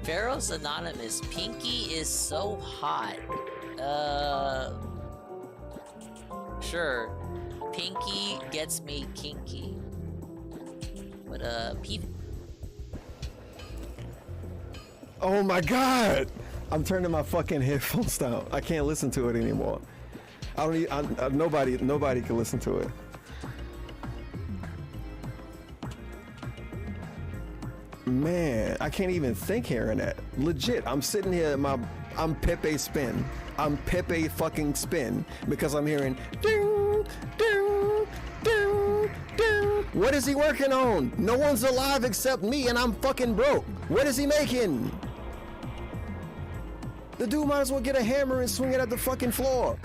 Pharaoh's Anonymous. Pinky is so hot. Sure. Pinky gets me kinky. But, Oh my god! I'm turning my fucking headphones down. I can't listen to it anymore. I don't need, nobody can listen to it. Man, I can't even think hearing that. Legit, I'm sitting here, I'm Pepe Spin. I'm Pepe fucking Spin because I'm hearing ding, ding, ding, ding. What is he working on? No one's alive except me and I'm fucking broke. What is he making? The dude might as well get a hammer and swing it at the fucking floor.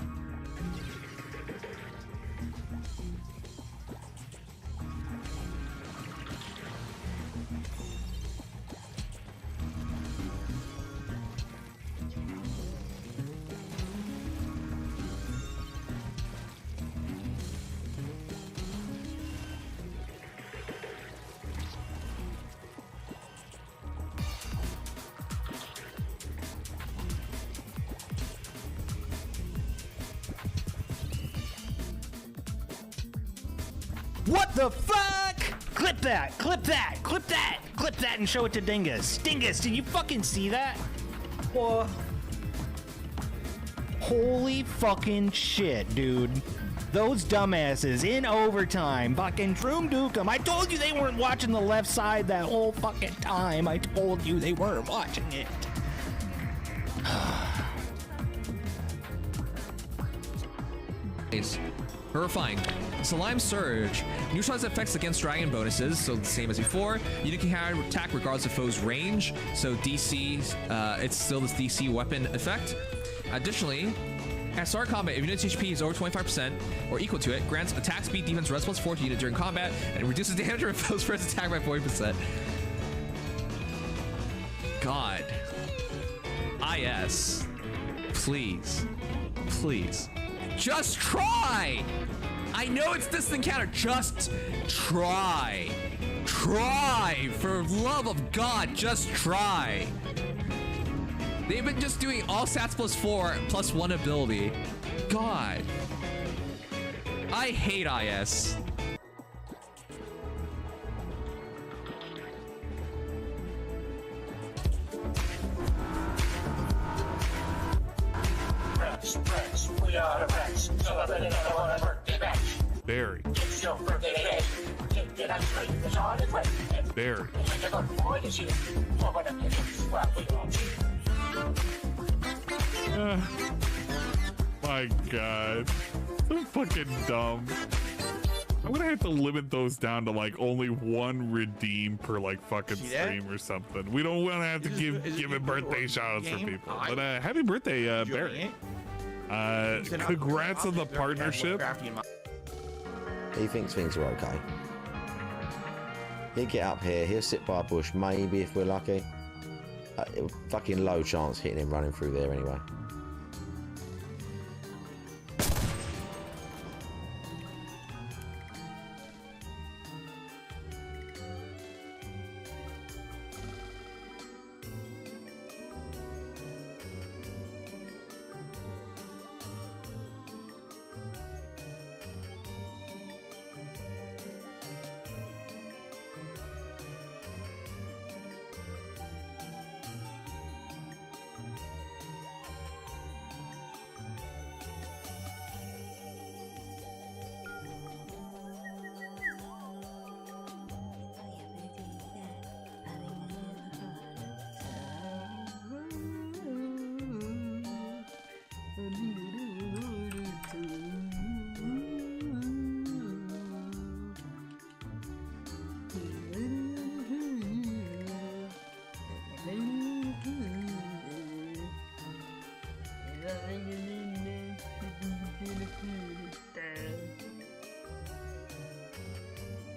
What the fuck? Clip that, clip that, clip that, clip that and show it to Dingus. Dingus, did you fucking see that? What? Holy fucking shit, dude. Those dumbasses in overtime fucking Troom Dukem. I told you they weren't watching the left side that whole fucking time. I told you they weren't watching it. Horrifying. Sublime Surge. Neutralize effects against dragon bonuses, so the same as before. Unit can attack regardless of foe's range, so DC, it's still this DC weapon effect. Additionally, at start combat, if unit's HP is over 25% or equal to it, grants attack speed, defense, res +4 to unit during combat, and reduces damage of foe's first attack by 40%. God. IS. Please. Please. Just try! I know it's distant counter. Just try. Try! For love of God, just try. They've been just doing all stats +4 +1 ability. God. I hate IS. We are Rex, so I bet another one of birthday bash. Barry. It's your birthday today. Get on straight, it's on its way. Barry. Take a good boy this year. For what I'm getting, well, we all cheat. My God. So fucking dumb. I'm gonna have to limit those down to like only one redeem per like fucking stream or something. We don't want to have to give it birthday shout outs for people. But happy birthday, Barry. Congrats on the partnership. He thinks things are okay. He'll get up here, he'll sit by a bush, maybe if we're lucky. Fucking low chance hitting him running through there anyway.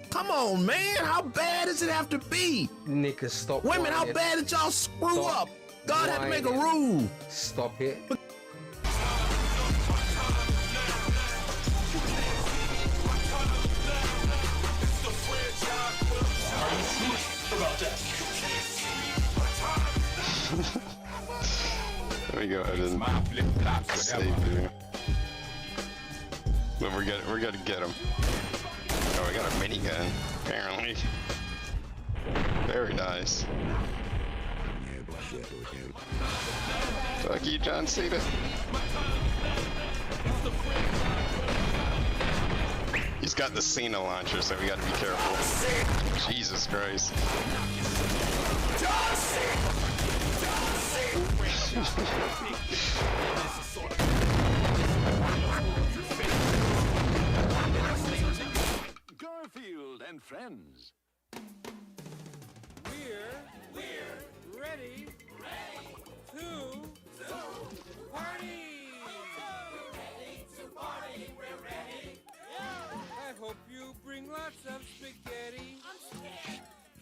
Come on, man. How bad does it have to be? Nigga, stop. Women, how bad did y'all screw up? God had to make a rule. Stop it. Let me go ahead and save you. But we're gonna get him. Oh, we got a minigun, apparently. Very nice. Fuck you, John Cena. He's got the Cena launcher, so we gotta be careful. Jesus Christ. Garfield and friends. We're ready to party. We're ready. I hope you bring lots of spaghetti.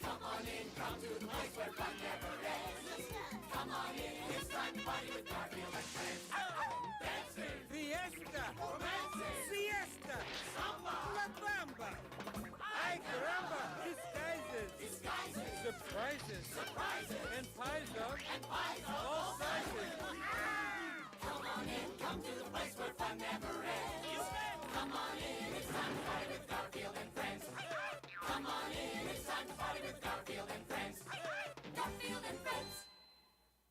Come on in, come to the place where fun never ends. Come on in, it's time to party with Garfield and friends. Dancing, fiesta, romancing, siesta, samba, la bamba. Ay caramba, disguises, surprises, and pies of all sizes. Come on in, come to the place where fun never ends. Come on in, it's time to party with Garfield and friends. Come on in, it's time to party with Garfield and friends. Garfield and friends.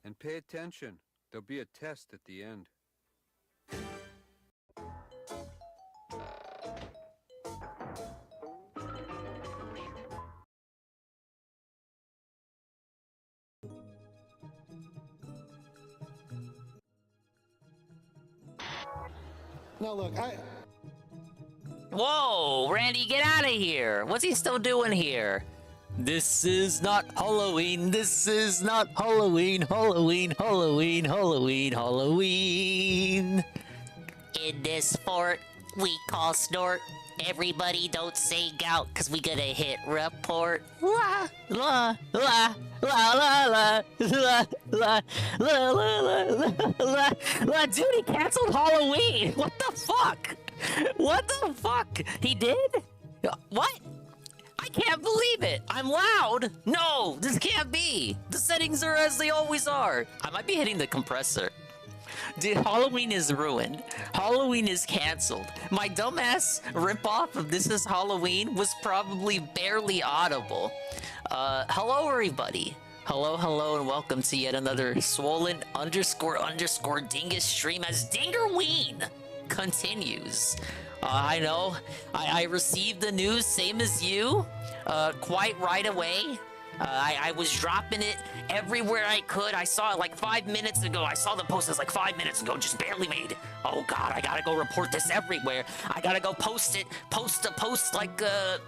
And pay attention. There'll be a test at the end. Now look, Whoa, Randy, get out of here. What's he still doing here? This is not Halloween. This is not Halloween. Halloween, Halloween, Halloween, Halloween. In this fort we call snort. Everybody don't say gout, cause we gonna hit report. La la la la la la la la la la la. Dude, he canceled Halloween. What the fuck? What the fuck? He did? What? I can't believe it. I'm loud. No, this can't be. The settings are as they always are. I might be hitting the compressor. Dude, Halloween is ruined. Halloween is canceled. My dumbass ripoff of This Is Halloween was probably barely audible. Hello everybody. Hello, and welcome to yet another swollen __ dingus stream as Dingerween continues. I know, I received the news, same as you, quite right away. I was dropping it everywhere I could. I saw it like 5 minutes ago. I saw the post like 5 minutes ago, just barely made. Oh God, I gotta go report this everywhere. I gotta go post it, post like the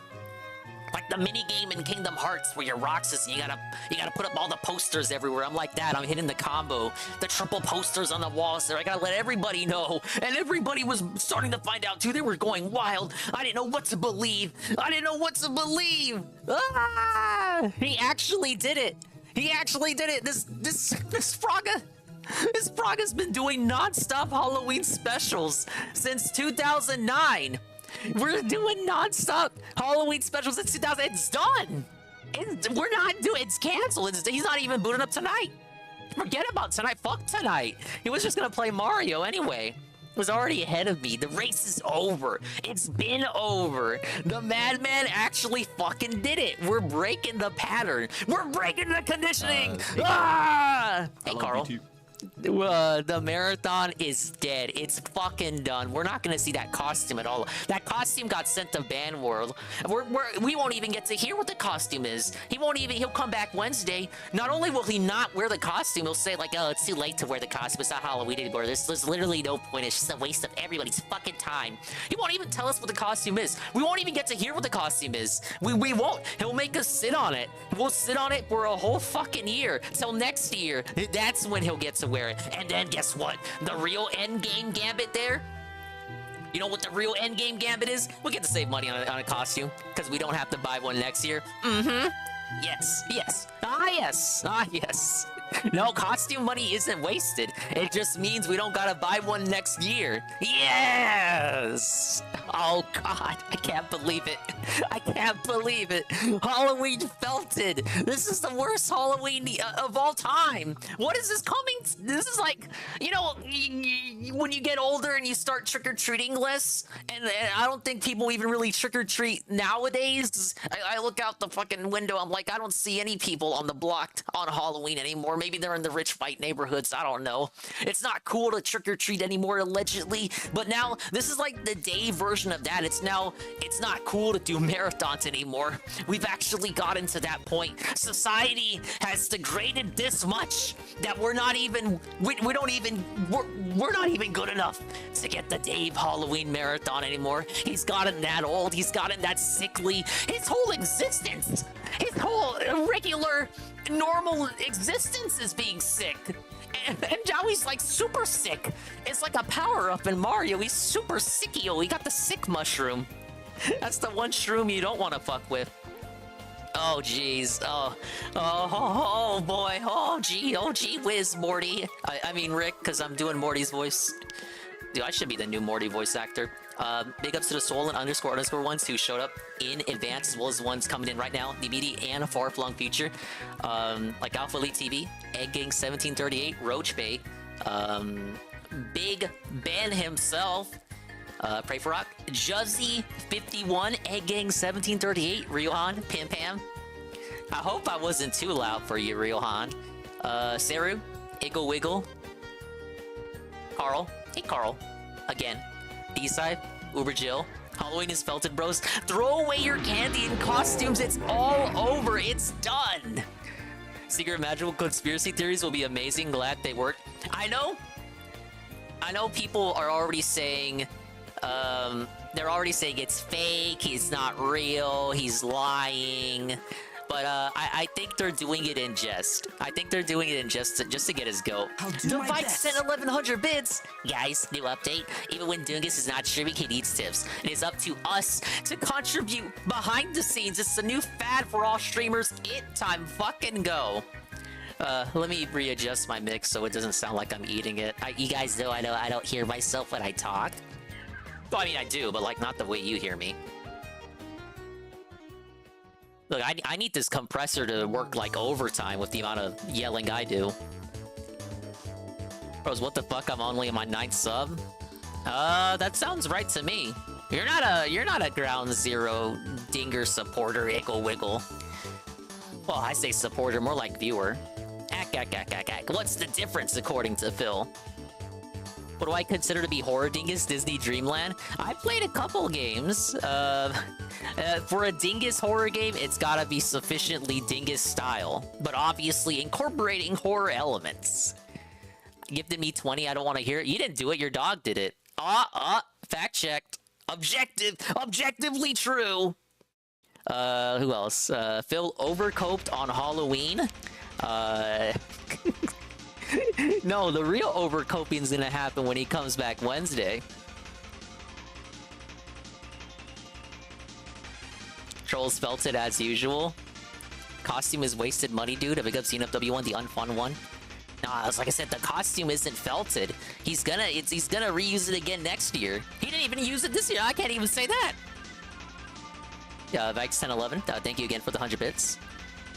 mini game in Kingdom Hearts where you're Roxas and you gotta put up all the posters everywhere. I'm like that. I'm hitting the combo, the triple posters on the walls there. I gotta let everybody know, and everybody was starting to find out too. They were going wild. I didn't know what to believe. Ah! He actually did it. This Fraga's been doing non-stop Halloween specials since 2009. We're doing non-stop Halloween specials since 2000. It's done. We're not doing. It's canceled. He's not even booting up tonight. Forget about tonight. Fuck tonight. He was just gonna play Mario anyway. He was already ahead of me. The race is over. It's been over. The madman actually fucking did it. We're breaking the pattern. We're breaking the conditioning. Hey, Carl. The marathon is dead. It's fucking done. We're not gonna see that costume at all. That costume got sent to Ban World. We won't even get to hear what the costume is. He'll come back Wednesday. Not only will he not wear the costume, he'll say like, oh, it's too late to wear the costume. It's not Halloween anymore. There's literally no point. It's just a waste of everybody's fucking time. He won't even tell us what the costume is. We won't even get to hear what the costume is. We won't. He'll make us sit on it. We'll sit on it for a whole fucking year. Till next year. That's when he'll get to wear it. And then guess what? The real endgame gambit there? You know what the real endgame gambit is? We'll get to save money on a costume, because we don't have to buy one next year. Mm-hmm. Yes. No, costume money isn't wasted. It just means we don't gotta buy one next year. Yes! Oh god, I can't believe it. I can't believe it. Halloween felted. This is the worst Halloween of all time. What is this coming? This is like, you know, when you get older and you start trick-or-treating less, and I don't think people even really trick-or-treat nowadays. I look out the fucking window, I'm like, I don't see any people on the block on Halloween anymore. Maybe they're in the rich white neighborhoods, I don't know. It's not cool to trick-or-treat anymore, allegedly, but now this is like the day version of that. It's not cool to do marathons anymore. We've actually gotten to that point. Society has degraded this much that we're not even good enough to get the Dave Halloween marathon anymore. He's gotten that old, he's gotten that sickly. His whole existence, his whole regular normal existence is being sick. And now he's like super sick. It's like a power-up in Mario. He's super sickio. He got the sick mushroom. That's the one shroom you don't want to fuck with. Oh jeez. Oh boy. Oh gee whiz, Morty. I mean Rick, because I'm doing Morty's voice. Dude, I should be the new Morty voice actor. Big ups to the Swollen __ ones who showed up in advance, as well as the ones coming in right now, the immediate and far-flung future. Like Alpha Elite TV, Egg Gang 1738, Roach Bay, Big Ben himself, Pray for Rock, Juzzy 51, Egg Gang 1738, Ryohan, Pim Pam. I hope I wasn't too loud for you, Ryohan. Seru, Iggle Wiggle, Carl, hey Carl, again. D-Side, Uber Jill, Halloween is felted, bros. Throw away your candy and costumes. It's all over. It's done. Secret magical conspiracy theories will be amazing. Glad they worked. I know people are already saying, they're already saying it's fake. He's not real. He's lying. But I think they're doing it in jest. I think they're doing it in just to get his goat. Divide sent 1100 bits. Guys, new update. Even when Dungus is not streaming, he needs tips. It is up to us to contribute behind the scenes. It's the new fad for all streamers. It time fucking go. Let me readjust my mix so it doesn't sound like I'm eating it. You guys know I don't hear myself when I talk. Well, I mean, I do, but like not the way you hear me. Look, I need this compressor to work like overtime with the amount of yelling I do. Bros, what the fuck? I'm only on my 9th sub? That sounds right to me. You're not a Ground Zero Dinger supporter, Iggle Wiggle. Well, I say supporter, more like viewer. What's the difference according to Phil? What do I consider to be horror dingus? Disney Dreamland? I played a couple games. For a dingus horror game, it's gotta be sufficiently dingus style, but obviously incorporating horror elements. Gifted me 20, I don't want to hear it. You didn't do it, your dog did it. Fact checked. Objectively true. Who else? Phil overcoped on Halloween. No, the real overcoping is gonna happen when he comes back Wednesday. Trolls felt it as usual. Costume is wasted money, dude. A big up CNFW1, the unfun one. Nah, like I said, the costume isn't felted. He's gonna reuse it again next year. He didn't even use it this year. I can't even say that. Vex1011, thank you again for the 100 bits.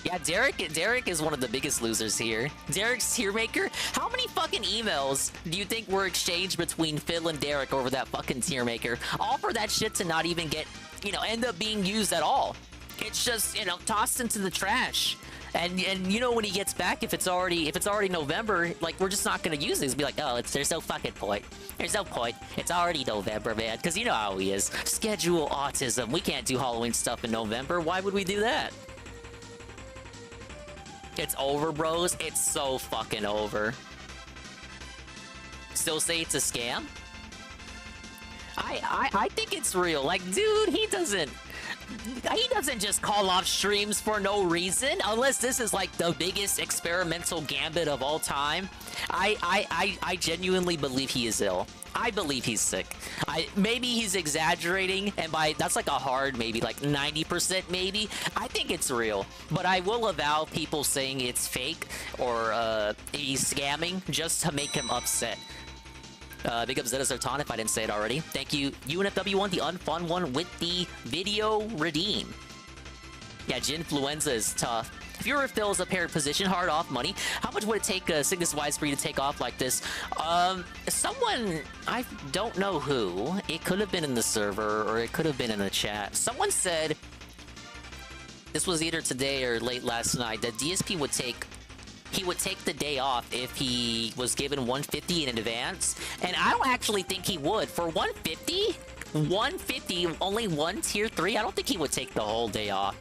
Yeah, Derek is one of the biggest losers here. Derek's tier maker. How many fucking emails do you think were exchanged between Phil and Derek over that fucking tier maker? All for that shit to not even get, end up being used at all. It's just, tossed into the trash. And when he gets back, if it's already November, like, we're just not gonna use it. It's be like, oh, there's no fucking point. There's no point. It's already November, man. Because you know how he is. Schedule autism. We can't do Halloween stuff in November. Why would we do that? It's over, bros. It's so fucking over. Still say it's a scam? I think it's real. Like, dude, he doesn't just call off streams for no reason, unless this is like the biggest experimental gambit of all time. I genuinely believe he is ill. I believe he's sick. Maybe he's exaggerating, and that's like a hard maybe, like 90% maybe. I think it's real, but I will avow people saying it's fake or he's scamming just to make him upset. Big up Zeta Zertan if I didn't say it already. Thank you, UNFW1, the unfun one with the video redeem. Yeah, Ginfluenza is tough. If you were Phil as a paired position, hard off money, how much would it take Cygnus Wise for you to take off like this? Someone, I don't know who. It could have been in the server or it could have been in the chat. Someone said, this was either today or late last night, that DSP would take the day off if he was given 150 in advance. And I don't actually think he would. For 150, only one tier 3, I don't think he would take the whole day off.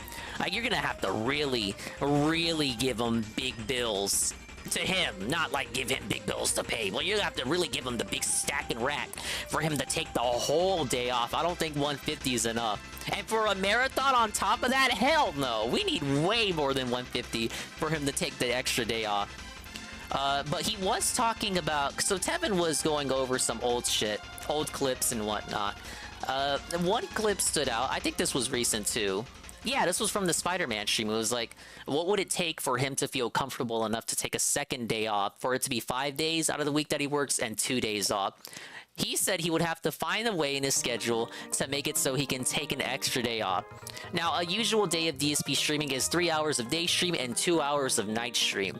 You're gonna have to really, really give him big bills to him, not like give him big bills to pay. Well, you have to really give him the big stack and rack for him to take the whole day off. I don't think 150 is enough. And for a marathon on top of that, hell no. We need way more than 150 for him to take the extra day off. But he was talking about, so Tevin was going over some old shit, old clips and whatnot. One clip stood out. I think this was recent too. Yeah, this was from the Spider-Man stream. It was like, what would it take for him to feel comfortable enough to take a second day off, for it to be 5 days out of the week that he works and 2 days off? He said he would have to find a way in his schedule to make it so he can take an extra day off. Now, a usual day of DSP streaming is 3 hours of day stream and 2 hours of night stream.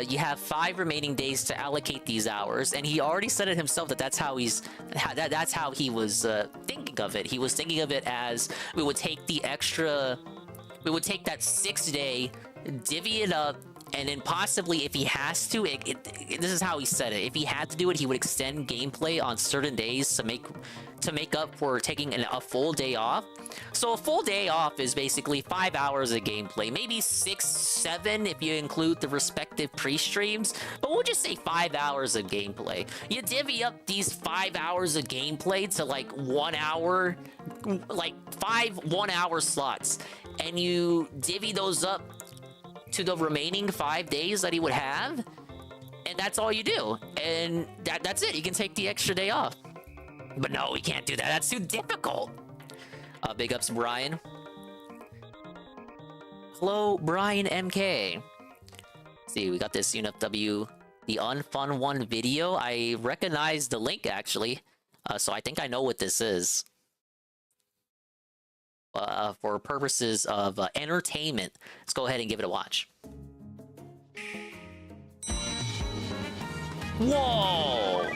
You have 5 remaining days to allocate these hours, and he already said it himself that that's how he was thinking of it. He was thinking of it as we would take that 6th day, divvy it up, and then possibly, if he has to, this is how he said it. If he had to do it, he would extend gameplay on certain days to make up for taking a full day off. So a full day off is basically 5 hours of gameplay, maybe 6, 7 if you include the respective pre-streams. But we'll just say 5 hours of gameplay. You divvy up these 5 hours of gameplay to like 1 hour, like 5 1-hour slots, and you divvy those up to the remaining 5 days that he would have, and that's all you do, and that's it. You can take the extra day off. But no, we can't do that. That's too difficult. Big ups, Brian. Hello, Brian MK. See, we got this UNFW, the unfun one video. I recognize the link actually, so I think I know what this is. For purposes of entertainment, let's go ahead and give it a watch. Whoa!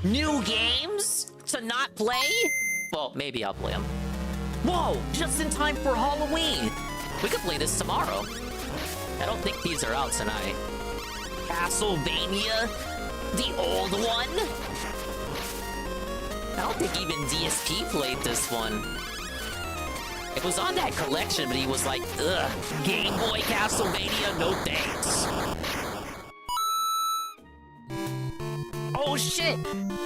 New games to not play? Well, maybe I'll play them. Whoa! Just in time for Halloween! We could play this tomorrow. I don't think these are out tonight. Castlevania? The old one? I don't think even DSP played this one. It was on that collection, but he was like, ugh, Game Boy Castlevania, no thanks. Oh shit!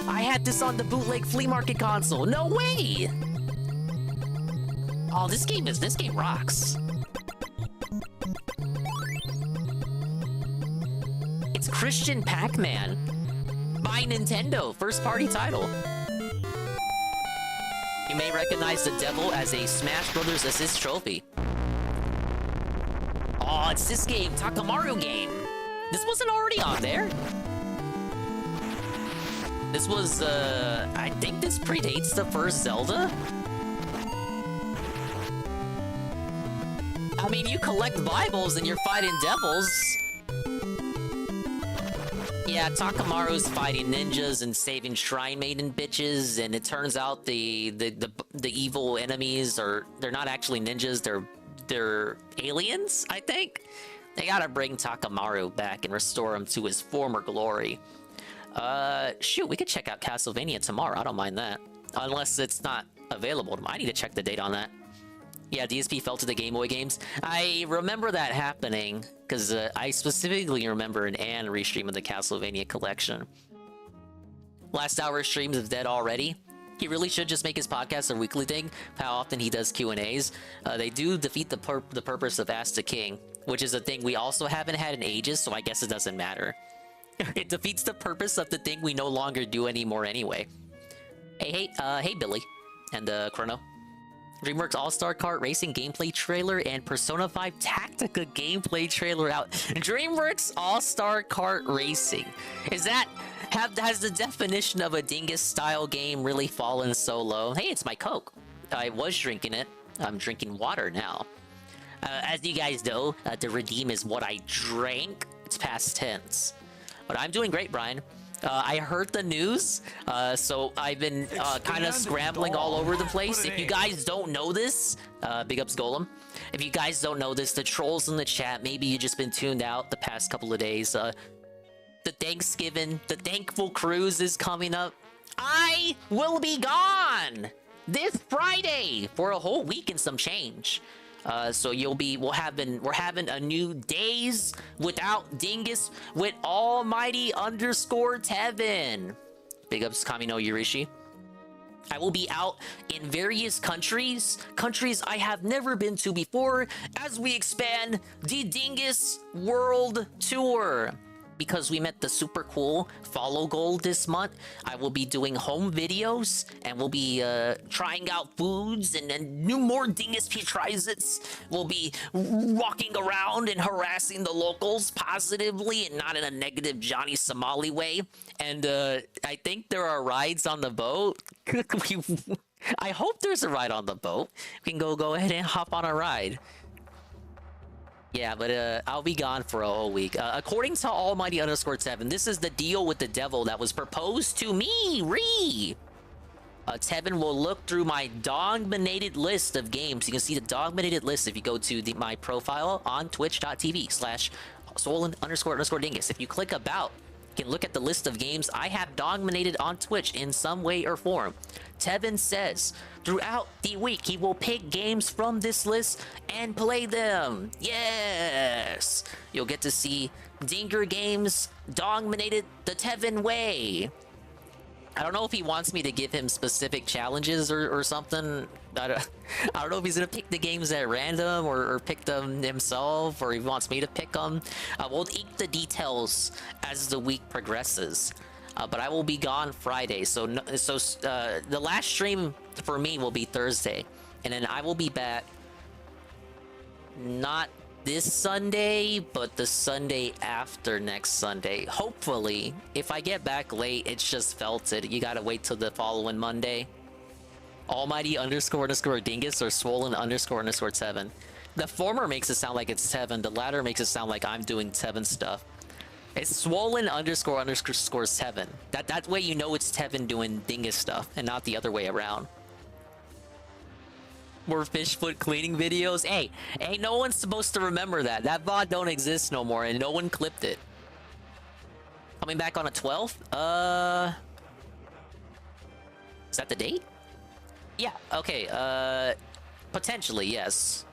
I had this on the bootleg flea market console. No way! Oh, this game rocks. It's Christian Pac-Man by Nintendo, first party title. You may recognize the devil as a Smash Brothers assist trophy. Oh, it's this game, Takamaru game. This wasn't already on there. This was, I think this predates the first Zelda. I mean, you collect Bibles and you're fighting devils. Yeah, Takamaru's fighting ninjas and saving Shrine Maiden bitches, and it turns out the evil enemies they're not actually ninjas, they're aliens, I think. They gotta bring Takamaru back and restore him to his former glory. Shoot, we could check out Castlevania tomorrow, I don't mind that. Unless it's not available tomorrow. I need to check the date on that. Yeah, DSP fell to the Game Boy games. I remember that happening, because I specifically remember an Ann restream of the Castlevania collection. Last hour streams of Dead Already. He really should just make his podcast a weekly thing, how often he does Q&As. They do defeat the purpose of Ask the King, which is a thing we also haven't had in ages, so I guess it doesn't matter. It defeats the purpose of the thing we no longer do anymore anyway. Hey Billy and Chrono. DreamWorks All-Star Kart Racing gameplay trailer and Persona 5 Tactica gameplay trailer out. DreamWorks All-Star Kart Racing. Has the definition of a dingus-style game really fallen so low? Hey, it's my Coke. I was drinking it. I'm drinking water now. As you guys know, the redeem is what I drank. It's past tense. But I'm doing great, Brian. I heard the news, so I've been kind of scrambling all over the place. If you guys don't know this, big ups Golem. If you guys don't know this, the trolls in the chat, maybe you just been tuned out the past couple of days. The Thankful Cruise is coming up. I will be gone this Friday for a whole week and some change. So we're having a new Days Without Dingus with Almighty _Tevin. Big ups Kamino Yurishi. I will be out in various countries I have never been to before, as we expand the Dingus World Tour. Because we met the super cool follow goal this month, I will be doing home videos and we'll be trying out foods and more Dingus P-Trizits. We'll be walking around and harassing the locals positively and not in a negative Johnny Somali way. And I think there are rides on the boat. I hope there's a ride on the boat. We can go ahead and hop on a ride. Yeah, but I'll be gone for a whole week. According to Almighty _Tevin, this is the deal with the devil that was proposed to me, Ree. Tevin will look through my dogminated list of games. You can see the dogminated list if you go to my profile on twitch.tv/swollen__dingus. If you click about, you can look at the list of games I have dogminated on Twitch in some way or form. Tevin says throughout the week he will pick games from this list and play them. Yes! You'll get to see Dinger games dogminated the Tevin way. I don't know if he wants me to give him specific challenges or something. I don't know if he's gonna pick the games at random or pick them himself, or he wants me to pick them. We'll ink the details as the week progresses. But I will be gone Friday, so the last stream for me will be Thursday, and then I will be back not this Sunday, but the Sunday after next Sunday. Hopefully, if I get back late, it's just felted. You gotta wait till the following Monday. Almighty __dingus or swollen __7. The former makes it sound like it's Tevin. The latter makes it sound like I'm doing Tevin stuff. It's swollen __7. That way you know it's Tevin doing dingus stuff and not the other way around. More fish foot cleaning videos. Hey, no one's supposed to remember that. That VOD don't exist no more and no one clipped it. Coming back on a 12th? Is that the date? Yeah, okay, potentially, yes.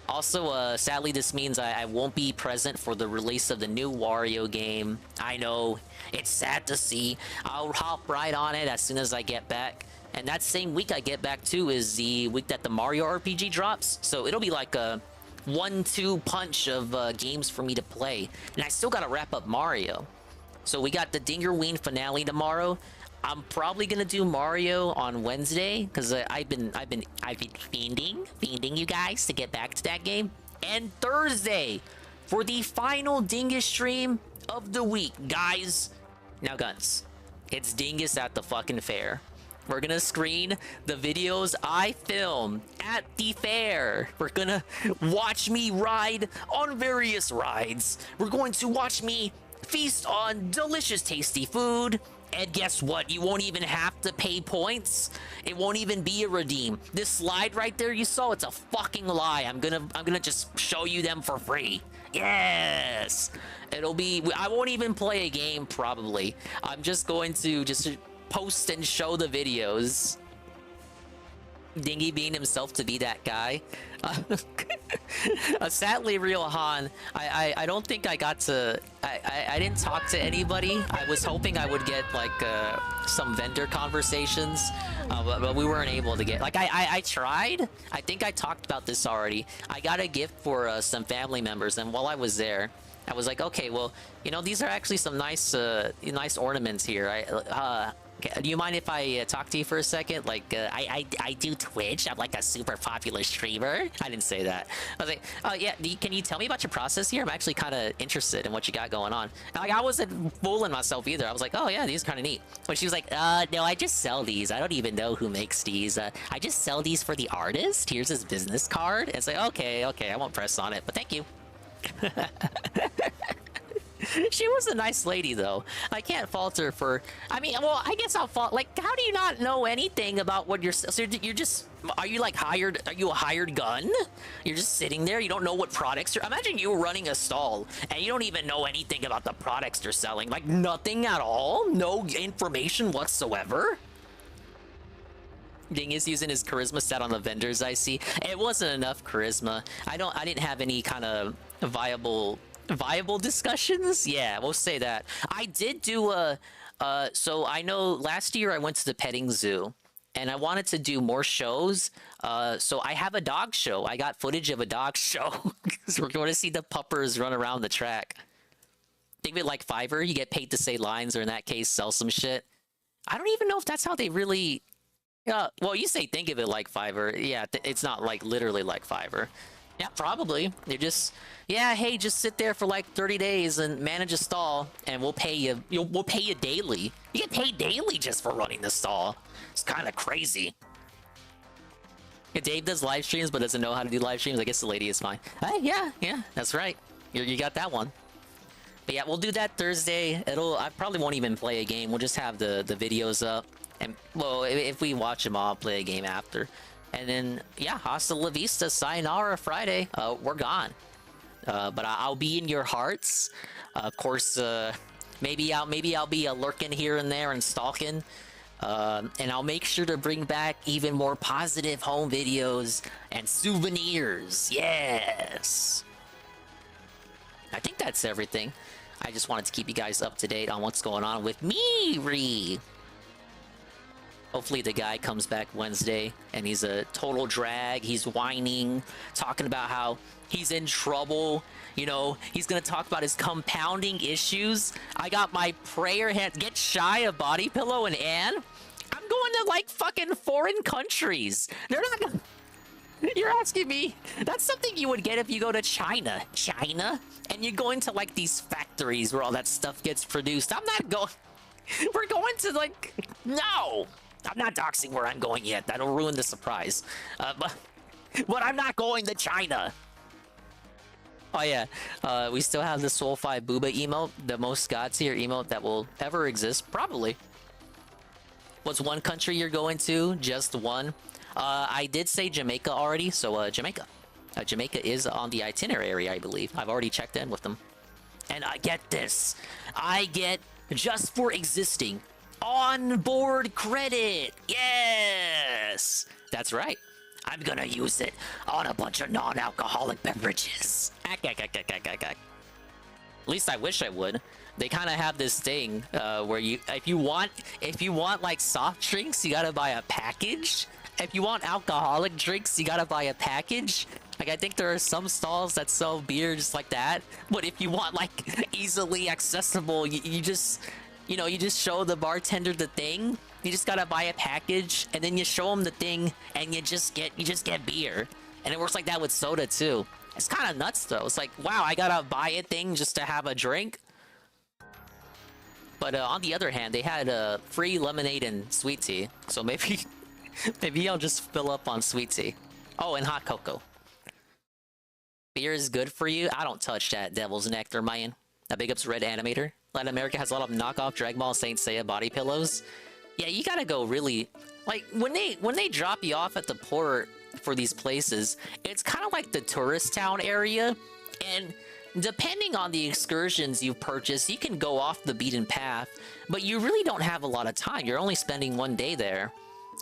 Also, sadly, this means I won't be present for the release of the new Wario game. I know, it's sad to see. I'll hop right on it as soon as I get back. And that same week I get back too is the week that the Mario RPG drops. So it'll be like a 1-2 punch of games for me to play. And I still gotta wrap up Mario. So we got the Dingerween finale tomorrow. I'm probably gonna do Mario on Wednesday because I've been fiending you guys to get back to that game. And Thursday for the final Dingus stream of the week, guys. Now, guns, it's Dingus at the fucking fair. We're gonna screen the videos I film at the fair. We're gonna watch me ride on various rides. We're going to watch me feast on delicious, tasty food. And guess what? You won't even have to pay points. It won't even be a redeem. This slide right there you saw, it's a fucking lie. I'm gonna just show you them for free. Yes. It'll be, I won't even play a game probably. I'm just going to just post and show the videos. Dingy being himself to be that guy. Sadly, Real Han, I don't think I got to. I didn't talk to anybody. I was hoping I would get like some vendor conversations, but we weren't able to get. Like I tried. I think I talked about this already. I got a gift for some family members, and while I was there, I was like, okay, well, you know, these are actually some nice ornaments here. Do you mind if I talk to you for a second? Like, I do Twitch. I'm like a super popular streamer. I didn't say that. I was like, oh yeah, can you tell me about your process here? I'm actually kind of interested in what you got going on. And, like, I wasn't fooling myself either. I was like, oh yeah, these are kind of neat. But she was like, no, I just sell these. I don't even know who makes these. I just sell these for the artist. Here's his business card. And it's like, okay, I won't press on it, but thank you. She was a nice lady, though. I can't fault her for. I mean, well, I guess I'll fault. Like, how do you not know anything about what you're? So you're just. Are you like hired? Are you a hired gun? You're just sitting there. You don't know what products you're. Imagine you running a stall and you don't even know anything about the products you're selling. Like nothing at all. No information whatsoever. Ding is using his charisma stat on the vendors. I see. It wasn't enough charisma. I didn't have any kind of viable discussions. Yeah, we'll say that. I did do so I know last year I went to the petting zoo and I wanted to do more shows. So I have a dog show. I got footage of a dog show because we're going to see the puppers run around the track. Think of it like Fiverr. You get paid to say lines, or in that case, sell some shit. I don't even know if that's how they really. Well, you say think of it like Fiverr. Yeah, it's not like literally like Fiverr. Yeah, probably. You're just, yeah, hey, just sit there for like 30 days and manage a stall, and we'll pay you. We'll pay you daily. You get paid daily just for running the stall. It's kind of crazy. Yeah, Dave does live streams, but doesn't know how to do live streams. I guess the lady is fine. Hey, yeah, that's right. You got that one. But yeah, we'll do that Thursday. I probably won't even play a game. We'll just have the videos up, and well, if we watch them, I'll play a game after. And then, yeah, hasta la vista, sayonara Friday. We're gone. But I'll be in your hearts. Of course, maybe I'll be lurking here and there and stalking. And I'll make sure to bring back even more positive home videos and souvenirs. Yes. I think that's everything. I just wanted to keep you guys up to date on what's going on with me, Ree. Hopefully the guy comes back Wednesday and he's a total drag. He's whining, talking about how he's in trouble. You know, he's gonna talk about his compounding issues. I got my prayer hands. Get shy of Body Pillow and Anne. I'm going to like fucking foreign countries. They're not gonna. You're asking me? That's something you would get if you go to China. China? And you go into like these factories where all that stuff gets produced. I'm not going. We're going to like. No! I'm not doxing where I'm going yet. That'll ruin the surprise. But I'm not going to China. Oh yeah, we still have the Soul 5 Booba emote, the most god tier emote that will ever exist, probably. What's one country you're going to? Just one? I did say Jamaica already, so Jamaica. Jamaica is on the itinerary, I believe. I've already checked in with them. And I get this. I get, just for existing, onboard credit. Yes, that's right. I'm gonna use it on a bunch of non-alcoholic beverages. At least I wish I would. They kind of have this thing where if you want like soft drinks, you gotta buy a package. If you want alcoholic drinks, you gotta buy a package. Like, I think there are some stalls that sell beer just like that. But if you want like easily accessible, you just show the bartender the thing. You just gotta buy a package, and then you show them the thing, and you just get beer. And it works like that with soda too. It's kind of nuts though. It's like, wow, I gotta buy a thing just to have a drink. But on the other hand, they had free lemonade and sweet tea, so maybe I'll just fill up on sweet tea. Oh, and hot cocoa. Beer is good for you. I don't touch that devil's nectar, man. That big ups Red Animator. Latin America has a lot of knockoff Dragon Ball Saint Seiya body pillows. Yeah, you gotta go really, like, when they drop you off at the port for these places, it's kind of like the tourist town area, and depending on the excursions you've purchased, you can go off the beaten path, but you really don't have a lot of time. You're only spending one day there,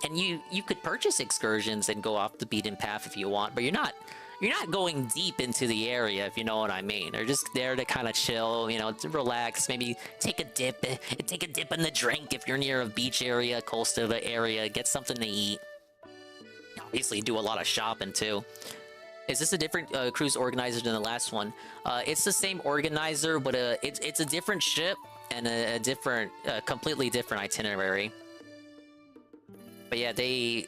And you could purchase excursions and go off the beaten path if you want, but you're not going deep into the area, if you know what I mean. They're just there to kind of chill, you know, to relax, maybe take a dip in the drink if you're near a beach area, coastal area, get something to eat. Obviously, do a lot of shopping too. Is this a different cruise organizer than the last one? It's the same organizer, but it's a different ship and a different, completely different itinerary. But yeah, they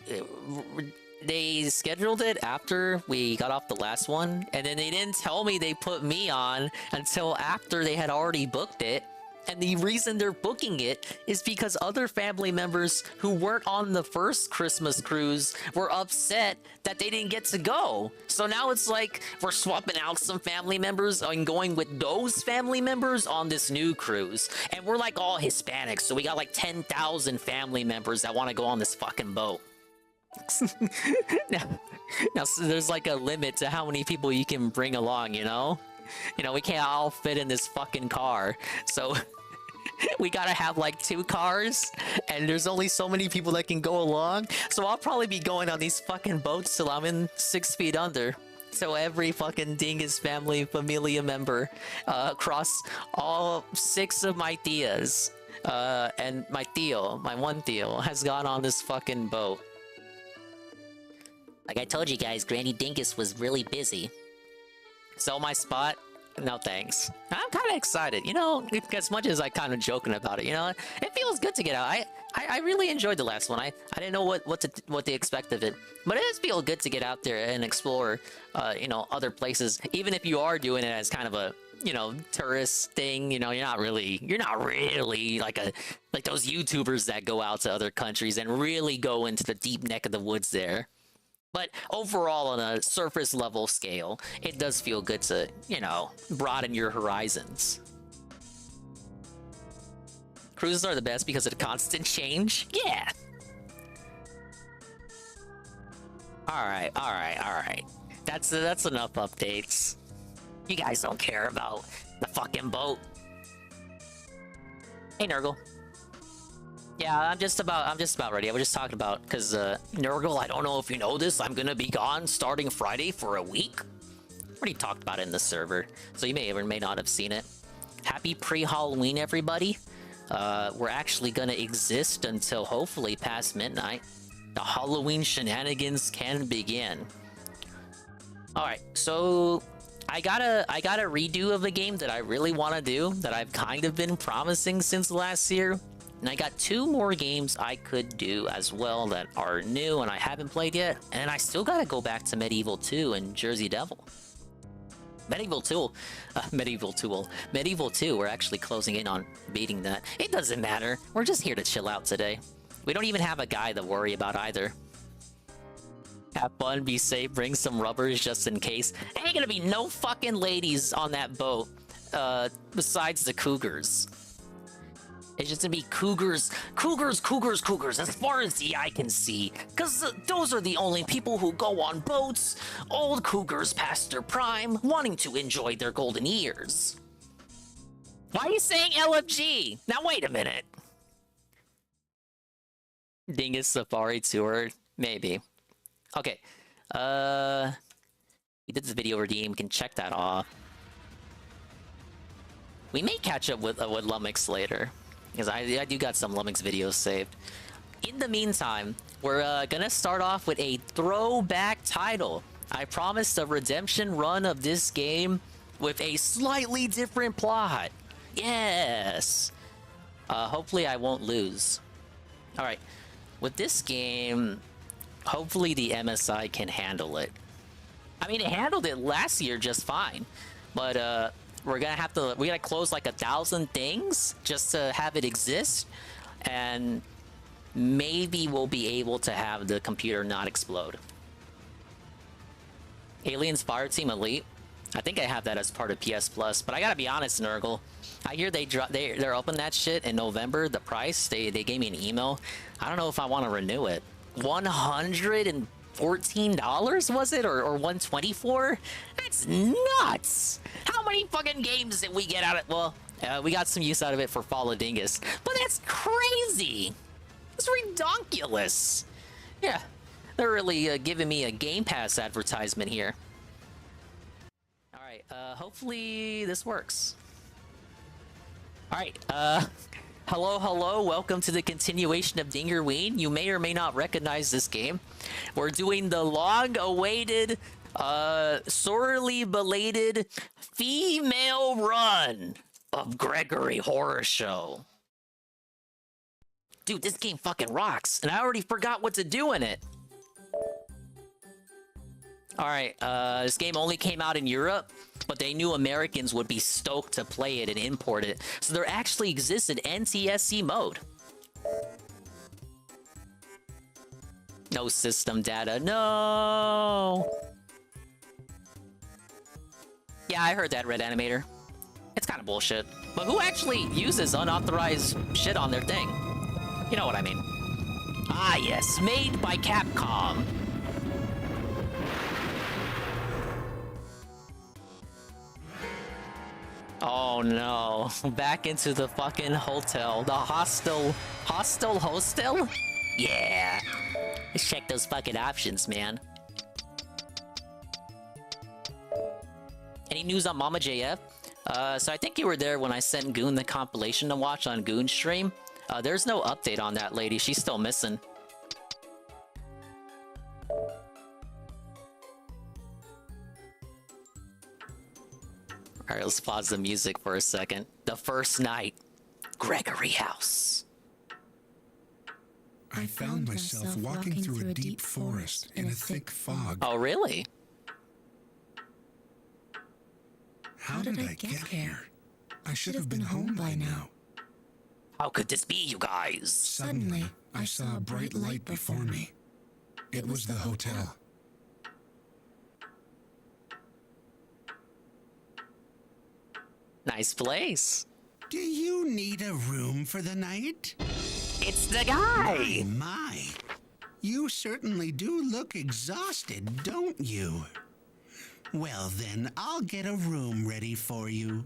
scheduled it after we got off the last one, and then they didn't tell me they put me on until after they had already booked it. And the reason they're booking it is because other family members who weren't on the first Christmas cruise were upset that they didn't get to go. So now it's like we're swapping out some family members and going with those family members on this new cruise. And we're like all Hispanics, so we got like 10,000 family members that want to go on this fucking boat. now so there's like a limit to how many people you can bring along, you know? You know, we can't all fit in this fucking car, so we gotta have like 2 cars, and there's only so many people that can go along. So I'll probably be going on these fucking boats till I'm in 6 feet under. So every fucking Dingus family familia member across all 6 of my tias and my one Theo has gone on this fucking boat. Like I told you guys, Granny Dingus was really busy. Sell my spot? No thanks. I'm kind of excited, you know, as much as I kind of joking about it, you know, it feels good to get out. I really enjoyed the last one. I didn't know what to expect of it, but it does feel good to get out there and explore, you know, other places. Even if you are doing it as kind of a, you know, tourist thing, you know, you're not really like those YouTubers that go out to other countries and really go into the deep neck of the woods there. But overall, on a surface level scale, it does feel good to, you know, broaden your horizons. Cruises are the best because of the constant change? Yeah! Alright. That's enough updates. You guys don't care about the fucking boat. Hey, Nurgle. Yeah, I'm just about ready. I was just talking about, because, Nurgle, I don't know if you know this, I'm gonna be gone starting Friday for a week. Already talked about it in the server, so you may or may not have seen it. Happy pre-Halloween, everybody. We're actually gonna exist until hopefully past midnight. The Halloween shenanigans can begin. Alright, so I got a redo of a game that I really want to do, that I've kind of been promising since last year. And I got 2 more games I could do as well that are new and I haven't played yet. And I still gotta go back to Medieval 2 and Jersey Devil. Medieval 2, we're actually closing in on beating that. It doesn't matter. We're just here to chill out today. We don't even have a guy to worry about either. Have fun, be safe, bring some rubbers just in case. Ain't gonna be no fucking ladies on that boat, besides the cougars. It's just gonna be cougars, as far as the eye can see. Cause those are the only people who go on boats. Old cougars past their prime, wanting to enjoy their golden years. Why are you saying LFG? Now wait a minute. Dingus Safari Tour, maybe. Okay, we did the video redeem, we can check that off. We may catch up with Lummox later. Because I do got some Lummox videos saved. In the meantime, we're gonna start off with a throwback title. I promised a redemption run of this game with a slightly different plot. Yes! Hopefully I won't lose. Alright, with this game, hopefully the MSI can handle it. I mean, it handled it last year just fine. But, we gotta close like 1,000 things just to have it exist, and maybe we'll be able to have the computer not explode. Aliens Fireteam Elite. I think I have that as part of PS Plus, but I gotta be honest, Nurgle. I hear they're upping that shit in November. The price they gave me an email. I don't know if I want to renew it. $114 was it, or 124? That's nuts. How many fucking games did we get out of? Well, we got some use out of it for Fall of Dingus, but that's crazy. It's redonkulous. Yeah, they're really giving me a Game Pass advertisement here. All right, hopefully this works. All right, hello, welcome to the continuation of Dingerween. You may or may not recognize this game. We're doing the long-awaited, sorely belated female run of Gregory Horror Show. Dude, this game fucking rocks, and I already forgot what to do in it. Alright, this game only came out in Europe, but they knew Americans would be stoked to play it and import it. So there actually exists an NTSC mode. No system data, no! Yeah, I heard that, Red Animator. It's kind of bullshit. But who actually uses unauthorized shit on their thing? You know what I mean. Ah yes, made by Capcom. Oh no, back into the fucking hotel. The hostel? Yeah. Let's check those fucking options, man. Any news on Mama JF? So I think you were there when I sent Goon the compilation to watch on Goon's stream. There's no update on that lady. She's still missing. Alright, let's pause the music for a second. The first night. Gregory House. I found myself walking through a deep forest in a thick fog. Oh, really? How did I get here? I should have been home by now. How could this be, you guys? Suddenly, I saw a bright light before me. It was the hotel. Nice place. Do you need a room for the night? It's the guy! My. You certainly do look exhausted, don't you? Well then, I'll get a room ready for you.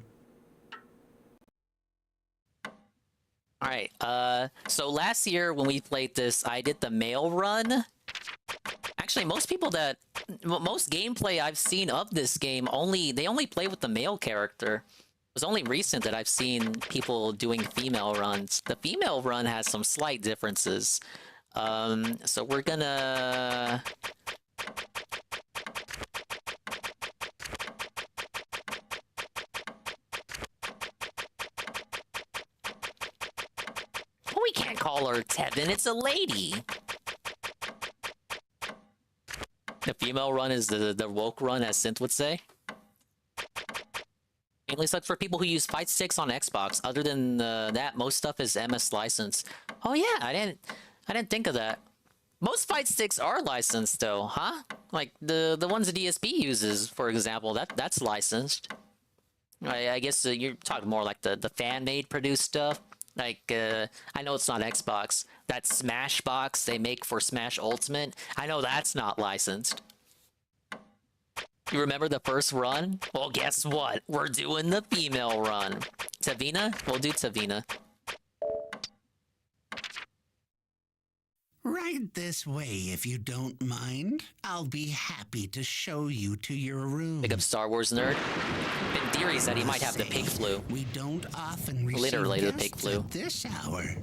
Alright, so last year when we played this, I did the male run. Actually, most gameplay I've seen of this game, they only play with the male character. It was only recent that I've seen people doing female runs. The female run has some slight differences. So we're gonna... We can't call her Tevin, it's a lady! The female run is the woke run, as Synth would say. Mainly sucks for people who use fight sticks on Xbox. Other than that, most stuff is MS licensed. Oh yeah, I didn't think of that. Most fight sticks are licensed though, huh? Like the ones the DSP uses, for example, that's licensed. I guess you're talking more like the fan-made produced stuff. Like, I know it's not Xbox. That Smash box they make for Smash Ultimate, I know that's not licensed. You remember the first run? Well, guess what? We're doing the female run. Tavina? We'll do Tavina. Right this way, if you don't mind. I'll be happy to show you to your room. Pick up Star Wars nerd. Been theories that he might have the pig flu. We don't often receive literally the pig guests flu. at this hour.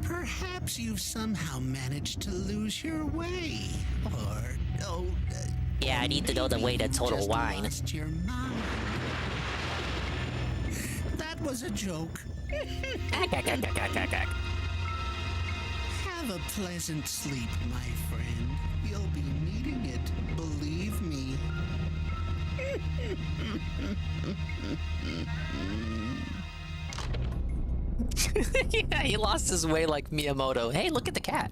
Perhaps you've somehow managed to lose your way, or yeah, I need to know the way to Total just Wine. lost your mind. That was a joke. Have a pleasant sleep, my friend. You'll be needing it, believe me. Yeah, he lost his way like Miyamoto. Hey, look at the cat.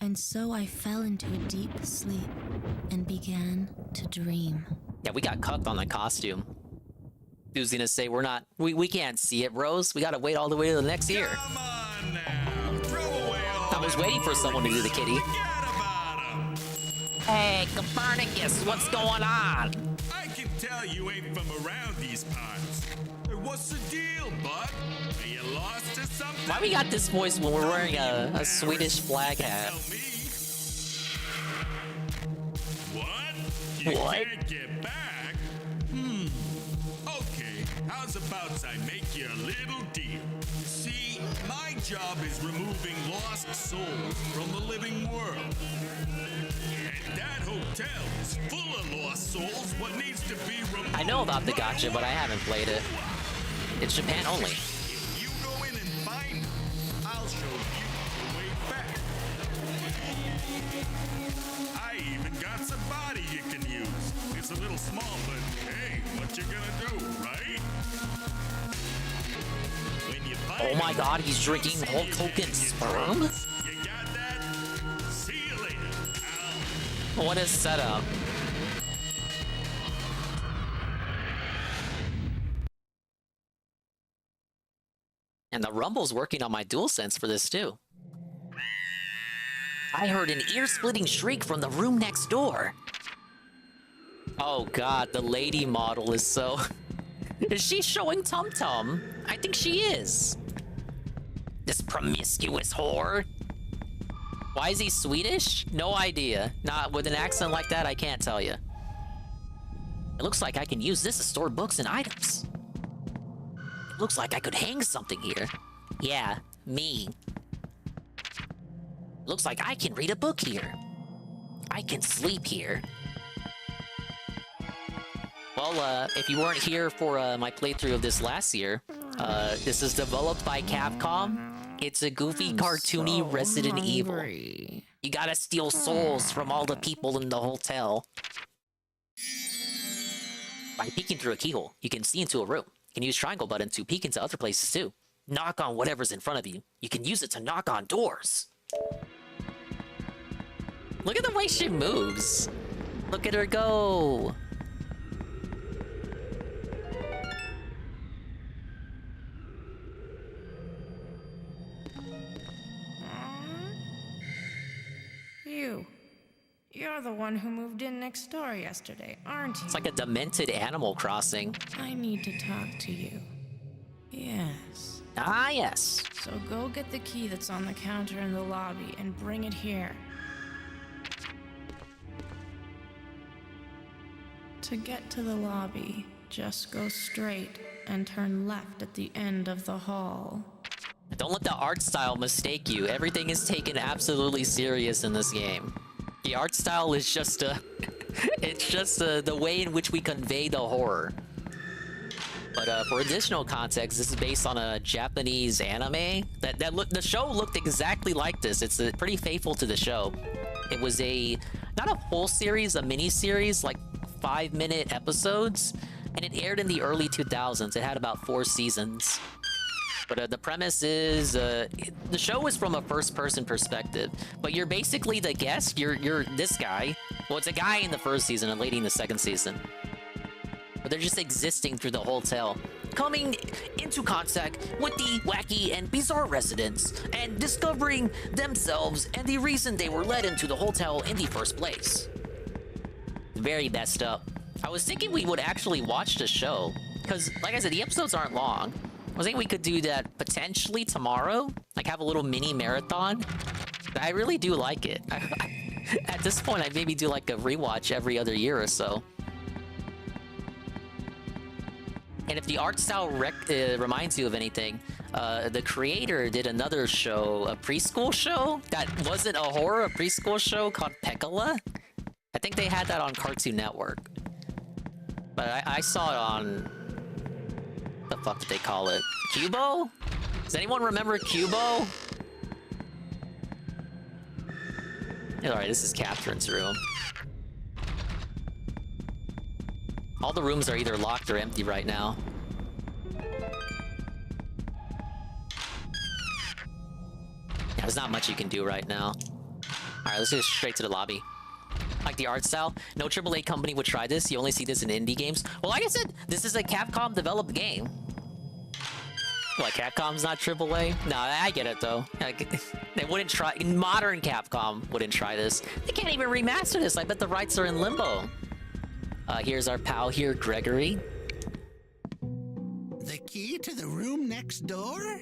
And so I fell into a deep sleep and began to dream. Yeah, we got cucked on the costume. Dude's gonna say we can't see it, Rose. We gotta wait all the way to the next year. Come on now, throw away all I was waiting for someone to do the kitty. Forget about 'em. Hey, Copernicus, what's going on? I can tell you ain't from around these parts. What's the deal, bud? Are you lost or something? Why we got this voice when we're wearing a Swedish flag hat? Tell me. What? You can't get back? Okay, how's about I make you a little deal? See, my job is removing lost souls from the living world. And that hotel is full of lost souls. What needs to be removed? I know about the gacha, but I haven't played it. It's Japan only. If you go in and find them, I'll show you the way back. I even got some body you can use. It's a little small, but hey, what you gonna do, right? When you find Oh my god, he's drinking Hulk Hogan's sperm? you got that? See you later. What a setup. And the rumble's working on my DualSense for this too. I heard an ear-splitting shriek from the room next door. Oh god, the lady model is so... Is she showing Tum Tum? I think she is. This promiscuous whore. Why is he Swedish? No idea. Not with an accent like that, I can't tell you. It looks like I can use this to store books and items. It looks like I could hang something here. Yeah, me. Looks like I can read a book here. I can sleep here. Well, if you weren't here for my playthrough of this last year, this is developed by Capcom. It's a goofy, cartoony Resident Evil. You gotta steal souls from all the people in the hotel. By peeking through a keyhole, you can see into a room. You can use triangle button to peek into other places too. Knock on whatever's in front of you. You can use it to knock on doors. Look at the way she moves. Look at her go. You're the one who moved in next door yesterday, aren't you? It's like a demented Animal Crossing. I need to talk to you. Yes. Ah, yes. So go get the key that's on the counter in the lobby and bring it here. To get to the lobby, just go straight and turn left at the end of the hall. Don't let the art style mistake you. Everything is taken absolutely serious in this game. The art style is just it's just the way in which we convey the horror. But for additional context, this is based on a Japanese anime. The show looked exactly like this. It's pretty faithful to the show. It was not a full series, a mini series, like 5-minute episodes, and it aired in the early 2000s. It had about 4 seasons. But the premise is, the show is from a first-person perspective, but you're basically the guest. You're this guy. Well, it's a guy in the first season and a lady in the second season. But they're just existing through the hotel, coming into contact with the wacky and bizarre residents, and discovering themselves and the reason they were led into the hotel in the first place. Very messed up. I was thinking we would actually watch the show, because, like I said, the episodes aren't long. I was thinking we could do that potentially tomorrow, like have a little mini marathon. I really do like it. At this point, I'd maybe do like a rewatch every other year or so. And if the art style reminds you of anything, the creator did another show, a preschool show that wasn't a horror, a preschool show called Pekala. I think they had that on Cartoon Network. But I saw it on... What the fuck did they call it? Cubo? Does anyone remember Cubo? Alright, this is Catherine's room. All the rooms are either locked or empty right now. Yeah, there's not much you can do right now. Alright, let's go straight to the lobby. Like the art style, no AAA company would try this. You only see this in indie games. Well, like I said, this is a Capcom developed game. What, Capcom's not AAA? No, I get it though. Like, they wouldn't try. Modern Capcom wouldn't try this. They can't even remaster this. I bet the rights are in limbo. Here's our pal here, Gregory. The key to the room next door?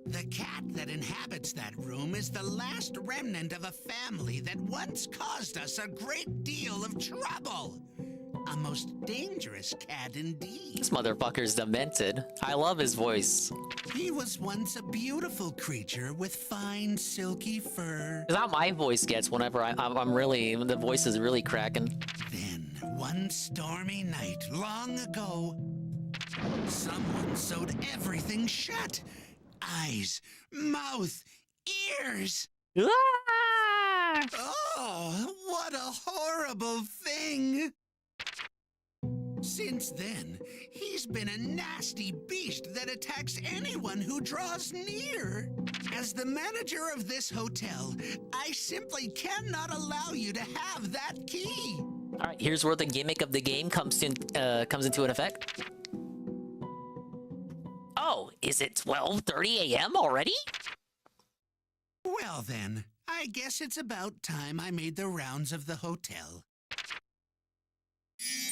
The cat that inhabits that room is the last remnant of a family that once caused us a great deal of trouble. A most dangerous cat indeed. This motherfucker's demented. I love his voice. He was once a beautiful creature with fine, silky fur. Is how my voice gets whenever I'm really, the voice is really cracking. Then, one stormy night long ago, someone sewed everything shut. Eyes, mouth, ears. Ah! Oh, what a horrible thing. Since then, he's been a nasty beast that attacks anyone who draws near. As the manager of this hotel, I simply cannot allow you to have that key. All right, here's where the gimmick of the game comes into an effect. Oh, is it 12:30 a.m. already? Well then, I guess it's about time I made the rounds of the hotel.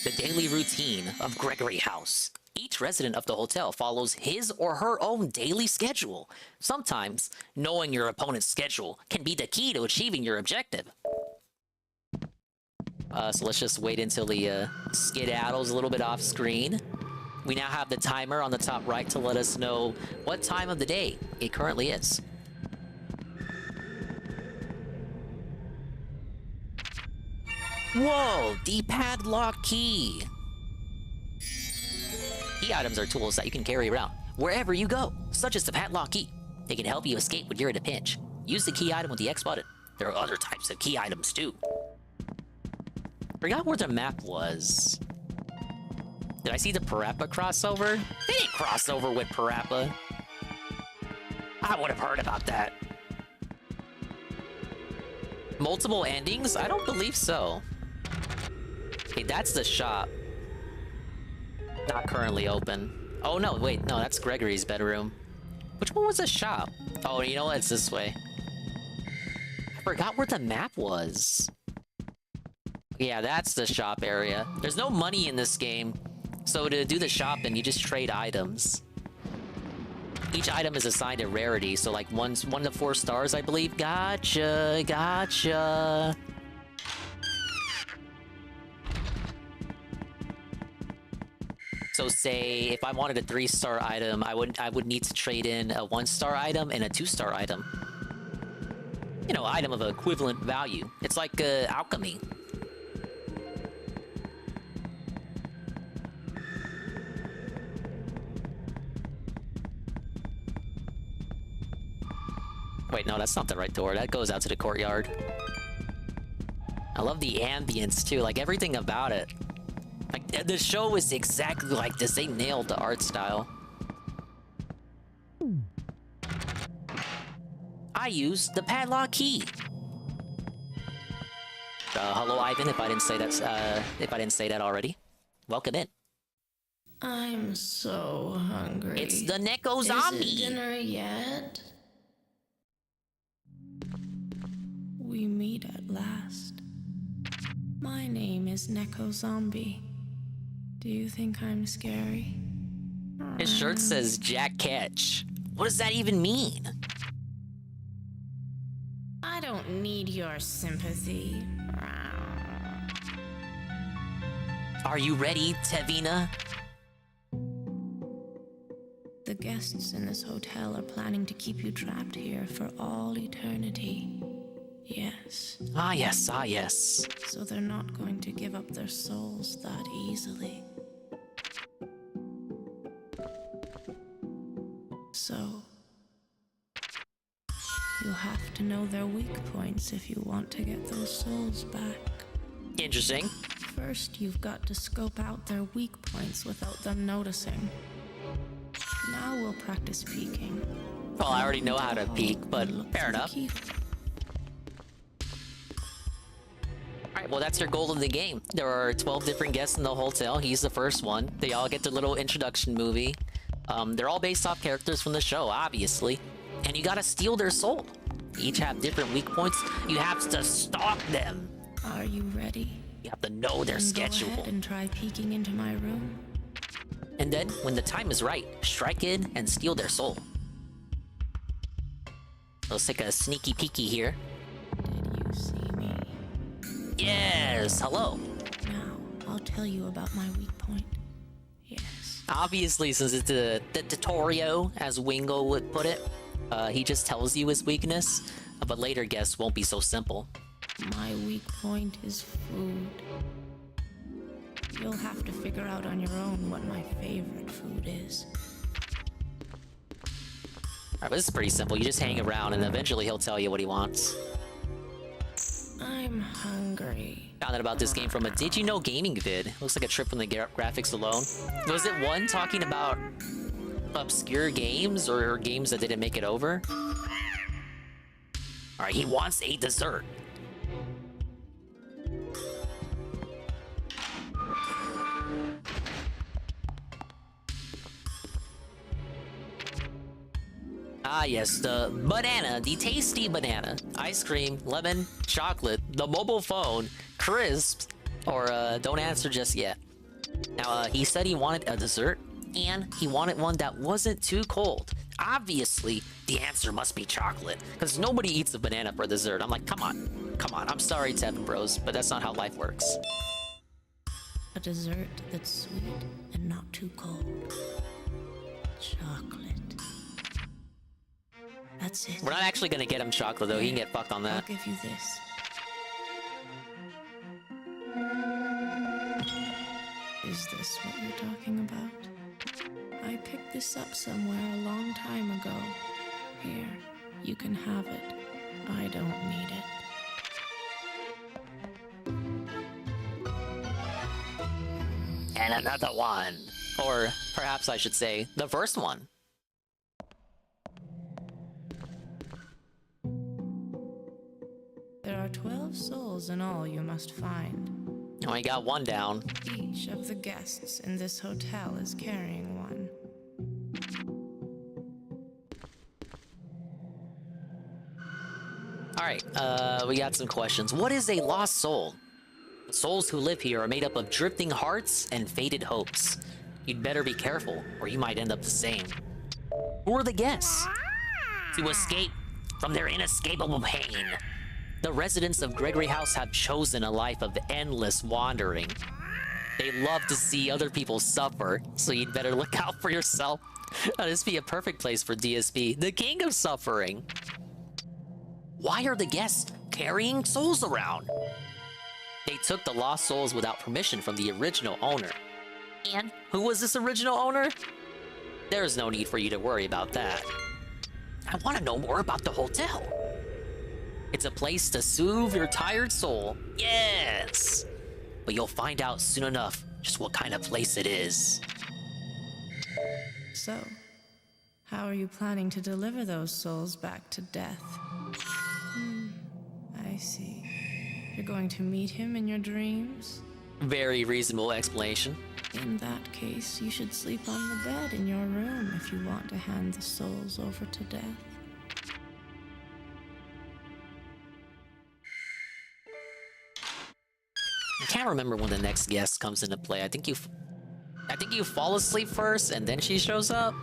The daily routine of Gregory House. Each resident of the hotel follows his or her own daily schedule. Sometimes, knowing your opponent's schedule can be the key to achieving your objective. So let's just wait until the skedaddle's a little bit off screen. We now have the timer on the top right to let us know what time of the day it currently is. Whoa! The padlock key! Key items are tools that you can carry around wherever you go, such as the padlock key. They can help you escape when you're in a pinch. Use the key item with the X button. There are other types of key items too. Forgot where the map was. Did I see the Parappa crossover? They didn't cross over with Parappa. I would have heard about that. Multiple endings? I don't believe so. Okay, that's the shop. Not currently open. Oh no, wait, no, that's Gregory's bedroom. Which one was the shop? Oh, you know what? It's this way. I forgot where the map was. Yeah, that's the shop area. There's no money in this game. So to do the shopping, you just trade items. Each item is assigned a rarity, so like 1 to 4 stars, I believe. Gotcha, gotcha. So say if I wanted a 3-star item, I would need to trade in a 1-star item and a 2-star item. You know, item of equivalent value. It's like alchemy. Wait, no, that's not the right door. That goes out to the courtyard. I love the ambience too, like everything about it. Like the show is exactly like this. They nailed the art style. I used the padlock key. Hello, Ivan. If I didn't say that already, welcome in. I'm so hungry. It's the Neko Zombie. Is it dinner yet? We meet at last. My name is Neko Zombie. Do you think I'm scary? His shirt says Jack Ketch. What does that even mean? I don't need your sympathy. Are you ready, Tevina? The guests in this hotel are planning to keep you trapped here for all eternity. Yes. Ah, yes, ah, yes. So they're not going to give up their souls that easily. So, you'll have to know their weak points if you want to get those souls back. Interesting. First, you've got to scope out their weak points without them noticing. Now we'll practice peeking. Well, I already know how to peek, but fair enough. Alright, well that's your goal of the game. There are 12 different guests in the hotel. He's the first one. They all get their little introduction movie. They're all based off characters from the show, obviously. And you gotta steal their soul. They each have different weak points. You have to stalk them. Are you ready? You have to know their Then schedule. Go ahead and try peeking into my room. And then, when the time is right, strike in and steal their soul. Let's take a sneaky peeky here. Did you see me? Yes, hello. Now, I'll tell you about my weak point. Yes. Obviously, since it's the tutorial, as Wingo would put it, he just tells you his weakness, but later guests won't be so simple. My weak point is food. You'll have to figure out on your own what my favorite food is. Alright, this is pretty simple. You just hang around and eventually he'll tell you what he wants. I'm hungry. Found out about this game from a Did You Know Gaming vid. Looks like a trip from the graphics alone. Was it one talking about obscure games or games that didn't make it over? Alright, he wants a dessert. Ah yes, the banana, the tasty banana. Ice cream, lemon, chocolate, the mobile phone, crisps, or don't answer just yet. Now, he said he wanted a dessert, and he wanted one that wasn't too cold. Obviously, the answer must be chocolate, because nobody eats a banana for dessert. I'm like, come on, I'm sorry, Tevin Bros, but that's not how life works. A dessert that's sweet and not too cold. Chocolate. That's it. We're not actually gonna get him chocolate, though. He can get fucked on that. I'll give you this. Is this what you're talking about? I picked this up somewhere a long time ago. Here, you can have it. I don't need it. And another one. Or perhaps I should say, the first one. There are 12 souls in all you must find. Only got one down. Each of the guests in this hotel is carrying one. Alright, we got some questions. What is a lost soul? Souls who live here are made up of drifting hearts and faded hopes. You'd better be careful, or you might end up the same. Who are the guests? To escape from their inescapable pain. The residents of Gregory House have chosen a life of endless wandering. They love to see other people suffer, so you'd better look out for yourself. This be a perfect place for DSP, the king of suffering. Why are the guests carrying souls around? They took the lost souls without permission from the original owner. And who was this original owner? There's no need for you to worry about that. I want to know more about the hotel. It's a place to soothe your tired soul. Yes! But you'll find out soon enough just what kind of place it is. So, how are you planning to deliver those souls back to death? I see. You're going to meet him in your dreams? Very reasonable explanation. In that case, you should sleep on the bed in your room if you want to hand the souls over to death. I can't remember when the next guest comes into play. I think you fall asleep first and then she shows up.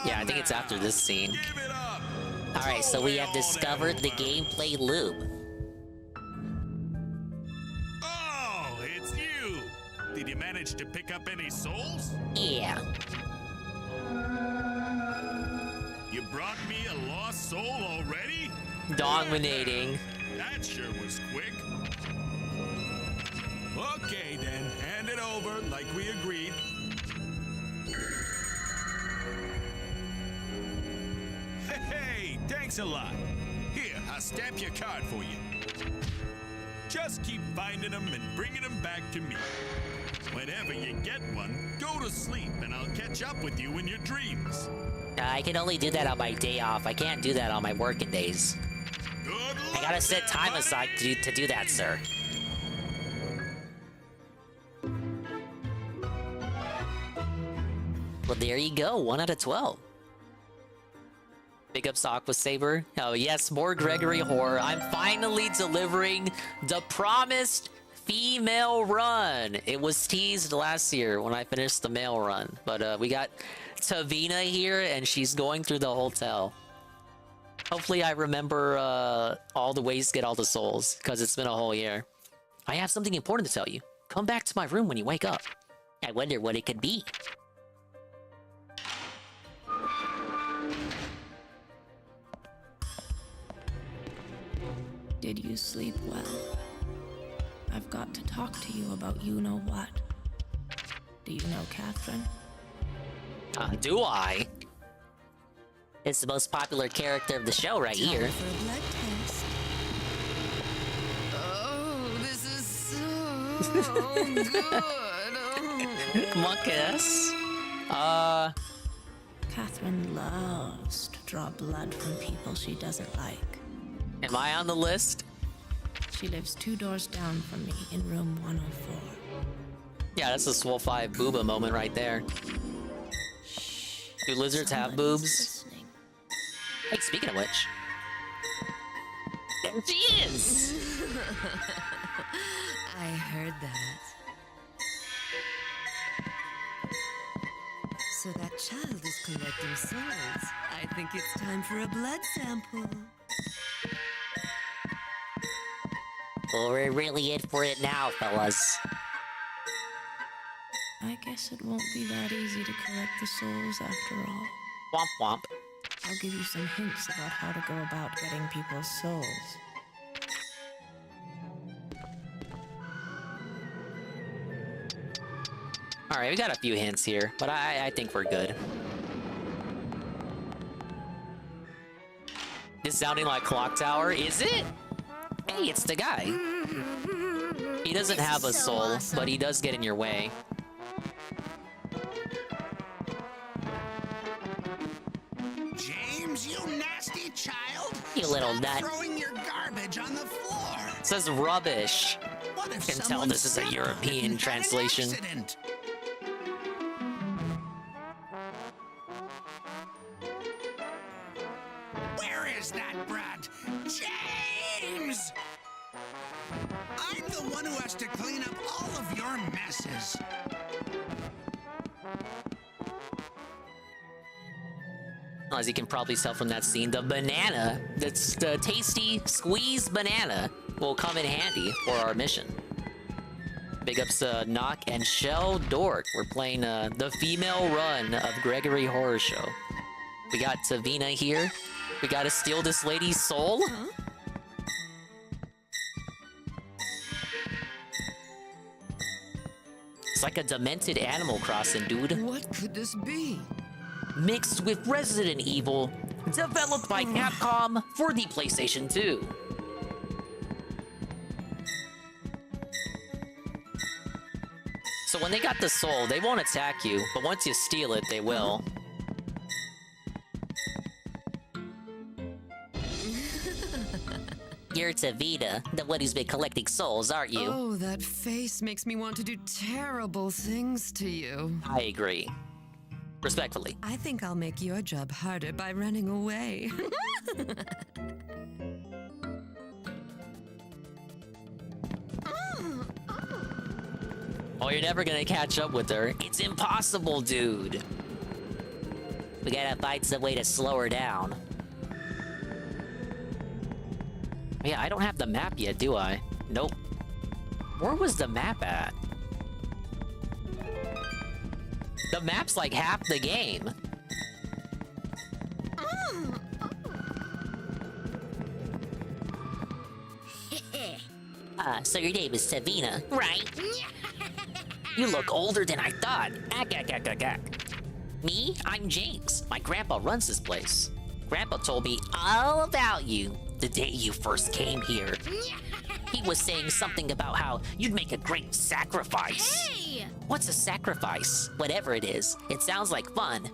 Yeah, I think it's after this scene. Alright, so we have discovered the gameplay loop. Oh, it's you! Did you manage to pick up any souls? Yeah. You brought me a lost soul already? Dominating. That sure was quick. Okay then, hand it over like we agreed. Hey, thanks a lot. Here, I'll stamp your card for you. Just keep finding them and bringing them back to me. Whenever you get one, go to sleep and I'll catch up with you in your dreams. I can only do that on my day off. I can't do that on my working days. Good luck, I gotta set time aside to do that, sir. Well, there you go. 1 out of 12. Big ups to Aqua Saber. Oh yes, more Gregory horror. I'm finally delivering the promised female run. It was teased last year when I finished the male run, but we got Tavina here, and she's going through the hotel. Hopefully, I remember all the ways to get all the souls, because it's been a whole year. I have something important to tell you. Come back to my room when you wake up. I wonder what it could be. Did you sleep well? I've got to talk to you about you-know-what. Do you know Catherine? Do I? It's the most popular character of the show right here. For a blood test. Oh, this is so good. Marcus. Catherine loves to draw blood from people she doesn't like. Am I on the list? She lives 2 doors down from me in room 104. Yeah, that's a Swole 5 booba moment right there. Do lizards have boobs? Listening. Hey, speaking of which. There she is! I heard that. So that child is collecting souls. I think it's time for a blood sample. Well, we're really in for it now, fellas. I guess it won't be that easy to collect the souls after all. Womp womp. I'll give you some hints about how to go about getting people's souls. Alright, we got a few hints here, but I think we're good. This sounding like Clock Tower, is it? Hey, it's the guy. He doesn't have a soul, but he does get in your way. James, you nasty child! You little Stop nut. throwing your garbage on the floor! It says rubbish. What if Can tell someone this is a stepped on it European and had an translation. accident? Where is that brat? James! I'm the one who has to clean up all of your messes. As you can probably tell from that scene, the banana, that's the tasty squeezed banana, will come in handy for our mission. Big ups to Knock and Shell Dork. We're playing the female run of Gregory Horror Show. We got Tavina here. We gotta steal this lady's soul. Huh? It's like a demented Animal Crossing, dude. What could this be? Mixed with Resident Evil, developed by Capcom for the PlayStation 2. So when they got the soul, they won't attack you, but once you steal it, they will. You're Tavita, the one who's been collecting souls, aren't you? Oh, that face makes me want to do terrible things to you. I agree. Respectfully. I think I'll make your job harder by running away. Oh, you're never gonna catch up with her. It's impossible, dude. We gotta find some way to slow her down. Yeah, I don't have the map yet, do I? Nope. Where was the map at? The map's like half the game. So your name is Savina, right? You look older than I thought. Me? I'm James. My grandpa runs this place. Grandpa told me all about you the day you first came here. He was saying something about how you'd make a great sacrifice. Hey! What's a sacrifice? Whatever it is, it sounds like fun.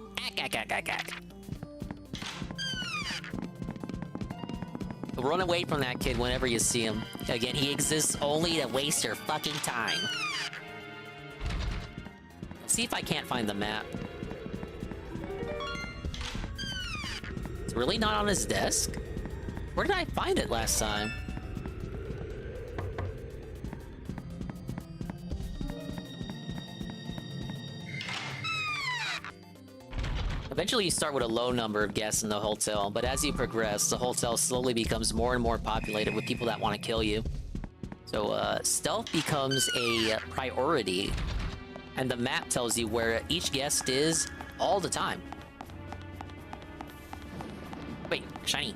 Run away from that kid whenever you see him. Again, he exists only to waste your fucking time. Let's see if I can't find the map. It's really not on his desk? Where did I find it last time? Eventually you start with a low number of guests in the hotel, but as you progress, the hotel slowly becomes more and more populated with people that want to kill you. So, stealth becomes a priority, and the map tells you where each guest is all the time. Wait, shiny.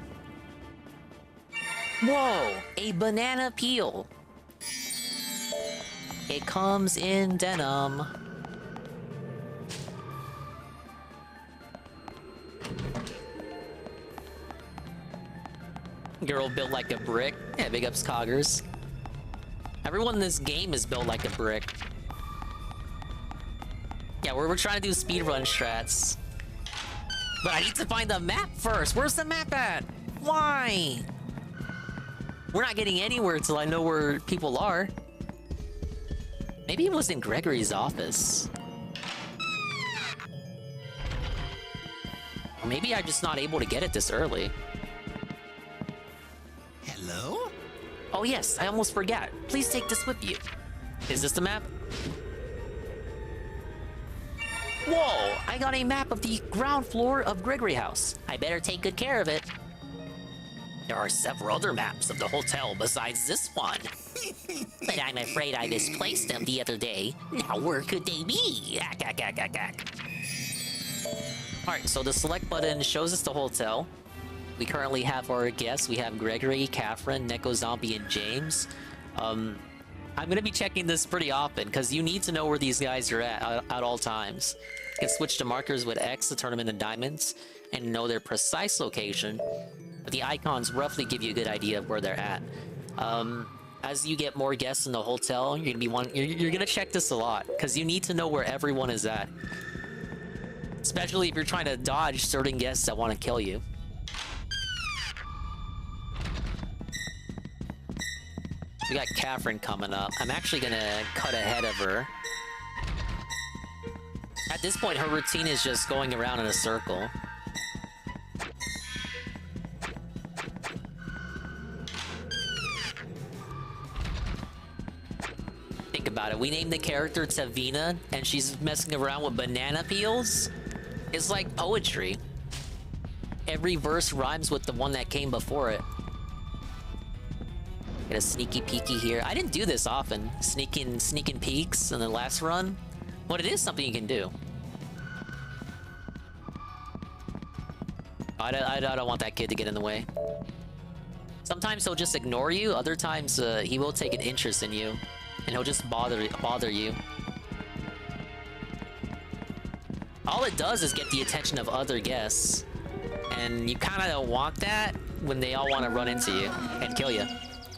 Whoa, a banana peel. It comes in denim. Girl built like a brick. Yeah, big ups Coggers. Everyone in this game is built like a brick. Yeah, we're trying to do speedrun strats. But I need to find the map first. Where's the map at? Why? We're not getting anywhere until I know where people are. Maybe it was in Gregory's office. Or maybe I'm just not able to get it this early. Hello? Oh yes, I almost forgot. Please take this with you. Is this the map? Whoa! I got a map of the ground floor of Gregory House. I better take good care of it. There are several other maps of the hotel besides this one. But I'm afraid I misplaced them the other day. Now where could they be? Alright, so the select button shows us the hotel. We currently have our guests. We have Gregory, Catherine, Neko Zombie, and James. I'm gonna be checking this pretty often because you need to know where these guys are at all times. You can switch to markers with X to turn them into diamonds and know their precise location. But the icons roughly give you a good idea of where they're at. As you get more guests in the hotel, you're gonna check this a lot because you need to know where everyone is at. Especially if you're trying to dodge certain guests that want to kill you. We got Catherine coming up. I'm actually gonna cut ahead of her. At this point, her routine is just going around in a circle. Think about it. We named the character Tavina, and she's messing around with banana peels? It's like poetry. Every verse rhymes with the one that came before it. Get a sneaky peeky here. I didn't do this often. Sneaking peeks in the last run. But it is something you can do. I don't want that kid to get in the way. Sometimes he'll just ignore you. Other times he will take an interest in you. And he'll just bother you. All it does is get the attention of other guests. And you kind of don't want that when they all want to run into you and kill you.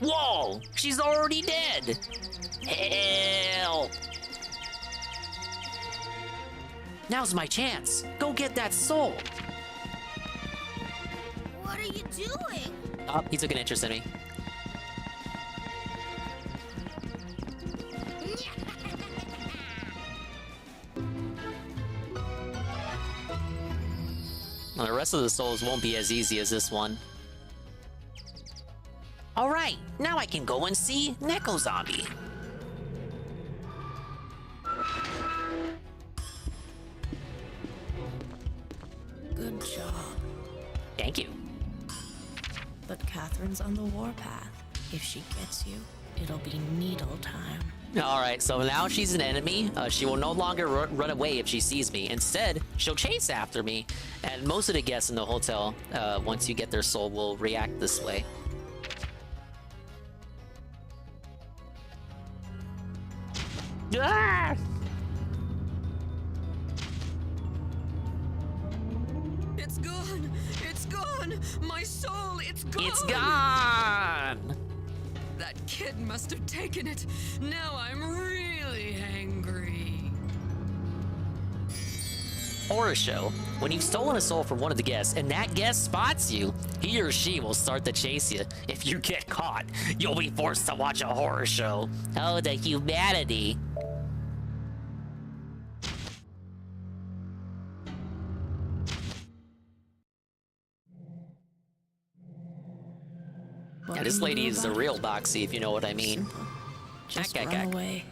Whoa! She's already dead! Help! Now's my chance. Go get that soul. What are you doing? Oh, he took an interest in me. Well, the rest of the souls won't be as easy as this one. Alright, now I can go and see Neko Zombie. Good job. Thank you. But Catherine's on the warpath. If she gets you, it'll be needle time. Alright, so now she's an enemy. She will no longer run away if she sees me. Instead, she'll chase after me. And most of the guests in the hotel, once you get their soul, will react this way. Ah! It's gone! It's gone! My soul, it's gone! It's gone! That kid must have taken it. Now I'm really angry. Horror show. When you've stolen a soul from one of the guests and that guest spots you, he or she will start to chase you. If you get caught, you'll be forced to watch a horror show. Oh, the humanity. Yeah, this can you lady do is the about real it? Boxy, if you know what I mean. Simple. Just Ack, ack, run ack. away.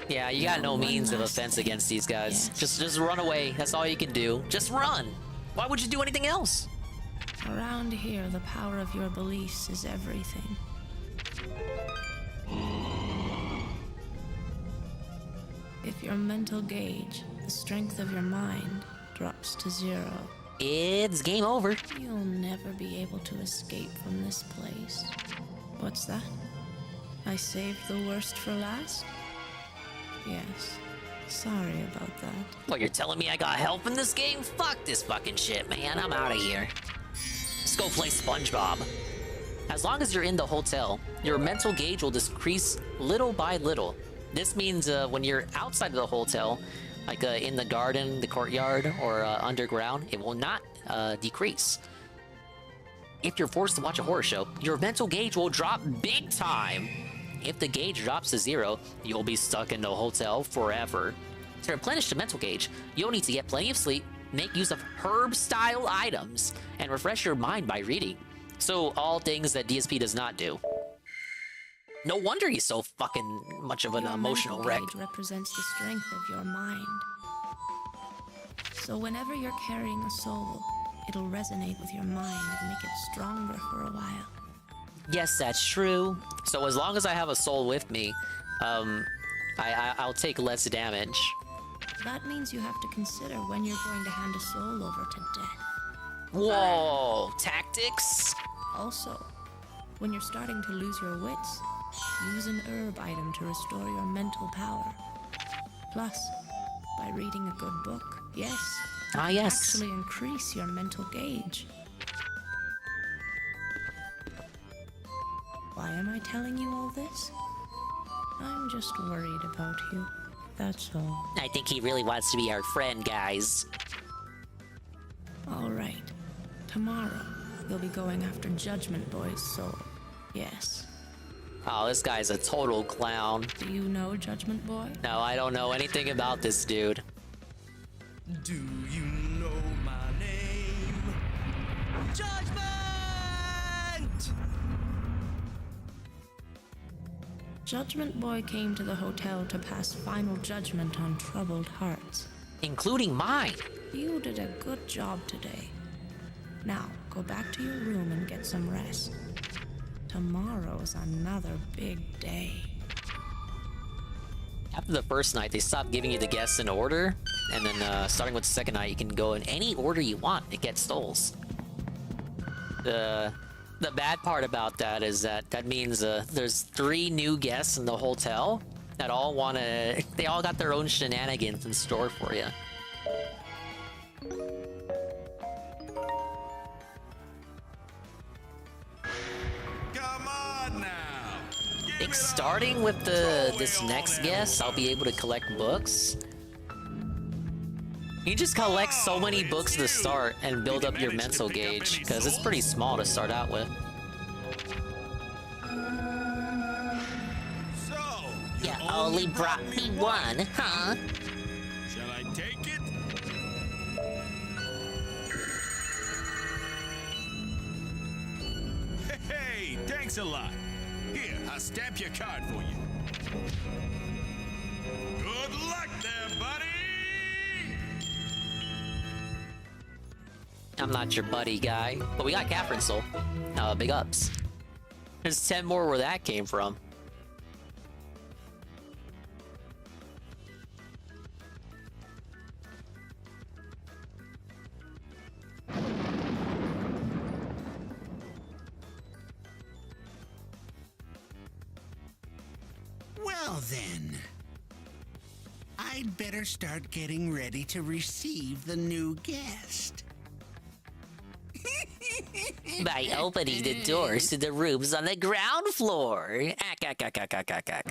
Yeah, you got no One means of last offense thing. against these guys. Yes. Just run away. That's all you can do. Just run. Why would you do anything else? Around here, the power of your beliefs is everything. If your mental gauge, the strength of your mind, drops to 0, It's game over. you'll never be able to escape from this place. What's that? I saved the worst for last? Yes. Sorry about that. What, you're telling me I got help in this game? Fuck this fucking shit, man. I'm out of here. Let's go play SpongeBob. As long as you're in the hotel, your mental gauge will decrease little by little. This means when you're outside of the hotel, like in the garden, the courtyard, or underground, it will not decrease. If you're forced to watch a horror show, your mental gauge will drop big time. If the gauge drops to 0, you'll be stuck in the hotel forever. To replenish the mental gauge, you'll need to get plenty of sleep, make use of herb-style items, and refresh your mind by reading. So, all things that DSP does not do. No wonder he's so fucking much of an Your emotional mental wreck. gauge represents the strength of your mind. So whenever you're carrying a soul, it'll resonate with your mind and make it stronger for a while. Yes, that's true. So as long as I have a soul with me, I'll take less damage. That means you have to consider when you're going to hand a soul over to death. Whoa, tactics? Also, when you're starting to lose your wits, use an herb item to restore your mental power. Plus, by reading a good book, yes, Ah, yes. actually increase your mental gauge. Why am I telling you all this? I'm just worried about you. That's all. I think he really wants to be our friend, guys. All right. Tomorrow, you'll be going after Judgment Boy's soul. Yes. Oh, this guy's a total clown. Do you know Judgment Boy? No, I don't know anything about this dude. Do you know my name? Judgment! Judgment Boy came to the hotel to pass final judgment on troubled hearts. Including mine. You did a good job today. Now, go back to your room and get some rest. Tomorrow's another big day. After the first night, they stopped giving you the guests in order, and then starting with the second night, you can go in any order you want to get souls. The bad part about that is that means there's 3 new guests in the hotel that all wanna. They all got their own shenanigans in store for you. Come on now. I think starting with this next guest, I'll be able to collect books. You just collect so many books to start and build up your mental gauge, because it's pretty small to start out with. So, You only brought me one, huh? shall I take it? Hey, thanks a lot. Here, I'll stamp your card for you. Good luck there, buddy! I'm not your buddy guy, but we got Catherine's soul. Big ups. There's 10 more where that came from. Well then, I'd better start getting ready to receive the new guest. By opening the doors to the rooms on the ground floor. Ack, ack, ack, ack, ack, ack, ack.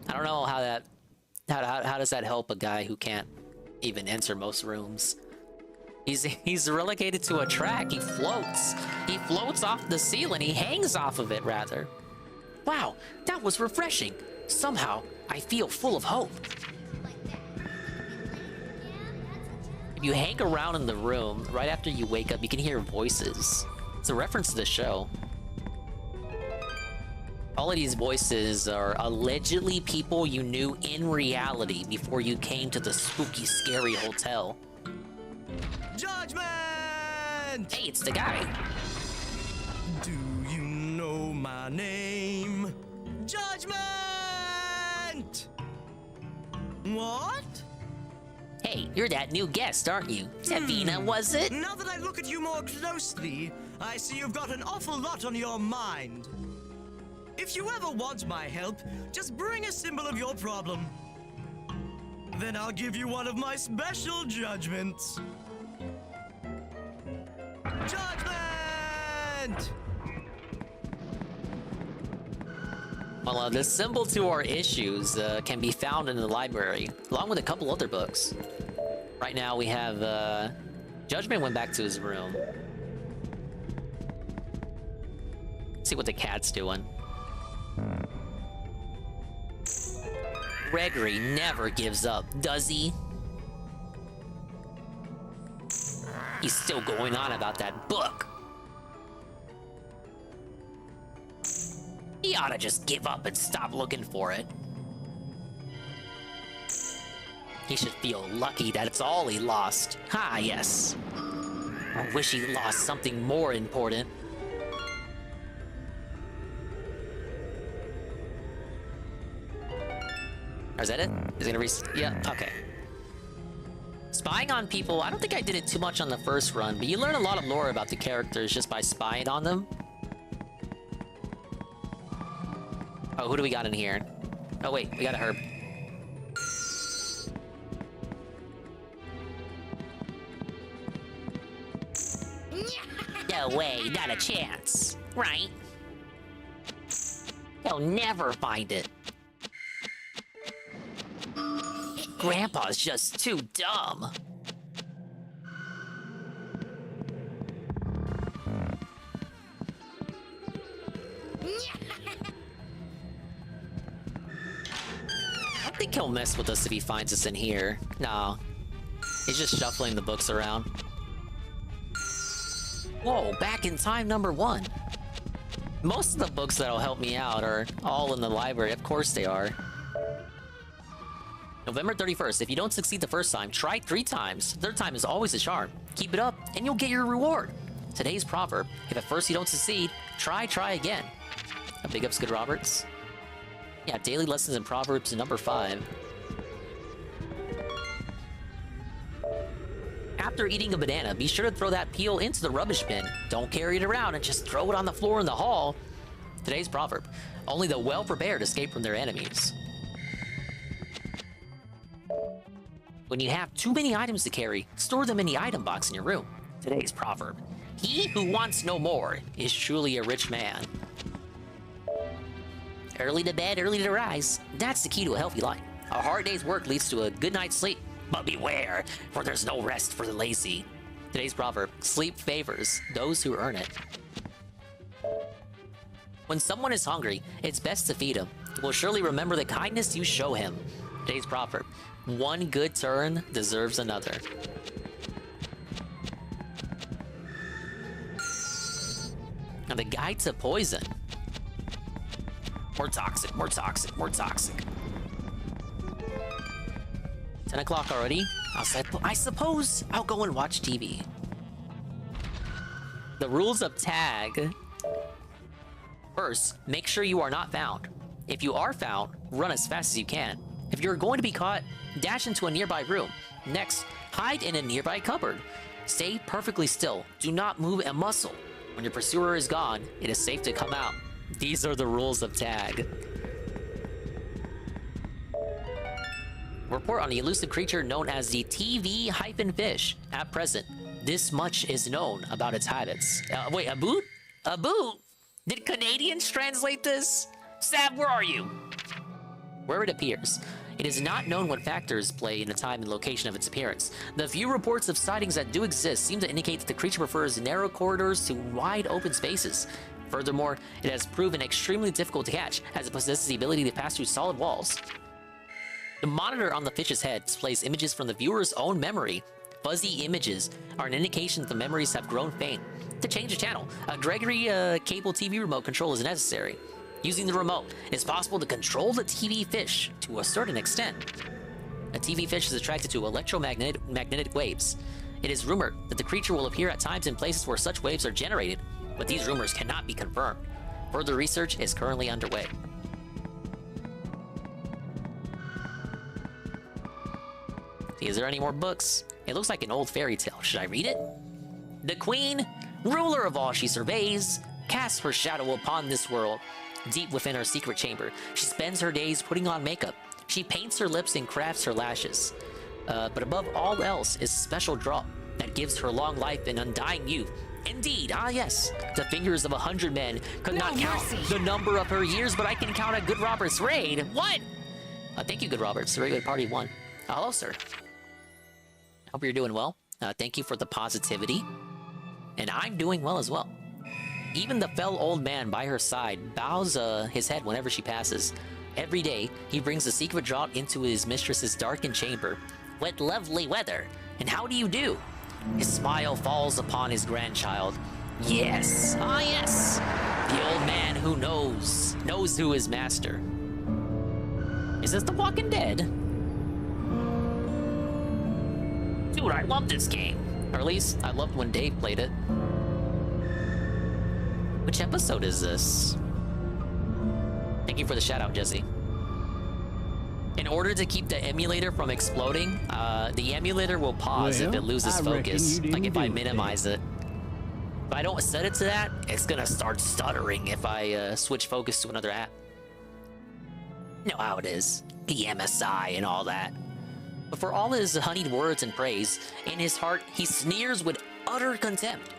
I don't know how that... How does that help a guy who can't even enter most rooms? He's relegated to a track. He floats. He floats off the ceiling. He hangs off of it, rather. Wow, that was refreshing. Somehow, I feel full of hope. If you hang around in the room, right after you wake up, you can hear voices. It's a reference to the show. All of these voices are allegedly people you knew in reality before you came to the spooky, scary hotel. Judgment! Hey, it's the guy. Do you know my name? Judgment! What? Hey, you're that new guest, aren't you? Tavina, was it? Now that I look at you more closely, I see you've got an awful lot on your mind. If you ever want my help, just bring a symbol of your problem. Then I'll give you one of my special judgments. Judgment! Well, the symbol to our issues can be found in the library, along with a couple other books. Right now we have, Judgment went back to his room. Let's see what the cat's doing. Gregory never gives up, does he? He's still going on about that book. He ought to just give up and stop looking for it. He should feel lucky that it's all he lost. Ah, yes. I wish he lost something more important. Or is that it? Is it gonna yeah, okay. Spying on people, I don't think I did it too much on the first run, but you learn a lot of lore about the characters just by spying on them. Oh, who do we got in here? Oh wait, we got a herb. No way, not a chance. Right? He'll never find it. Grandpa's just too dumb. I don't think he'll mess with us if he finds us in here. No. He's just shuffling the books around. Whoa, back in time #1. Most of the books that'll help me out are all in the library. Of course they are. November 31st. If you don't succeed the first time, try 3 times. Third time is always a charm. Keep it up, and you'll get your reward. Today's proverb: if at first you don't succeed, try again. Big ups, Good Roberts. Yeah, daily lessons in Proverbs #5. After eating a banana, be sure to throw that peel into the rubbish bin. Don't carry it around and just throw it on the floor in the hall. Today's proverb: only the well-prepared escape from their enemies. When you have too many items to carry, store them in the item box in your room. Today's proverb: he who wants no more is truly a rich man. Early to bed, early to rise. That's the key to a healthy life. A hard day's work leads to a good night's sleep. But beware, for there's no rest for the lazy. Today's proverb: sleep favors those who earn it. When someone is hungry, it's best to feed him. He will surely remember the kindness you show him. Today's proverb: one good turn deserves another. And the guide to poison. More toxic, more toxic, more toxic. 10 o'clock already? I suppose I'll go and watch TV. The rules of tag. First, make sure you are not found. If you are found, run as fast as you can. If you're going to be caught, dash into a nearby room. Next, hide in a nearby cupboard. Stay perfectly still. Do not move a muscle. When your pursuer is gone, it is safe to come out. These are the rules of tag. Report on the elusive creature known as the TV-fish. At present, this much is known about its habits. Wait, a boot? A boot? Did Canadians translate this? Sab, where are you? Where it appears. It is not known what factors play in the time and location of its appearance. The few reports of sightings that do exist seem to indicate that the creature prefers narrow corridors to wide open spaces. Furthermore, it has proven extremely difficult to catch, as it possesses the ability to pass through solid walls. The monitor on the fish's head displays images from the viewer's own memory. Fuzzy images are an indication that the memories have grown faint. To change the channel, a Gregory cable TV remote control is necessary. Using the remote, it is possible to control the TV fish to a certain extent. A TV fish is attracted to magnetic waves. It is rumored that the creature will appear at times in places where such waves are generated, but these rumors cannot be confirmed. Further research is currently underway. See, is there any more books? It looks like an old fairy tale. Should I read it? The queen, ruler of all she surveys, casts her shadow upon this world. Deep within her secret chamber, she spends her days putting on makeup. She paints her lips and crafts her lashes. But above all else is a special drop that gives her long life and undying youth. Indeed, ah yes, the fingers of 100 men could not count the number of her years, but I can count a Good Roberts raid. What? Thank you, Good Roberts. The regular party won. Hello, sir. Hope you're doing well. Thank you for the positivity. And I'm doing well as well. Even the fell old man by her side bows his head whenever she passes. Every day, he brings a secret draught into his mistress's darkened chamber. What lovely weather! And how do you do? His smile falls upon his grandchild. Yes, ah yes! The old man who knows who is master. Is this The Walking Dead? Dude, I love this game. Or at least, I loved when Dave played it. Which episode is this? Thank you for the shout out, Jesse. In order to keep the emulator from exploding, the emulator will pause if it loses focus. Like if I minimize it. If I don't set it to that, it's gonna start stuttering if I switch focus to another app. You know how it is. The MSI and all that. But for all his honeyed words and praise, in his heart he sneers with utter contempt.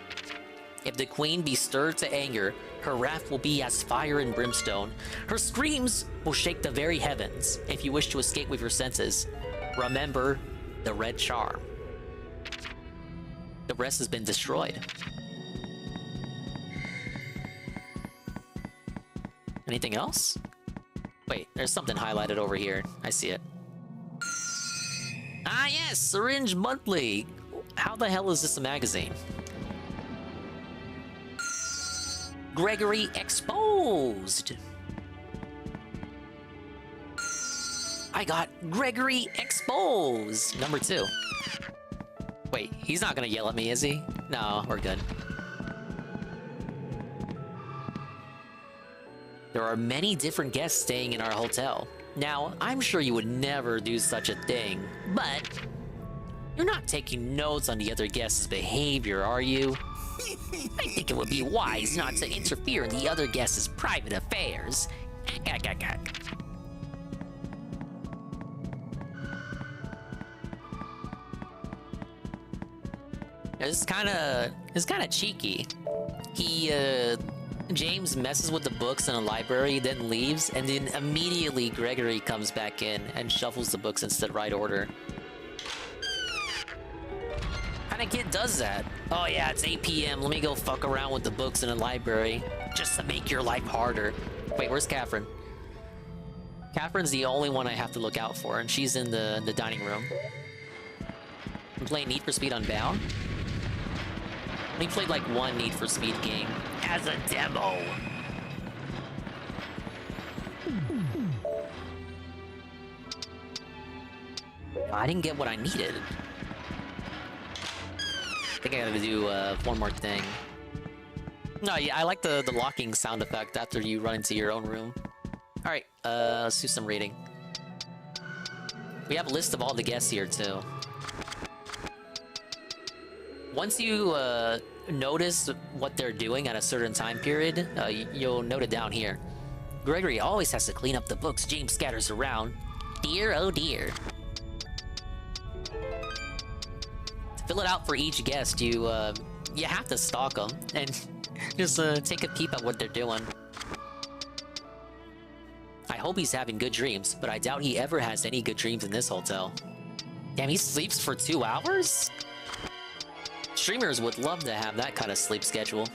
If the queen be stirred to anger, her wrath will be as fire and brimstone. Her screams will shake the very heavens. If you wish to escape with your senses, remember the red charm. The rest has been destroyed. Anything else? Wait, there's something highlighted over here. I see it. Ah yes, Syringe Monthly. How the hell is this a magazine? Gregory Exposed. I got Gregory Exposed. Number 2. Wait, he's not gonna yell at me, is he? No, we're good. There are many different guests staying in our hotel. Now, I'm sure you would never do such a thing, but you're not taking notes on the other guests' behavior, are you? I think it would be wise not to interfere in the other guests' private affairs. It's kind of cheeky. James messes with the books in a library, then leaves, and then immediately Gregory comes back in and shuffles the books into the right order. What kind of kid does that? Oh yeah, it's 8 p.m. Let me go fuck around with the books in a library just to make your life harder. Wait, where's Catherine? Catherine's the only one I have to look out for, and she's in the dining room. I'm playing Need for Speed Unbound. We played like one Need for Speed game as a demo. I didn't get what I needed. I think I gotta do one more thing. No, yeah, I like the locking sound effect after you run into your own room. Alright, let's do some reading. We have a list of all the guests here, too. Once you notice what they're doing at a certain time period, you'll note it down here. Gregory always has to clean up the books James scatters around. Dear, oh dear. To fill it out for each guest, you have to stalk them and just take a peep at what they're doing. I hope he's having good dreams, but I doubt he ever has any good dreams in this hotel. Damn, he sleeps for 2 hours? Streamers would love to have that kind of sleep schedule.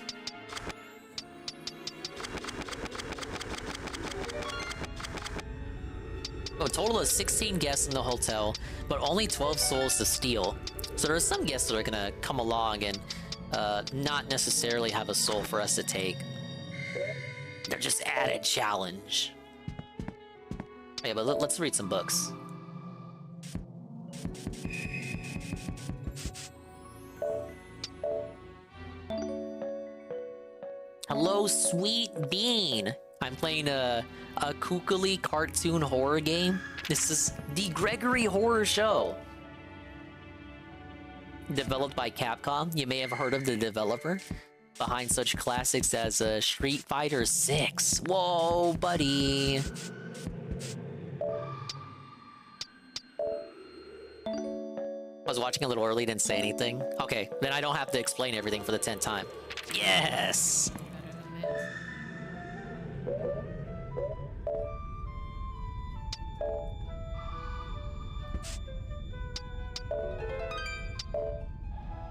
A total of 16 guests in the hotel, but only 12 souls to steal. So there are some guests that are gonna come along and not necessarily have a soul for us to take. They're just added challenge. Yeah, but let's read some books. Hello, sweet bean. I'm playing a kookily cartoon horror game. This is the Gregory Horror Show. Developed by Capcom. You may have heard of the developer behind such classics as Street Fighter 6. Whoa, buddy. I was watching a little early, didn't say anything. Okay, then I don't have to explain everything for the 10th time. Yes!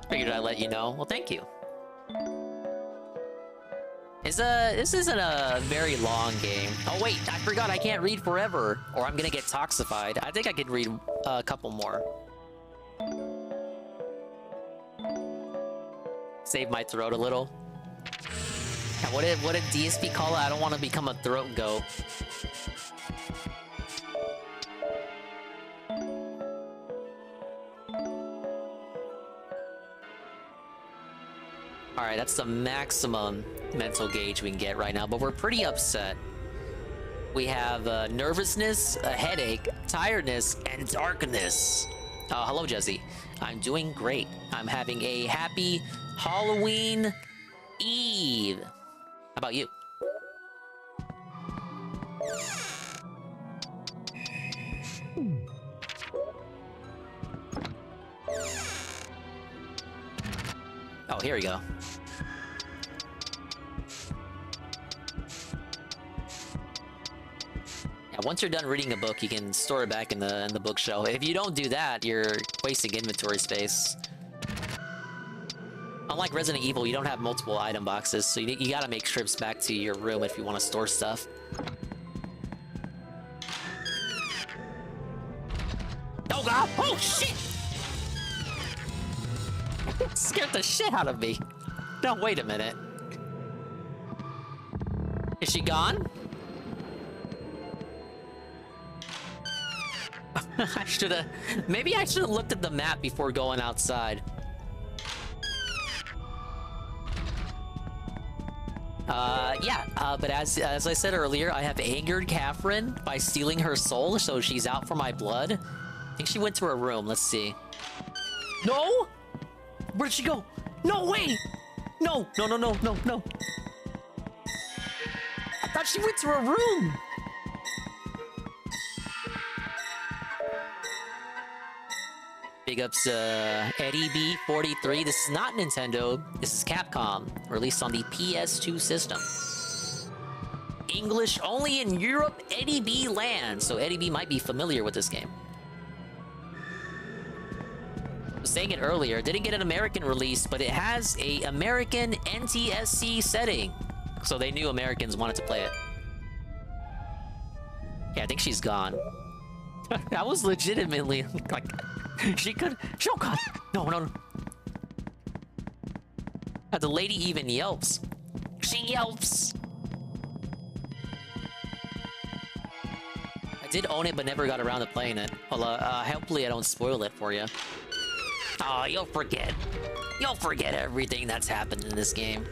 Figured I'd let you know. Well, thank you. This isn't a very long game. Oh wait, I forgot I can't read forever, or I'm gonna get toxified. I think I could read a couple more. Save my throat a little. Now, what did DSP call it? I don't want to become a throat goat. Alright, that's the maximum mental gauge we can get right now, but we're pretty upset. We have nervousness, a headache, tiredness, and darkness. Hello, Jesse. I'm doing great. I'm having a happy Halloween Eve. How about you? Oh, here we go. Yeah, once you're done reading a book, you can store it back in the bookshelf. If you don't do that, you're wasting inventory space. Unlike Resident Evil, you don't have multiple item boxes, so you gotta make trips back to your room if you want to store stuff. Oh god! Oh shit! Scared the shit out of me. No, wait a minute. Is she gone? I should've... Maybe I should've looked at the map before going outside. But as I said earlier, I have angered Catherine by stealing her soul, so she's out for my blood. I think she went to her room. Let's see. No! Where'd she go? No way! No! No, no, no, no, no. I thought she went to her room! Big ups, Eddie B43. This is not Nintendo. This is Capcom. Released on the PS2 system. English only in Europe, Eddie B land. So Eddie B might be familiar with this game. I was saying it earlier, didn't get an American release, but it has a American NTSC setting. So they knew Americans wanted to play it. Yeah, I think she's gone. I was legitimately like, she could. Oh god, no, no, no. The lady even yelps. She yelps. I did own it, but never got around to playing it. Well, hopefully I don't spoil it for you. Oh, you'll forget. You'll forget everything that's happened in this game.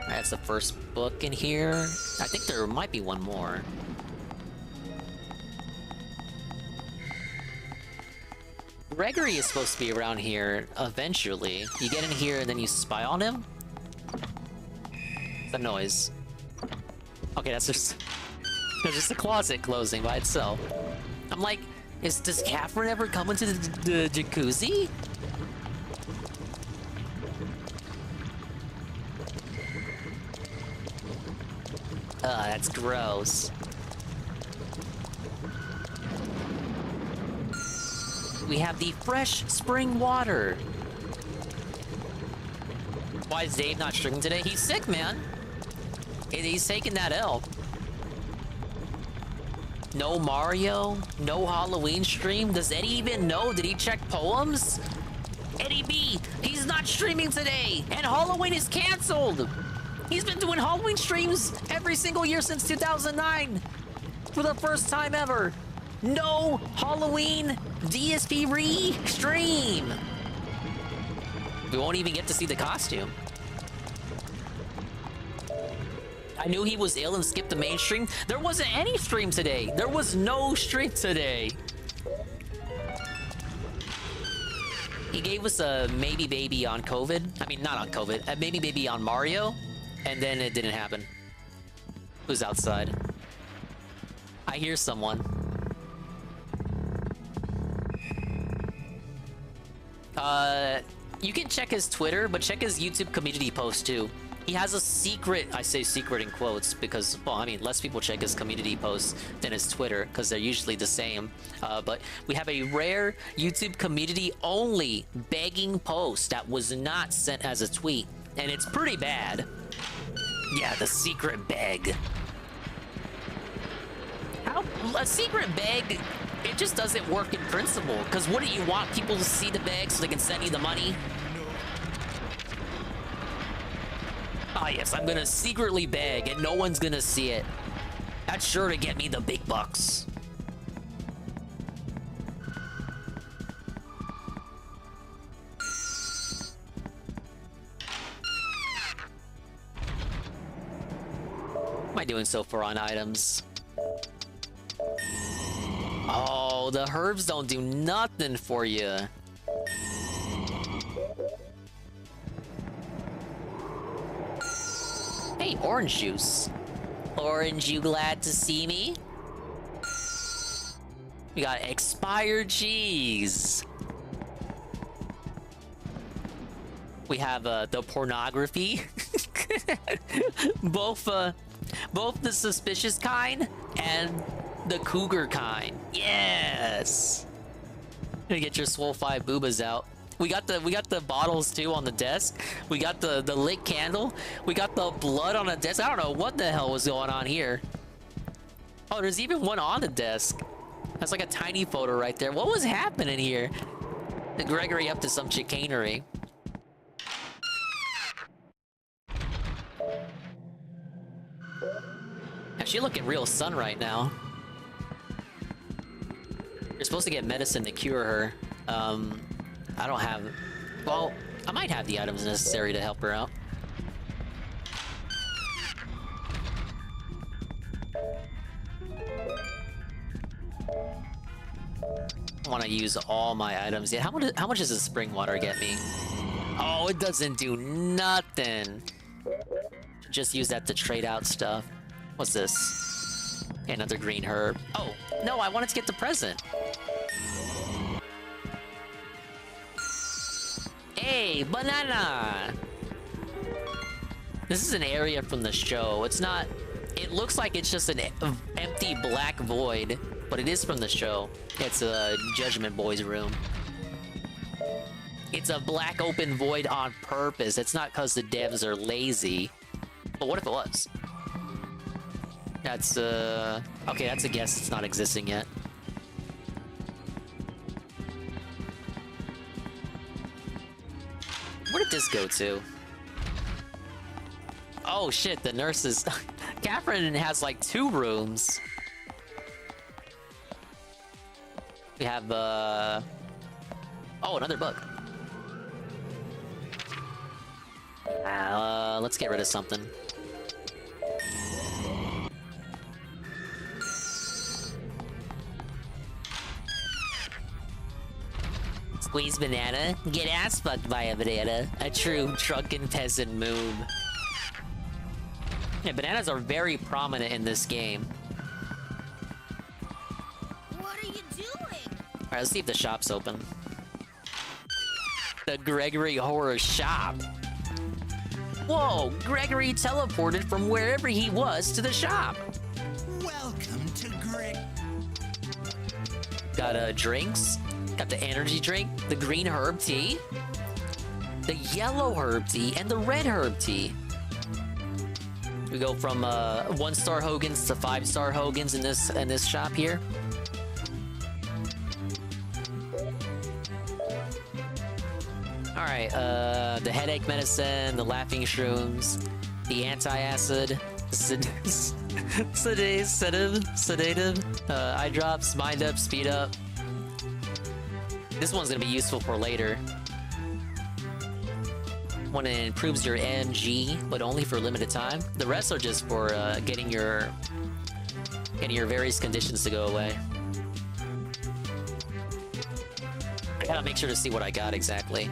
That's the first book in here. I think there might be one more. Gregory is supposed to be around here eventually. You get in here and then you spy on him? What's that noise? Okay, that's just a closet closing by itself. I'm like, does Catherine ever come into the jacuzzi? That's gross. We have the fresh spring water. Why is Dave not streaming today? He's sick, man. He's taking that L. No Mario? No Halloween stream? Does Eddie even know? Did he check poems? Eddie B, he's not streaming today, and Halloween is canceled. He's been doing Halloween streams every single year since 2009 for the first time ever. No Halloween DSP stream. We won't even get to see the costume. I knew he was ill and skipped the main stream. There wasn't any stream today. There was no stream today. He gave us a maybe baby on COVID. I mean, not on COVID. A maybe baby on Mario. And then it didn't happen. Who's outside? I hear someone. You can check his Twitter, but check his YouTube community post too. He has a secret, I say secret in quotes because, well, I mean, less people check his community posts than his Twitter because they're usually the same. But we have a rare YouTube community only begging post that was not sent as a tweet. And it's pretty bad. Yeah, the secret beg. How? A secret beg, it just doesn't work in principle. Because what do you want people to see the beg so they can send you the money? Ah, yes, I'm gonna secretly beg and no one's gonna see it. That's sure to get me the big bucks. What am I doing so far on items? Oh, the herbs don't do nothing for you. Hey, orange juice. Orange, you glad to see me? We got expired cheese. We have the pornography. both the suspicious kind and the cougar kind. Yes. Gonna get your swole 5 boobas out. We got the bottles too on the desk. We got the lit candle. We got the blood on the desk. I don't know what the hell was going on here. Oh, there's even one on the desk. That's like a tiny photo right there. What was happening here? The Gregory up to some chicanery. She looking real sun right now. You're supposed to get medicine to cure her. I don't have... Well, I might have the items necessary to help her out. I want to use all my items. Yeah, how much does the spring water get me? Oh, it doesn't do nothing. Just use that to trade out stuff. What's this? Another green herb. Oh, no, I wanted to get the present. Hey, banana! This is an area from the show. It's not... It looks like it's just an empty black void, but it is from the show. It's a Judgment Boy's room. It's a black open void on purpose. It's not because the devs are lazy. But what if it was? That's, okay, that's a guess. It's not existing yet. Where did this go to? Oh shit, the nurses... Catherine has like 2 rooms. We have, oh, another book. Let's get rid of something. Squeeze banana, get ass fucked by a banana. A true drunken peasant move. Yeah, bananas are very prominent in this game. What are you doing? Alright, let's see if the shop's open. The Gregory Horror Shop. Whoa, Gregory teleported from wherever he was to the shop. Welcome to Greg. Got drinks. Got the energy drink, the green herb tea, the yellow herb tea, and the red herb tea. We go from 1-star Hogan's to 5-star Hogan's in this shop here. Alright, the headache medicine, the laughing shrooms, the anti-acid, sedative, eye drops, mind up, speed up. This one's gonna be useful for later. One that improves your MG, but only for a limited time. The rest are just for getting your various conditions to go away. I gotta make sure to see what I got exactly.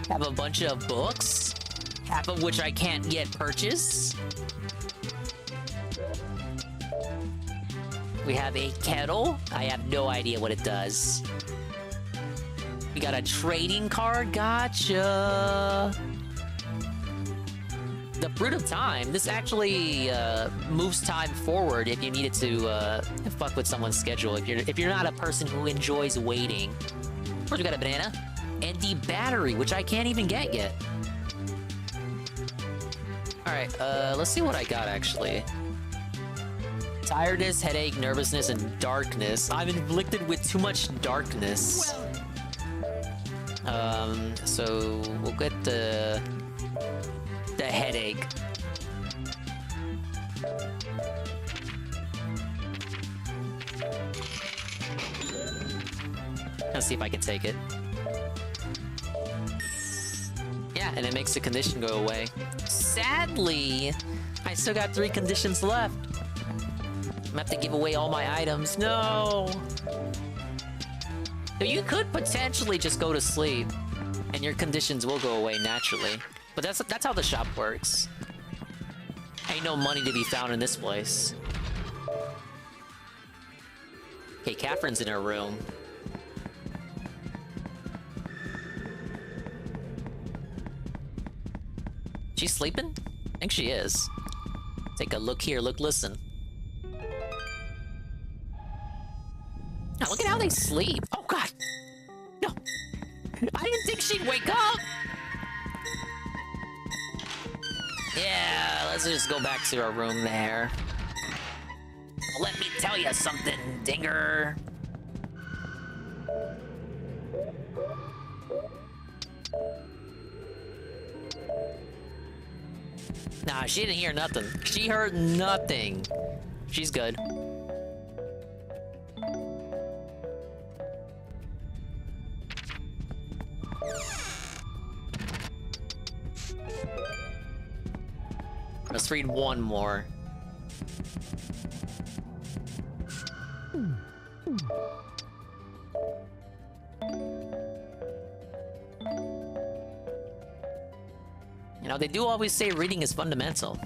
Have a bunch of books, half of which I can't yet purchase. We have a kettle. I have no idea what it does. We got a trading card. Gotcha. The Fruit of Time. This actually moves time forward if you needed to fuck with someone's schedule. If you're not a person who enjoys waiting. Of course, we got a banana and the battery, which I can't even get yet. All right, let's see what I got actually. Tiredness, headache, nervousness, and darkness. I'm inflicted with too much darkness. So we'll get the headache. Let's see if I can take it. Yeah, and it makes the condition go away. Sadly, I still got 3 conditions left. I'm gonna have to give away all my items. No! So you could potentially just go to sleep, and your conditions will go away naturally. But that's how the shop works. Ain't no money to be found in this place. Okay, Catherine's in her room. She's sleeping? I think she is. Take a look here, listen. Now look at how they sleep. Oh god! No! I didn't think she'd wake up! Yeah, let's just go back to our room there. Let me tell you something, Dinger. Nah, she didn't hear nothing. She heard nothing. She's good. Let's read one more. You know, they do always say reading is fundamental.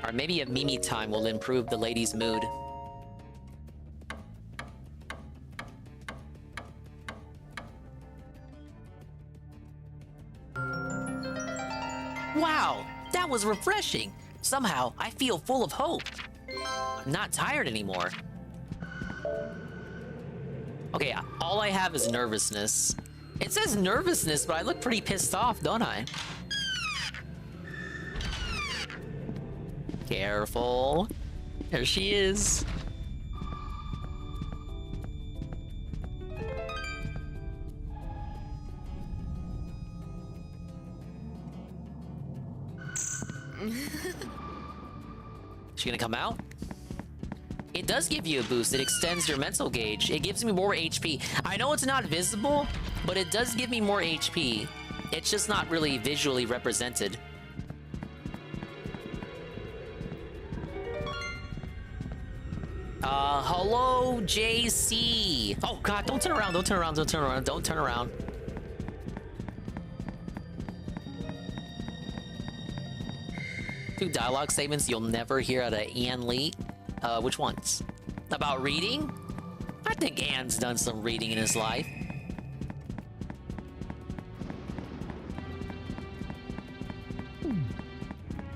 Or maybe a Mimi time will improve the lady's mood. Wow, that was refreshing. Somehow, I feel full of hope. I'm not tired anymore. Okay, all I have is nervousness. It says nervousness, but I look pretty pissed off, don't I? Careful. There she is. She gonna come out? It does give you a boost. It extends your mental gauge. It gives me more HP. I know it's not visible, but it does give me more HP. It's just not really visually represented. Hello, JC. Oh god, don't turn around, don't turn around, don't turn around, don't turn around. Two dialogue statements you'll never hear out of Ian Lee. Which ones? About reading? I think Ian's done some reading in his life.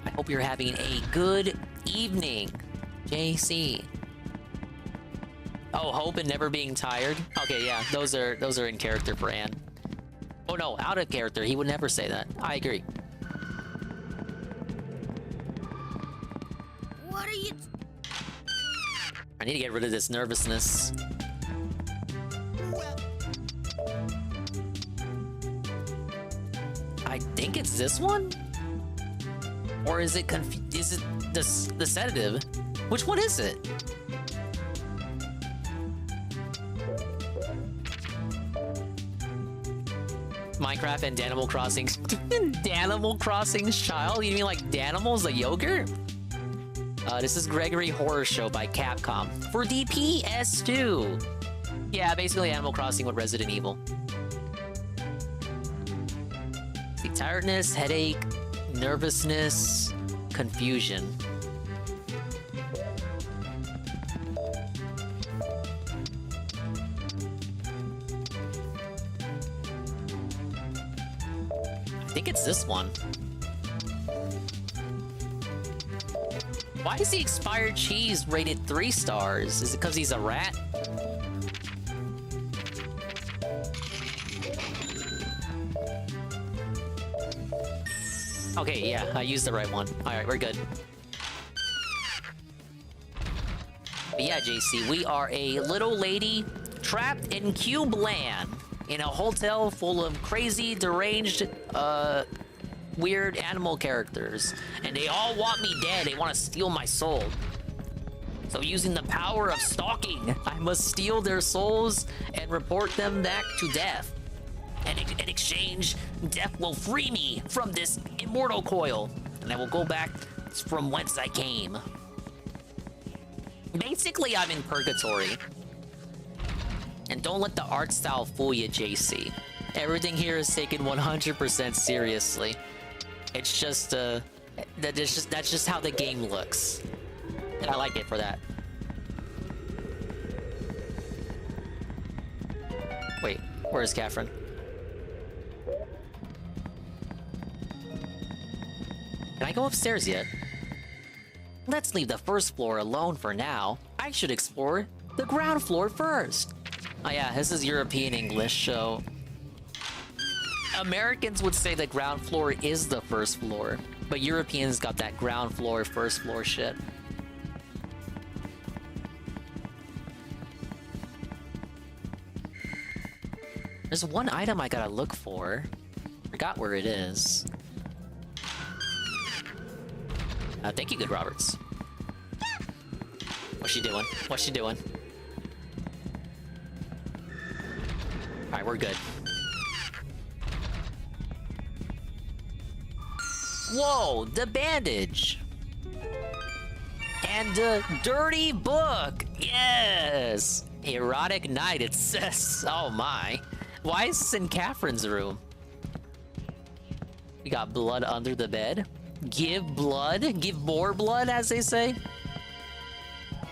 I hope you're having a good evening, JC. Oh, hope and never being tired. Okay, yeah, those are in character for Anne. Oh no, out of character. He would never say that. I agree. I need to get rid of this nervousness. I think it's this one? Or is it is it the sedative? Which one is it? Minecraft and Danimal Crossing. Danimal Crossing child? You mean like Danimals, the yogurt? This is Gregory Horror Show by Capcom for the PS2. Yeah, basically Animal Crossing with Resident Evil. See, tiredness, headache, nervousness, confusion. I think it's this one. Why is the expired cheese rated 3 stars? Is it because he's a rat? Okay, yeah, I used the right one. Alright, we're good. But yeah, JC, we are a little lady trapped in Cube Land in a hotel full of crazy, deranged, weird animal characters. And they all want me dead. They want to steal my soul. So using the power of stalking, I must steal their souls and report them back to death. And in exchange, death will free me from this immortal coil. And I will go back from whence I came. Basically, I'm in purgatory. And don't let the art style fool you, JC. Everything here is taken 100% seriously. It's just, that's just how the game looks. And I like it for that. Wait, where is Catherine? Can I go upstairs yet? Let's leave the first floor alone for now. I should explore the ground floor first. Oh yeah, this is European English, so... Americans would say the ground floor is the first floor, but Europeans got that ground floor, first floor shit. There's one item I gotta look for. Forgot where it is. Thank you, Good Roberts. What's she doing? What's she doing? Alright, we're good. Whoa, the bandage! And the dirty book! Yes! Erotic night, it says. Oh my. Why is this in Catherine's room? We got blood under the bed. Give blood? Give more blood, as they say?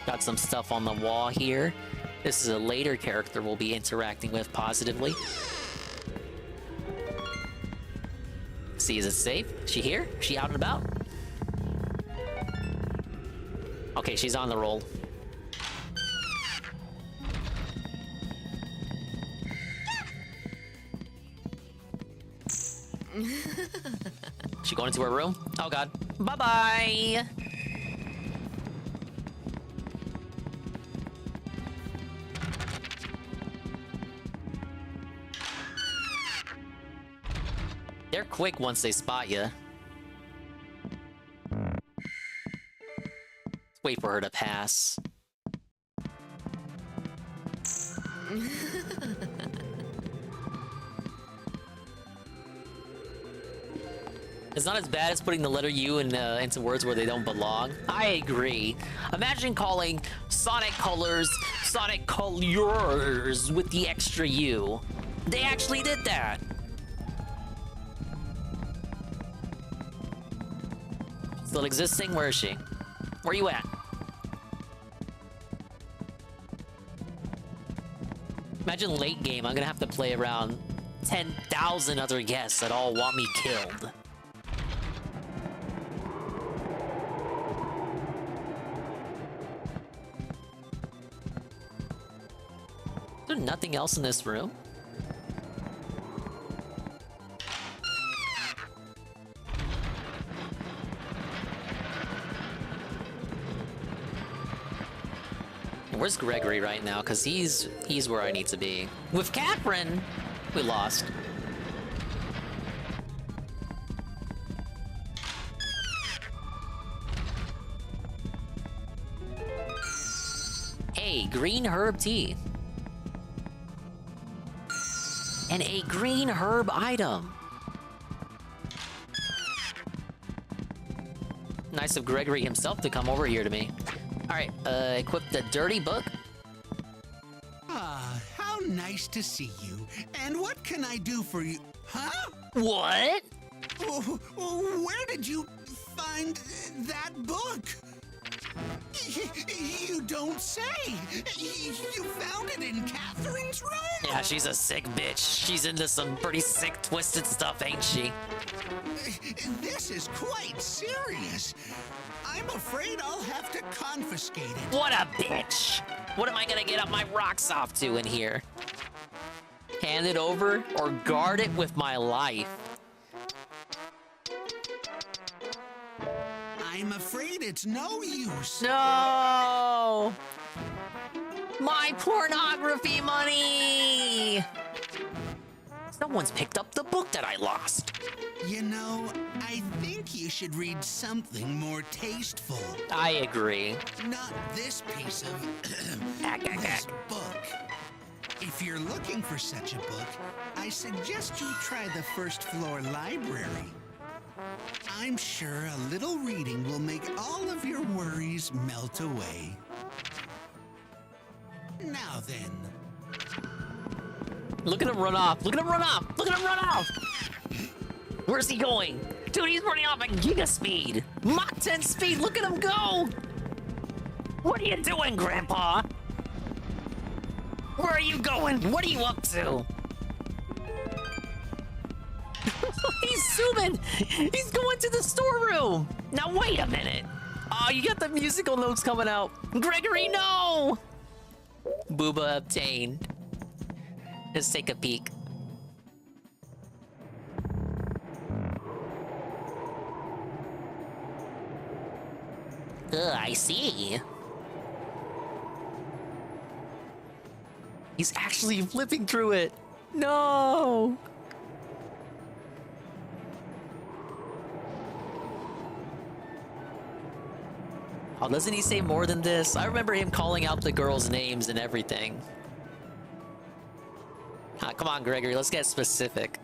Got some stuff on the wall here. This is a later character we'll be interacting with positively. See, is it safe? Is she here? Is she out and about? Okay, she's on the roll. She going into her room? Oh god. Bye-bye! They're quick once they spot you. Let's wait for her to pass. It's not as bad as putting the letter U into words where they don't belong. I agree. Imagine calling Sonic Colors Sonic Colors with the extra U. They actually did that. Still existing? Where is she? Where are you at? Imagine late game, I'm gonna have to play around 10,000 other guests that all want me killed. Is there nothing else in this room? Where's Gregory right now? Because he's where I need to be. With Catherine, we lost. Hey, green herb tea. And a green herb item. Nice of Gregory himself to come over here to me. Alright, equip the dirty book. Ah, how nice to see you. And what can I do for you? Huh? What? Where did you find that book? You don't say. You found it in Catherine's room? Yeah, she's a sick bitch. She's into some pretty sick, twisted stuff, ain't she? This is quite serious. I'm afraid I'll have to confiscate it. What a bitch! What am I gonna get up my rocks off to in here? Hand it over or guard it with my life? I'm afraid it's no use. No! My pornography money! Someone's picked up the book that I lost. You know, I think you should read something more tasteful. I agree. Not this piece of this book. If you're looking for such a book, I suggest you try the first floor library. I'm sure a little reading will make all of your worries melt away. Now then. Look at him run off. Look at him run off. Look at him run off. Where's he going? Dude, he's running off at giga speed. Mach 10 speed. Look at him go. What are you doing, Grandpa? Where are you going? What are you up to? He's zooming. He's going to the storeroom. Now, wait a minute. Oh, you got the musical notes coming out. Gregory, no. Booba obtained. Let's take a peek. I see. He's actually flipping through it. No. Oh, doesn't he say more than this? I remember him calling out the girls' names and everything. Ah, come on, Gregory, let's get specific.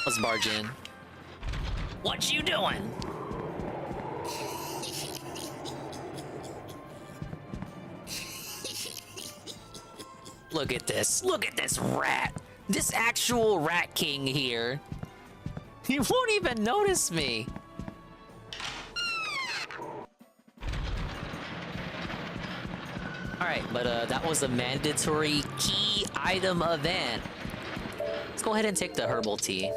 Let's barge in. What you doing? Look at this. Look at this rat. This actual rat king here. He won't even notice me. Alright, but that was a mandatory key item event. Let's go ahead and take the herbal tea.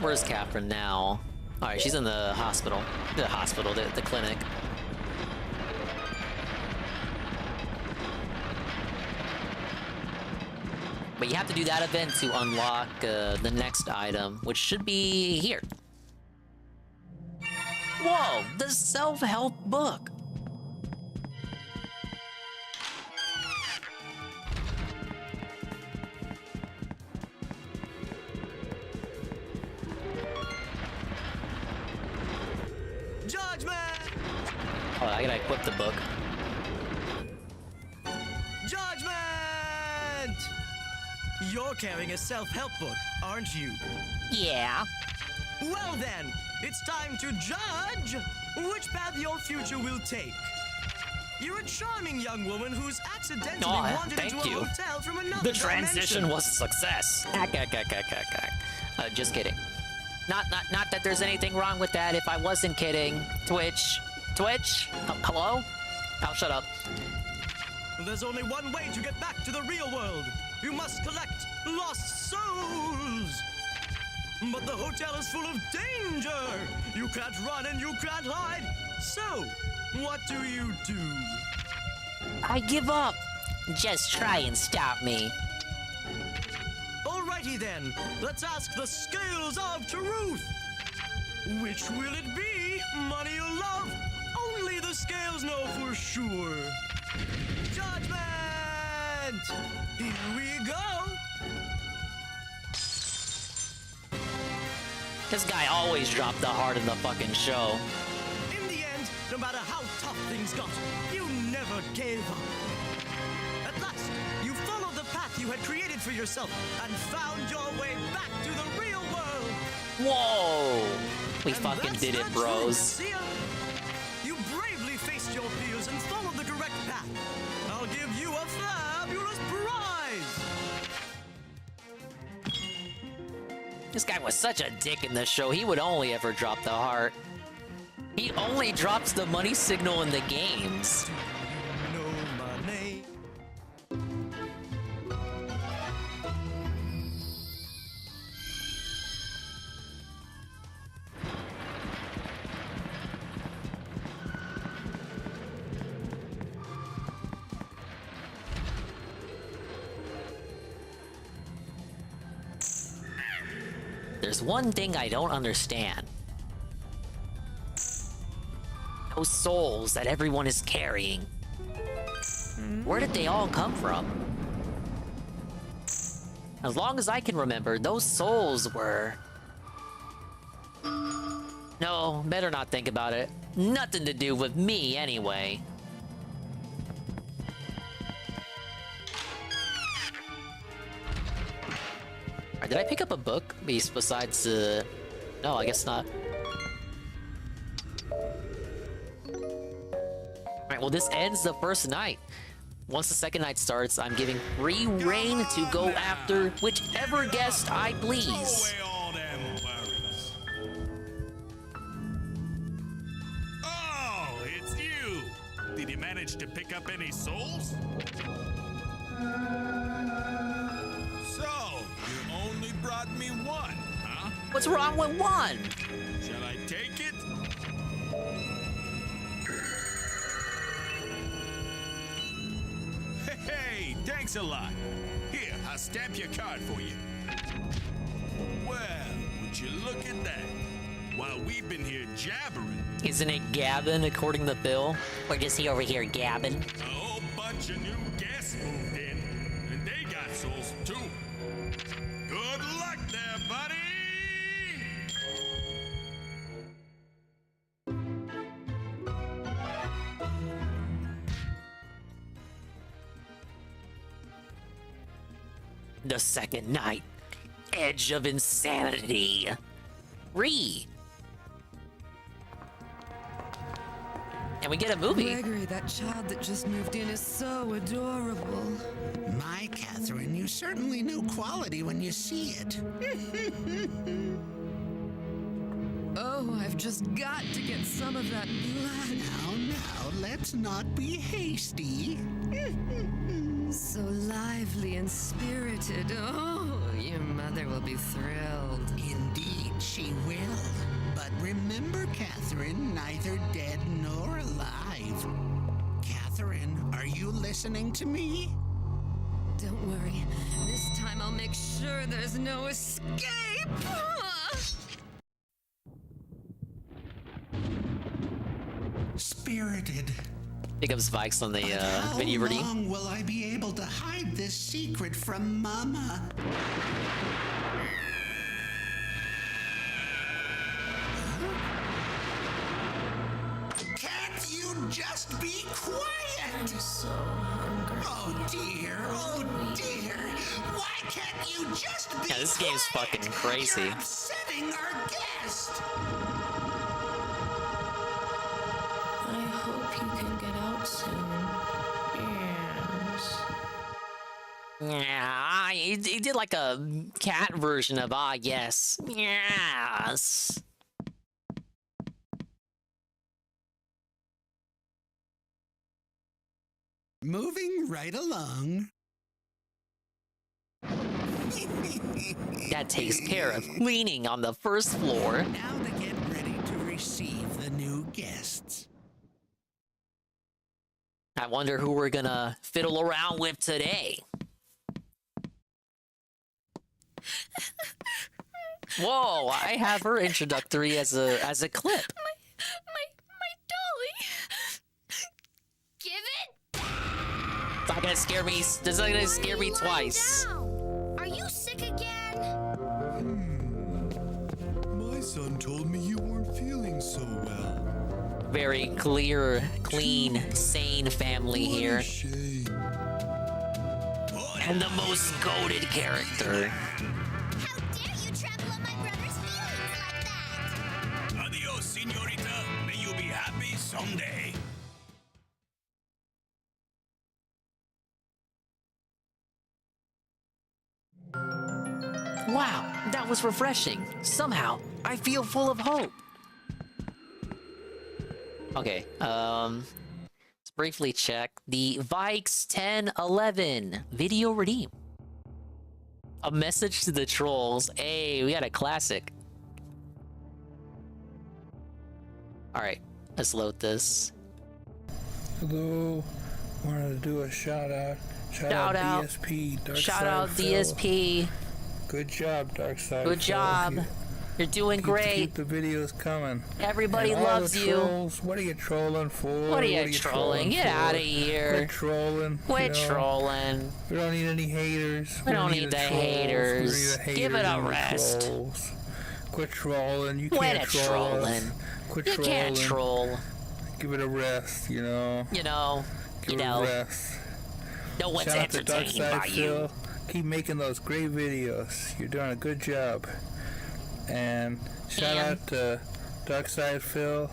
Where's Catherine now? Alright, she's in the hospital. The clinic. But you have to do that event to unlock the next item, which should be here. Whoa, the self-help book. Judgment! Oh, I gotta equip the book. Judgment! You're carrying a self-help book, aren't you? Yeah. Well then, it's time to judge which path your future will take. You're a charming young woman who's accidentally wandered into a hotel from another The transition dimension. was a success. Just kidding. Not that there's anything wrong with that. If I wasn't kidding, Twitch. Hello? Oh, shut up. There's only one way to get back to the real world. You must collect lost souls. But the hotel is full of danger. You can't run and you can't hide. So, what do? I give up. Just try and stop me. All right Alrighty then, let's ask the scales of truth. Which will it be, money or love? Only the scales know for sure. Judgment! Here we go! This guy always dropped the heart in the fucking show. In the end, no matter how tough things got, you never gave up. At last, you followed the path you had created for yourself and found your way back to the real world. Whoa! We And fucking that's did it, that bros. truth. See ya? You bravely faced your fears and followed the correct path. I'll give you a fabulous prize. This guy was such a dick in this show. He would only ever drop the heart. He only drops the money signal in the games. Know my name. There's one thing I don't understand. Those souls that everyone is carrying. Where did they all come from? As long as I can remember, those souls were... No, better not think about it. Nothing to do with me, anyway. Did I pick up a book besides, no, I guess not. Alright, well this ends the first night. Once the second night starts, I'm giving free reign to go after whichever guest I please. all them worries. Oh, it's you! Did you manage to pick up any souls? So, you only brought me one, huh? What's wrong with one? Shall I take it? Hey, thanks a lot. Here, I'll stamp your card for you. Well, would you look at that? While we've been here jabbering, Isn't it Gavin, according to Bill? Or is he over here gabbing? a whole bunch of new guests moved in, and they got souls too. Good luck there, buddy! The second night. Edge of insanity. And we get a movie. Gregory, that child that just moved in is so adorable. My Catherine, you certainly know quality when you see it. Oh, I've just got to get some of that blood. Now, let's not be hasty. So lively and spirited. Oh, your mother will be thrilled. Indeed, she will. But remember, Catherine, neither dead nor alive. Catherine, are you listening to me? Don't worry. This time I'll make sure there's no escape. Spirited. Pick up spikes on the How video reading. long will I be able to hide this secret from Mama? Can't you just be quiet? I'm so hungry. Oh dear, why can't you just be Yeah, this game's fucking crazy. You're upsetting our guest. I hope you can get out soon. Yes. Yeah, he did like a cat version of yes. Yes. Moving right along. That takes care of cleaning on the first floor. Now to get ready to receive the new guests. I wonder who we're gonna fiddle around with today. Whoa! I have her introductory as a clip. My dolly. Give it. It's not gonna scare me. This is not gonna scare me twice. Are you sick again? My son told me you weren't feeling so well. Very clear, clean, sane family here. And the most goated character. How dare you trample on my brother's feelings like that? Adios, senorita. May you be happy someday. Wow, that was refreshing. Somehow, I feel full of hope. Okay, let's briefly check the Vikes 1011 video redeem. A message to the trolls. Hey, we got a classic. All right, let's load this. Hello, wanted to do a shout out. Shout out DSP. Dark Shout Side out Phil. DSP. Good job, Dark Side. Good Phil. job. You're doing great. Keep the videos coming. Everybody And all loves the you. Trolls, what are you trolling for? What are you trolling? Get for? out of here. Quit trolling. Quit you know? trolling. We don't need any haters. We don't need the trolls. haters. We don't need the Give it a haters and the rest. trolls. Quit trolling. You Quit can't it troll trolling. us. Quit You trolling. can't troll. Give it a rest, you know. You know. Give it a rest. No one's Shout out to Dark entertained Side by Phil. you. Keep making those great videos. You're doing a good job. And shout out to Dark Side Phil.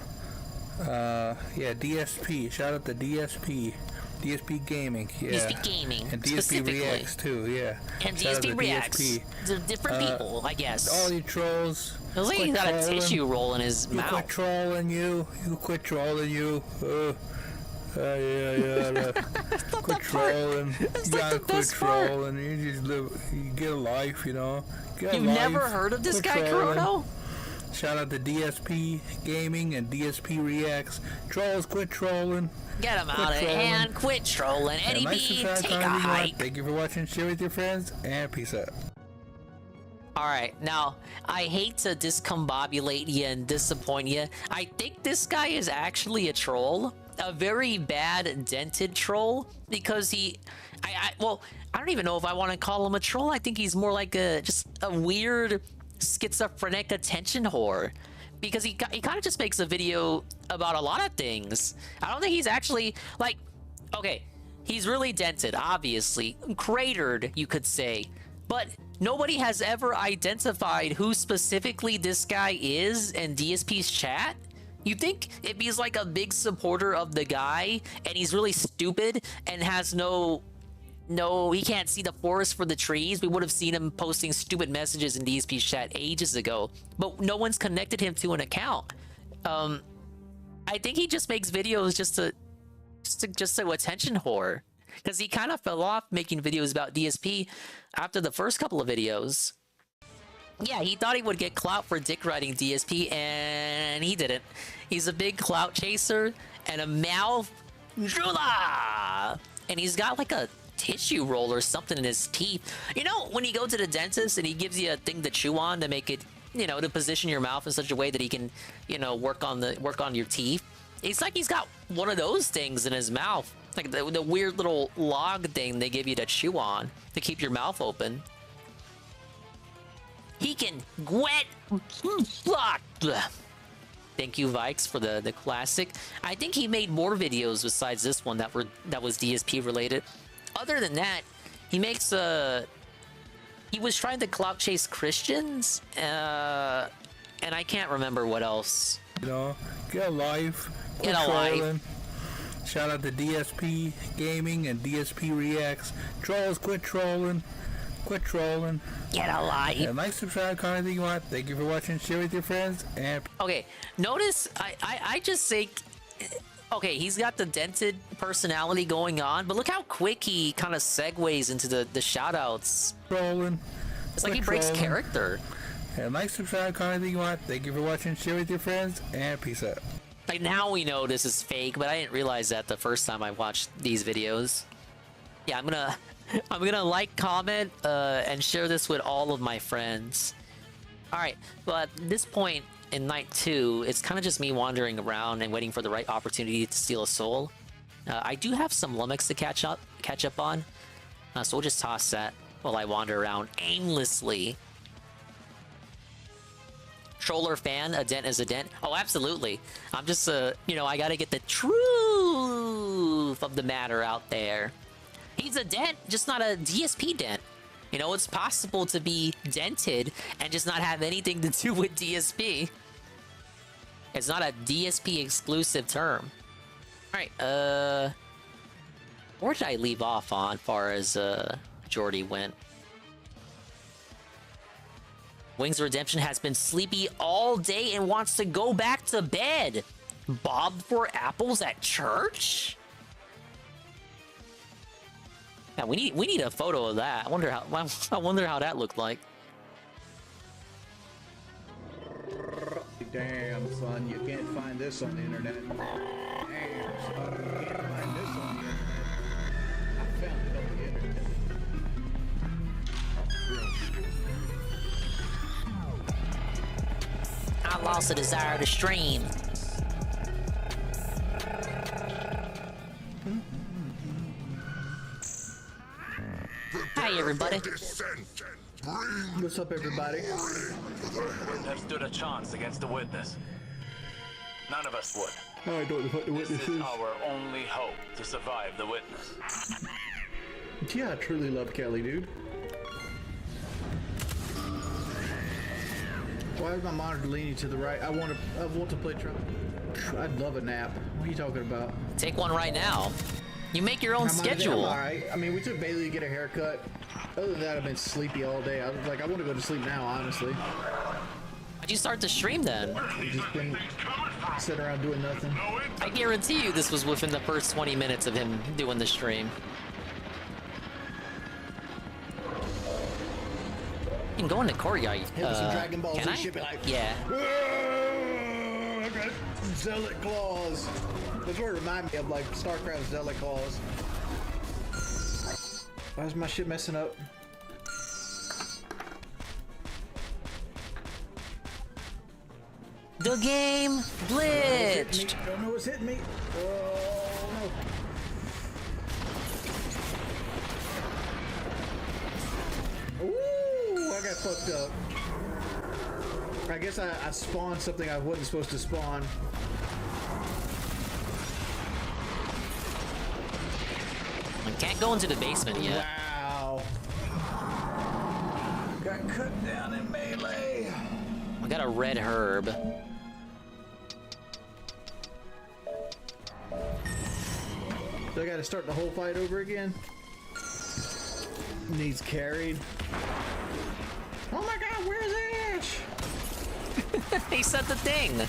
Yeah, DSP. Shout out to DSP. DSP Gaming. Yeah. DSP Gaming. And DSP specifically. Reacts too. Yeah. And Shout out DSP to Reacts. DSP. They're different people, I guess. All you trolls. It looks like he's quit got a trolling. tissue roll in his You mouth. quit trolling, you. You quit trolling, you. Yeah. Quit trolling. You gotta quit trolling. You just live. You get a life, you know. Get a You've life. never heard of this Quit guy, trolling. Chrono? Shout out to DSP Gaming and DSP Reacts. Trolls, quit trolling. Get him Quit out of trolling. hand. Quit trolling. And Eddie like, B, subscribe, take a comment, leave a like. hike. Thank you for watching. Share with your friends, and peace out. Alright, now, I hate to discombobulate you and disappoint you. I think this guy is actually a troll. A very bad dented troll. Because well, I don't even know if I want to call him a troll. I think he's more like just a weird schizophrenic attention whore. Because he kind of just makes a video about a lot of things. I don't think he's actually, like, okay, he's really dented, obviously. Cratered, you could say. But nobody has ever identified who specifically this guy is in DSP's chat. You think if he's like a big supporter of the guy and he's really stupid and has he can't see the forest for the trees, we would have seen him posting stupid messages in DSP's chat ages ago. But no one's connected him to an account. I think he just makes videos just to attention whore. Because he kind of fell off making videos about DSP after the first couple of videos. Yeah, he thought he would get clout for dick riding DSP, and he didn't. He's a big clout chaser and a mouth drooler. And he's got like a tissue roll or something in his teeth. You know, when you go to the dentist and he gives you a thing to chew on to make it, you know, to position your mouth in such a way that he can, you know, work on your teeth. It's like he's got one of those things in his mouth. Like the weird little log thing they give you to chew on to keep your mouth open. He can wet. Thank you, Vikes, for the classic. I think he made more videos besides this one that was DSP related. Other than that, he makes he was trying to clout chase Christians, and I can't remember what else. You know, get a life. Quit Get a life. trolling. Shout out to DSP Gaming and DSP Reacts. Trolls, quit trolling. Quit trolling. Get a life. And like, subscribe, comment if you want. Thank you for watching. Share with your friends. And okay, notice I just say, okay, he's got the dented personality going on, but look how quick he kind of segues into the shout outs. Trolling. It's like he breaks trolling. character. And like, subscribe, comment if you want. Thank you for watching. Share with your friends. And peace out. Like, now we know this is fake, but I didn't realize that the first time I watched these videos. Yeah, I'm gonna I'm gonna like, comment, and share this with all of my friends. Alright, well at this point in night 2, it's kind of just me wandering around and waiting for the right opportunity to steal a soul. I do have some lummox to catch up on, so we'll just toss that while I wander around aimlessly. Troller fan, a dent is a dent. Oh, absolutely. I'm just, you know, I gotta get the truth of the matter out there. He's a dent, just not a DSP dent. You know, it's possible to be dented and just not have anything to do with DSP. It's not a DSP exclusive term. Alright, where did I leave off on as far as, Jordy went? Wings of Redemption has been sleepy all day and wants to go back to bed. Bob for apples at church? Yeah, we need a photo of that. I wonder how that looked like. Damn, son, you can't find this on the internet. Damn, son, you can't find this on the internet. I found it on the internet. I lost the desire to stream. Hi, everybody. What's up, everybody? Have stood a chance against the witness. None of us would. I don't know what the witness This is our only hope to survive the witness. Yeah, I truly love Kelly, dude. Why is my monitor leaning to the right? I want to play Trump. I'd love a nap. What are you talking about? Take one right now. You make your own schedule. All right. I mean, we took Bailey to get a haircut. Other than that, I've been sleepy all day. I was like, I want to go to sleep now, honestly. Why'd you start to stream then? We've just been sitting around doing nothing. I guarantee you this was within the first 20 minutes of him doing the stream. You can go in the courtyard. Hit with some Dragon Balls can and I? shit, be like, Yeah. I got zealot claws. That's what it reminded me of, like StarCraft zealot claws. Why is my shit messing up? The game glitched. Don't know what's hitting me. Oh no. Ooh, I got fucked up. I guess I spawned something I wasn't supposed to spawn. I can't go into the basement yet. Wow. Got cut down in melee. I got a red herb. So I gotta start the whole fight over again? Needs carried. Oh my god, where's Ash? He said the thing.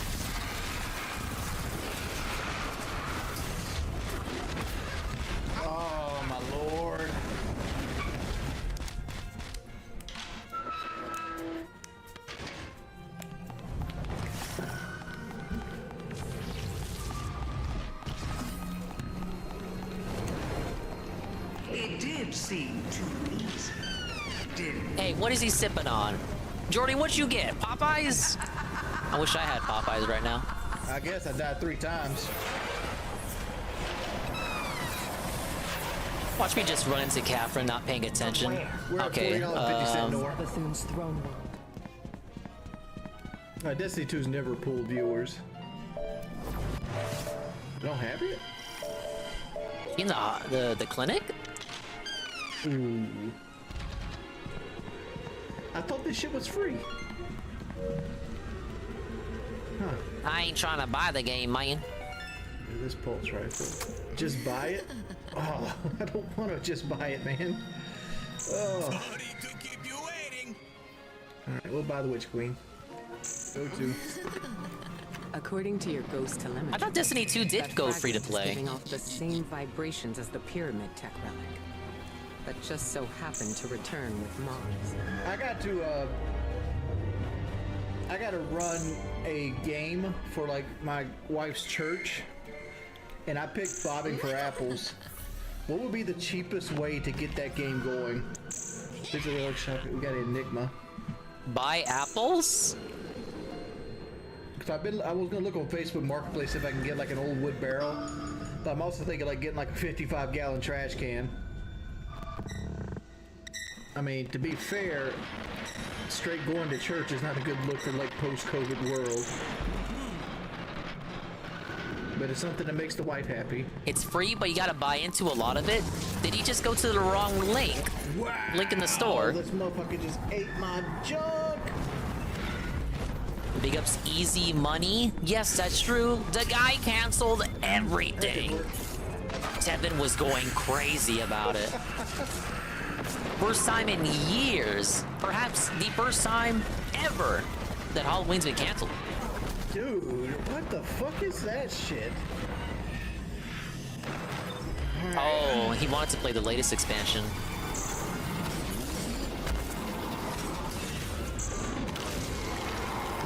Oh my lord. It did seem too easy, didn't it? Hey, what is he sipping on? Jordy, what you get? Popeyes? I wish I had Popeyes right now. I guess I died 3 times. Watch me just run into Catherine, not paying attention. We're at Okay. $40.50 door. Destiny 2's never pulled viewers. Don't have it? In the clinic? Ooh. I thought this shit was free. Huh. I ain't trying to buy the game, man. This pulse rifle. Just buy it? Oh, I don't want to just buy it, man. Oh. Somebody could keep you waiting. Alright, we'll buy the Witch Queen. Go to. According to your ghost telemetry, I thought Destiny 2 did that go free to fragment is play. giving off the same vibrations as the pyramid tech relic, that just so happened to return with Mars. I got to run a game for like my wife's church, and I picked bobbing for apples. What would be the cheapest way to get that game going? Digital workshop. We got Enigma. Buy apples? Cause I was gonna look on Facebook Marketplace if I can get like an old wood barrel, but I'm also thinking like getting like a 55-gallon trash can. I mean, to be fair, straight going to church is not a good look for like post-COVID world. But it's something that makes the wife happy. It's free, but you gotta buy into a lot of it. Did he just go to the wrong link? Wow. Link in the store. This motherfucker just ate my junk. Big ups easy money. Yes, that's true. The guy canceled everything. Tevin was going crazy about it. First time in years, perhaps the first time ever, that Halloween's been canceled. Dude, what the fuck is that shit? Oh, he wanted to play the latest expansion.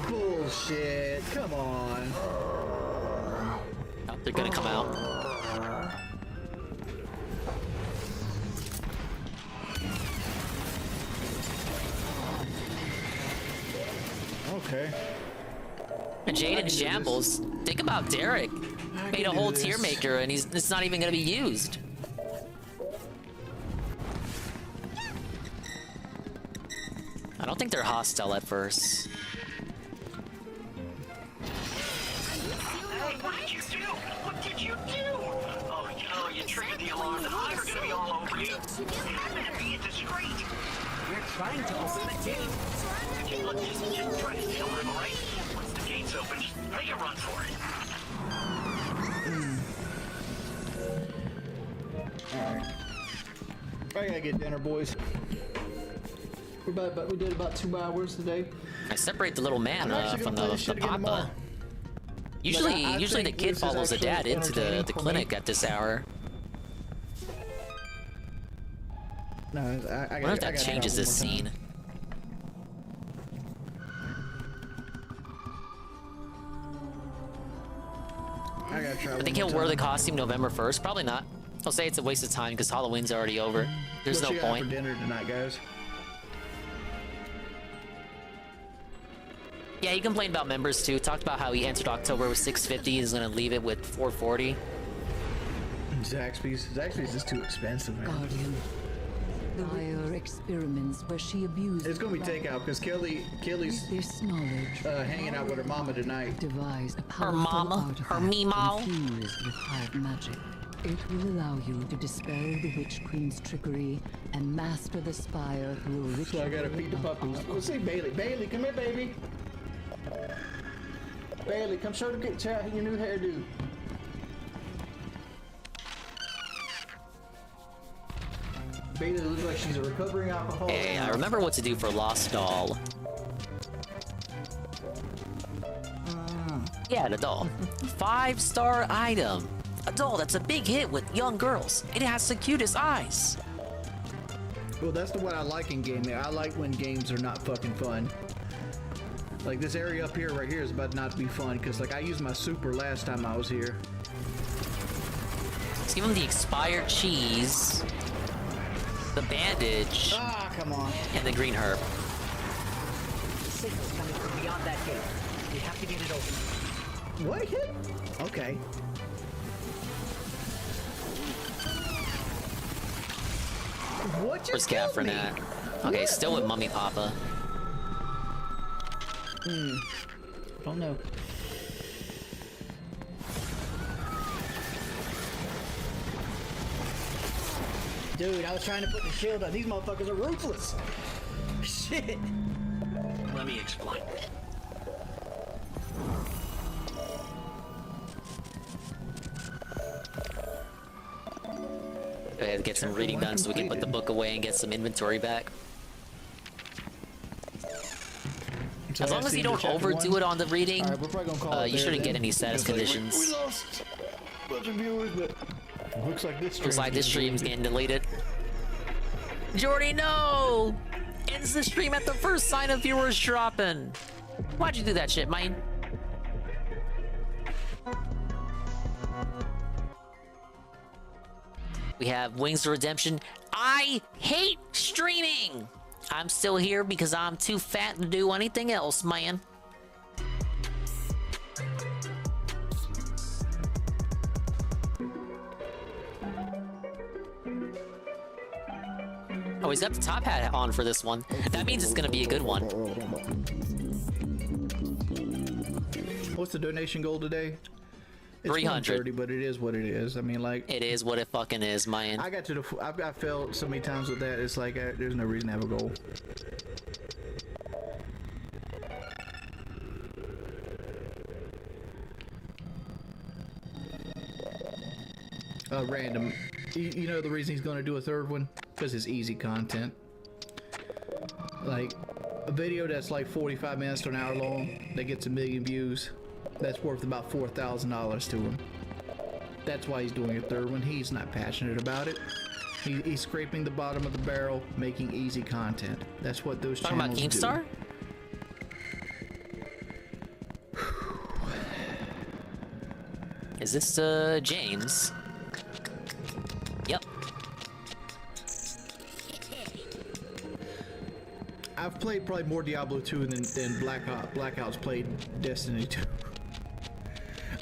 Bullshit, come on. Oh, they're gonna come out. Okay. And Jaden Shambles, think about Derek. Made a whole tier maker and it's not even gonna be used. I don't think they're hostile at first. Hey, what did you do? What did you do? Oh, you triggered the alarm. The hive are gonna be all over you. It happened to be discreet. We're trying to open the gate. Okay, look, just try to stay alive, all right? Once the gate's open, just make a run for it. Alright. I gotta get dinner, boys. We did about 2 hours today. I separate the little man from the papa. Usually the kid follows the dad into the clinic at this hour. No, I wonder if that changes this scene. I think he'll wear the costume November 1st. Probably not. He'll say it's a waste of time because Halloween's already over. There's no point. For dinner tonight, guys? Yeah, he complained about members too. Talked about how he entered October with 650. He's gonna leave it with 440. Zaxby's is too expensive, man. Guardian. The rare experiments where she abused. It's gonna be takeout because Kelly's hanging out with her mama tonight. Devised a her mama, her meemaw. Infused with hive magic. It will allow you to dispel the Witch Queen's trickery and master the spire through a ritual. So I gotta feed the puppies. Let's see, Bailey. Bailey, come here, baby. Bailey, come show the chat your new hairdo. Bailey looks like she's a recovering alcoholic. Hey, I remember what to do for Lost Doll. Yeah, the doll. 5-star item. A doll that's a big hit with young girls. It has the cutest eyes. Well, that's what I like in gaming. I like when games are not fucking fun. Like this area up here, right here, is about not to be fun because, like, I used my super last time I was here. Let's give him the expired cheese, the bandage, come on, and the green herb. The signal's coming from beyond that gate. We have to get it open. What hit? Okay. What you Where's Gaffernat? Okay, still with Mummy Papa. Don't know. Dude, I was trying to put the shield on. These motherfuckers are ruthless. Shit. Let me explain. Go ahead and get some reading done so we can put the book away and get some inventory back. As long as you don't overdo it on the reading, you shouldn't get any status conditions. We lost a bunch of viewers, but looks like this stream's getting deleted. Jordy, no! Ends the stream at the first sign of viewers dropping. Why'd you do that shit, man? We have Wings of Redemption. I hate streaming! I'm still here because I'm too fat to do anything else, man. Oh, he's got the top hat on for this one. That means it's gonna be a good one. What's the donation goal today? It's 300. 130, but it is what it is. I mean, like, it is what it fucking is, man. I've got failed so many times with that. It's like there's no reason to have a goal. Random. You know the reason he's going to do a third one? Because it's easy content. Like a video that's like 45 minutes to an hour long that gets 1 million views. That's worth about $4,000 to him. That's why he's doing a third one. He's not passionate about it. He's scraping the bottom of the barrel, making easy content. That's what those Talking channels about Keemstar? do. Is this James? Yep. I've played probably more Diablo 2 than Blackout's played Destiny 2.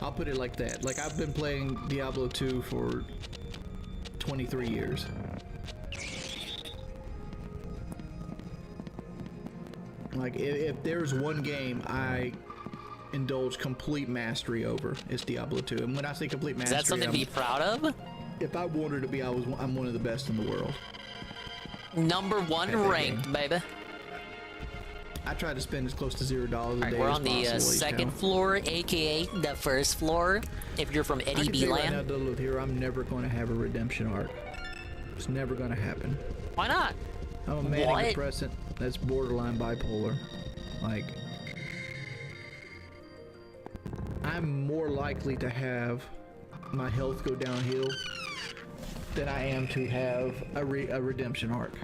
I'll put it like that. Like, I've been playing Diablo 2 for 23 years. Like, if there's one game I indulge complete mastery over, it's Diablo 2. And when I say complete mastery, is that something to be proud of? If I wanted to be, I'm one of the best in the world. Number one ranked, baby. I try to spend as close to $0 a day. We're on the second floor, aka the first floor. If you're from Eddie B land, right now, here, I'm never going to have a redemption arc. It's never going to happen. Why not? I'm a manic depressant that's borderline bipolar. Like, I'm more likely to have my health go downhill than I am to have a redemption arc.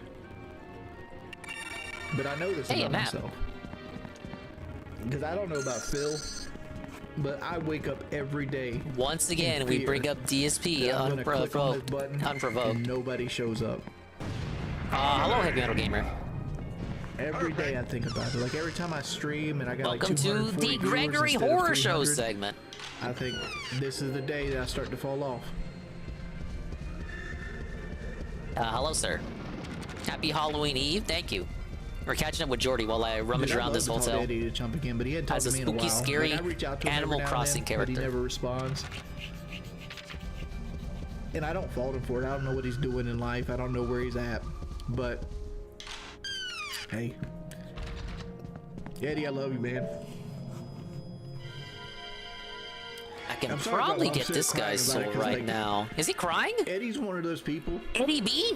But I know this about myself. Because I don't know about Phil, but I wake up every day. Once again, we bring up DSP unprovoked. And nobody shows up. Hello, Heavy Metal Gamer. Every day I think about it. Like every time I stream and I got Welcome like to the Gregory Horror Show segment. I think this is the day that I start to fall off. Hello, sir. Happy Halloween Eve. Thank you. We're catching up with Jordy while I rummage around this hotel. Eddie to jump again, but he hadn't talked as to a me in a spooky, while. scary Like, I reach out to him Animal every now and Crossing then, character. But he never responds. And I don't fault him for it. I don't know what he's doing in life. I don't know where he's at. But hey, Eddie, I love you, man. I can probably get this guy's soul right now. Is he crying? Eddie's one of those people. Eddie B?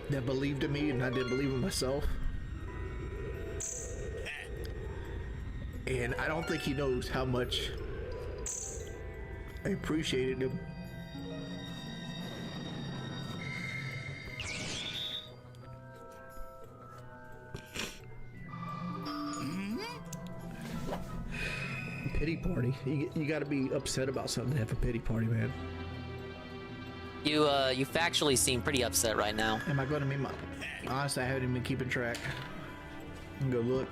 That believed in me and I didn't believe in myself. And I don't think he knows how much I appreciated him. Pity party. You got to be upset about something to have a pity party, man. You factually seem pretty upset right now. Am I going to meet my... Honestly, I haven't even been keeping track. I'm going to go look.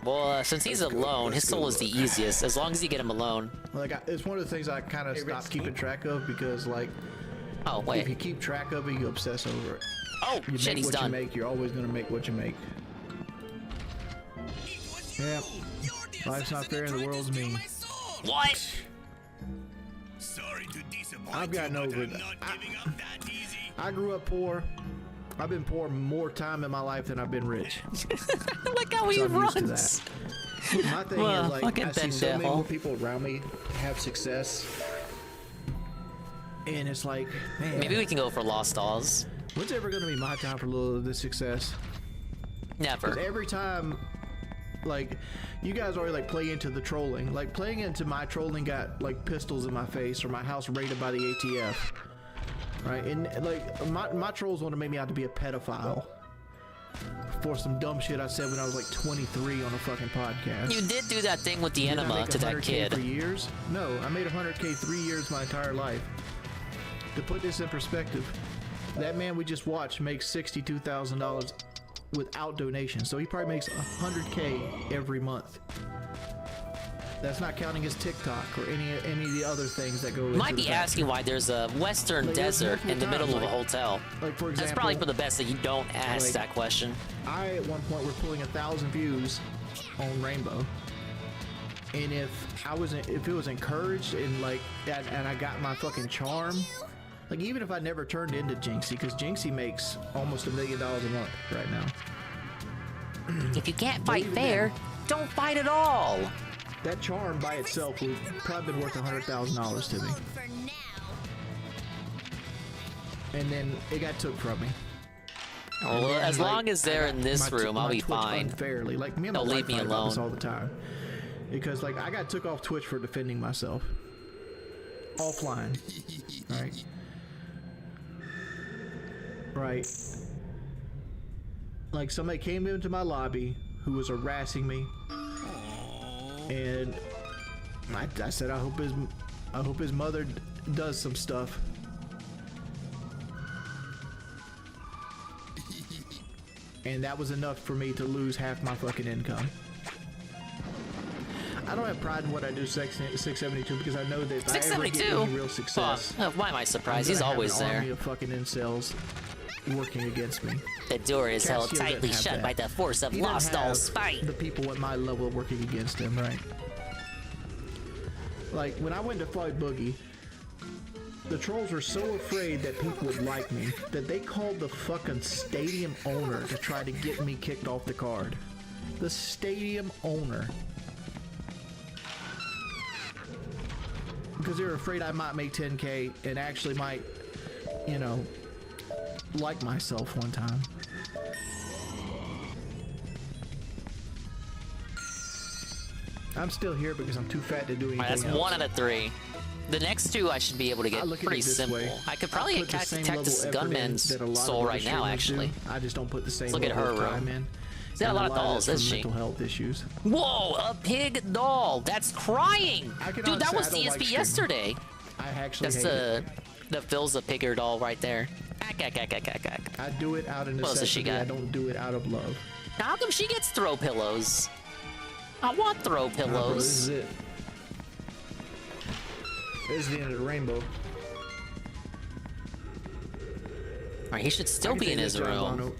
Well, since he's alone, his soul is the easiest, as long as you get him alone. Like, it's one of the things I kind of stopped keeping track of because, like... Oh, wait. If you keep track of it, you obsess over it. Oh, you shit, make he's what done. You make, you're always going to make what you make. Yeah. Life's not fair and the world's mean. What? Sorry to disappoint I've gotten you, over but it. I'm not giving up that easy. I grew up poor. I've been poor more time in my life than I've been rich. Look how he so I'm runs. used to that. My thing is, like, I see so many more people around me have success. And it's like, man. Maybe we can go for Lost Oz. When's ever going to be my time for a little of this success? Never. 'Cause every time, like, you guys already, like, play into the trolling. Like, playing into my trolling got, like, pistols in my face or my house raided by the ATF. Right? And, like, my trolls want to make me out to be a pedophile for some dumb shit I said when I was, like, 23 on a fucking podcast. You did do that thing with the enema to that kid. For years? No, I made 100K 3 years my entire life. To put this in perspective, that man we just watched makes $62,000 without donations. So he probably makes $100K every month. That's not counting his TikTok or any of the other things that go. You might be asking why there's a western desert in the middle of a hotel. Like for example, that's probably for the best that you don't ask that question. I at one point were pulling 1,000 views on Rainbow, and if it was encouraged and and I got my fucking charm, like even if I never turned into Jinxie, because Jinxie makes almost $1 million a month right now. If you can't fight fair, don't fight at all. That charm by itself would probably been worth $100,000 to me. And then it got took from me. Well, as long as they're in this room, I'll be fine. Unfairly. Like me and my Don't wife leave me fight about this alone. all the time. Because like I got took off Twitch for defending myself. Offline. Right? Right. Like somebody came into my lobby who was harassing me. And I said I hope his mother does some stuff. And that was enough for me to lose half my fucking income. I don't have pride in what I do 672 because I know that if I ever get any real success, why am I surprised? He's always there. Army of fucking incels working against me. The door is held Cassio tightly doesn't have shut that. by the force of He doesn't lost all have spite. The people at my level working against him, right? Like when I went to fight Boogie, the trolls were so afraid that people would like me that they called the fucking stadium owner to try to get me kicked off the card. The stadium owner. Because they were afraid I might make 10K and actually might, you know, like myself one time. I'm still here because I'm too fat to do anything That's else. 1 out of 3. The next 2 I should be able to get look at pretty it this simple. way. I could probably put the same attack level this effort in gunman's that a lot of soul other right now, streamers actually. do. I just don't put the same Look at level her of time room. in. She's got a And lot of dolls, that's isn't from she? mental health issues. Whoa, a pig doll. That's crying. Dude, that was I don't like DSP streaming. yesterday. I actually That's hate the Phil's a pigger doll right there. I do it out of What else has she necessity. got? I don't do it out of love. How come she gets throw pillows? I want throw Nah, bro, pillows. this is it. This is the end of the rainbow. Alright, he should still I can be tell in you his this, John room.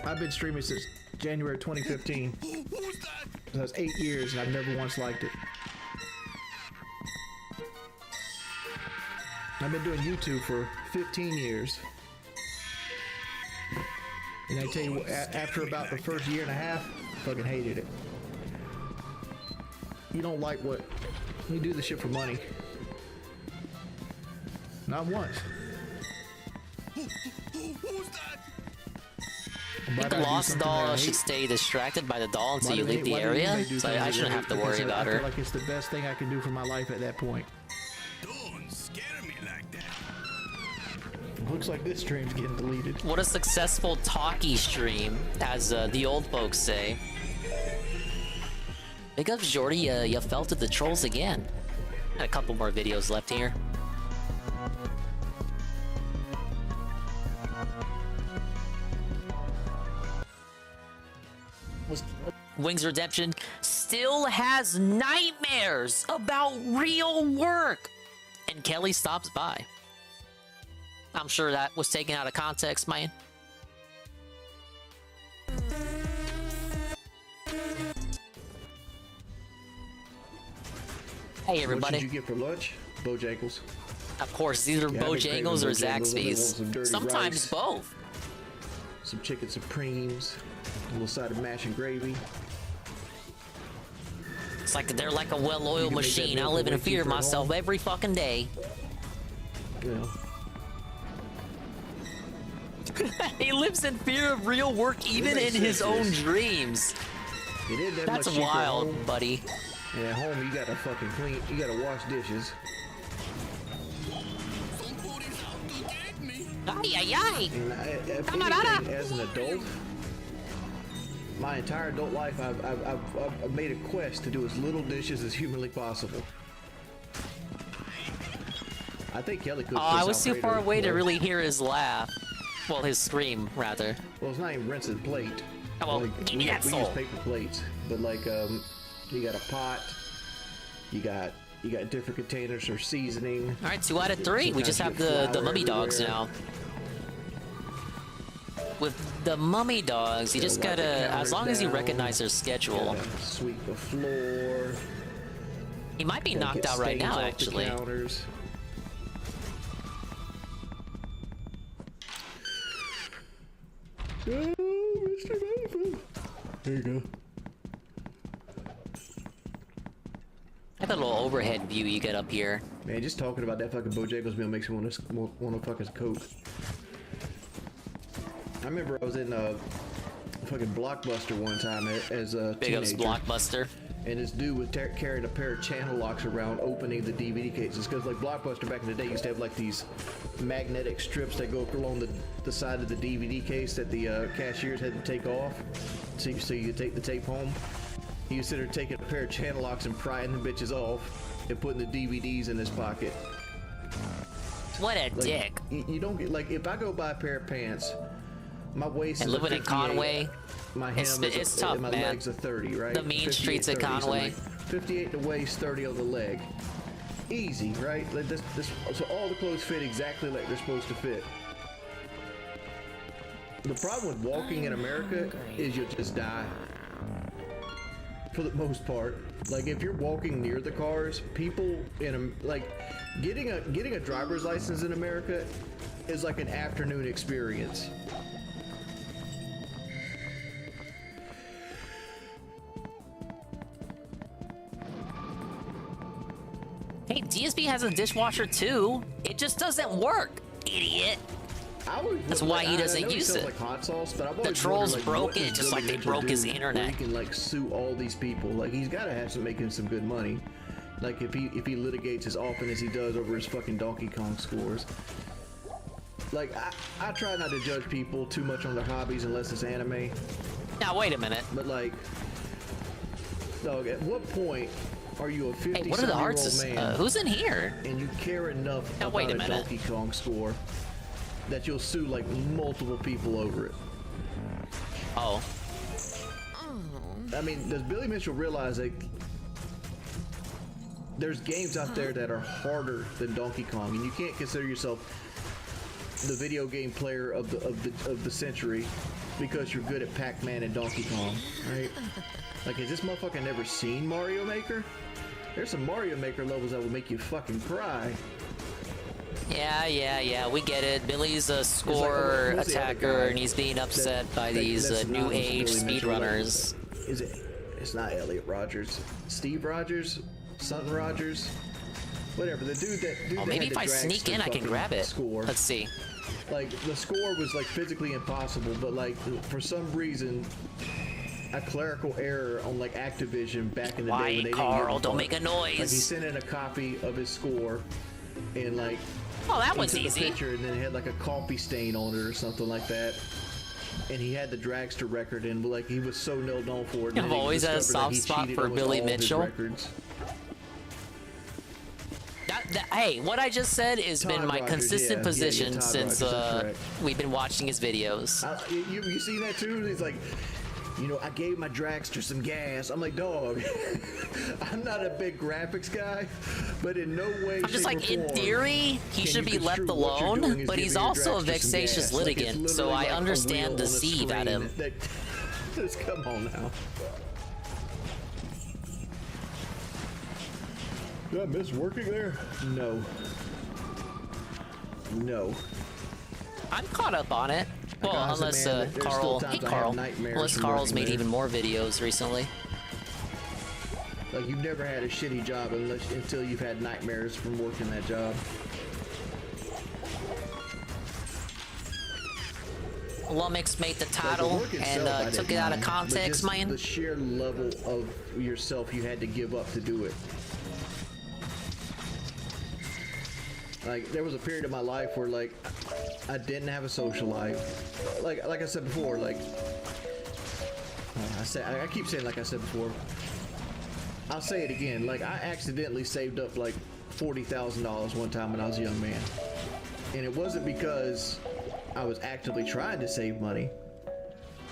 Bono, I've been streaming since January 2015. That's 8 years and I've never once liked it. I've been doing YouTube for 15 years. And I tell you what, after about the first year and a half, I fucking hated it. You don't like what... You do this shit for money. Not once. I think the lost doll should stay distracted by the doll until you leave the area, so I shouldn't have to worry about I her. feel like it's the best thing I can do for my life at that point. Don't scare me like that. Looks like this stream's getting deleted. What a successful talkie stream, as the old folks say. Big up, Jordy, you fell to the trolls again. Got a couple more videos left here. Wings Redemption still has nightmares about real work. And Kelly stops by. I'm sure that was taken out of context, man. Hey everybody. What did you get for lunch? Bojangles. Of course, these are Yeah, I've been craving Bojangles or Bojangles. I've been wanting Zaxby's. some dirty Sometimes rice. both. Some chicken supremes, a little side of mash and gravy. It's like they're like a well-oiled You can make that machine. I meal live in for a way fear of cheaper at myself home. every fucking day. Yeah. He lives in fear of real work even in makes his sense, own yes. dreams. It is that That's much cheaper at wild, home. buddy. Yeah, at home you gotta fucking clean. You gotta wash dishes. Ay, ay, ay. And if Camarada. anything, as an adult, my entire adult life, I've made a quest to do as little dishes as humanly possible. I think Kelly could. Oh, I was too far away to really hear his laugh. Well, his scream, rather. Well, it's not even rinsing plate. Oh, well, like, give me that we soul. use paper plates, but like you got a pot. You got different containers for seasoning. All right, 2 out of 3. We just have the mummy dogs now. With the mummy dogs, you just gotta, as long as you recognize their schedule. Sweep the floor. He might be knocked out right now, actually. Oh, Mr. Manful. There you go. I have a little overhead view you get up here. Man, just talking about that fucking Bojangles meal makes me want to fucking Coke. I remember I was in a fucking Blockbuster one time as a Big ups teenager. Blockbuster. And this dude was carrying a pair of channel locks around opening the DVD cases. Because like Blockbuster back in the day used to have like these magnetic strips that go along the side of the DVD case that the cashiers had to take off. So you could take the tape home. He was sitting there taking a pair of channel locks and prying the bitches off and putting the DVDs in his pocket. What a Like, dick. You don't get, like, if I go buy a pair of pants, my waist And is a living in 58, Conway, my hem it's is tough, and my man. legs are 30, right? The mean 58, streets of 30, so Conway. like 58 the waist, 30 on the leg. Easy, right? Like so all the clothes fit exactly like they're supposed to fit. The problem with walking in America is you'll just die. For the most part, like if you're walking near the cars, people in like getting a driver's license in America is like an afternoon experience. Hey, DSP has a dishwasher too. It just doesn't work, idiot. That's why he doesn't use it. Like hot sauce, but I've The always trolls wondered, like, broke what it does just like Billy they Mitchell broke his do internet. where He can like sue all these people. Like he's got to have some making some good money. Like if he litigates as often as he does over his fucking Donkey Kong scores. Like I try not to judge people too much on their hobbies unless it's anime. Now wait a minute. But like, dog, at what point are you a 50 Hey, what are the hearts? man? Who's in here? And you care enough Now about wait a a minute. Donkey Kong score that you'll sue like multiple people over it. Oh. I mean, does Billy Mitchell realize that there's games out there that are harder than Donkey Kong, and you can't consider yourself the video game player of the century because you're good at Pac-Man and Donkey Kong, right? Like, has this motherfucker never seen Mario Maker? There's some Mario Maker levels that will make you fucking cry. Yeah, we get it. Billy's a score who's the other attacker, guy and he's being upset by that- these that's new synonymous with age Billy Mitchell? Like, speedrunners. Is it? It's not Elliot Rogers. Steve Rogers? Something Rogers? Whatever. The dude that. Oh, maybe if I sneak in, I can grab it. Score. Let's see. Like the score was like physically impossible, but like for some reason, a clerical error on like Activision back in the day when Quiet, they didn't Carl, give don't a make a fuck. noise. Like he sent in a copy of his score, and like. Oh, that he was took a easy. picture and then it had like a coffee stain on it or something like that. And he had the Dragster record, and like he was so known for it. and I've then he always had a discovered that soft he spot cheated for on Billy all of his Mitchell. records. Hey, what I just said has been Todd my Rogers, consistent yeah, position Todd since Rogers, that's correct. we've been watching his videos. You seen that too? He's like, you know, I gave my Dragster some gas. I'm like, dog, I'm not a big graphics guy, but in no way, I'm just shape, like, or in form theory, he can should you be left construe what you're doing alone, as but he's giving your also a Dragster some vexatious gas. Like, it's litigant, so literally I like a understand wheel the on a seed at screen him. Just come on now. Did I miss working there? No. No. I'm caught up on it. Well, Honestly, unless man, there's Carl, still hey times I have Carl, nightmares unless from Carl's working made there. even more videos recently. Like you've never had a shitty job until you've had nightmares from working that job. Lumix made the Like, title work itself, and I took didn't it out of mind, but context, just man. The sheer level of yourself you had to give up to do it. Like there was a period of my life where like I didn't have a social life. Like I said before, like I keep saying like I said before. I'll say it again. Like I accidentally saved up like $40,000 one time when I was a young man. And it wasn't because I was actively trying to save money,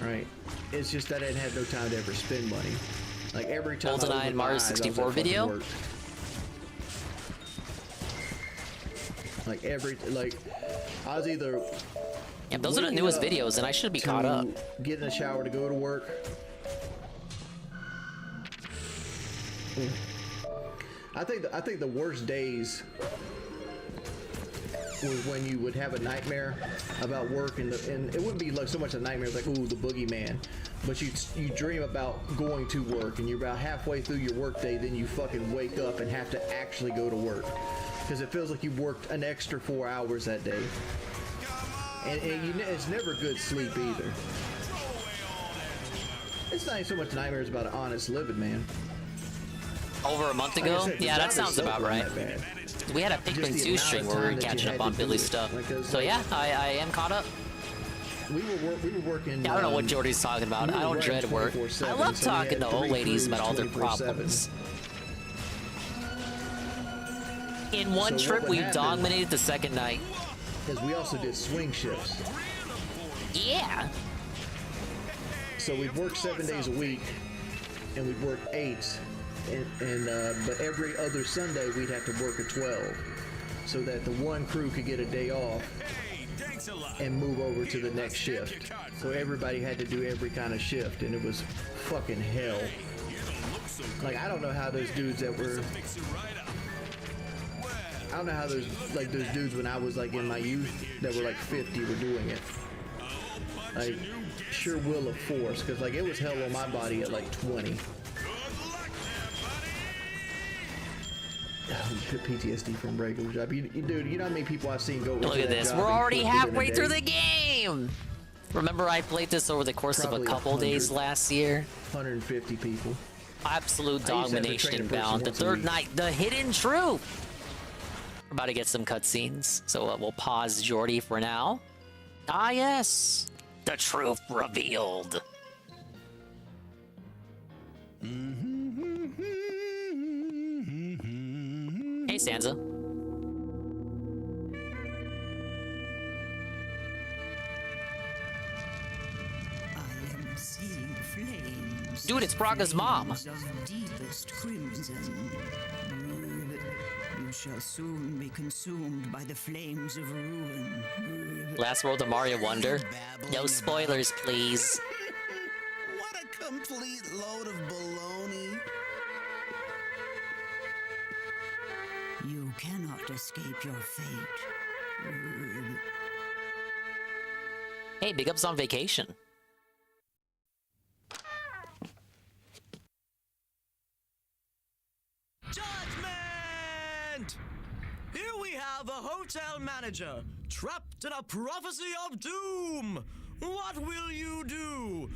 right? It's just that I didn't have no time to ever spend money. Like every time GoldenEye and Mario 64 video? Like I was either... Yeah, those are the newest videos, and I should be caught up. Get in the shower to go to work. I think the worst days was when you would have a nightmare about work, and it wouldn't be like so much a nightmare like, ooh, the boogeyman, but you dream about going to work, and you're about halfway through your work day, then you fucking wake up and have to actually go to work because it feels like you worked an extra 4 hours that day, and it's never good sleep either. It's not even so much nightmares about an honest living, man. Over a month ago? Like said, yeah, that sounds about right. We had a Pikmin 2 stream where we were catching up on Billy's stuff. So yeah, I am caught up. We were working. Yeah, I don't know what Jordy's talking about. I don't dread work. I love talking to old ladies about all their problems. In one trip, we dominated the second night. Because we also did swing shifts. Yeah. So we'd work 7 days a week, and we'd work 8. But every other Sunday we'd have to work a 12 so that the one crew could get a day off and move over to the next shift. So everybody had to do every kind of shift, and it was fucking hell. Like, I don't know how those dudes that were... I don't know how those dudes when I was like in my youth that were like 50 were doing it. Like, sure will of force, because like it was hell on my body at like 20. PTSD from regular job. Dude, you know how many people I've seen go Look at this. We're already halfway through the game. Remember, I played this over the course of a couple days last year. 150 people. Absolute domination inbound. The third night, the hidden truth. We're about to get some cutscenes, so we'll pause Jordy for now. Ah, yes. The truth revealed. Hey, Sansa. I am seeing flames. Dude, it's Braga's mom. Of deepest crimson. You shall soon be consumed by the flames of ruin. Last World of Mario Wonder. No spoilers, please. What a complete load of baloney. You cannot escape your fate. Hey, Big Up's on vacation. Judgment! Here we have a hotel manager trapped in a prophecy of doom. What will you do?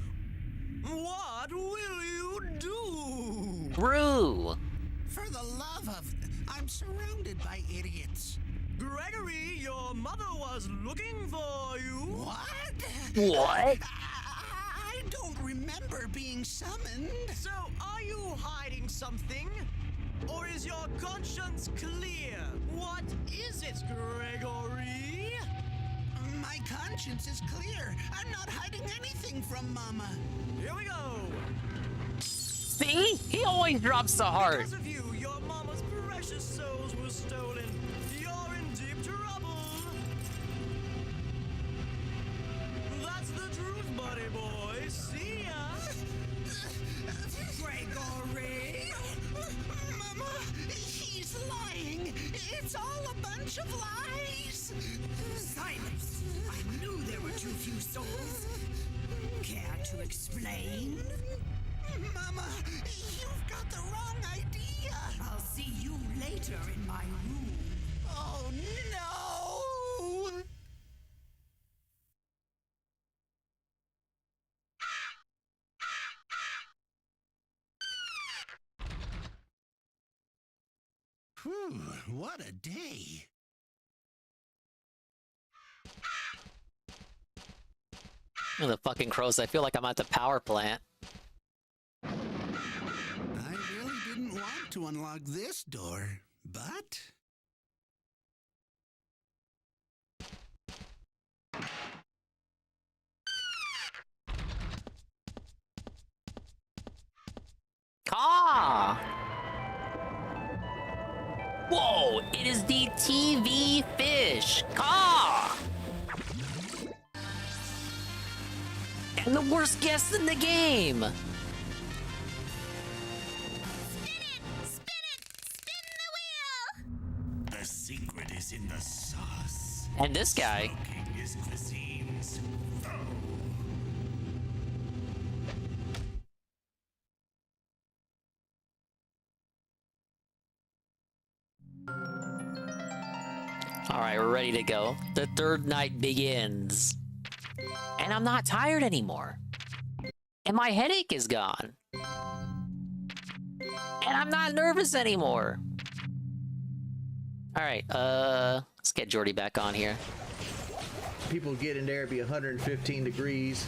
What will you do? Rue! For the love of... I'm surrounded by idiots. Gregory, your mother was looking for you. What? What? I don't remember being summoned. So, are you hiding something? Or is your conscience clear? What is it, Gregory? My conscience is clear. I'm not hiding anything from Mama. Here we go. See? He always drops the heart. Because of you, your mama's precious souls were stolen. You're in deep trouble. That's the truth, buddy boy. See ya. Gregory! Mama, he's lying. It's all a bunch of lies. Silence! I knew there were too few souls. Care to explain? Mama, you've got the wrong idea. I'll see you later in my room. Oh, no! Whew, what a day. The fucking crows. I feel like I'm at the power plant. I really didn't want to unlock this door. But Caw! Whoa! It is the TV fish! Caw! And the worst guest in the game! the secret is in the sauce. And this guy. Smoking is cuisine's foe. Alright, we're ready to go. The third night begins. And I'm not tired anymore. And my headache is gone. And I'm not nervous anymore. Alright, let's get Jordy back on here. People get in there, it'd be 115 degrees,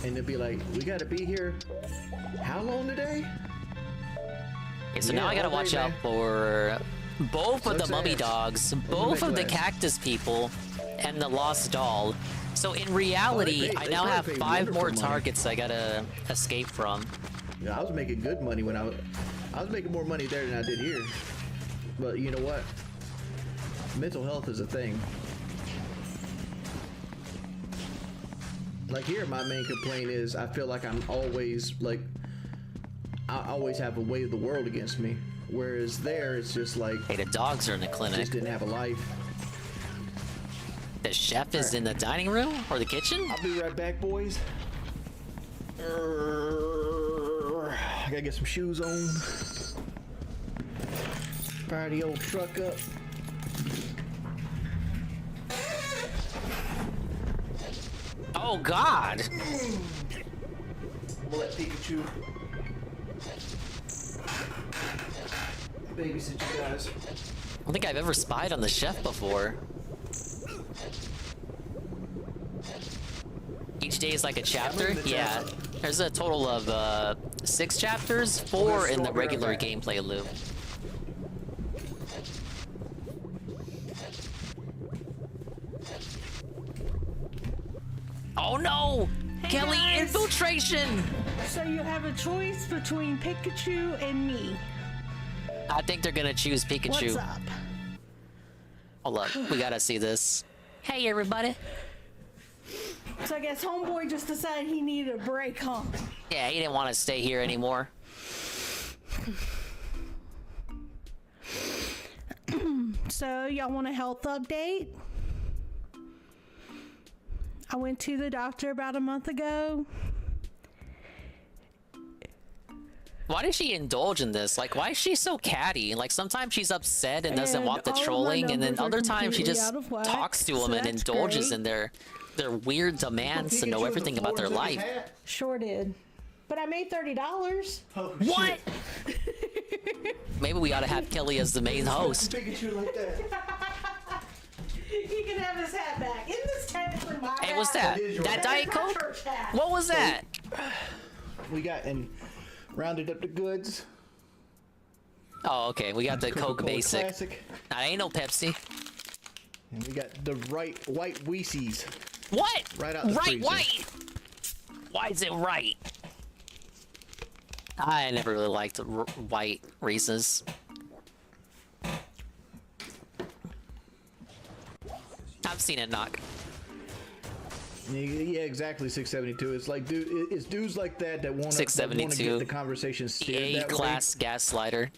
and they'll be like, we gotta be here how long today? Okay, so Yeah, now I gotta all watch right, out man. for both of the Sucks mummy ass. dogs, What's both the of the big class? cactus people, and the lost doll. So in reality, pay- I they now have probably pay 5 more wonderful money. targets I gotta escape from. Yeah, I was making good money when I was making more money there than I did here. But you know what? Mental health is a thing. Like here, my main complaint is I feel like I'm always like I always have a weight of the world against me. Whereas there, it's just like Hey, the dogs are in the clinic. just didn't have a life. The chef is in the dining room or the kitchen? I'll be right back, boys. I gotta get some shoes on. Fire the old truck up. Oh God! We'll let Pikachu babysit you guys. I don't think I've ever spied on the chef before. Each day is like a chapter? Yeah. There's a total of 6 chapters, 4 in the regular gameplay loop. Oh no! Hey, Kelly, guys. infiltration! So you have a choice between Pikachu and me. I think they're gonna choose Pikachu. What's up? Hold up, we gotta see this. Hey everybody. So I guess Homeboy just decided he needed a break, huh? Yeah, he didn't want to stay here anymore. So y'all want a health update? I went to the doctor about a month ago. Why does she indulge in this? Like, why is she so catty? Like, sometimes she's upset and doesn't And want the all of my trolling, and then numbers are other times she completely just out of whack, talks to so them and that's indulges great. in their weird demands to know everything about their life. Sure did. But I made $30. What? Maybe we ought to have Kelly as the main host. Pikachu like that. He can have his hat back. Isn't this technically my Hey, hat? what's that? That is your That hat. Diet That's my Coke? church hat. What was that? We got and rounded up the goods. Oh, okay. We got the Coke Coca-Cola Basic. Classic. Nah, ain't no Pepsi. And we got the white Weesees. What? Right out the Right, freezer. white. Why is it right? I never really liked white Reese's. I've seen it knock. Yeah, exactly. 672. It's like, dude, it's dudes like that want to get 672. the conversation steered A that way. class gaslighter.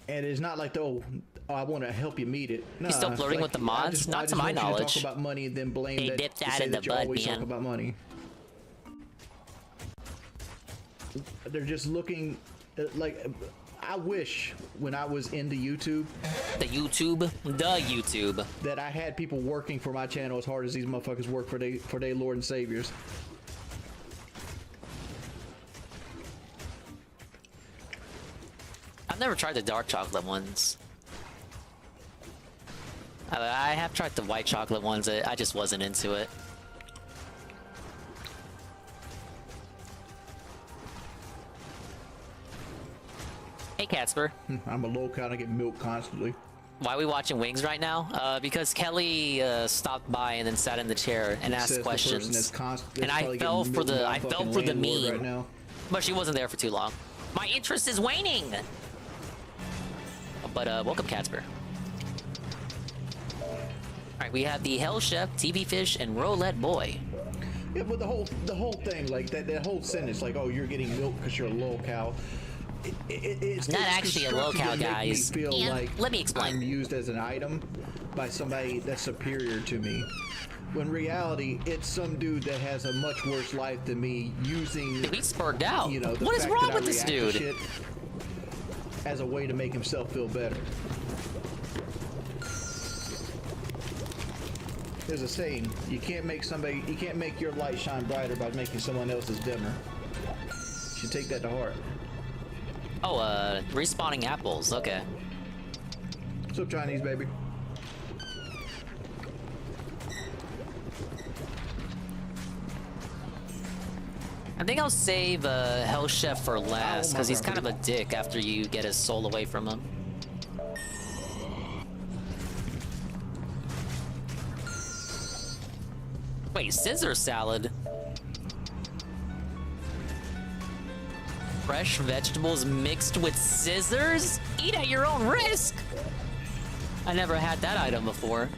And it's not like, oh, I want to help you meet it. No, You still flirting with the mods? Not to my want you knowledge. To talk about money and then blame They that. dipped to that say in that the you bud, always man. talk about money. They're just looking like. I wish when I was into YouTube, the YouTube, that I had people working for my channel as hard as these motherfuckers work for their Lord and Saviors. I've never tried the dark chocolate ones. I have tried the white chocolate ones. I just wasn't into it. Hey, Casper. I'm a low count. I get milk constantly. Why are we watching Wings right now? Because Kelly stopped by and then sat in the chair and asked questions. And I fell for the meme. Right now. But she wasn't there for too long. My interest is waning. But welcome, Casper. All right, we have the Hell Chef, TV Fish, and Roulette Boy. Yeah, but the whole thing, like that whole sentence, like, oh, you're getting milk because you're a low cow. It's not actually a low cow, guys. Feel like let me explain. I'm used as an item by somebody that's superior to me. When in reality, it's some dude that has a much worse life than me using. He's spurred out. You know, what is wrong with this dude? As a way to make himself feel better. There's a saying: you can't make your light shine brighter by making someone else's dimmer. You should take that to heart. Oh, respawning apples. Okay. What's up, Chinese baby? I think I'll save Hell Chef for last because he's kind of a dick after you get his soul away from him. Wait, Scissor salad? Fresh vegetables mixed with scissors? Eat at your own risk! I never had that item before.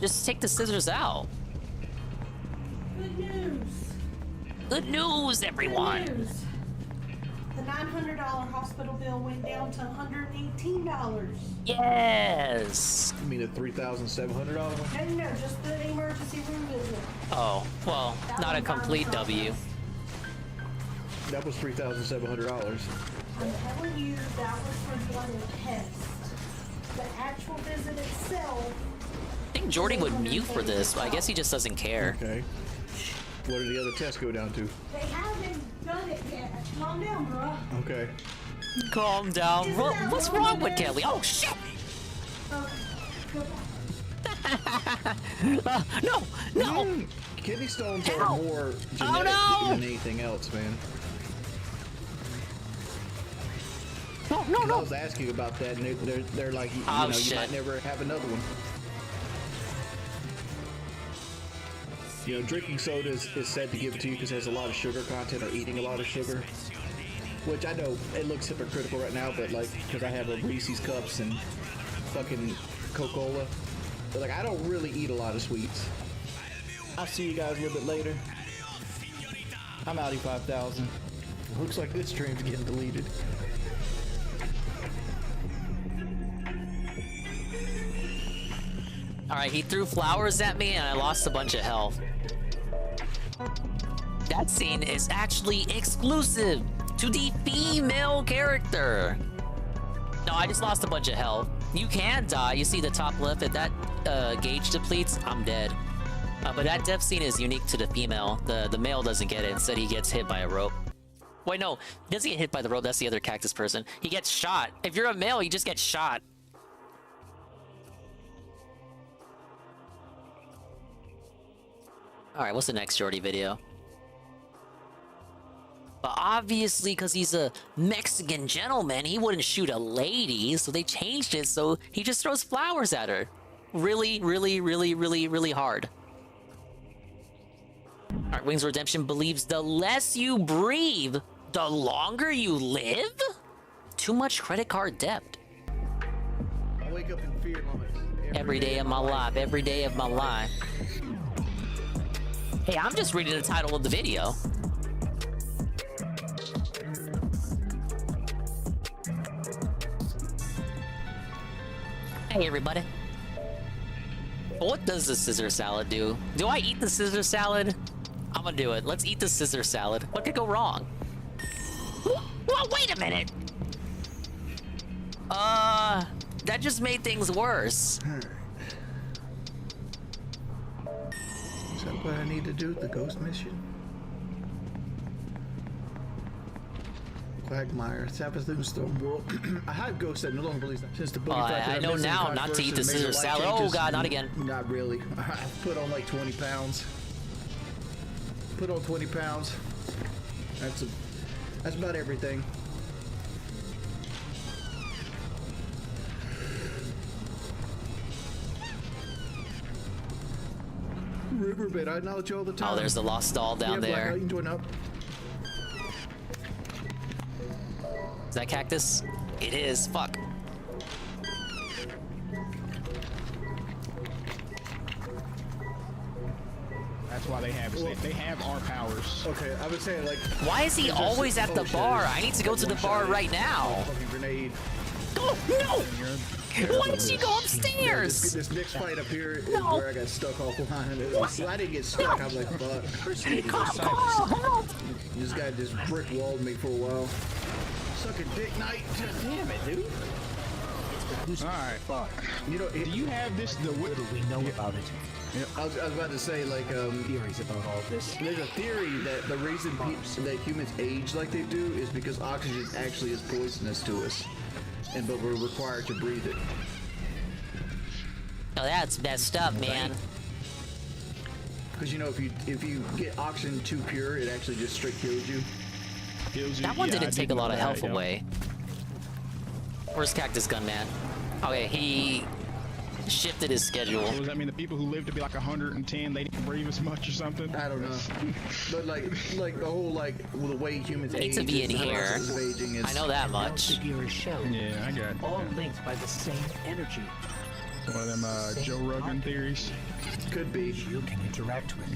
Just take the scissors out. Good news. Good news, everyone. Good news. The $900 hospital bill went down to $118. Yes. You mean the $3,700 one? No, just the emergency room visit. Oh, well, That not a one complete finally W. That was $3,700. I'm telling you, that was for blood test. The actual visit itself. I think Jordy would mute for this, but I guess he just doesn't care. Okay. What did the other tests go down to? They haven't done it yet. Calm down, bro. Okay. Calm down. What's wrong with Kelly? Oh, shit! No! Kidney stones are more genetic than anything else, man. No. I was asking about that, and they're like, you know, you might never have another one. You know, drinking soda is said to give it to you because it has a lot of sugar content, or eating a lot of sugar. Which I know it looks hypocritical right now, but like, because I have a Reese's Cups and fucking Coca-Cola. But like, I don't really eat a lot of sweets. I'll see you guys a little bit later. I'm Audi 5000. Looks like this stream's getting deleted. Alright, he threw flowers at me and I lost a bunch of health. That scene is actually exclusive to the female character. No, I just lost a bunch of health. You can die. You see the top left, if that gauge depletes, I'm dead. But that death scene is unique to the female. The male doesn't get it. Instead, he gets hit by a rope. Wait, no. He doesn't get hit by the rope. That's the other cactus person. He gets shot. If you're a male, you just get shot. Alright, what's the next Jordy video? But obviously, because he's a Mexican gentleman, he wouldn't shoot a lady, so they changed it so he just throws flowers at her. Really, really, really, really, really hard. Alright, Wings Redemption believes the less you breathe, the longer you live? Too much credit card debt. I wake up in fear moments. Every day of my life, every day of my life. Hey, I'm just reading the title of the video. Hey, everybody. What does the Caesar salad do? Do I eat the Caesar salad? I'm gonna do it. Let's eat the Caesar salad. What could go wrong? Well, wait a minute. That just made things worse. Is that what I need to do? The ghost mission? Quagmire, Sabbath Storm World. I have ghosts that no longer believes that. Since the I know now not to eat the Caesar salad. Oh god, not again. Not really. I've put on like 20 pounds. Put on 20 pounds. That's about everything. Riverbed, I acknowledge you all the time. Oh, there's the lost doll down there. You can join up. Is that cactus? It is. Fuck. That's why they have they have our powers. Okay, I was saying like. Why is he always at the bar? I need to go to the bar right now. Fucking grenade. Oh no! Why did she go upstairs? This next fight up here is where I got stuck offline. I didn't get stuck. I was like, fuck. This guy just brick walled me for a while. Suck a dick night. Damn it, dude. Alright. Fuck. You know, do you have this? What do we know about it? Yep. I was about to say, like, theories about all this. There's a theory that the reason that humans age like they do is because oxygen actually is poisonous to us, but we're required to breathe it. Oh, that's messed up, man. Because you know, if you get oxygen too pure, it actually just straight kills you. That one didn't take a lot of health away. Where's Cactus Gun Man? Okay, he shifted his schedule. So does that mean the people who live to be like 110, they didn't breathe as much or something? I don't know. But like the whole the way humans age. Need to be in here. Is, I know that much. Yeah, I got it. All linked by the same energy. One of them Joe Rogan theories. Could be. You can interact with.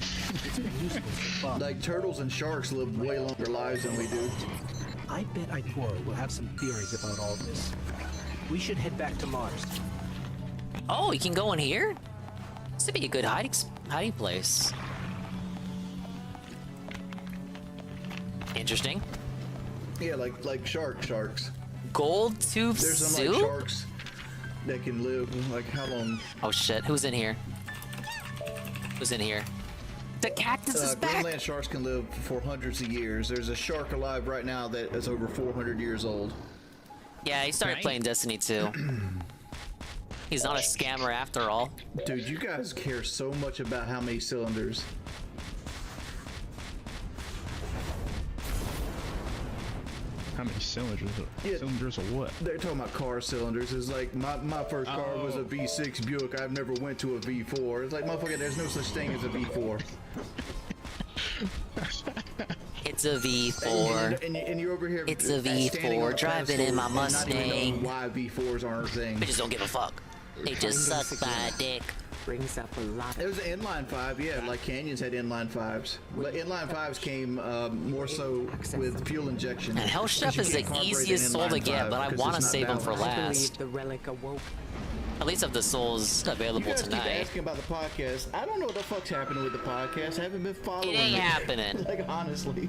It's been useful for fun. Like turtles and sharks live way longer lives than we do. I bet Ikora will have some theories about all this. We should head back to Mars. Oh, you can go in here? This would be a good hiding place. Interesting. Yeah, like sharks. Gold tooth There's some soup? like sharks that can live like how long? Oh shit! Who's in here? Who's in here? The cactus is back. Greenland sharks can live for hundreds of years. There's a shark alive right now that is over 400 years old. Yeah, he started playing Destiny 2. He's not a scammer after all. Dude, you guys care so much about how many cylinders. How many cylinders? Cylinders of what? They're talking about car cylinders. It's like my first car was a V6 Buick. I've never went to a V4. It's like, motherfucker, there's no such thing as a V4. It's a V4. And you're over here. It's a V4 driving in my Mustang. Why V4s aren't a thing? Bitches don't give a fuck. They just suck my dick. Brings up a lot. It was an inline 5, yeah. Like Canyons had inline 5s. But inline 5s came more so with fuel injection. And Hell Chef is the easiest soul to get, but I want to save him for last. The relic awoke. At least have the souls available you guys tonight. Keep asking about the podcast. I don't know what the fuck's happening with the podcast. I haven't been following it. Ain't happening. Like honestly,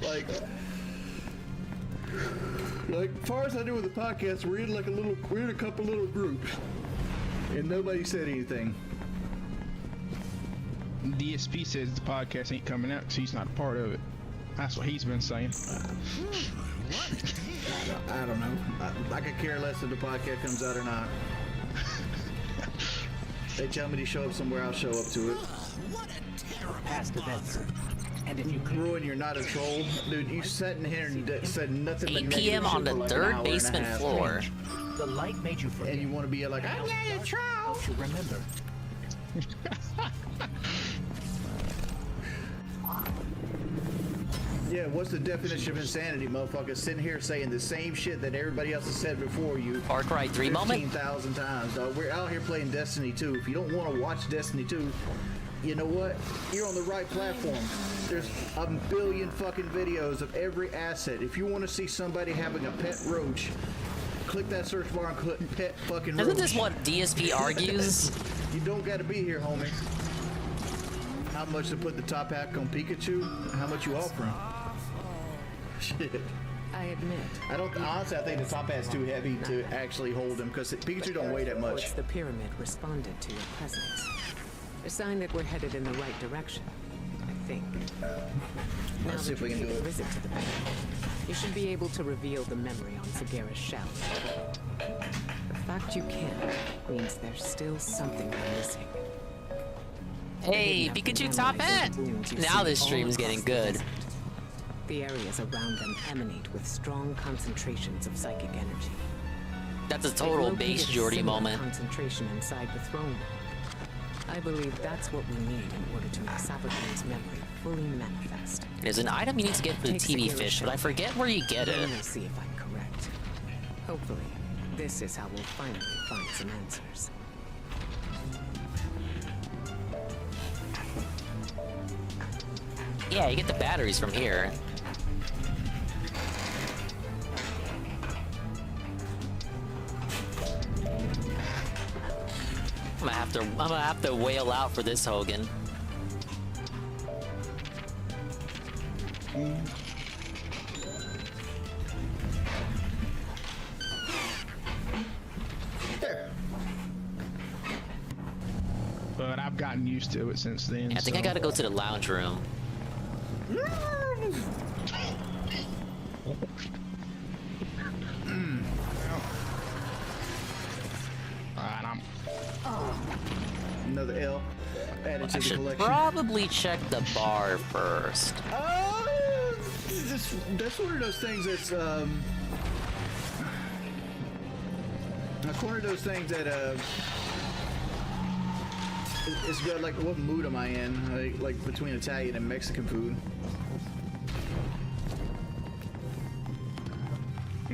like as far as I know with the podcast, we're in a couple little groups, and nobody said anything. DSP says the podcast ain't coming out because he's not a part of it. That's what he's been saying. I don't know. I could care less if the podcast comes out or not. They tell me to show up somewhere, I'll show up to it. Past events. And if you ruin, you're not a troll, dude. You sat in here and said nothing. 8 p.m. on the third basement floor. The light made you forget. And you want to be like, I'm not a troll. You remember. Yeah, what's the definition of insanity, motherfucker? Sitting here saying the same shit that everybody else has said before you. Far Cry 3 moment? 15,000 times, dog. We're out here playing Destiny 2. If you don't want to watch Destiny 2, you know what? You're on the right platform. There's a billion fucking videos of every asset. If you want to see somebody having a pet roach, click that search bar and click pet fucking roach. Isn't this what DSP argues? You don't got to be here, homie. How much to put the top hat on Pikachu? How much you offering? Shit. I admit. Honestly, I think the top hat's too heavy to actually hold him because Pikachu don't weigh that much. The pyramid responded to your presence. A sign that we're headed in the right direction, I think. Let's see if we can do it. Visit to the bank. You should be able to reveal the memory on Sagara's shell. The fact you can means there's still something we're missing. Hey, Pikachu top hat! Now this stream's getting good. The areas around them emanate with strong concentrations of psychic energy. That's a total base Jordy moment. Concentration inside the throne world. I believe that's what we need in order to make Savathun's memory fully manifest. There's an item you need to get for the TV fish, but I forget where you get it. We'll see if I'm correct. Hopefully, this is how we'll finally find some answers. Yeah, you get the batteries from here. I'm gonna have to wail out for this Hogan. There. But I've gotten used to it since then. I think I gotta go to the lounge room. Another L added to I the should collection. probably check the bar first. That's one of those things that's one of those things that it's good. Like, what mood am I in? Like between Italian and Mexican food.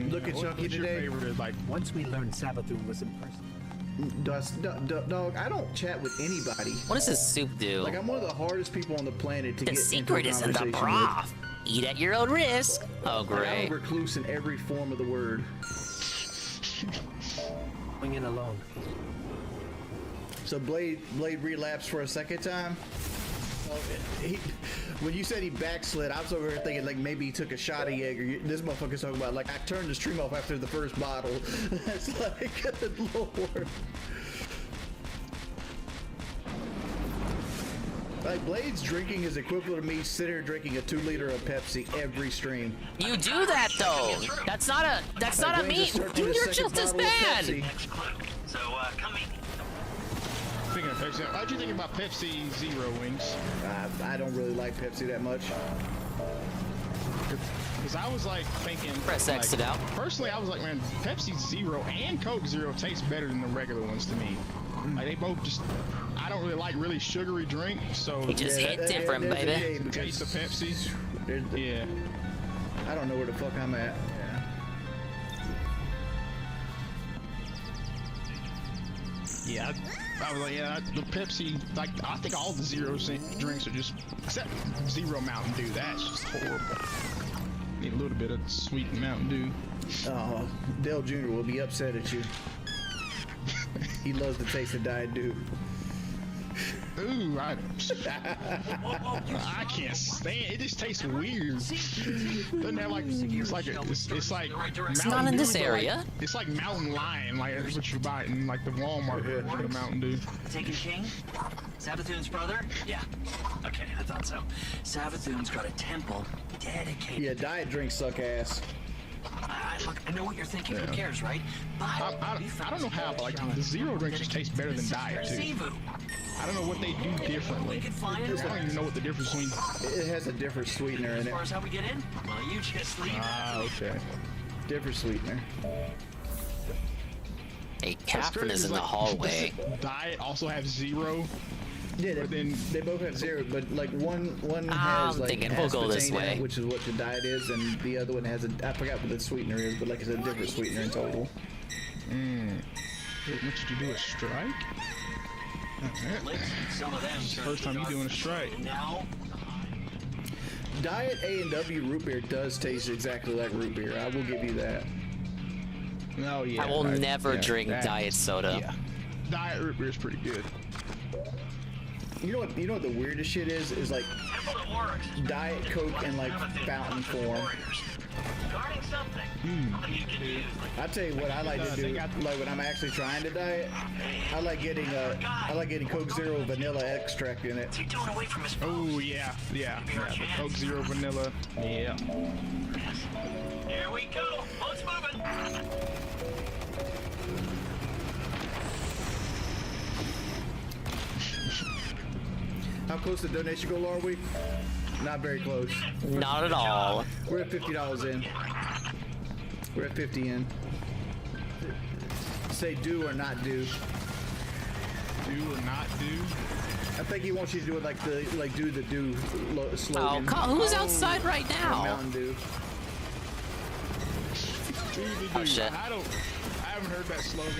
Look at Chunky today. Like, once we learned Savathun was in person. Dog, I don't chat with anybody. What does this soup do? Like, I'm one of the hardest people on the planet to The get secret into a is in the conversation broth. with. Eat at your own risk. Oh, Like, great. I'm a recluse in every form of the word. Going in alone. So Blade relapsed for a second time. When you said he backslid, I was over here thinking like maybe he took a shot of Jaeger. This motherfucker's talking about like I turned the stream off after the first bottle. That's like, good lord. Like, Blade's drinking is equivalent to me sitting here drinking a 2-liter of Pepsi every stream. You do that though. That's not a me. Dude, you're just as bad. So, come meet me. Speaking of Pepsi, how'd you think about Pepsi Zero Wings? I don't really like Pepsi that much. Because I was like thinking... Press X it out. Personally, I was like, man, Pepsi Zero and Coke Zero taste better than the regular ones to me. Like, they both just... I don't really like really sugary drink, so... They just hit different, baby. The taste of Pepsi. Yeah. I don't know where the fuck I'm at. Yeah, I was like, yeah, the Pepsi, like, I think all the Zero drinks are just, except Zero Mountain Dew, that's just horrible. Need a little bit of sweet Mountain Dew. Oh, Dale Jr. will be upset at you. He loves the taste of Diet Dew. Ooh, I can't stand it. Just tastes weird. Doesn't have like it's like It's not in this area. Like, it's like Mountain Lion, like that's what you buy in like the Walmart for the Mountain Dew. Taken King? Savathun's brother? Yeah. Okay, I thought so. Savathun's got a temple dedicated. Yeah, diet drinks suck ass. Look, I know what you're thinking. Who cares, right? But I don't know how, but like the Zero drinks just taste better than Diet too. I don't know what they do differently. I don't even know what the difference between. It has a different sweetener in it. As far as how we get in, well, you just leave. Ah, okay. Different sweetener. Hey, Catherine is in the hallway. Diet also have Zero. Yeah, they both have Zero, but like one has like thinking we'll go this aspartame in way. it, which is what the Diet is, and the other one has I forgot what the sweetener is, but like it's a different sweetener in total. What did you do, a strike? Some of them. First time you doing a strike. Now. Diet A&W root beer does taste exactly like root beer. I will give you that. No, yeah. I will never drink that- diet soda. Yeah. Diet root beer is pretty good. You know what the weirdest shit is? Is like Diet Coke in like fountain form. I tell you what I like to do, like when I'm actually trying to diet, I like getting Coke Zero vanilla extract in it. Oh yeah, the Coke Zero vanilla. Yeah. Here we go. Let's move it. How close to donation goal are we? Not very close. Not at all. We're at $50 in. We're at 50 in. Say do or not do. Do or not do? I think he wants you to do it like do the do slogan. Oh, who's outside right now? Mountain Dew. Oh shit! I haven't heard that slogan.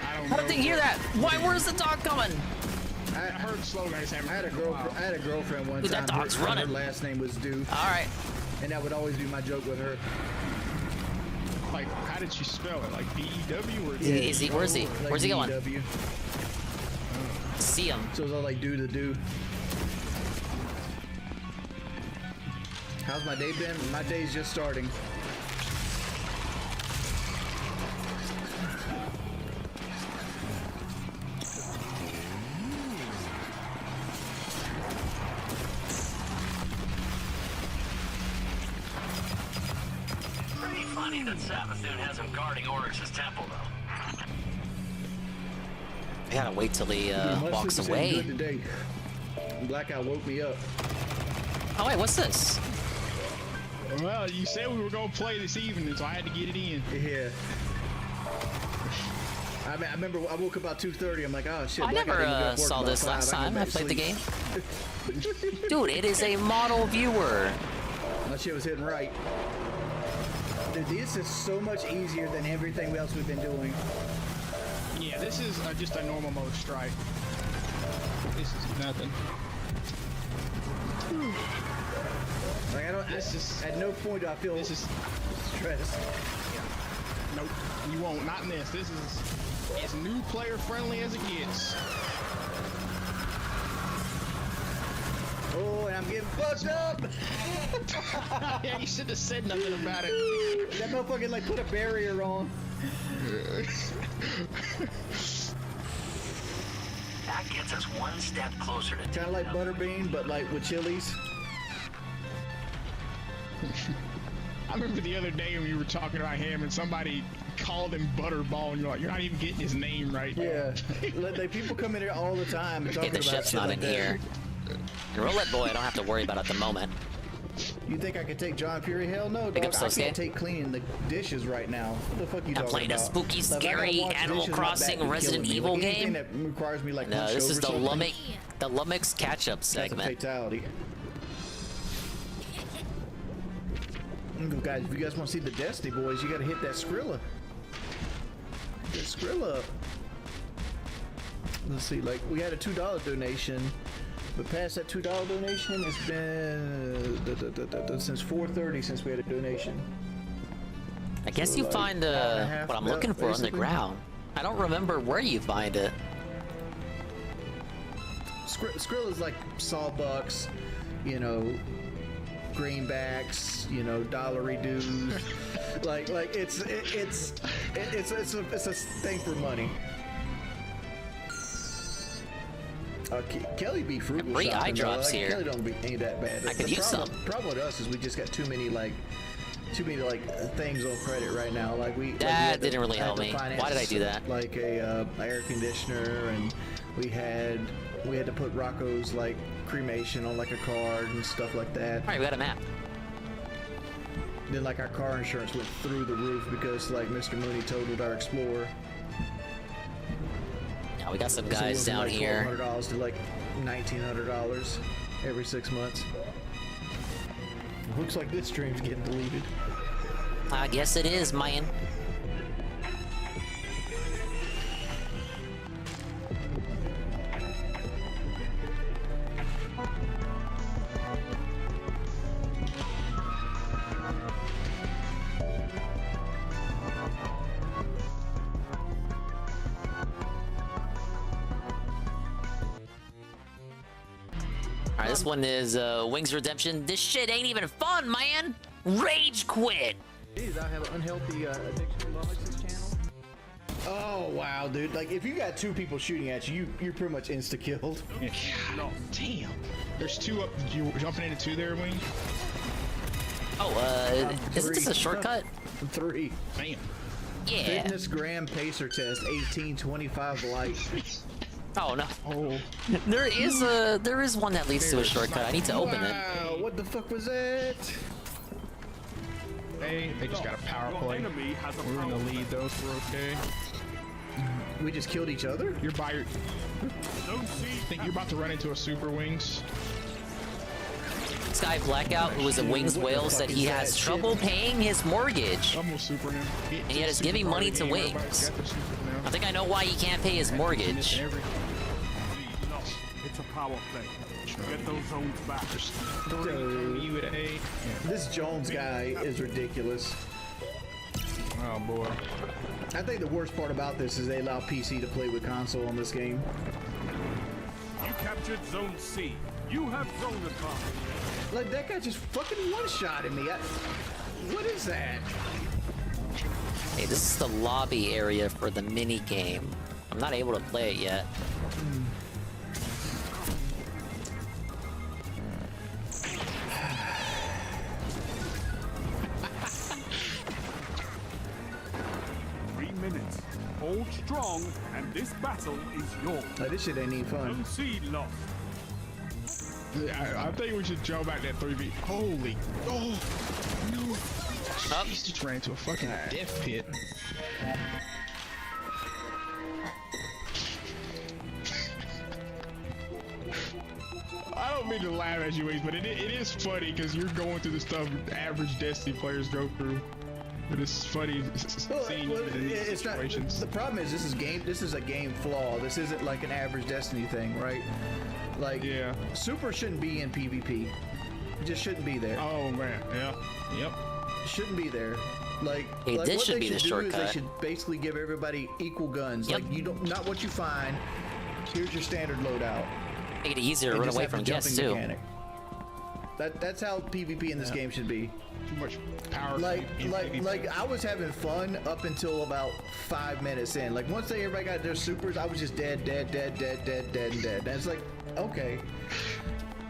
I don't How know. did they hear that? Why? Where's the dog coming? I heard the slogan. I had a girlfriend one Dude, time. that dog's running. Her last name was Dew. All right. And that would always be my joke with her. Like, how did she spell it? Like D-E-W or Yeah, is he? Where's he? Like Where's he going? D-E-W. See him. So it's all like do the do. How's my day been? My day's just starting. Pretty funny that Savathun has him guarding Oryx's temple, though. I gotta wait till he walks Good away. today. Blackout woke me up. Oh wait, what's this? Well, you said we were gonna play this evening, so I had to get it in. Yeah. I remember I woke up about 2:30. I'm like, oh shit. I Blackout never didn't get off work saw about this 5. last I go time I back to played the game. sleep. Dude, it is a model viewer. That shit was hitting right. Dude, this is so much easier than everything else we've been doing. Yeah, this is just a normal mode strike. This is nothing. Like I don't. At no point do I feel stressed. Nope, you won't. Not in this. This is as new player friendly as it gets. Oh, and I'm getting fucked up. Yeah, you should have said nothing about it. That motherfucker like put a barrier on. That gets us one step closer to Kind of like Butterbean, but like with chilies. I remember the other day when you were talking about him and somebody called him Butterball, and you're like, you're not even getting his name right. Yeah, people come in here all the time and talking Okay, the about chef's shit not like in that. here. And Roulette Boy, I don't have to worry about at the moment. You think I could take John Fury? Hell no, Pick dog. up I Sosuke. can't take cleaning the dishes right now. What the fuck you I'm talking playing a about? spooky, Like, I gotta scary wash Animal dishes, my back Crossing be Resident killing me. Evil Like, anything game. that requires me like No, hunch this is over the something, Lummox catch-up that's a segment. fatality. Guys, if you guys want to see the Destiny boys, you gotta hit that Skrilla. Hit that Skrilla up. Let's see, like we had a $2 donation, but past that $2 donation, it's been since 4:30 since we had a donation. I guess So, you like, find hour and a half what I'm about, looking for basically. underground. I don't remember where you find it. Skrilla's like sawbucks, you know, greenbacks, you know, dollary dues. like it's a thing for money. Kelly be frugal. Free eye shopping, though. drops Like, here. Kelly don't be ain't that bad. I could use some. Problem with us is we just got too many things on credit right now. Like we That didn't really had help to me. finance, Why did I do that? Like a air conditioner, and we had to put Rocco's like cremation on like a card and stuff like that. All right, we got a map. Then like our car insurance went through the roof because like Mr. Mooney totaled our Explorer. Now we got some So it guys went from, down like, here. $1,200 to like $1,900 every 6 months. Looks like this stream's getting deleted. I guess it is, man. Alright, this one is Wings Redemption. This shit ain't even fun, man! Rage quit! Jeez, I have an unhealthy addiction to Alex's channel. Oh wow, dude! Like if you got two people shooting at you, you're pretty much insta killed. No, damn. There's two up. You jumping into two there, Wing? Oh, isn't this a shortcut? 3. Damn. Yeah. Fitness gram pacer test 1825 light. Oh no. Oh. There is one that leads to a shortcut. I need to open it. Wow, what the fuck was that? Hey, they just got a power play. We're in the lead though, so we're okay. We just killed each other? You're by your... think you're about to run into a super wings? Sky Blackout, who was a Wings Whale, said he has trouble paying his mortgage. Almost super him. And yet is giving money to Wings. I think I know why he can't pay his mortgage. It's a power play. Get those zones back. This Jones guy is ridiculous. Oh boy. I think the worst part about this is they allow PC to play with console on this game. You captured Zone C. You have zone advantage. Like, that guy just fucking one-shotted me. What is that? Hey, this is the lobby area for the mini game. I'm not able to play it yet. 3 minutes. Hold strong, and this battle is yours. Like, this shit ain't even fun. Zone C lost. I think we should jump back that 3v. Holy. Oh, no. He just ran into a fucking death pit. I don't mean to laugh at you, Ace, but it is funny because you're going through the stuff average Destiny players go through. But it's funny seeing you in these situations. The problem is this is a game flaw. This isn't like an average Destiny thing, right? Like, yeah. Super shouldn't be in PvP. It just shouldn't be there. Oh man, yeah, yep. Shouldn't be there. Like, hey, like this what should they be should the do shortcut. is they should basically give everybody equal guns. Yep. Like, you don't, not what you find. Here's your standard loadout. Make it easier to run away from guests too. That's how PvP in this game should be. Too much power. Like I was having fun up until about 5 minutes in. Like, once everybody got their supers, I was just dead. And it's like, okay.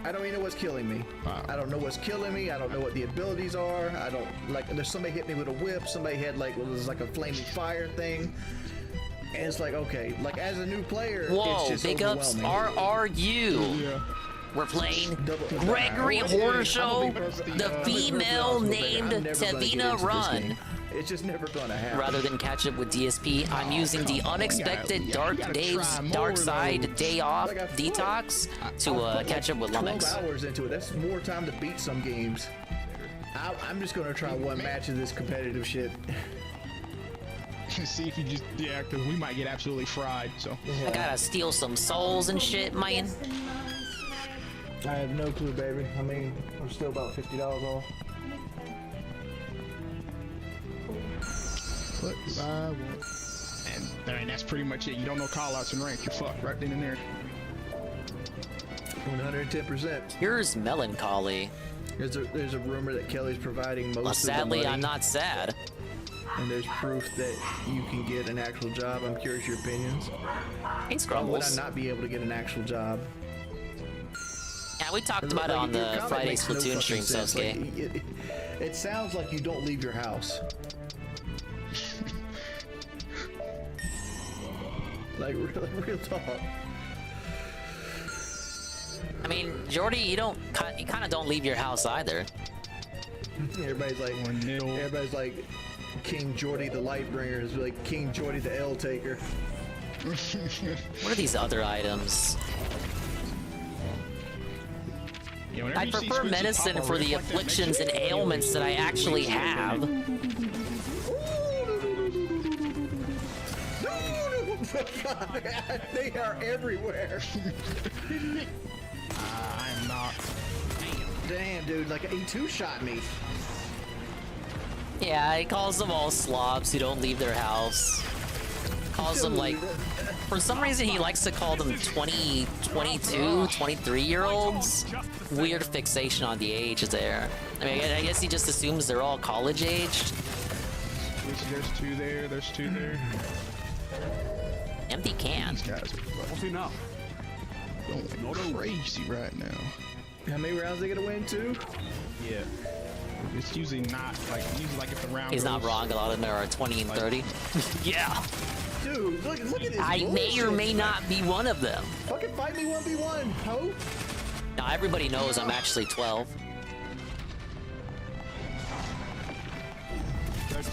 I don't even know what's killing me. I don't know what's killing me. I don't know what the abilities are. I don't, like, there's somebody hit me with a whip. Somebody had like, well, there's like a flaming fire thing. And it's like, okay, like, as a new player, whoa, it's just big ups, RRU. Yeah. We're playing Gregory Horror Show, the female named Tevina Run. It's just never gonna happen. Rather than catch up with DSP, I'm using the unexpected Dark Side Day Off Detox to catch up with Lumix. 12 hours into it, that's more time to beat some games. I'm just gonna try one match of this competitive shit. See if you just, yeah, because we might get absolutely fried, so. I gotta steal some souls and shit, man. I have no clue, baby. I mean, I'm still about $50 off. What I want. And that's pretty much it. You don't know callouts and rank. You're fucked right then and there. 110%. Here's melancholy. There's a rumor that Kelly's providing most of the money. Sadly, I'm not sad. And there's proof that you can get an actual job. I'm curious your opinions. Thanks, Why would Grumbles. I not be able to get an actual job? Yeah, we talked about it on the Friday Splatoon stream, Sosuke. Like, it sounds like you don't leave your house. like real talk. I mean, Jordy, you kind of don't leave your house either. Everybody's like King Jordy the Lightbringer is like King Jordy the L Taker. What are these other items? I prefer medicine for the afflictions and ailments that I actually have. They are everywhere. I'm not. Damn, dude, like he two-shot me. Yeah, he calls them all slobs who don't leave their house. Calls them like, for some reason he likes to call them 20, 22, 23-year-olds. Weird fixation on the age there. I mean, I guess he just assumes they're all college-aged. There's two there, there's two there. Empty can. These guys are What's enough? going crazy right now. How many rounds they gonna win, too? Yeah. It's usually not, like, if the round He's goes, not wrong, a lot of them are 20 and 30. Yeah! Dude, look at this. I may or may not be one of them. Fucking fight me 1v1, ho. Now everybody knows I'm actually 12.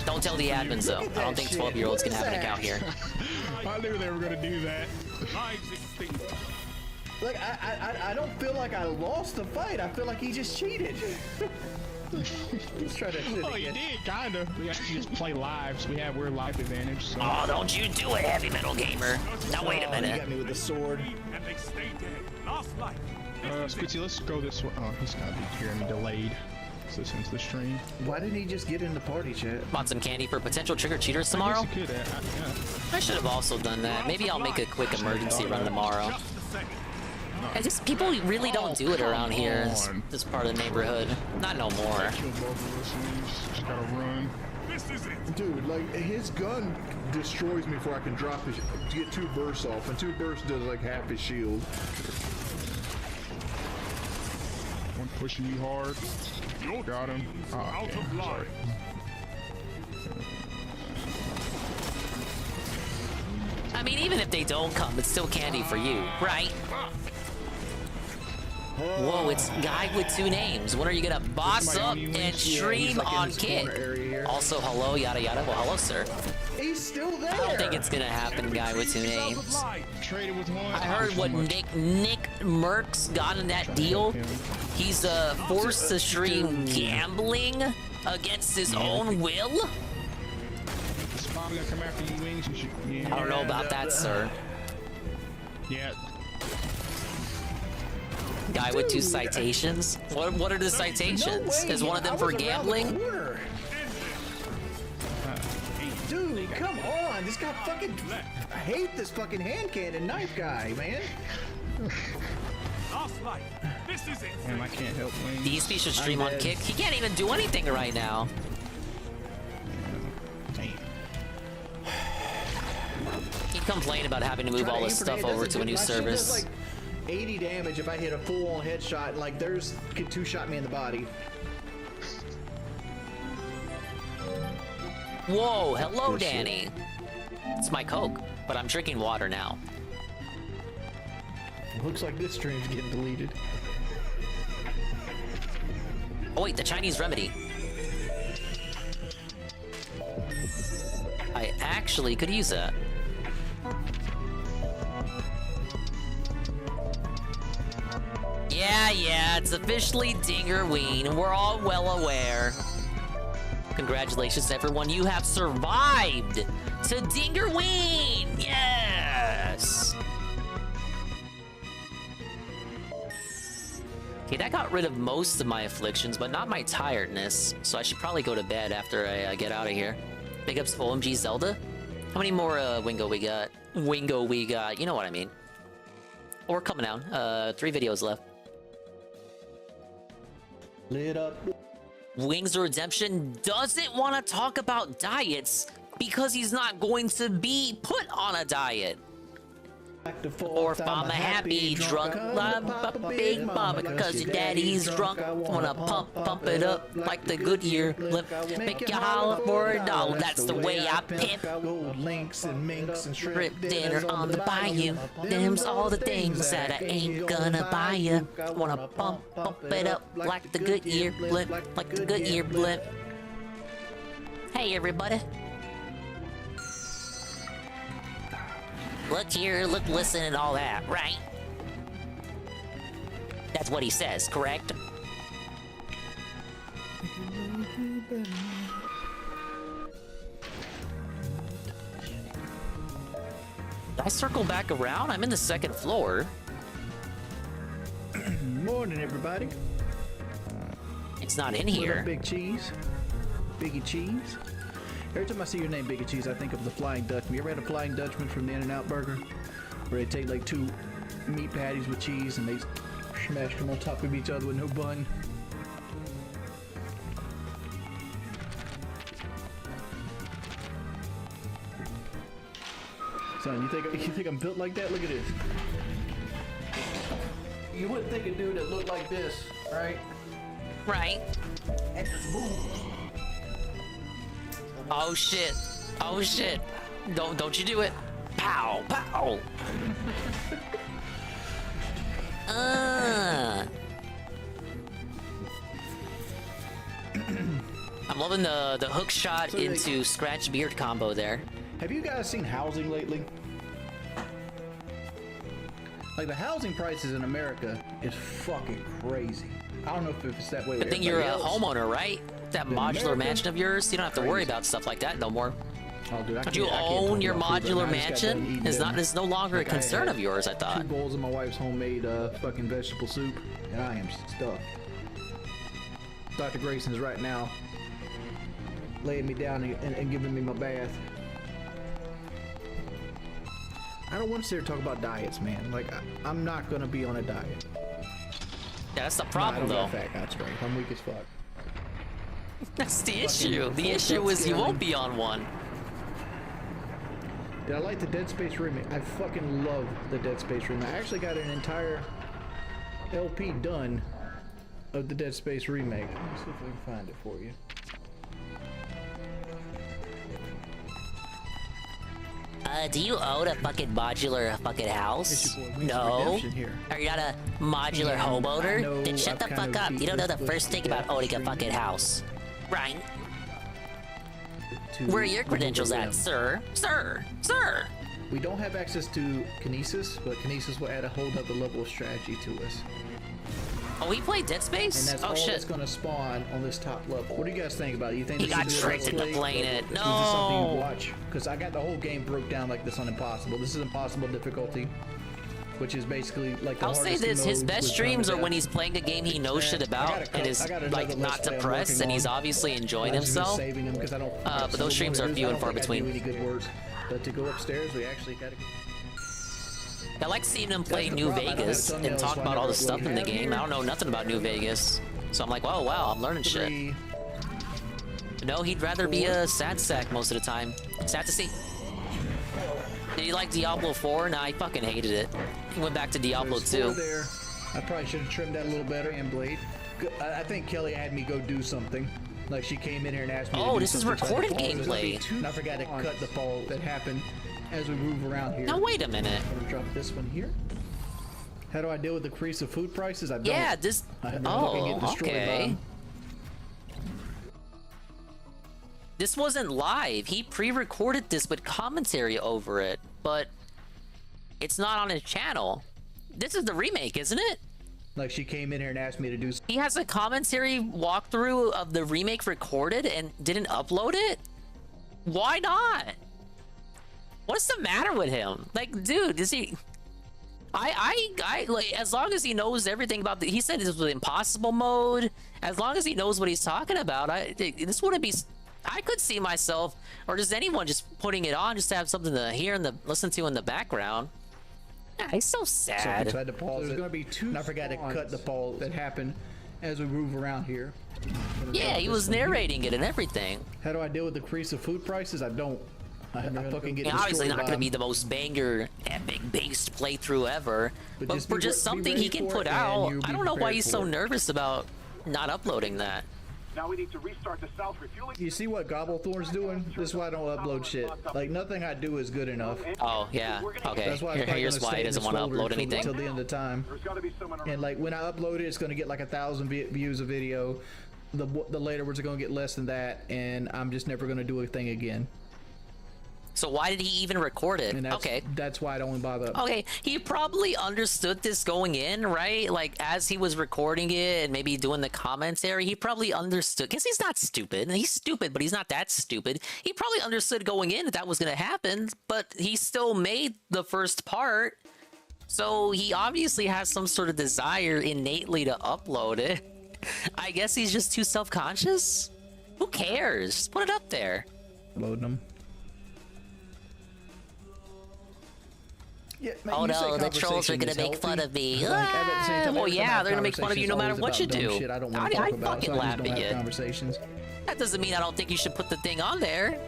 Don't tell the admins though. I don't think 12-year-olds can have an account here. I knew they were gonna do that. Like I don't feel like I lost the fight. I feel like he just cheated. Let's try that shit Oh, you again. did, kinda. We actually just play live, so we're live advantage. So. Oh, don't you do it, heavy metal gamer. Now wait a You minute. got me with the sword. And they stay dead. Last life. Squitzy, let's go this way. Oh, he's gotta be hearing me delayed. This into the stream. Why didn't he just get in the party chat? Want some candy for potential trick-or-treaters tomorrow? I guess you could, I should have also done that. Maybe I'll make a quick emergency run tomorrow. I just people really don't do it around here. This part of the neighborhood. Not no more. Just gotta run. This is it. Dude, like, his gun destroys me before I can drop his... to get 2 bursts off, and 2 bursts does like half his shield. One pushing you hard. Got him. Oh, Out of line. I mean, even if they don't come, it's still candy for you, right? Whoa, it's guy with 2 names. When are you gonna boss up and stream on Kid? Also, hello, yada yada. Well, hello, sir. He's still there. I don't think it's gonna happen, guy with 2 names. Traded with one. I heard what Nick Merckx got in that deal. He's forced to stream gambling against his own will. It's probably gonna come after you, Wings. I don't know about that, sir. Yeah. Guy with 2 citations. What are the citations? Is one of them for gambling? Dude, come on! This guy fucking... I hate this fucking hand cannon knife guy, man. Last life. This is it. Damn, I can't help Wings. DSP should stream on Kick. He can't even do anything right now. He complained about having to move all his stuff over to a new service. 80 damage if I hit a full-on headshot, and like theirs could 2-shot me in the body. Whoa, hello, Danny. It's my Coke, but I'm drinking water now. Looks like this stream's getting deleted. Oh wait, the Chinese remedy. I actually could use that. Yeah, it's officially Dingerween. We're all well aware. Congratulations, everyone. You have survived to Dingerween. Yes. Okay, that got rid of most of my afflictions, but not my tiredness. So I should probably go to bed after I get out of here. Big ups OMG Zelda. How many more Wingo we got? You know what I mean. We're coming out. 3 videos left. Lit up. Wings of Redemption doesn't want to talk about diets because he's not going to be put on a diet. Or if I'm a happy drunk, love a big mama because your daddy's drunk. Wanna pump it up like the Goodyear lip. Make you holler for $1. That's the way I pimp. Gold links and minks and Rip dinner on the bayou. Them's all the things that I ain't gonna buy you. Wanna pump it up like the Goodyear blimp, like the Goodyear blimp. Hey everybody. Look here, look, listen, and all that, right? That's what he says, correct? Did I circle back around? I'm in the 2nd floor. Morning, everybody. It's not in What here. up, Big Cheese? Biggie Cheese? Every time I see your name, Biggie Cheese, I think of the Flying Dutchman. You ever had a Flying Dutchman from the In-N-Out Burger? Where they take like 2 meat patties with cheese and they smash them on top of each other with no bun. Son, you think I'm built like that? Look at this. You wouldn't think a dude that looked like this, right? Right. Oh shit. Oh shit. Don't you do it. Pow, pow. I'm loving the hook shot into scratch beard combo there. Have you guys seen housing lately? Like, the housing prices in America is fucking crazy. I don't know if it's that way with I think you're a everybody else. homeowner, right? That In modular America, mansion of yours, you don't have to worry about stuff like that no more. Oh, dude, Don't you own your modular mansion? It's no longer a concern of yours, I thought. 2 bowls of my wife's homemade fucking vegetable soup, and I am stuffed. Dr. Grayson's right now laying me down and giving me my bath. I don't want to sit here and talk about diets, man. Like, I'm not gonna be on a diet. Yeah, that's the problem, though. though. I'm fat guy strength. I'm weak as fuck. That's the issue. The issue is you won't be on one. Did I like the Dead Space remake? I fucking love the Dead Space remake. I actually got an entire LP done of the Dead Space remake. Let me see if I can find it for you. Do you own a fucking modular fucking house? No. Are you not a modular homeowner? Then shut the fuck up. You don't know the first thing about owning a fucking house. Right? Where are your credentials at, sir? Sir! Sir! We don't have access to Kinesis, but Kinesis will add a whole other level of strategy to us. Oh, we played Dead Space? And that's oh, all shit. that's going to spawn on this top level. What do you guys think about it? You think He this got is tricked into playing it. Is this something you No! watch? Because I got the whole game broke down like this on Impossible. This is Impossible difficulty, which is basically like the I'll say hardest this, his mode best with streams are permadeath. when he's playing a game he knows shit about and is like not depressed and he's obviously enjoying himself. Saving him because I don't. But those streams are few and far between. Any good words. But to go upstairs, we actually got to. I like seeing him play New Vegas and talk about all the stuff in the game. I don't know nothing about New Vegas. So I'm like, oh wow, I'm learning shit. No, he'd rather be a sad sack most of the time. Sad to see. Did he like Diablo 4? Nah, he fucking hated it. He went back to Diablo 2. There. I probably should have trimmed that a little better and blade. I think Kelly had me go do something. Like she came in here and asked me to do this is something. recorded gameplay. And I forgot to cut the fall that happened as we move around here. Now wait a minute. I'm gonna drop this one here. How do I deal with the increase of food prices? I don't. Yeah, this. Oh, okay. This wasn't live. He pre-recorded this with commentary over it, but it's not on his channel. This is the remake, isn't it? Like she came in here and asked me to do. He has a commentary walkthrough of the remake recorded and didn't upload it? Why not? What's the matter with him? Like, dude, is he... I like, as long as he knows everything about the... He said this was impossible mode. As long as he knows what he's talking about, this wouldn't be... I could see myself, or just anyone just putting it on just to have something to hear and listen to in the background. Yeah, he's so sad. So I had to pause. There's going to be 2. And I forgot to cut the fall that happened as we move around here. Yeah, he was narrating it and everything. How do I deal with the increase of food prices? I don't. I fucking get obviously not going to be the most banger, epic-based playthrough ever, but for just something he can put out, I don't know why he's so nervous about not uploading that. Now we need to restart the south refueling. You see what Gobblethorn's doing? This is why I don't upload shit. Like, nothing I do is good enough. Oh, yeah. Okay. That's why Here's why he doesn't want to upload anything. Until the end of time. And, like, when I upload it, it's going to get like 1,000 views a video. The later ones are going to get less than that, and I'm just never going to do a thing again. So why did he even record it? And okay. That's why I don't bother. Okay, he probably understood this going in, right? Like, as he was recording it and maybe doing the commentary, he probably understood. Because he's not stupid. He's stupid, but he's not that stupid. He probably understood going in that was going to happen, but he still made the first part. So he obviously has some sort of desire innately to upload it. I guess he's just too self-conscious? Who cares? Just put it up there. Loading them. Yeah, oh no, the trolls are gonna make fun of me. Well, yeah, they're gonna make fun of you no matter what you do. Shit I don't I fucking laugh at you. Conversations. That doesn't mean I don't think you should put the thing on there.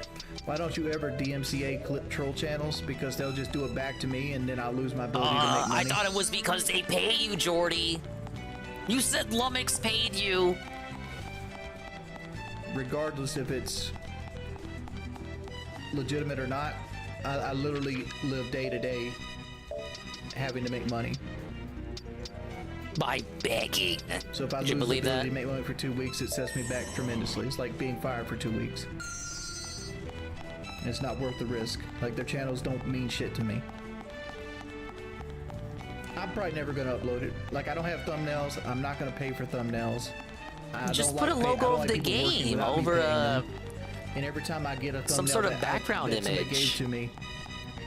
Why don't you ever DMCA clip troll channels? Because they'll just do it back to me and then I'll lose my ability to make money. I thought it was because they pay you, Jordy. You said Lummox paid you. Regardless if it's legitimate or not, I literally live day to day having to make money. By begging. So if I Did you lose the believe ability that? to make money for 2 weeks, it sets me back tremendously. It's like being fired for 2 weeks. And it's not worth the risk. Like, their channels don't mean shit to me. I'm probably never gonna upload it. Like, I don't have thumbnails. I'm not gonna pay for thumbnails. Just put a logo of the game over and every time I get a thumbnail some sort of background that somebody image. gave to me,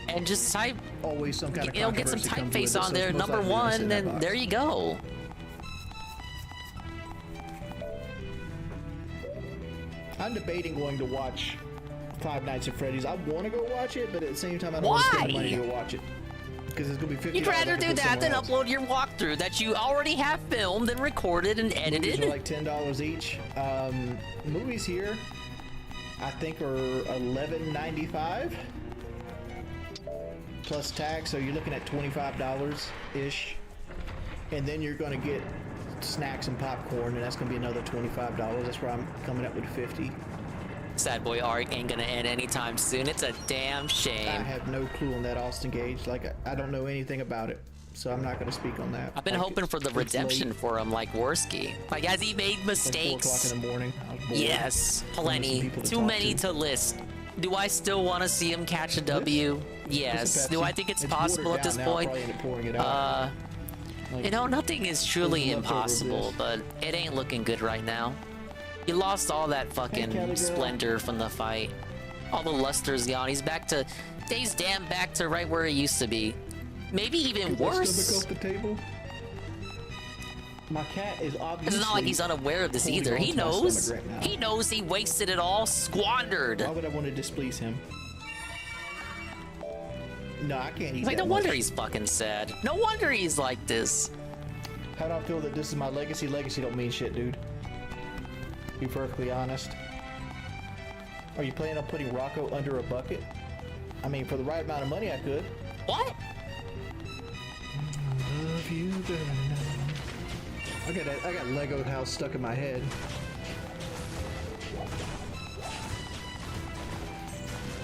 and just type, always some kind of get some controversy comes with typeface it, so on there, it's most number likely gonna sit one, in that and box. there you go. I'm debating going to watch Five Nights at Freddy's. I want to go watch it, but at the same time, I don't want to spend the money to go watch it. Because it's going to be $50. You'd rather I can do put that than somewhere else. upload your walkthrough that you already have filmed and recorded and edited. Movies are like $10 each. Movies here, I think, are $11.95 plus tax. So you're looking at $25-ish, and then you're going to get snacks and popcorn, and that's going to be another $25. That's where I'm coming up with $50. Sad boy arc ain't gonna end anytime soon. It's a damn shame. I have no clue on that Austin Gage. Like, I don't know anything about it, so I'm not going to speak on that. I've been hoping for the redemption for him, like Worski. Like, has he made mistakes? Like 4 o'clock in the morning. I was bored. Yes, plenty. Too many to list. Do I still want to see him catch a W? Yes. Do I think it's possible at this point? You know, nothing is truly impossible, but it ain't looking good right now. You lost all that fucking splendor from the fight. All the luster's gone. He's back to... He's damn back to right where he used to be. Maybe even worse. Off the table? My cat is obviously... It's not like he's unaware of this either. He knows. He knows he wasted it all, squandered. Why would I want to displease him? No, I can't eat Like, that no wonder much. he's fucking sad. No wonder he's like this. How do I feel that this is my legacy? Legacy don't mean shit, dude. Be perfectly honest. Are you planning on putting Rocco under a bucket? I mean, for the right amount of money, I could. What? Love you better now. I got Lego house stuck in my head.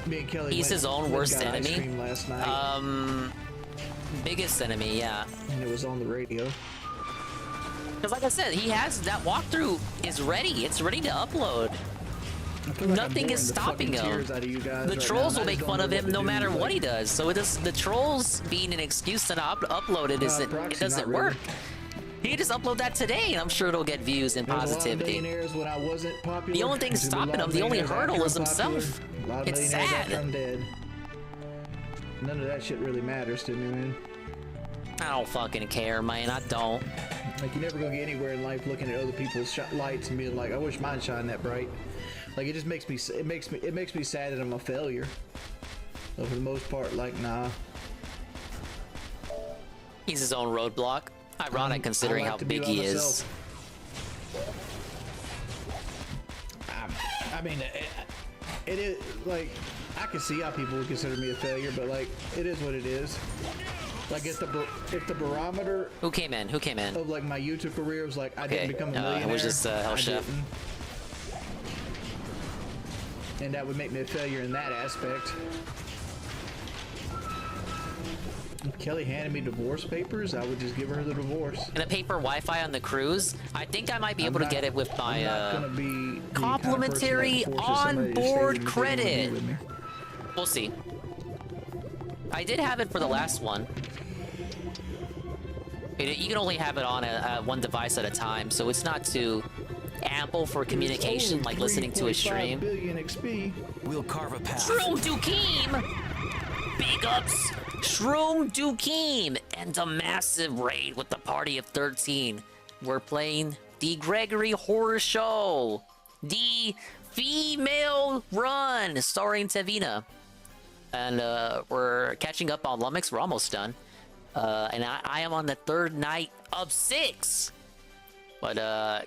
Me and Kelly. He's his own worst got ice enemy. cream last night. Biggest enemy, yeah. And it was on the radio. Because like I said, he has that walkthrough is ready. It's ready to upload. Nothing is stopping him. The trolls will make fun of him no matter what he does. So the trolls being an excuse to not upload it it doesn't work. He can just upload that today, and I'm sure it'll get views and positivity. When I wasn't popular, The only thing stopping him, the only hurdle is himself. It's sad. I'm dead. None of that shit really matters to me, man. I don't fucking care, man. I don't. Like, you're never gonna get anywhere in life looking at other people's lights and being like, I wish mine shined that bright. Like, it just makes me, it makes me sad that I'm a failure. But for the most part, like, nah. He's his own roadblock. Ironic considering how big he is. I mean, it is, like, I can see how people would consider me a failure, but, like, it is what it is. Like, if the barometer... Who came in? Who came in? Of, like, my YouTube career was, like, I didn't become a millionaire. It was just Hell Chef. And that would make me a failure in that aspect. If Kelly handed me divorce papers, I would just give her the divorce. And a paper Wi-Fi on the cruise. I think I might be able to get it with my complimentary on-board credit. We'll see. I did have it for the last one. You can only have it on one device at a time, so it's not too ample for communication, like listening to a stream. We'll carve a path. Shroom Dukeem! Big ups! Shroom Dukeem! And a massive raid with the party of 13. We're playing the Gregory Horror Show. The female run starring Tevina. And we're catching up on Lummox. We're almost done. And I am on the third night of 6. But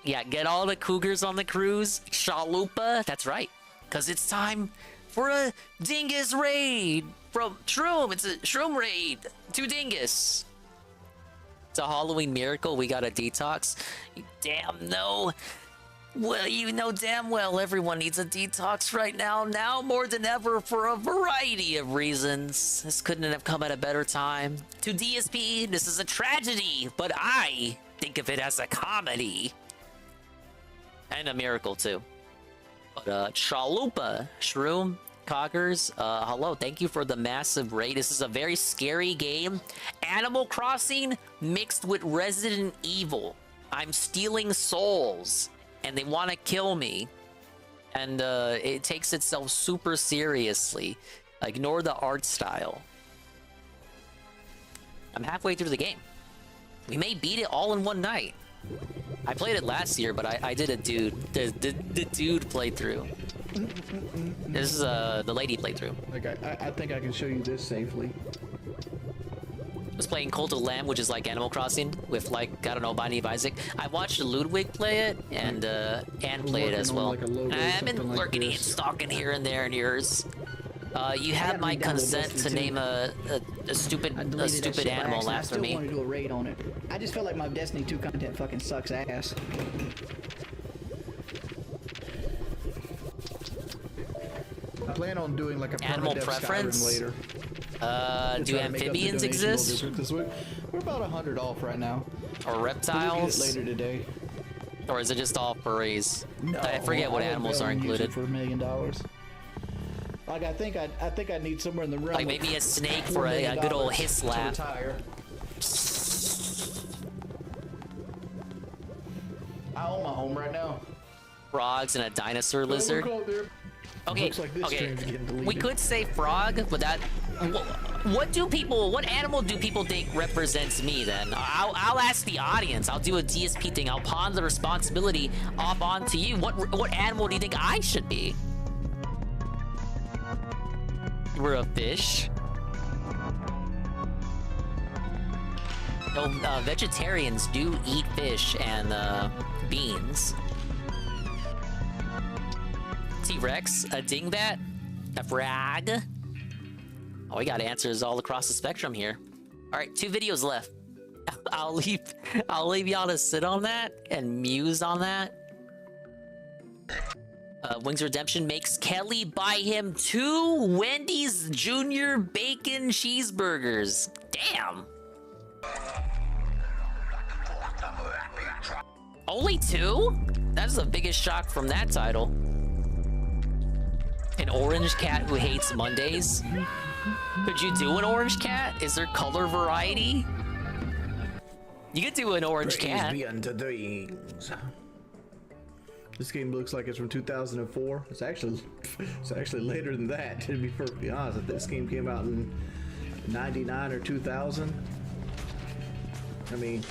yeah, get all the cougars on the cruise. Chalupa, that's right. Because it's time for a Dingus raid from Shroom. It's a Shroom raid to Dingus. It's a Halloween miracle. We got a detox. Damn no. Well, you know damn well everyone needs a detox right now more than ever for a variety of reasons. This couldn't have come at a better time. To DSP, this is a tragedy, but I think of it as a comedy. And a miracle, too. But, Chalupa, Shroom, Coggers, hello, thank you for the massive raid. This is a very scary game. Animal Crossing mixed with Resident Evil. I'm stealing souls, and they want to kill me. And, it takes itself super seriously. Ignore the art style. I'm halfway through the game. We may beat it all in one night. I played it last year, but I did a the dude playthrough. This is the lady playthrough. Like I think I can show you this safely. I was playing Cult of Lamb, which is like Animal Crossing with like, I don't know, Binding of Isaac. I watched Ludwig play it and play it as well. I've been lurking and stalking here and there in yours. You have my consent to name a stupid animal after me. I still want to do a raid on it. I just feel like my Destiny 2 content fucking sucks ass. I plan on doing like a animal preference later. Do amphibians exist? We're about 100 off right now. Or reptiles? We'll get it later today. Or is it just all furries? No, I forget what animals are included. For $1 million. Like I think I need somewhere in the realm. Like maybe a snake for a good old hiss laugh. I own my home right now. Frogs and a dinosaur lizard. Okay, we could say frog, but that. What animal do people think represents me then? I'll ask the audience. I'll do a DSP thing. I'll pawn the responsibility off onto you. What animal do you think I should be? We're a fish. No, vegetarians do eat fish and beans. T-Rex, a dingbat, a frog. Oh, we got answers all across the spectrum here. All right, 2 videos left. I'll leave y'all to sit on that and muse on that. Wings Redemption makes Kelly buy him 2 Wendy's Junior Bacon Cheeseburgers. Damn. Only 2? That's the biggest shock from that title. An orange cat who hates Mondays? Could you do an orange cat? Is there color variety? You could do an orange cat. Be unto dreams. This game looks like it's from 2004. It's actually later than that, to be perfectly honest. This game came out in 99 or 2000. I mean,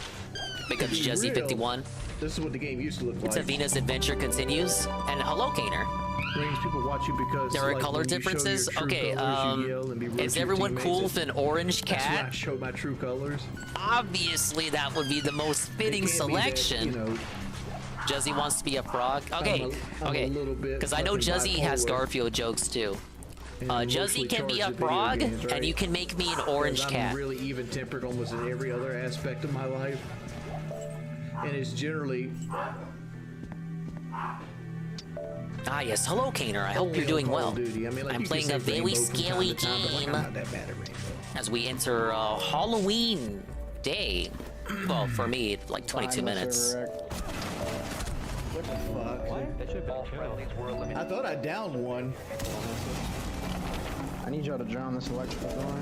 Big up Jesse 51. This is what the game used to look like. Savina's adventure continues. And hello, Kaner. Brings people watch you because there are color differences. Okay, is everyone cool with an orange cat? That's why I showed my true colors. Obviously, that would be the most fitting selection. That, Juzzy wants to be a frog. Okay, because I know Juzzy has Garfield jokes too. Juzzy can be a frog, right? And you can make me an orange cat. I'm really even-tempered almost in every other aspect of my life, and it's generally. Ah yes, hello Kaner, I hope you're doing well. I'm playing a very scary game as we enter Halloween day. Well, for me, like 22 minutes. What the fuck? I thought I downed one. I need y'all to drown this electrical door.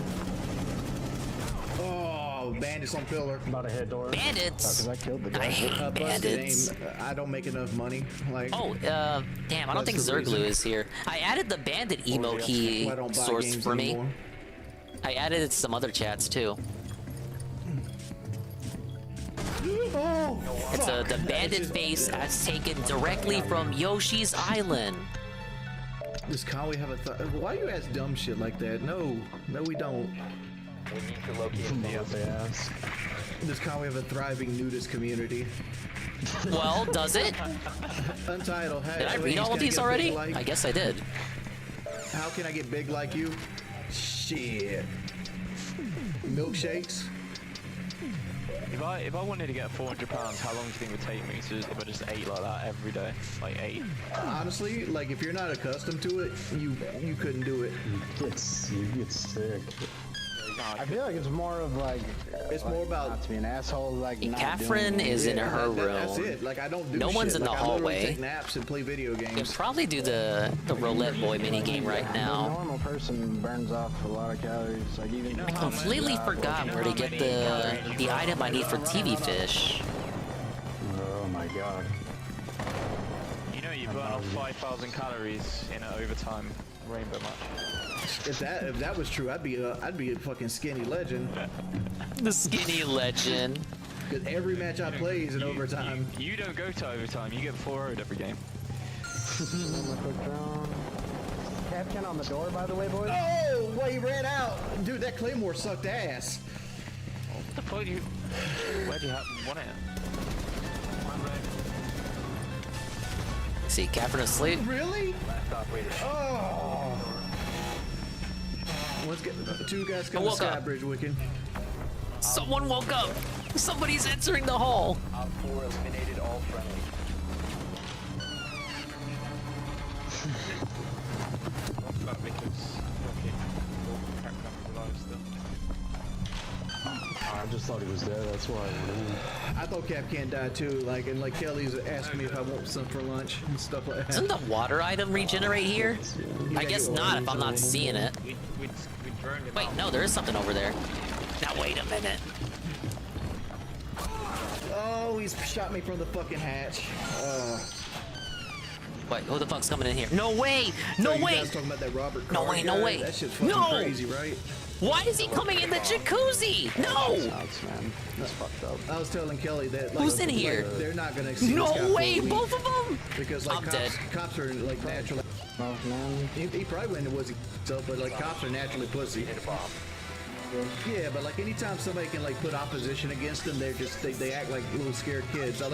Oh, bandits on pillar. About a head door. Bandits? I killed the guy. I hate bandits. I don't make enough money. Like. Oh, damn, I don't think Zerglu is here. I added the bandit emo key source for me. I added some other chats too. Oh, it's the bandit face as taken directly from Yoshi's Island. Does Conway have a why you ask dumb shit like that? No, we don't. We need to locate yes, they ask. Does Conway have a thriving nudist community? Well, does it? Untitled. Did I read all of these already? Like, I guess I did. How can I get big like you? Shit. Milkshakes. If I wanted to get £400, how long do you think it would take me to if I just ate like that every day? Like 8? Honestly, like if you're not accustomed to it, you couldn't do it. You get sick. I feel like it's more of like it's more about not to be an asshole. Like Catherine is in her room. That's it. Like I don't do no shit. one's in like, the I literally hallway. take naps and play video games. You can probably do the roulette boy mini game right A now. normal person burns off a lot of calories. Like even I completely forgot where to get the item I need for TV fish. Oh my god. You know you burn off 5,000 calories in an overtime rainbow match. If that was true, I'd be a fucking skinny legend. The skinny legend. Because every match I play is in overtime. You don't go to overtime. You get 4-0'd every game. Captain on the door, by the way, boys. Oh, well, he ran out. Dude, that Claymore sucked ass. What the fuck do you... Where do you want it? See, Catherine asleep. Really? Oh. Let's get two guys come to Sky Bridge, Wiccan. Someone woke up. Somebody's entering the hall. Op 4 eliminated all friendly. I just thought he was dead. That's why I went in. I thought Cap can't die too. Like, and like Kelly's asking me if I want some for lunch and stuff like that. Doesn't the water item regenerate here? I guess not if I'm not seeing it. Wait, no, there is something over there. Now wait a minute. Oh, he's shot me from the fucking hatch. Wait, who the fuck's coming in here? No way! No You way! guys talking about that Robert No Carr way, guy? no way. That shit's fucking No! crazy, right? Why is he coming in the jacuzzi? No! That's fucked up. I was telling Kelly that like, Who's in here? They're not gonna see No this guy for way, a week. both of them? Because like I'm dead. cops are like naturally. Oh man. He probably wouldn't have was himself, but like cops are naturally pussy. Yeah, but like anytime somebody can like put opposition against them, they're just they act like little scared kids. I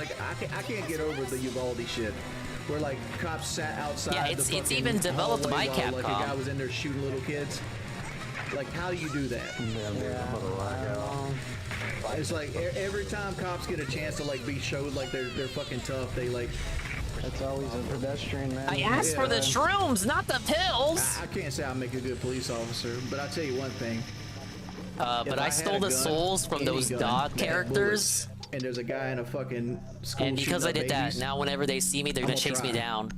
can't get over the Uvalde shit. Where like cops sat outside. Yeah, the it's fucking even developed hallway by while, like a Capcom. guy was in there shooting little kids. Like how do you do that? It's like every time cops get a chance to like be showed like they're fucking tough, they like. That's always a pedestrian, man. I asked for the shrooms, not the pills! I can't say I make a good police officer, but I'll tell you one thing. But I stole the souls from those dog characters. And there's a guy in a fucking school. And because I shooting did up that, babies. now whenever they see me, they're gonna chase me down.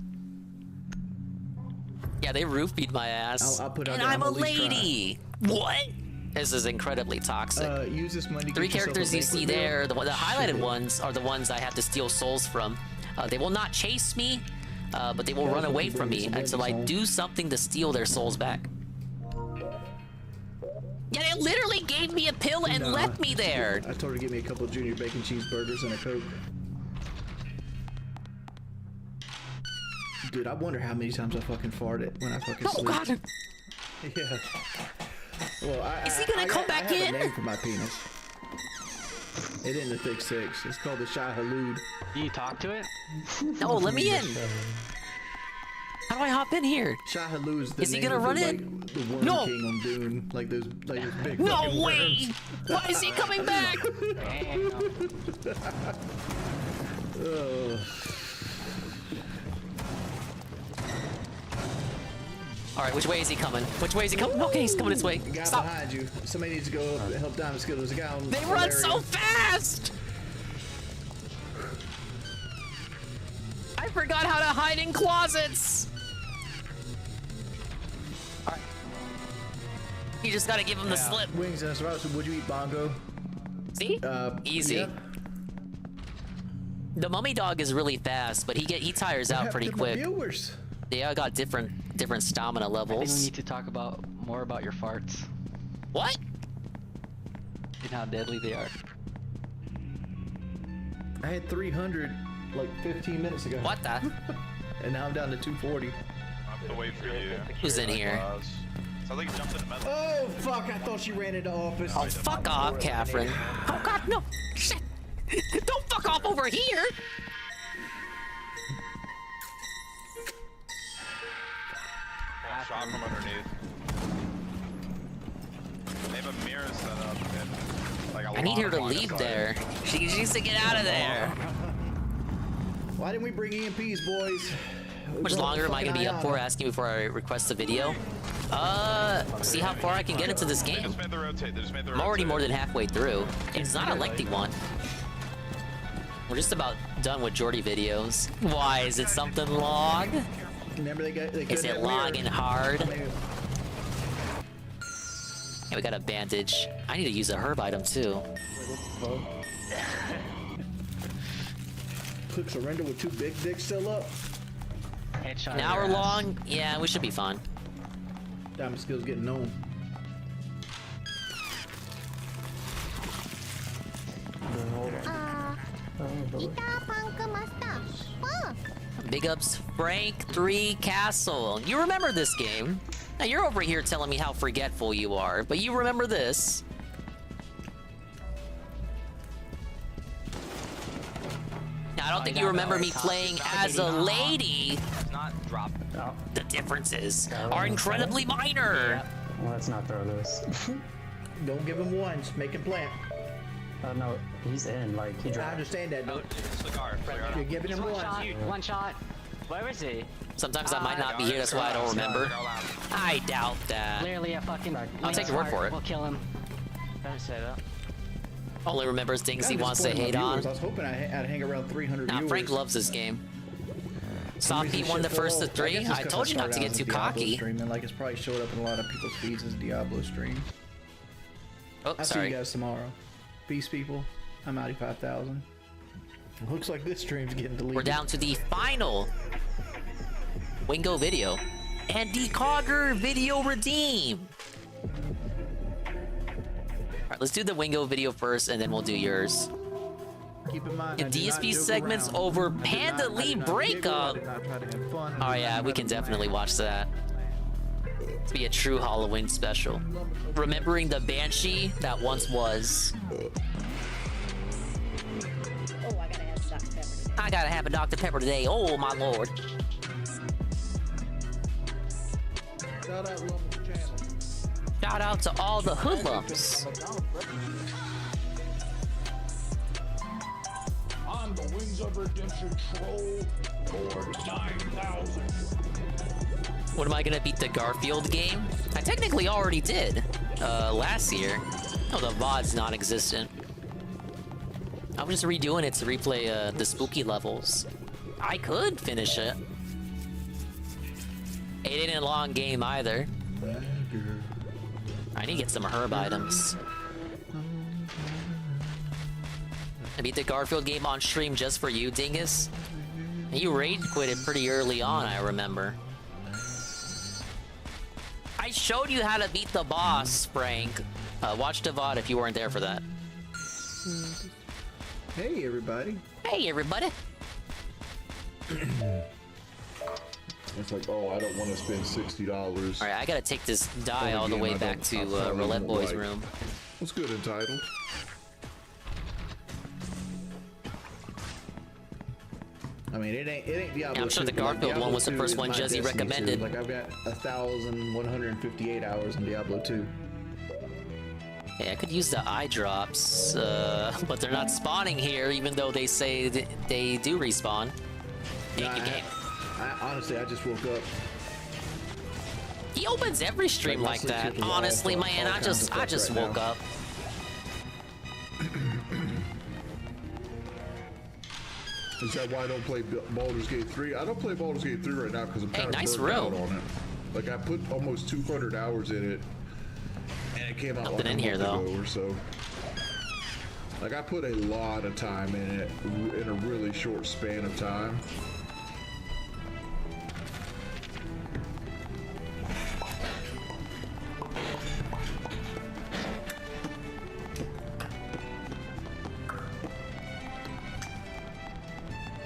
Yeah, they roofied my ass. I'll put and out I'm a at least lady! What? This is incredibly toxic. Use this money to 3 get yourself characters a you see banquet meal. there, the highlighted Shit. ones are the ones I have to steal souls from. They will not chase me, but they will run away from me until I do something to steal their souls back. Yeah, they literally gave me a pill and left me there. I told her to give me a couple of junior bacon cheeseburgers and a Coke. Dude, I wonder how many times I fucking farted when I fucking sleep. God. Yeah. Well, Is he gonna come back I have in? a name for my penis. It isn't the thick six. It's called the Shai Halud. Do you talk to it? No, let me in. How do I hop in here? Shai Halud's the Is he name gonna of run the, in? like, the worm No. king on Dune. Like those big No fucking way! worms. Why is he coming back? Ugh. Alright, which way is he coming? Which way is he coming? Okay, he's coming this way. The guy Stop. behind you. Somebody needs to go up and help Diamond Skill. There's a guy on They run so Valerian. fast! I forgot how to hide in closets! Alright. You just gotta give him the slip. Wings and survival. So would you eat bongo? See? Easy. Yeah. The mummy dog is really fast, but he tires out pretty quick. Viewers. They all got different stamina I think we levels. need to talk more about your farts What? and how deadly they are. I had 300 like 15 minutes ago. What the? And now I'm down to 240. I have to wait for you. Who's in here? Sounds like you jumped in the metal. Oh fuck! I thought she ran into office. Oh, fuck off, Catherine. Oh god, no! Shit! Don't fuck off over here! Shot from underneath. They have a mirror set up. Like I need her to leave there. She needs to get out of there. Why didn't we bring EMPs, boys? How much longer am I gonna be up for? Asking before I request a video. See how far I can get into this game. I'm already more than halfway through. It's not a lengthy one. We're just about done with Jordy videos. Why is it something long? Remember Is it long and hard? Yeah, we got a bandage. I need to use a herb item too. Quick surrender with 2 big dicks still up. An hour long? Yeah, we should be fine. Diamond skills getting known. Big ups, Frank 3 Castle. You remember this game? Now you're over here telling me how forgetful you are, but you remember this. Now, I don't think you remember me playing as a lady. Not drop. No. The differences are incredibly minor. Well, let's not throw this. Don't give him ones. Make him plant. No, he's in. Like he dropped. I understand that. Oh, cigar. You're giving him one. One shot. Where is he? Sometimes I might not be here, that's why I don't remember. I doubt that. Clearly a fucking. I'll take your word for it. We'll kill him. Don't say that. Only remembers things he wants to hate on. I was hoping I'd hang around 300 Nah, viewers. Frank loves this game. Sophie won the first of 3. I told you not to get too cocky. Streaming. Like it's probably showed up in a lot of people's feeds as Diablo stream. Oh, I'll sorry. see you guys tomorrow. Peace, people. I'm Audi 5000. Looks like this stream's getting deleted. We're down to the final Wingo video. And Decogger video redeem. Alright, let's do the Wingo video first and then we'll do yours. Keep in mind, And DSP segments over Panda Lee breakup. Oh yeah, we can definitely watch that. It's be a true Halloween special. Remembering the Banshee that once was. I gotta have a Dr. Pepper today. Oh my lord. Shout out Lumber's channel. Shout out to all the hoodlums. I'm the Wings of Redemption troll, Lord 9000. What am I gonna beat the Garfield game? I technically already did. Last year. Oh, the VOD's non-existent. I'm just redoing it to replay the spooky levels. I could finish it. It ain't a long game either. I need to get some herb items. I beat the Garfield game on stream just for you, Dingus. You raid quit it pretty early on, I remember. I showed you how to beat the boss, Frank. Watch the VOD if you weren't there for that. Hey, everybody. Hey, everybody. It's like, oh, I don't want to spend $60. Alright, I gotta take this die all the way back to Roulette Boy's room. What's good, Entitled? I mean, it ain't Diablo. Yeah, I'm sure the 2, but, like, Garfield Diablo one was the 2 first is one my Jezzy Destiny recommended. 2. Like I've got 1,158 hours in Diablo 2. Hey, I could use the eye drops, but they're not spawning here, even though they say they do respawn. Honestly, I just woke up. He opens every stream like that. Honestly, man, I just woke up. Is that why I don't play Baldur's Gate 3? I don't play Baldur's Gate 3 right now because I'm kind of burnt out on it. Like, I put almost 200 hours in it, and it came out Nothing like in here, though. or so. Like, I put a lot of time in it in a really short span of time.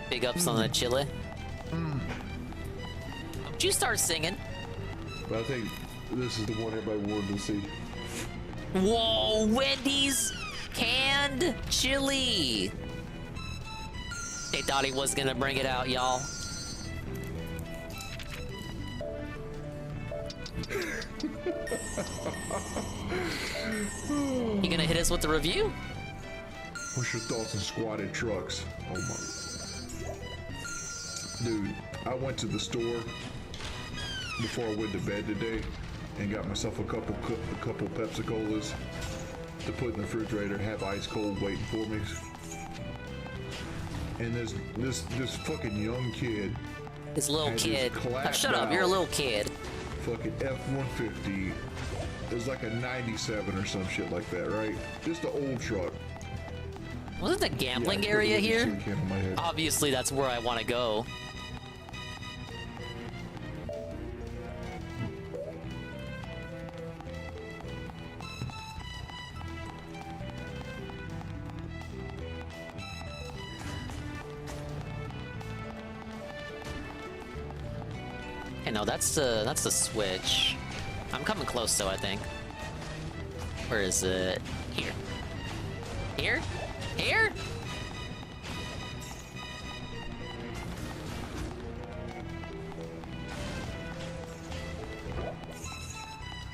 Big ups on the chili. Would you start singing? But I think this is the one everybody wanted to see. Whoa, Wendy's canned chili. They thought he was gonna bring it out, y'all. You gonna hit us with the review? What's your thoughts on squatted trucks? Oh my. Dude, I went to the store before I went to bed today and got myself a couple Pepsi Colas to put in the refrigerator, have ice cold waiting for me. And this fucking young kid. This little kid. Oh, shut up, you're a little kid. Fucking F-150. It was like a 97 or some shit like that, right? Just an old truck. Wasn't the gambling area here? Obviously, that's where I want to go. Okay, no, that's the switch. I'm coming close though, I think. Where is it? Here. Here? Here?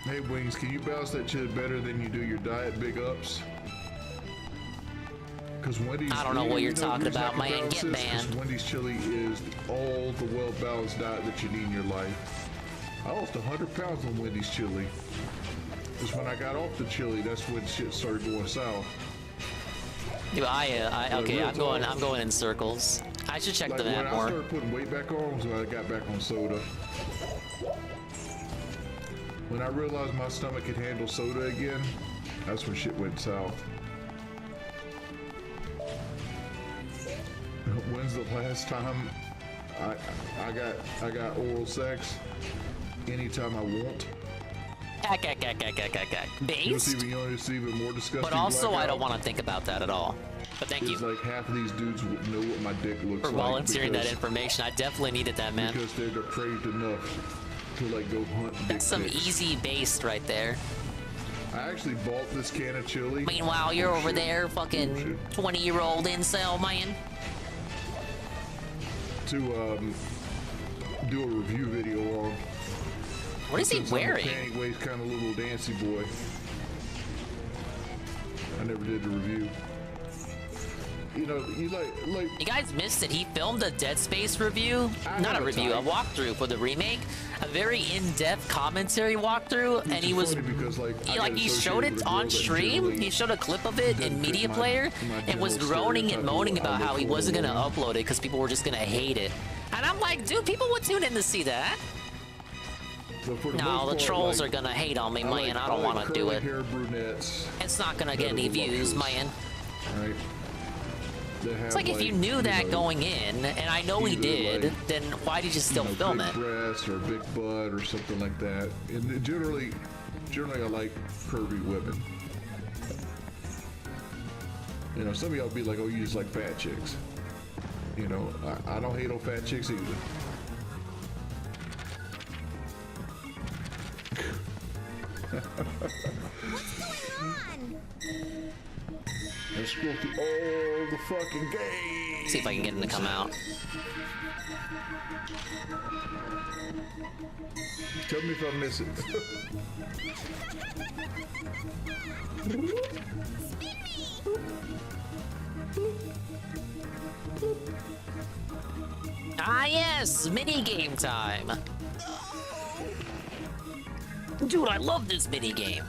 Hey Wings, can you balance that shit better than you do your diet? Big ups. Because Wendy's. I don't know what you're talking about, man. Get banned. Wendy's chili is all the well-balanced diet that you need in your life. I lost 100 pounds on Wendy's chili. Because when I got off the chili, that's when shit started going south. Dude, okay, I'm going in circles. I should check the map more. When I started putting weight back on was when I got back on soda. When I realized my stomach could handle soda again, that's when shit went south. When's the last time I got oral sex? Anytime I want. Based? It's even more disgusting. But also, I don't want to think about that at all. But thank you. It's like half of these dudes know what my dick looks like. For volunteering that information. I definitely needed that, man. Because they're depraved enough to like go hunt dick That's some pics. easy based right there. I actually bought this can of chili. Meanwhile, you're over there, fucking 20-year-old incel, man. To do a review video on. What is he wearing? Panty waist kind of little dancy boy. I never did the review. You know, you guys missed it. He filmed a Dead Space review, not a review, a walkthrough for the remake, a very in-depth commentary walkthrough, and he was because, he showed it on stream. He showed a clip of it in Media Player and was groaning and moaning about how he wasn't gonna upload it because people were just gonna hate it. And I'm like, dude, people would tune in to see that. No, the trolls are gonna hate on me, man. I don't want to do it. It's not gonna get any views, man. Right. It's like if you knew that going in, and I know he did, then why did you still film it? Big breasts or big butt or something like that. And generally I like curvy women. You know, some of y'all be like, oh, you just like fat chicks. You know, I don't hate on fat chicks either. What's going on? Let's go through all the fucking games. See if I can get him to come out. Tell me if I miss it. Ah yes, mini game time. Dude, I love this mini game.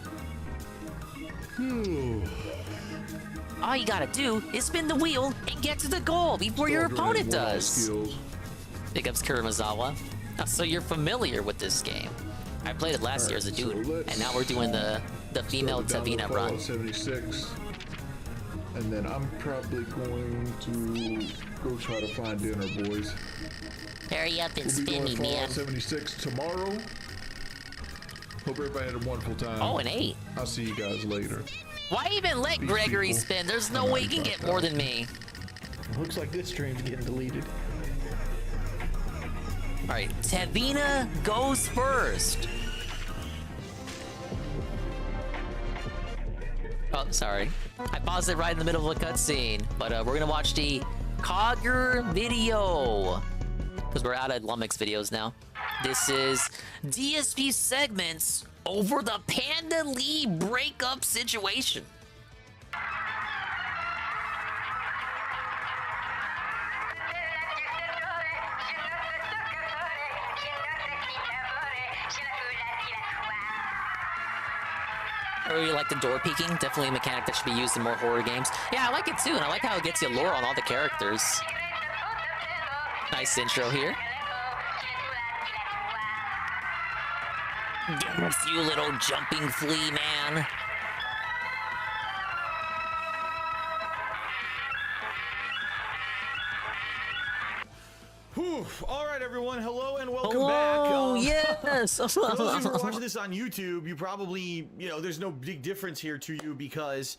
All you gotta do is spin the wheel and get to the goal before your opponent does. Big ups Kuramazawa. Oh, so you're familiar with this game. I played it last year as a dude, and now we're doing the female Tavina run. 76. And then I'm probably going to go try to find dinner, boys. Hurry up and spin me, man. 76 tomorrow. Hope everybody had a wonderful time. Oh, an 8. I'll see you guys later. Why even let Gregory spin? There's no way he can get more than me. Looks like this stream's getting deleted. Alright, Tavina goes first. Oh, sorry. I paused it right in the middle of a cutscene. But we're gonna watch the Cogger video. Because we're out of Lummox videos now. This is DSP segments over the Panda Lee breakup situation. I really like the door peeking. Definitely a mechanic that should be used in more horror games. Yeah, I like it too, and I like how it gets you lore on all the characters. Nice intro here. You little jumping flea man. Whew. All right, everyone. Hello and welcome Hello, back. yes. For those of you who are watching this on YouTube, you probably, there's no big difference here to you because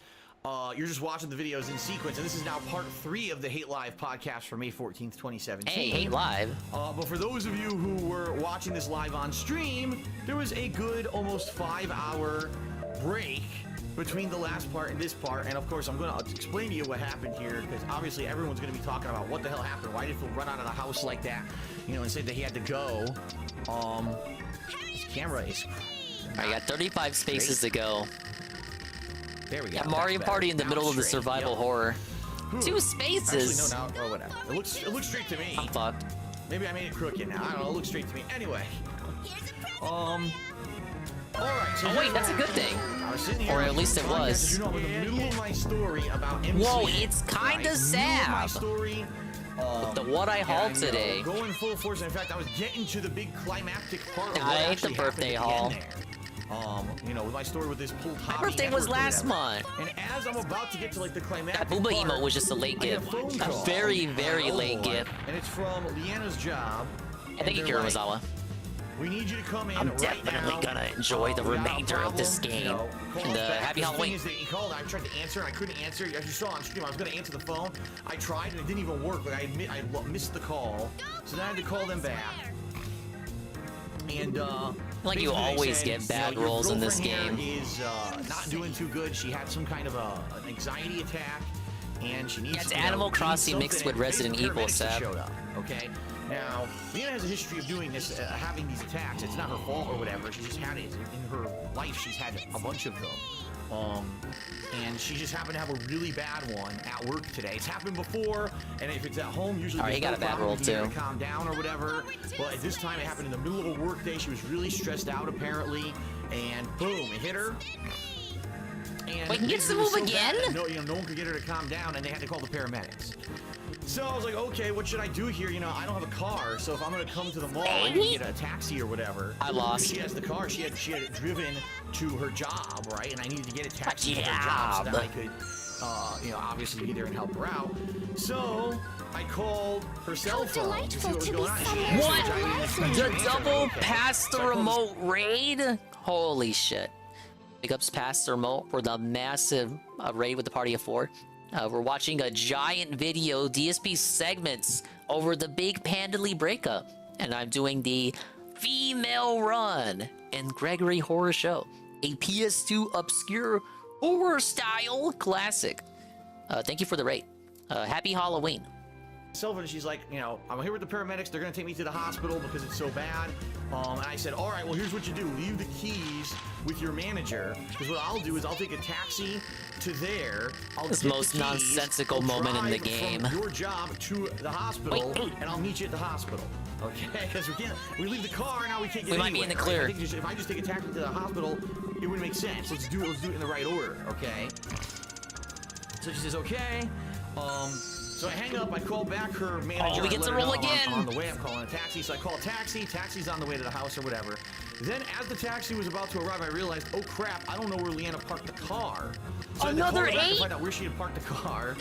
you're just watching the videos in sequence. And this is now part 3 of the Hate Live podcast for May 14th, 2017. Hey, Hate Live. But for those of you who were watching this live on stream, there was a good almost 5-hour break between the last part and this part, and of course I'm going to explain to you what happened here, because obviously everyone's going to be talking about what the hell happened. Why did Phil run out of the house like that, and said that he had to go. His camera is I got 35 spaces to go. There we go. Yeah, Mario Party in the middle of the survival horror. 2 spaces. Actually, no, or whatever. It looks straight to me. I'm fucked. Maybe I made it crooked now. I don't know. It looks straight to me. Anyway. Alright, so wait, that's a good thing. I was sitting here, or at least it was. I'm in the middle of my story about MC. Whoa, it's kinda sad. Story, with the what I haul today. Going full force. In fact, I was getting to the big climactic part of I ate the birthday haul. With my story with this pulled hobby. My birthday was last month. And as I'm about to get to like the climactic that Booba emote was just a late gift. A very, very late gift. And it's from Leanna's job. I think Akira Mizawa. We need you to come in. I'm definitely gonna enjoy the rememainder of this game. And happy Halloween. He called. I tried to answer and I couldn't answer. As you saw on stream, I was gonna answer the phone. I tried and it didn't even work. Like I missed the call, so then I had to call them back. And like you always get bad rolls in this game. Is not doing too good. She had some kind of an anxiety attack, and she needs. It's Animal Crossing mixed with Resident Evil, Seb. Showed up. Okay. Now, Leanna has a history of doing this, having these attacks. It's not her fault or whatever. She just had it in her life. She's had a bunch of them. And she just happened to have a really bad one at work today. It's happened before, and if it's at home, usually he got a bad roll too. Calm down or whatever. But at this time, it happened in the middle of a work day. She was really stressed out apparently, and boom, it hit her. And wait, he gets to move again? No, no one could get her to calm down, and they had to call the paramedics. So I was like, okay, what should I do here? I don't have a car, so if I'm gonna come to the mall, I need to get a taxi or whatever. I lost. She has the car. She had it driven to her job, right? And I needed to get a taxi to her job so that I could, obviously be there and help her out. So I called her cell phone to see what was going on. What? The double pass the remote raid? Holy shit. Pickups past the remote for the massive raid with the party of 4. We're watching a giant video, DSP segments, over the big Panda Lee breakup. And I'm doing the female run in Gregory Horror Show, a PS2 obscure horror style classic. Thank you for the raid. Happy Halloween. Sylvan, she's like, I'm here with the paramedics. They're going to take me to the hospital because it's so bad. And I said, all right, well, here's what you do. Leave the keys with your manager. Because what I'll do is I'll take a taxi to there. I'll this most nonsensical moment in the game. From your job to the hospital, and I'll meet you at the hospital. Okay? Because we leave the car, now we can't get anywhere. We might be in the clear. I think if I just take a taxi to the hospital, it wouldn't make sense. Let's do it in the right order, okay? So she says, okay. So I hang up, I call back her manager. Oh, we get to roll again. I'm on the way, I'm calling a taxi. So I call a taxi, taxi's on the way to the house or whatever. Then as the taxi was about to arrive, I realized, oh crap, I don't know where Leanna parked the car. So another I had to call her back 8? to find out where she had parked the car.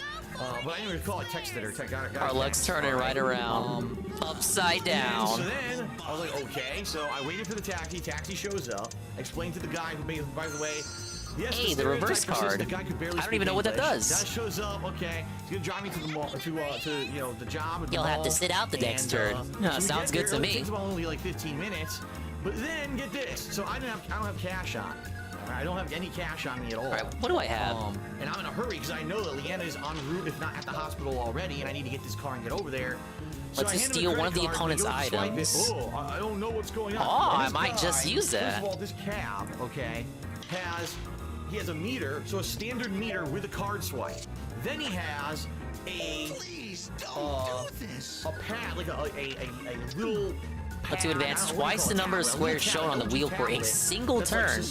But I didn't recall, I texted her. Got our legs turning right around. Upside down. So then, I was like, okay. So I waited for the taxi. Taxi shows up. I explained to the guy who made, by the way, yes, hey, the reverse card. The guy could barely I don't even know what that does. That shows up. Okay, he's gonna drive me to the mall, to the job. You'll have to sit out the next turn. No, sounds good to me. It takes about only like 15 minutes. But then get this. So I don't have cash on. I don't have any cash on me at all. Alright, what do I have? And I'm in a hurry because I know that Leanna is en route, if not at the hospital already, and I need to get this car and get over there. So Let's just steal one of the opponent's items. Oh, I don't know what's going on. Oh, And I this might just use that. First of all, this cab, okay, he has a meter, so a standard meter with a card swipe. Then he has a a pad, like a little. Let's do advance. Twice the number of squares shown on the wheel for a single turn.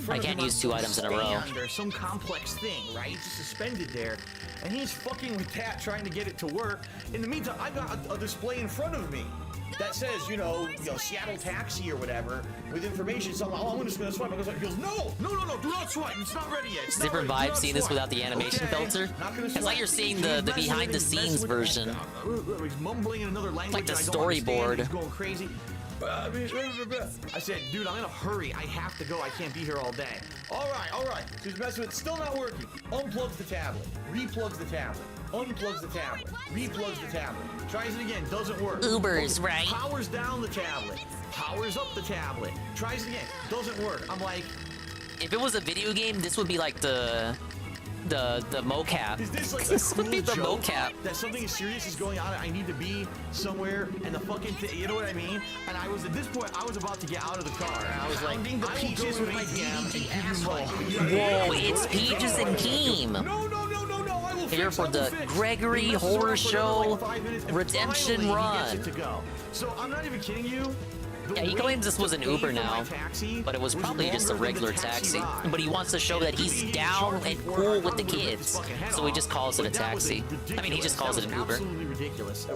I can't use 2 items in a row. Or some complex thing, right? It's just suspended there. And he's fucking with that, trying to get it to work. In the meantime, I've got a display in front of me that says, you know, Seattle Taxi or whatever, with information. So I'm like, oh, I'm just gonna swipe. He goes, no, do not swipe. It's not ready yet. It's a different vibe seeing this without the animation filter. It's like you're seeing the behind the scenes version. He's mumbling in another language. Like the I don't understand. storyboard. He's going crazy. I said, dude, I'm in a hurry. I have to go. I can't be here all day. All right. So he's messing with it. Still not working. Unplugs the tablet. Replugs the tablet. Unplugs the tablet. Replugs the tablet. Tries it again. Doesn't work. Uber's right. Powers down the tablet. Powers up the tablet. Tries it again. Doesn't work. I'm like, if it was a video game, this would be like the mocap. is this like This a would be the joke mocap. that something serious is going on? I need to be somewhere, and the fucking thing, you know what I mean? And I was at this point, I was about to get out of the car, and I was like, Pounding the I will peaches go with my ATM and asshole. Whoa, it's Peaches and Keem. No, I will Here fix, for I will the fix. Gregory He messes Horror around for another, Show like, 5 minutes, and Redemption finally Run. He gets it to go. So I'm not even kidding you. Yeah, he claims this was an Uber now, but it was probably just a regular taxi. But he wants to show that he's down and cool with the kids, so he just calls it a taxi. I mean, he just calls it an Uber. Absolutely ridiculous.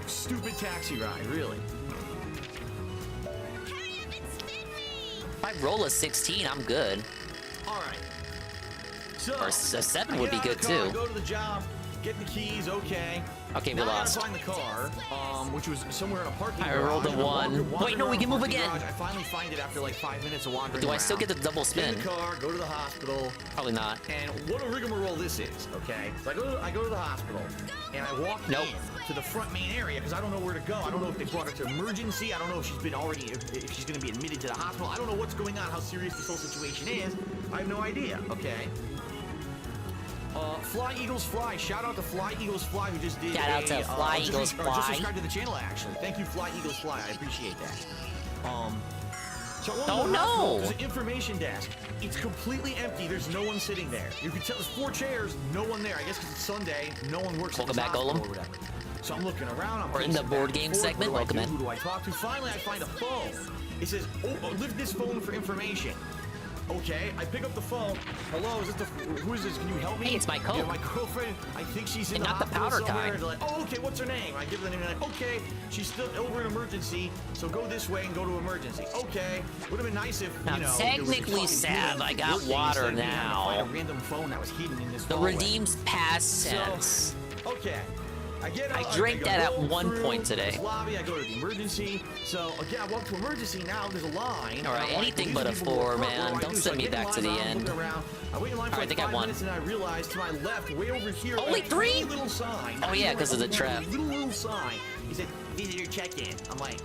Stupid taxi ride, really. If I roll a 16, I'm good. All right. So Or a 7 would I be get out good of the car, too. Go to the job, get the keys, okay. Okay, we Now lost. I gotta find the car, which was somewhere in a parking I garage. rolled a And I'm 1. wandering Wait, no, we around can move the parking again. garage. I finally find it after like 5 minutes of wandering Do I around. still get the double Get spin? in the car, go to the hospital. Probably not. And what a rigmarole this is, okay? So I go to the hospital, and I walk in to the front main area because I don't know where to go. I don't know if they brought her to emergency. I don't know if she's been already, if she's going to be admitted to the hospital. I don't know what's going on, how serious this whole situation is. I have no idea, okay? Fly Eagles Fly. Shout out to Fly Eagles Fly who just did Shout out to Fly Eagles just Fly. subscribed to the channel actually. Thank you, Fly Eagles Fly. I appreciate that. So Oh, the hospital, no. there's an information desk. It's completely empty. There's no one sitting there. You can tell there's 4 chairs, no one there. I guess because it's Sunday, no one works at Welcome this back, hospital Golem. or whatever. So I'm looking around. We're in the board game segment. Welcome in. Who do I talk to? Finally, I find a phone. It says, lift this phone for information. Okay, I pick up the phone. Hello, is this who is this? Can you help me? Hey, it's my coat. Yeah, my girlfriend. I think she's in And the not the hospital powder somewhere. kind. They're like, oh, okay, what's her name? I give them the name. Like, okay, she's still over in emergency, so go this way and go to emergency. Okay, would have been nice if, Now, you know, technically, Sav, I got water now. Find a random phone that was hidden in this The hallway. redeems past tense. Okay. I drank that at go one through point today. this lobby, I go to the emergency. So again, I walk to emergency. Now there's a line. All right, and I'm like, anything well, but a these people will 4, come. man. What do I Don't do? So send I me get in back to line, the I'm end. looking around. I wait in line for All right, I like think I 5 won. minutes, and I realize to my left, way over here, Only a 3? tiny little sign. Oh, yeah, 'cause of the trap. Little sign. He said, "Visitor check-in." I'm like,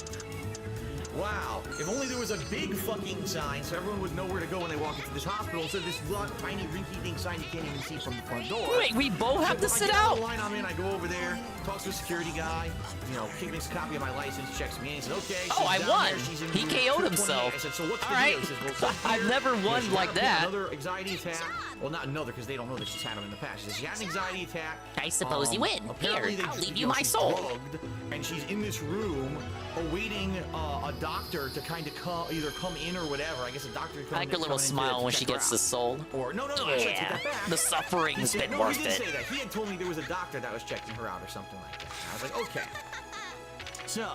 wow. If only there was a big fucking sign so everyone would know where to go when they walk into this hospital instead of this tiny rinky-dink sign you can't even see from the front door. Wait, we both have to sit I get out? the line I'm in, I go over there, talk to a security guy, you know, makes a copy of my license, checks me in, he says, okay, Oh, she's I down won. there, she's in He room KO'd 228. himself. I said, so what's All the right. deal? He says, well, I've never won she's like had that. Another anxiety attack. Well, not another, because they don't know that she's had them in the past. She says, she had an anxiety attack. I suppose you win. Apparently Here, they, I'll leave you you know, my she's soul. drugged, and she's in this room awaiting a doctor to kind of either come in or whatever. I guess a doctor would come I like in her little to smile when check she her gets out. the soul. Or no, actually, I take Yeah, that back. the suffering's He said, been no, worth he didn't it. say that. He had told me there was a doctor that was checking her out or something like that. And I was like, okay. So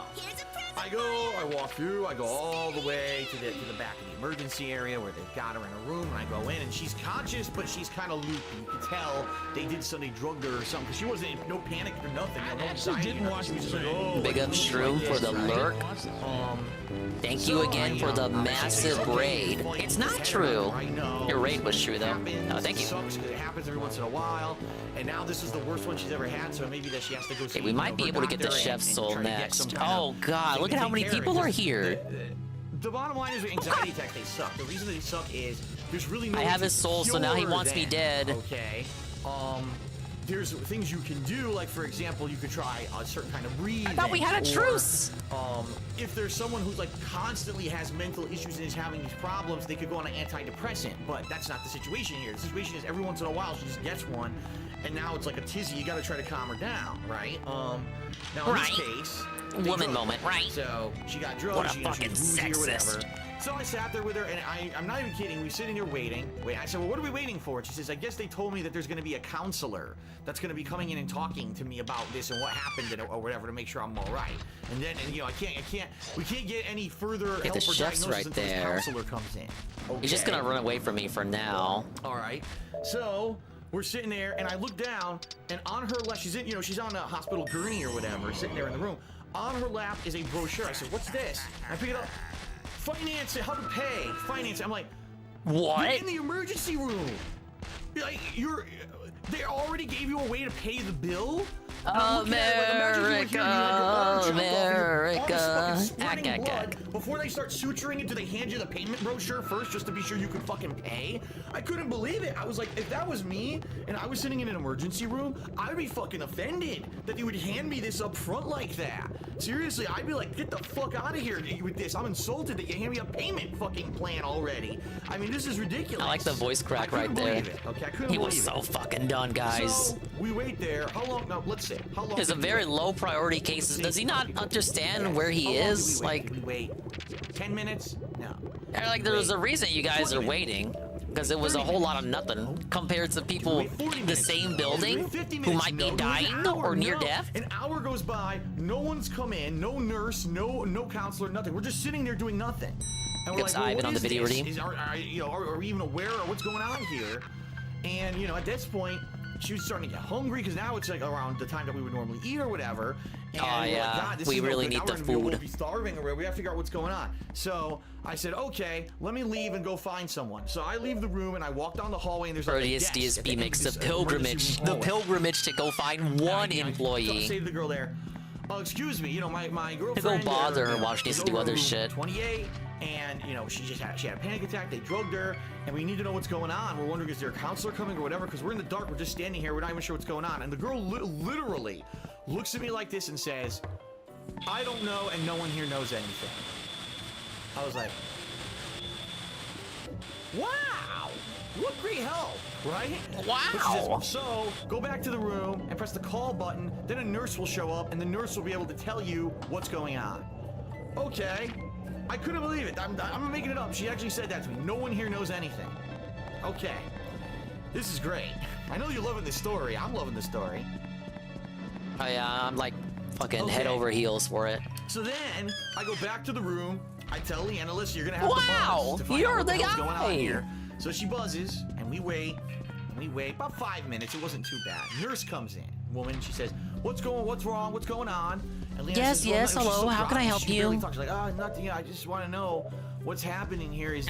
I walk through, I go all the way to the back of the emergency area where they've got her in a room, and I go in, and she's conscious, but she's kind of loopy. You can tell they did something, drugged her or something, because she wasn't in no panic or nothing. No anxiety. She was just like, oh, Big up Shroom for the lurk. Thank you again for the massive raid. It's not true. Your raid was true though. Oh, thank you. Sucks because it happens every once in a while, and now this is the worst one she's ever had, so maybe that she has to go see. Okay, we might be able to get the chef's soul next. Oh god, look at how many people are here. the bottom line is with anxiety attacks, they suck. The reason they suck is there's really no I have his soul, so now he cure wants me them, dead. Okay. There's things you can do, like for example, you could try a certain kind of breathing. I thought we had a truce. If there's someone who's like constantly has mental issues and is having these problems, they could go on an antidepressant. But that's not the situation here. The situation is every once in a while she just gets one, and now it's like a tizzy. You got to try to calm her down, right? Now in this case, woman moment, right? So she got drugs. What a she fucking was woozy or sexist. whatever. So I sat there with her, and I'm not even kidding. We're sitting there waiting. I said, well, what are we waiting for? And she says, I guess they told me that there's going to be a counselor that's going to be coming in and talking to me about this and what happened and, or whatever to make sure I'm all right. And then, you know, we can't get any further help the or chef's diagnosis right until this there. counselor comes in. Okay. He's just gonna run away from me for now. All right. So we're sitting there, and I look down, and on her lap, she's on a hospital gurney or whatever, sitting there in the room. On her lap is a brochure. I said, what's this? And I pick it up. Finance it, how to pay. Finance it. I'm like, what? You're in the emergency room. They already gave you a way to pay the bill? America. Before they start suturing it, do they hand you the payment brochure first just to be sure you can fucking pay? I couldn't believe it. I was like, if that was me and I was sitting in an emergency room, I'd be fucking offended that they would hand me this up front like that. Seriously, I'd be like, get the fuck out of here with this. I'm insulted that you hand me a payment fucking plan already. I mean, this is ridiculous. I like the voice crack right there. Okay, I couldn't He was believe so it. fucking done, guys. So we wait there. How long? No, let's see. How long? There's a very low priority cases. Does he not understand where he is? Like, did we wait 10 minutes? No. Like there was a reason you guys are waiting, because it was a whole lot of nothing compared to people in the same building who might be dying or near death. An hour goes by, no one's come in, no nurse, no counselor, nothing. We're just sitting there doing nothing. And we're Gets like, well, Ivan what on the is video this? redeem. Are we even aware of what's going on here? And at this point, she was starting to get hungry because now it's like around the time that we would normally eat or whatever. And Oh, we're yeah. like, God, this We is no really good. need Now the we're gonna food. be starving or whatever. We have to figure out what's going on. So I said, okay, let me leave and go find someone. So I leave the room and I walk down the hallway and there's like a Proteus desk at the DSP end makes of the this emergency pilgrimage, room hallway. to go find one I employee. say to the girl there, oh, excuse me, my girlfriend. Go bother her or, while she needs is to do over other room shit. 28, and she had a panic attack. They drugged her, and we need to know what's going on. We're wondering, is there a counselor coming or whatever? Because we're in the dark. We're just standing here. We're not even sure what's going on. And the girl literally looks at me like this and says, I don't know, and no one here knows anything. I was like, wow, what great help, right? Wow. But she says, so go back to the room and press the call button, then a nurse will show up and the nurse will be able to tell you what's going on. Okay, I couldn't believe it. I'm not making it up. She actually said that to me. No one here knows anything. Okay, this is great. I know you're loving this story. I'm loving this story. I'm like fucking head over heels for it. So then I go back to the room. I tell Leanna, listen, you're gonna have to Wow, buzz to find you're out what the the hell's going on guy. here. So she buzzes, and we wait. About 5 minutes. It wasn't too bad. Nurse comes in. Woman, she says, "What's wrong? What's going on?" And Leanna Yes, says, yes, she's hello, how can I help she you? barely talks. She's like, oh, nothing. I just want to know what's happening here. I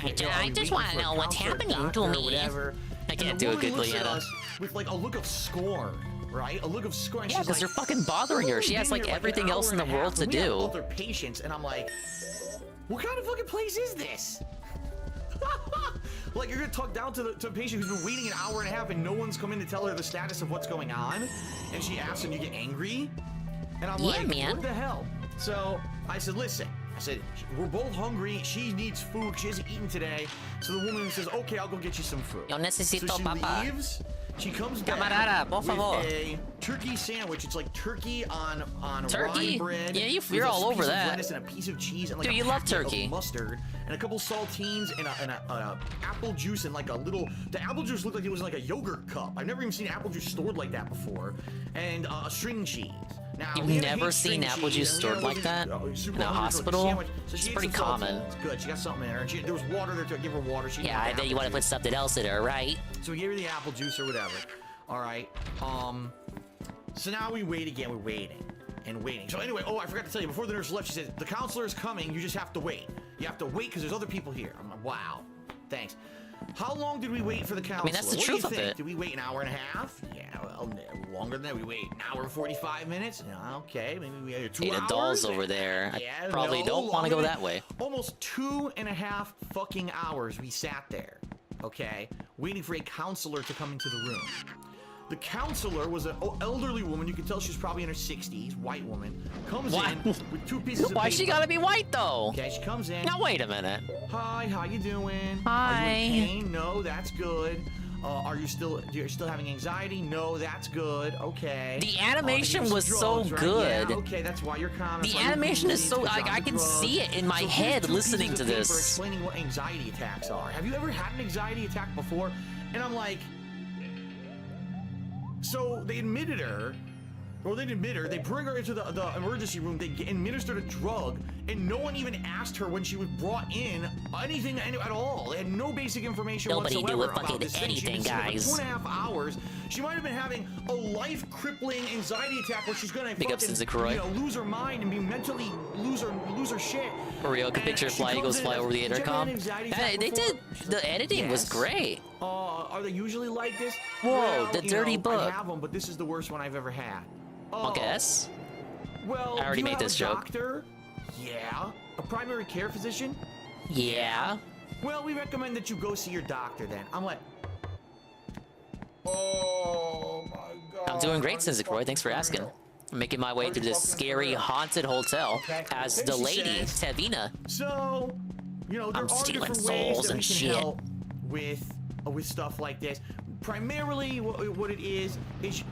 just want to know what's happening to me. Whatever. I can't And do the a woman good looks at Leanna. us with like a look of scorn. Right? A look of scorn. Yeah, She's because like, they're fucking bothering her. "We've She has been like here, everything an else in hour the and a world half, to and we have do. both their patience, and I'm like, what kind of fucking place is this? Like, you're gonna talk down to a patient who's been waiting an hour and a half and no one's come in to tell her the status of what's going on, and she asks and you get angry, and I'm Yeah, like, man. what the hell? So I said, listen, we're both hungry. She needs food. She hasn't eaten today. So the woman says, okay, I'll go get you some food. Yo necesito so she papa. leaves. She comes back Camarada, por with favor. a turkey sandwich. It's like turkey on Turkey? rye bread. Yeah, with you're a all over piece of that. lettuce and a piece of cheese and like Dude, a you love packet turkey. of mustard and a couple saltines and a apple juice and like a little. The apple juice looked like it was like a yogurt cup. I've never even seen apple juice stored like that before. And a string cheese. Now, You've Leanna never hates seen string apple cheese, juice and stored Leanna like that? wasn't, super In a hungry for, like, hospital? sandwich. So It's she ate pretty some saltines. common. It's good. She got something in her. And there was water there to give her water. She Yeah, I bet you want to put something else in her, right? So we gave her the apple juice or whatever. All right. So now we wait again. We're waiting and waiting. So anyway, I forgot to tell you, before the nurse left, she said, the counselor is coming. You just have to wait. You have to wait because there's other people here. I'm like, wow. Thanks. How long did we wait for the counselor? I mean, that's the What do truth you of think? it. Did we wait an hour and a half? Yeah, well, longer than that. We wait an hour and 45 minutes. Okay, maybe we had 2 Hey, hours. the doll's over there. Yeah, I probably don't want to go that way. Almost 2.5 fucking hours we sat there, okay, waiting for a counselor to come into the room. The counselor was an elderly woman. You can tell she's probably in her 60s, white woman. Comes in with 2 pieces of paper. Why she gotta be white though? Okay, she comes in. Now wait a minute. Hi, how you doing? Hi. Are you in pain? No, that's good. You're still having anxiety? No, that's good. Okay. The animation was so right? good. Yeah, okay, that's why you're calm. The animation is so like I can see it in my head listening to this. Explaining what anxiety attacks are. Have you ever had an anxiety attack before? And I'm like, so they admitted her. Well, they didn't admit her. They bring her into the emergency room. They administered a drug, and no one even asked her when she was brought in anything at all. They had no basic information whatsoever about this thing. Anything, She guys. for 2.5 hours. She might have been having a life-crippling anxiety attack where she's gonna lose her mind and be mentally lose her shit. For real, can picture fly over the intercom. They did. The editing was great. Are they usually like this? Whoa, well, the dirty book. I have them, but this is the worst one I've ever had. I guess. Well, I already made this joke. Doctor? Yeah. A primary care physician? Yeah. Well, we recommend that you go see your doctor then. I'm like, oh my god. I'm doing great, Sinzikroy. Thanks for asking. I'm making my way through this scary haunted hotel as the lady, Tevina. So, there are different ways that we can help with stuff like this. Primarily, what it is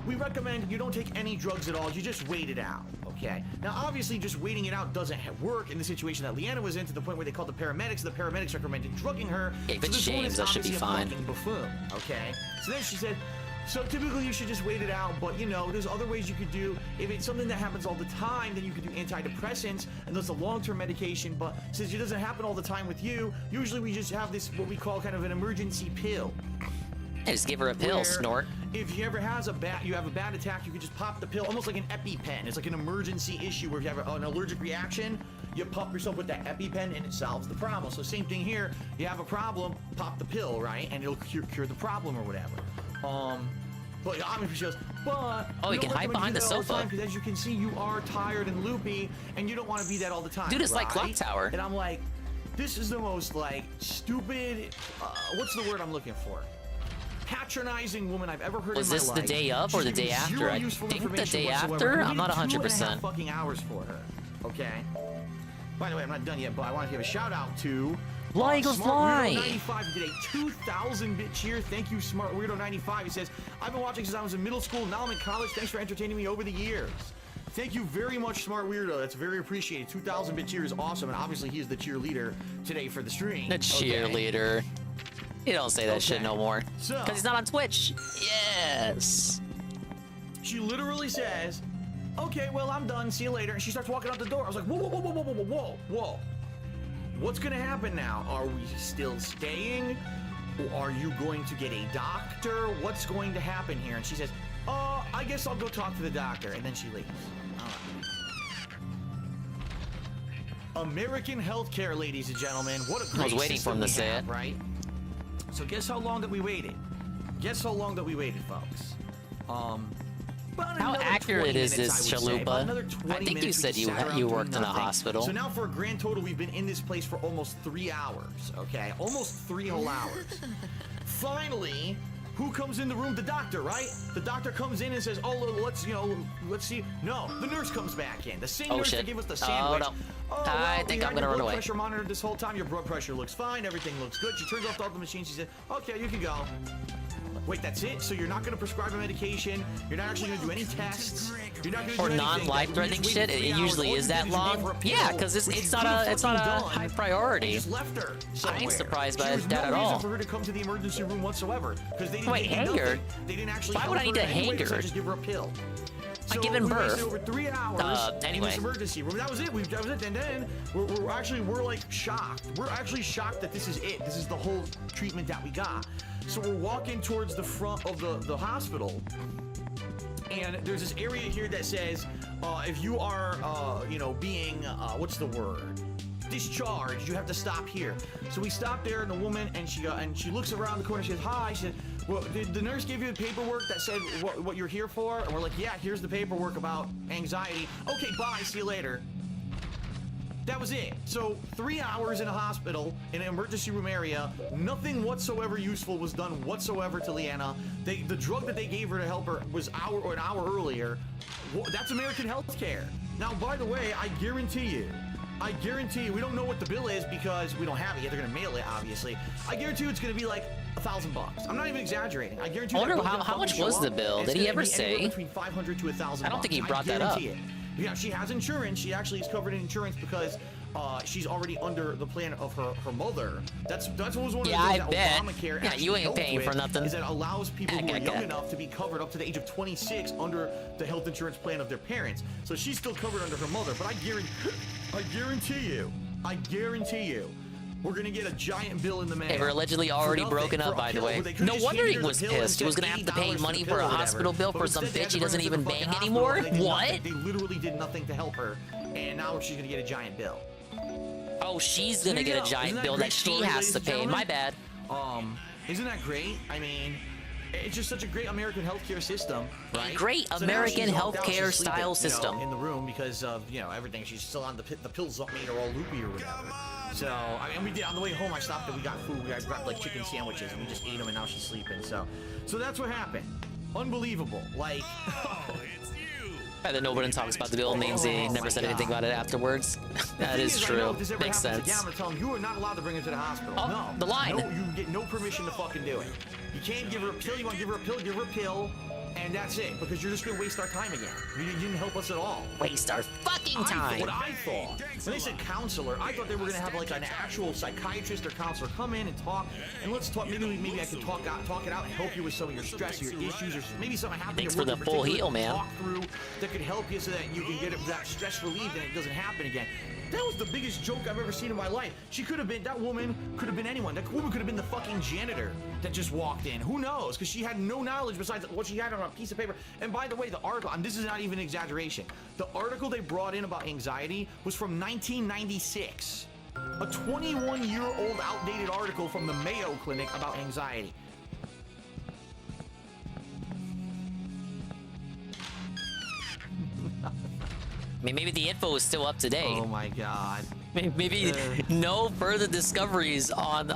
we recommend you don't take any drugs at all. You just wait it out, okay? Now, obviously, just waiting it out doesn't work in the situation that Leanna was in, to the point where they called the paramedics. The paramedics recommended drugging her. Yeah, if it's James, that should be fine. Buffoon, okay? So then she said, so typically you should just wait it out, but there's other ways you could do. If it's something that happens all the time, then you could do antidepressants, and that's a long-term medication. But since it doesn't happen all the time with you, usually we just have this, what we call kind of an emergency pill. Hey, just give her a pill, snort. If you ever have a bad attack, you can just pop the pill, almost like an EpiPen. It's like an emergency issue where if you have an allergic reaction, you pump yourself with that EpiPen and it solves the problem. So same thing here. You have a problem, pop the pill, right, and it'll cure the problem or whatever. But obviously she goes, but you can hide behind the sofa. Because as you can see, you are tired and loopy, and you don't want to be that all the time. Dude, it's like Clock Tower. And I'm like, this is the most stupid. What's the word I'm looking for? Patronizing woman I've ever heard in my life. Was this the day of or the day after? I think the day after. I'm not 100%. 2.5 fucking hours for her. Okay. By the way, I'm not done yet, but I want to give a shout out to Fly Eagles Fly. 95 today, 2,000-bit cheer. Thank you, Smart Weirdo 95. He says, I've been watching since I was in middle school. Now I'm in college. Thanks for entertaining me over the years. Thank you very much, Smart Weirdo. That's very appreciated. 2,000-bit cheer is awesome, and obviously he is the cheerleader today for the stream. The cheerleader. You don't say that shit no more. Because he's not on Twitch. Yes. She literally says, okay, well, I'm done. See you later. And she starts walking out the door. I was like, whoa, whoa, whoa, whoa, whoa, whoa, whoa, whoa. What's going to happen now? Are we still staying? Or are you going to get a doctor? What's going to happen here? And she says, I guess I'll go talk to the doctor. And then she leaves. American healthcare, ladies and gentlemen. What a great I was waiting for him to say it. Right? So guess how long that we waited? Guess how long that we waited, folks? How accurate is this, Chalupa? I think you said you worked in a hospital. So now for a grand total, we've been in this place for almost 3 hours, okay? Almost 3 whole hours. Finally, who comes in the room? The doctor, right? The doctor comes in and says, let's see. No, the nurse comes back in. The same nurse that gave us the sandwich. Oh, no. I think I'm gonna run away. Pressure monitored this whole time. Your blood pressure looks fine. Everything looks good. She turns off all the machines. She said, okay, you can go. Wait, that's it? So you're not going to prescribe a medication? You're not actually going to do any tests? You're not going to do anything? Or non-life-threatening shit? It usually is that long? Yeah, because it's not a high priority. Just left her I ain't surprised by that at all. There's no reason all. for her to come to the emergency room whatsoever. Because they didn't Wait, hang her? They didn't actually Why would I need to hang her? Just give her a pill. I'm giving birth. We wasted over 3 hours in anyway. this emergency room. That was it. That was it. And then we're like shocked. We're actually shocked that this is it. This is the whole treatment that we got. So we're walking towards the front of the hospital, and there's this area here that says, if you are, being, what's the word? Discharged, you have to stop here. So we stopped there, and the woman, and she looks around the corner. She says, hi. She said, Well, did the nurse give you the paperwork that said what you're here for? And we're like, yeah, here's the paperwork about anxiety. Okay, bye, see you later. That was it. So 3 hours in a hospital, in an emergency room area, nothing whatsoever useful was done whatsoever to Leanna. The drug that they gave her to help her was an hour earlier. That's American healthcare. Now, by the way, I guarantee you, we don't know what the bill is because we don't have it yet. They're gonna mail it, obviously. I guarantee you it's gonna be like $1,000. I'm not even exaggerating. I guarantee you. I wonder how much was the bill? Did he ever say? Between $500 to $1,000. I don't think he brought that up. Yeah, she has insurance. She actually is covered in insurance because she's already under the plan of her mother. That's what was one of the things that Obamacare actually you ain't helped paying with, for nothing. is that allows people who are young enough to be covered up to the age of 26 under the health insurance plan of their parents. So she's still covered under her mother. But I guarantee you, we're gonna get a giant bill in the mail. They were allegedly already broken up, by the way. No wonder he was pissed. He was gonna have to pay money for a hospital bill for some bitch he doesn't even bang anymore? What? They literally did nothing to help her, and now she's gonna get a giant bill. Oh, she's gonna get a giant bill that she has to pay. My bad. Isn't that great? I mean, it's just such a great American healthcare system, right? Great American healthcare style system. In the room because of everything. She's still on the pills made her all loopy or whatever. So I mean, we did on the way home. I stopped and we got food. We grabbed like chicken sandwiches and we just ate them, and now she's sleeping. So that's what happened. Unbelievable. Like. I don't know when talks about the bill means he never said anything about it afterwards. That is true. Makes sense. Again, I'm gonna tell him you are not allowed to bring her to the hospital. Oh, no. The line. No, you get no permission to fucking do it. You can't give her a pill. You want to give her a pill? Give her a pill. And that's it, because you're just gonna waste our time again. You didn't help us at all. Waste our fucking time. What I thought, when they said counselor, I thought they were gonna have like an actual psychiatrist or counselor come in and talk, and let's talk. Maybe I could talk it out and help you with some of your stress, your issues, or maybe something happened. Thanks for the full heal, man. Talk through that could help you so that you can get that stress relieved and it doesn't happen again. That was the biggest joke I've ever seen in my life. That woman could have been anyone. That woman could have been the fucking janitor that just walked in. Who knows? Because she had no knowledge besides what she had on a piece of paper. And by the way, the article, and this is not even an exaggeration, the article they brought in about anxiety was from 1996. A 21-year-old outdated article from the Mayo Clinic about anxiety. I mean, maybe the info is still up to date. Oh my god. Maybe no further discoveries on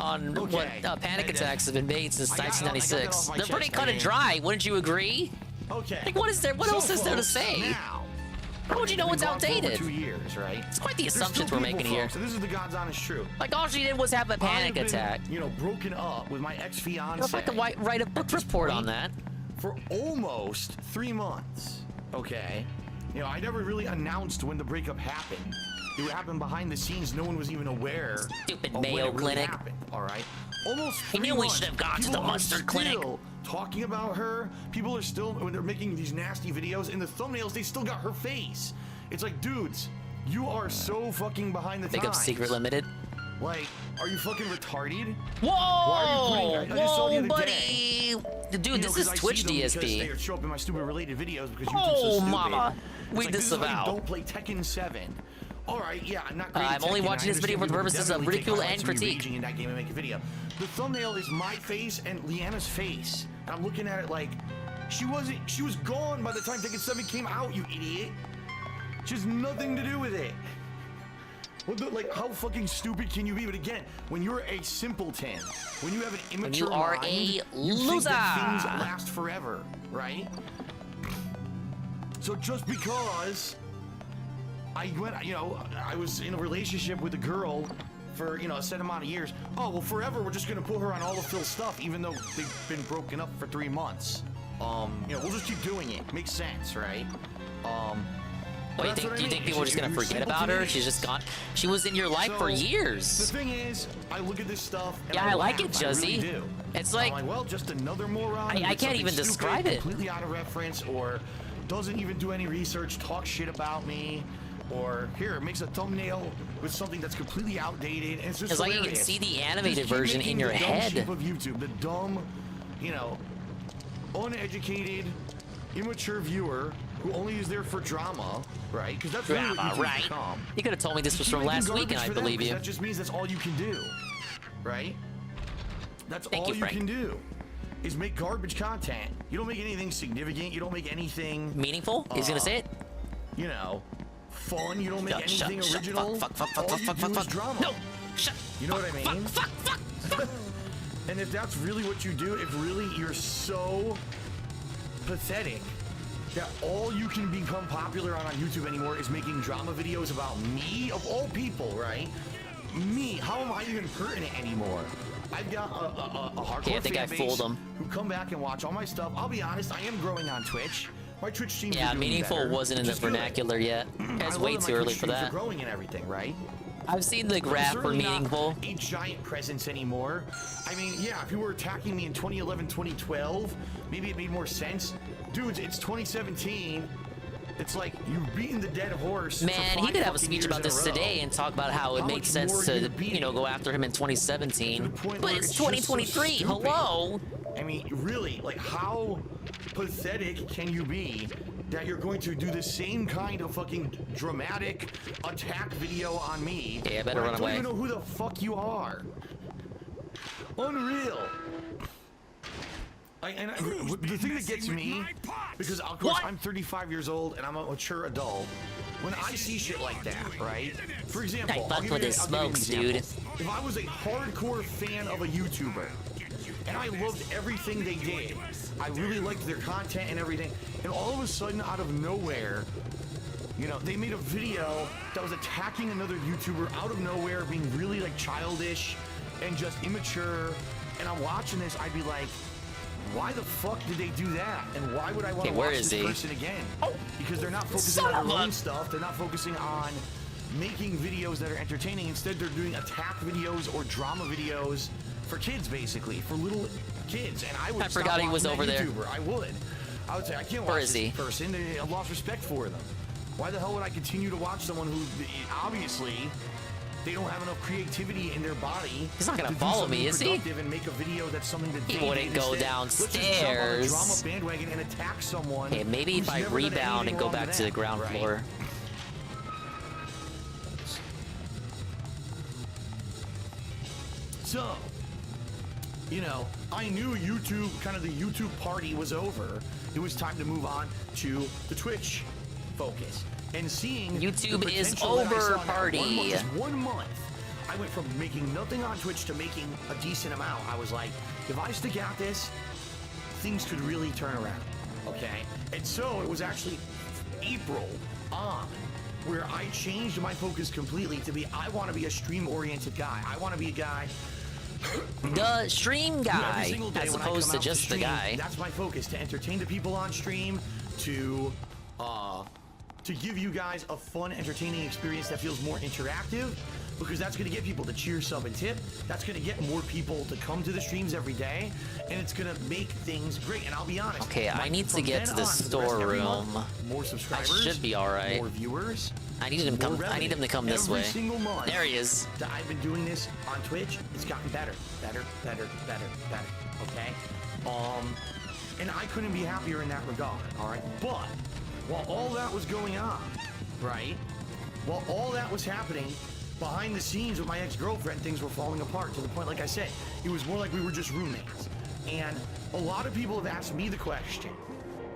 what panic attacks have been made since 1996. They're pretty cut and dry, wouldn't you agree? Okay. Like, what is there? What else is there to say? Now, how would you know it's outdated? 2 years, right? It's quite the assumptions we're making here. So this is the God's honest truth. Like, all she did was have a panic attack. Broken up with my ex-fiance. If I could write a book report on that. For almost 3 months. Okay. I never really announced when the breakup happened. It happened behind the scenes. No one was even aware. Stupid Mayo Clinic. All right. Almost 3 months. He knew we should have gone to the mustard clinic. Talking about her. People are still, when they're making these nasty videos, in the thumbnails, they still got her face. It's like, dudes, you are so fucking behind the times. Big up Secret Limited. Like, are you fucking retarded? Whoa! Why are you putting, I just saw the other buddy! Day, dude, this is Twitch DSP. They show up in my stupid related videos because YouTube's oh, so stupid. Mama! We like, disavow. Don't play Tekken 7. All right, yeah, I'm not great at I'm only Tekken. watching this video for the purposes of ridicule and critique. In that game and make a video. The thumbnail is my face and Leanna's face. And I'm looking at it like, she was gone by the time Tekken 7 came out, you idiot. She has nothing to do with it. Like, how fucking stupid can you be? But again, when you're a simpleton, when you have an immature mind, you think that things last forever, right? So just because I went, I was in a relationship with a girl for, a set amount of years. Oh, well, forever, we're just gonna put her on all of Phil's stuff, even though they've been broken up for 3 months. We'll just keep doing it. Makes sense, right? What, do you think people are just gonna forget about her? She's just gone. She was in your life for years. The thing is, I look at this stuff. And I like it, Juzzy. I really do. It's like, I'm like, well, just another moron. I can't even describe it. Completely out of reference, or doesn't even do any research, talk shit about me, or here makes a thumbnail with something that's completely outdated. And it's just like you can see the animated version in your head. Of YouTube, the dumb, uneducated, immature viewer who only is there for drama, right? Because that's really what right. You could have told me this was from last week, and I believe you. That just means that's all you can do, right? That's all you can do. is make garbage content. You don't make anything significant. You don't make anything meaningful. He's gonna say it. You know, fun. You don't make Shut, anything shut, original. fuck, All you do is drama. No, shut. You know what I mean? Fuck. And if that's really what you do, if really you're so pathetic that all you can become popular on YouTube anymore is making drama videos about me, of all people, right? Me, how am I even pertinent anymore? I've got a hardcore I think I fan fooled base them. who come back and watch all my stuff. I'll be honest, I am growing on Twitch. My Twitch streams are doing meaningful better, wasn't in which the is good. vernacular yet. It's way too early for They're that. growing and everything, right? I've seen the graph for meaningful. Not a giant presence anymore. I mean, yeah, if you were attacking me in 2011, 2012, maybe it made more sense. Dudes, it's 2017. It's like you've beaten the dead horse. Man, he could have a speech about this today and talk about how it made sense to, you know, go after him in 2017. But it's 2023. So hello. I mean, really, like, how pathetic can you be that you're going to do the same kind of fucking dramatic attack video on me? Yeah, I better run away. I don't even know who the fuck you are. Unreal. The thing that gets me, because of course I'm 35 years old and I'm a mature adult, when I see shit like that, right? For example, I fuck with his smokes, dude. If I was a hardcore fan of a YouTuber and I loved everything they did, I really liked their content and everything, and all of a sudden, out of nowhere, you know, they made a video that was attacking another YouTuber out of nowhere, being really like childish and just immature, and I'm watching this, I'd be like, why the fuck did they do that? And why would I want to watch this person again? Because they're not focusing on their own stuff. They're not focusing on making videos that are entertaining. Instead, they're doing attack videos or drama videos for kids, basically, for little kids. And I would. I forgot he was over there. I would say I can't watch this person. I lost respect for them. Why the hell would I continue to watch someone who obviously they don't have enough creativity in their body? He's not gonna follow me, is he? And make a video that's something that He wouldn't go downstairs. Let's just jump on a drama bandwagon and attack someone. Yeah, maybe if I rebound and go back to the ground floor. So, you know, I knew YouTube, kind of the YouTube party was over. It was time to move on to the Twitch focus. And seeing YouTube is over party. 1 month, I went from making nothing on Twitch to making a decent amount. I was like, if I stick at this, things could really turn around, okay? And so it was actually April on where I changed my focus completely to be, I want to be a stream-oriented guy. I want to be a guy the stream guy, as opposed to just the guy. That's my focus, to entertain the people on stream, to give you guys a fun, entertaining experience that feels more interactive, because that's going to get people to cheer, sub, and tip. That's going to get more people to come to the streams every day, and it's going to make things great. And I'll be honest. Okay, I need to get to the storeroom. More subscribers. I should be all right. More viewers. I need him to come. I need him to come this way. Every single month there he is. That I've been doing this on Twitch, it's gotten better. Okay. And I couldn't be happier in that regard. All right. But while all that was going on, right? While all that was happening, behind the scenes with my ex-girlfriend, things were falling apart to the point, like I said, it was more like we were just roommates. And a lot of people have asked me the question,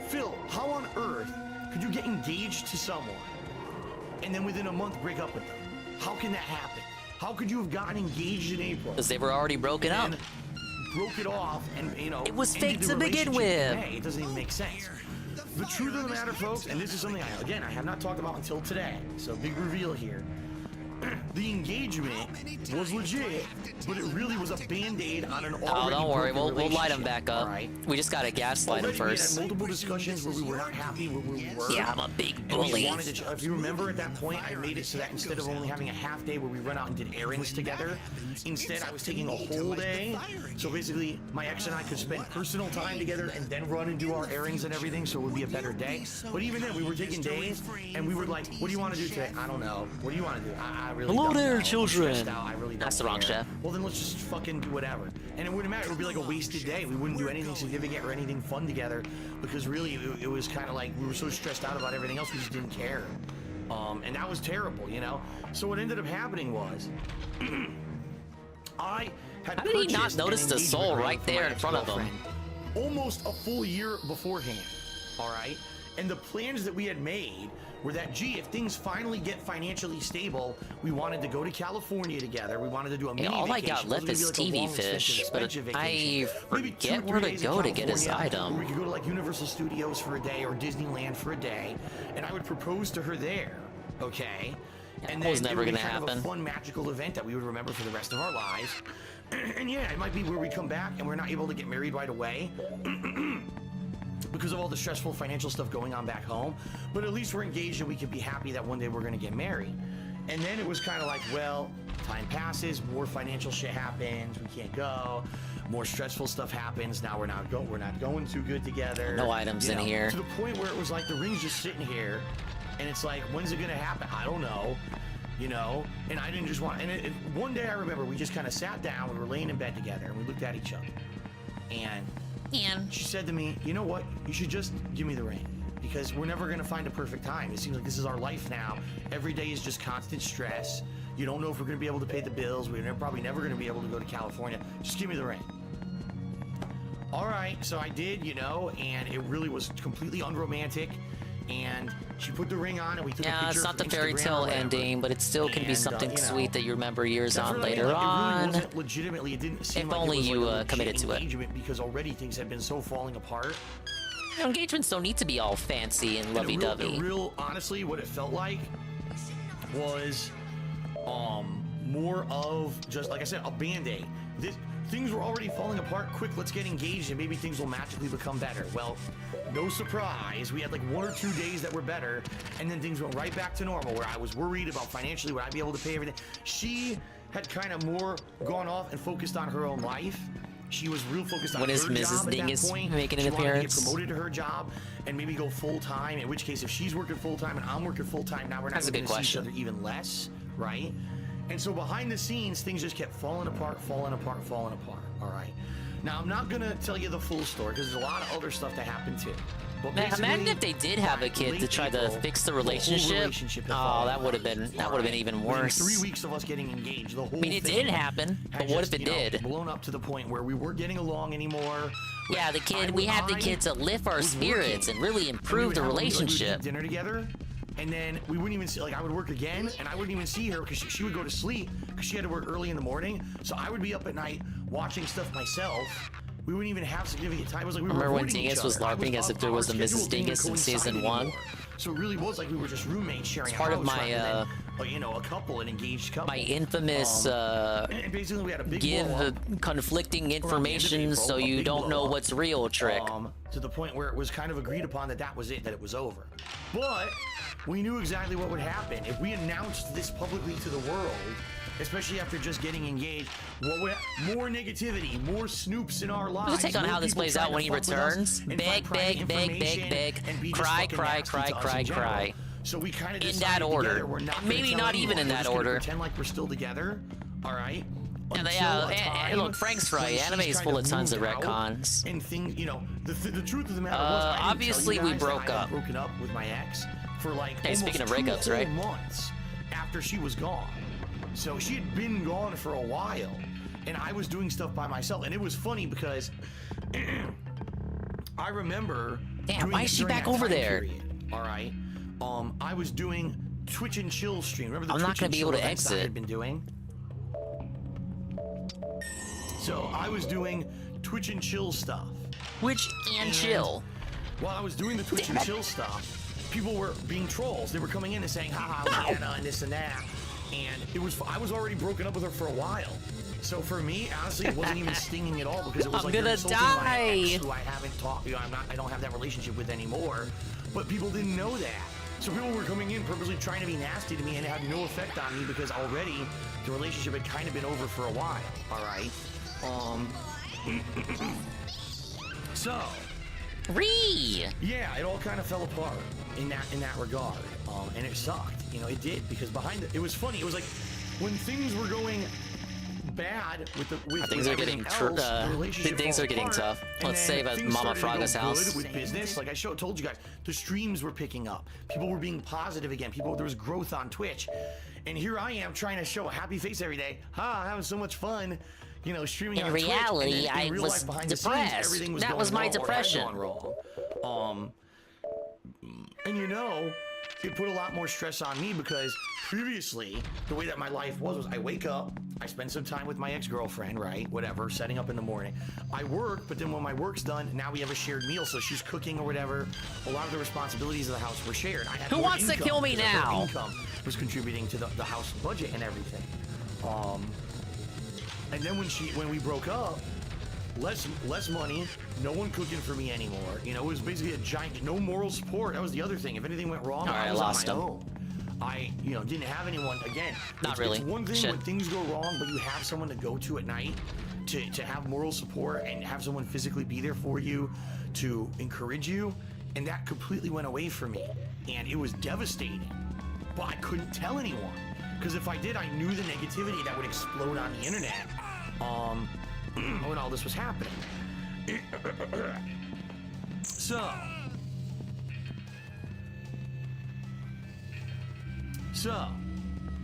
Phil, how on earth could you get engaged to someone and then within a month break up with them? How can that happen? How could you have gotten engaged in April? Because they were already broken up. Broke it off and, you know, it was fake to begin with. It doesn't even make sense. The truth of the matter, folks, and this is something I have not talked about until today, so big reveal here. The engagement was legit, but it really was a band-aid on an already Oh, don't worry, we'll light him back up. Right? We just gotta gaslight him first. We had multiple discussions where we were not happy where we were. Yeah, I'm a big bully. If you remember at that point, I made it so that instead of only having a half day where we went out and did errands together, instead I was taking a whole day. So basically, my ex and I could spend personal time together and then run and do our errands and everything, so it would be a better day. But even then, we were taking days, and we were like, what do you want to do today? I don't know. What do you want to do? I really Hello don't there, know. children. I really That's the wrong care. chef. Well, then let's just fucking do whatever. And it wouldn't matter. It would be like a wasted day. We wouldn't do anything significant or anything fun together because really it was kind of like we were so stressed out about everything else we just didn't care. And that was terrible, you know? So what ended up happening was I had How did he not notice the soul right there in front of him? almost a full year beforehand. All right. And the plans that we had made were that, gee, if things finally get financially stable, we wanted to go to California together. We wanted to do a mini all I vacation. got left It was is gonna be like a TV long, expensive, fish, but expensive I vacation. Maybe 2 forget or 3 where to days in go to get his California, item. or we could go to like Universal Studios for a day or Disneyland for a day, and I would propose to her there, okay? And then was never it would be gonna kind of happen. a fun, magical event that we would remember for the rest of our lives. And yeah, it might be where we come back and we're not able to get married right away. Because of all the stressful financial stuff going on back home, but at least we're engaged and we can be happy that one day we're gonna get married. And then it was kind of like, well, time passes, more financial shit happens, we can't go, more stressful stuff happens. Now we're not going too good together. No items in here. To the point where it was like the ring's just sitting here, and it's like, when's it gonna happen? I don't know. You know, and I didn't just want. And one day I remember we just kind of sat down, we were laying in bed together, and we looked at each other, and she said to me, you know what, you should just give me the ring, because we're never going to find a perfect time. It seems like this is our life now. Every day is just constant stress. You don't know if we're going to be able to pay the bills. We're probably never going to be able to go to California. Just give me the ring. All right, so I did, you know, and it really was completely unromantic. And she put the ring on, and we took a picture. Yeah, it's not the for fairy Instagram or tale whatever. ending, but it still can be And, something you know, sweet that you remember years that's on what I mean, later like, on. It really wasn't legitimately, it didn't seem If like only it was you like a legit committed to it. engagement, because already things had been so falling apart. You know, engagements don't need to be all fancy and lovey-dovey. Real, honestly, what it felt like was more of just, like I said, a band-aid. Things were already falling apart. Quick, let's get engaged and maybe things will magically become better. Well, no surprise. We had like 1 or 2 days that were better, and then things went right back to normal, where I was worried about financially, would I be able to pay everything? She had kind of more gone off and focused on her own life. She was real focused on When her is job Mrs. at Dingus that point. making an She wanted to appearance? get promoted to her job and maybe go full-time, in which case if she's working full-time and I'm working full-time, now we're not That's a going good to see each question. other even less, right? And so behind the scenes, things just kept falling apart, all right? Now, I'm not going to tell you the full story, because there's a lot of other stuff that happened too. But Man, imagine basically, if they did have a kid to try to fix the relationship. Oh, that would have been even worse. 3 weeks of us getting engaged, the whole I mean, it thing didn't happen, had but what if just, it did? Blown up to the point where we weren't getting along anymore. Yeah, we had the kid to lift our spirits and really improve the relationship. Dinner together, and then we wouldn't even see, like, I would work again, and I wouldn't even see her because she would go to sleep because she had to work early in the morning. So I would be up at night watching stuff myself. We wouldn't even have significant time. It was like we were Remember when avoiding each Dingus was other. I LARPing as if there was a our Mrs. schedule didn't Dingus in coincide season 1? anymore. So it really was like we were just roommates sharing a Part of house my, rather than, you know, a couple, an engaged couple. My infamous and basically we had a big give blow-up conflicting information April, so a you big don't know blow-up. what's real trick. To the point where it was kind of agreed upon that was it, that it was over. But we knew exactly what would happen if we announced this publicly to the world, especially after just getting engaged. What would more negativity, more snoops in our lives. Let's take on more how this people plays trying out when to he fuck with us returns. and Beg, find private beg, information and be just cry, fucking cry, nasty cry, to us cry, in general. cry. So we kind of In decided that order. together we're not Maybe gonna tell not even anyone. in We're that just gonna order. pretend like we're still together. All right. And Until a and look, time Frank's when right. she's Anime is kind full of tons of moved out retcons. And things, you know, the truth of the matter was, I didn't obviously tell we you guys broke that I had up. broken up with my ex for like Hey, almost speaking of 2 breakups, whole right? months after she was gone. So she had been gone for a while, and I was doing stuff by myself. And it was funny because I remember. Damn, why is she back over there? All right. I was doing Twitch and Chill stream. Remember the I'm Twitch not gonna and be Chill able to events that I exit. had been doing? So I was doing Twitch and Chill stuff. Twitch and Chill. While I was doing the Twitch and Chill stuff, people were being trolls. They were coming in and saying, haha, Lana, and this and that. And I was already broken up with her for a while. So for me, honestly, it wasn't even stinging at all because it was I'm like you're gonna insulting my ex, die. who I haven't talked, you know, I don't have that relationship with anymore. But people didn't know that. So people were coming in purposely trying to be nasty to me, and it had no effect on me because already the relationship had kind of been over for a while. All right. So. Yeah, it all kind of fell apart in that regard, and it sucked. You know, it did because it was funny. It was like when things were going bad with Things are getting things are getting tough. Let's save as Mama Fraga's house. With business, like I told you guys, the streams were picking up. People were being positive again. There was growth on Twitch, and here I am trying to show a happy face every day. I'm having so much fun. you know, streaming In on Twitch, and reality, then in I real was life behind the depressed. scenes, everything was That going was my wrong or had depression. gone wrong. And you know, it put a lot more stress on me because previously, the way that my life was I wake up, I spend some time with my ex-girlfriend, right? Whatever, setting up in the morning. I work, but then when my work's done, now we have a shared meal, so she's cooking or whatever. A lot of the responsibilities of the house were shared. I had Who more wants to income kill me because her now? income was contributing to the house budget and everything. And then when we broke up, less money, no one cooking for me anymore. You know, it was basically a giant, no moral support. That was the other thing. If anything went wrong, I was on my own. I, you know, didn't have anyone. Again, Not really. It's one thing Shit. when things go wrong, but you have someone to go to at night to have moral support and have someone physically be there for you to encourage you. And that completely went away from me. And it was devastating. But I couldn't tell anyone. Because if I did, I knew the negativity that would explode on the internet when all this was happening. So,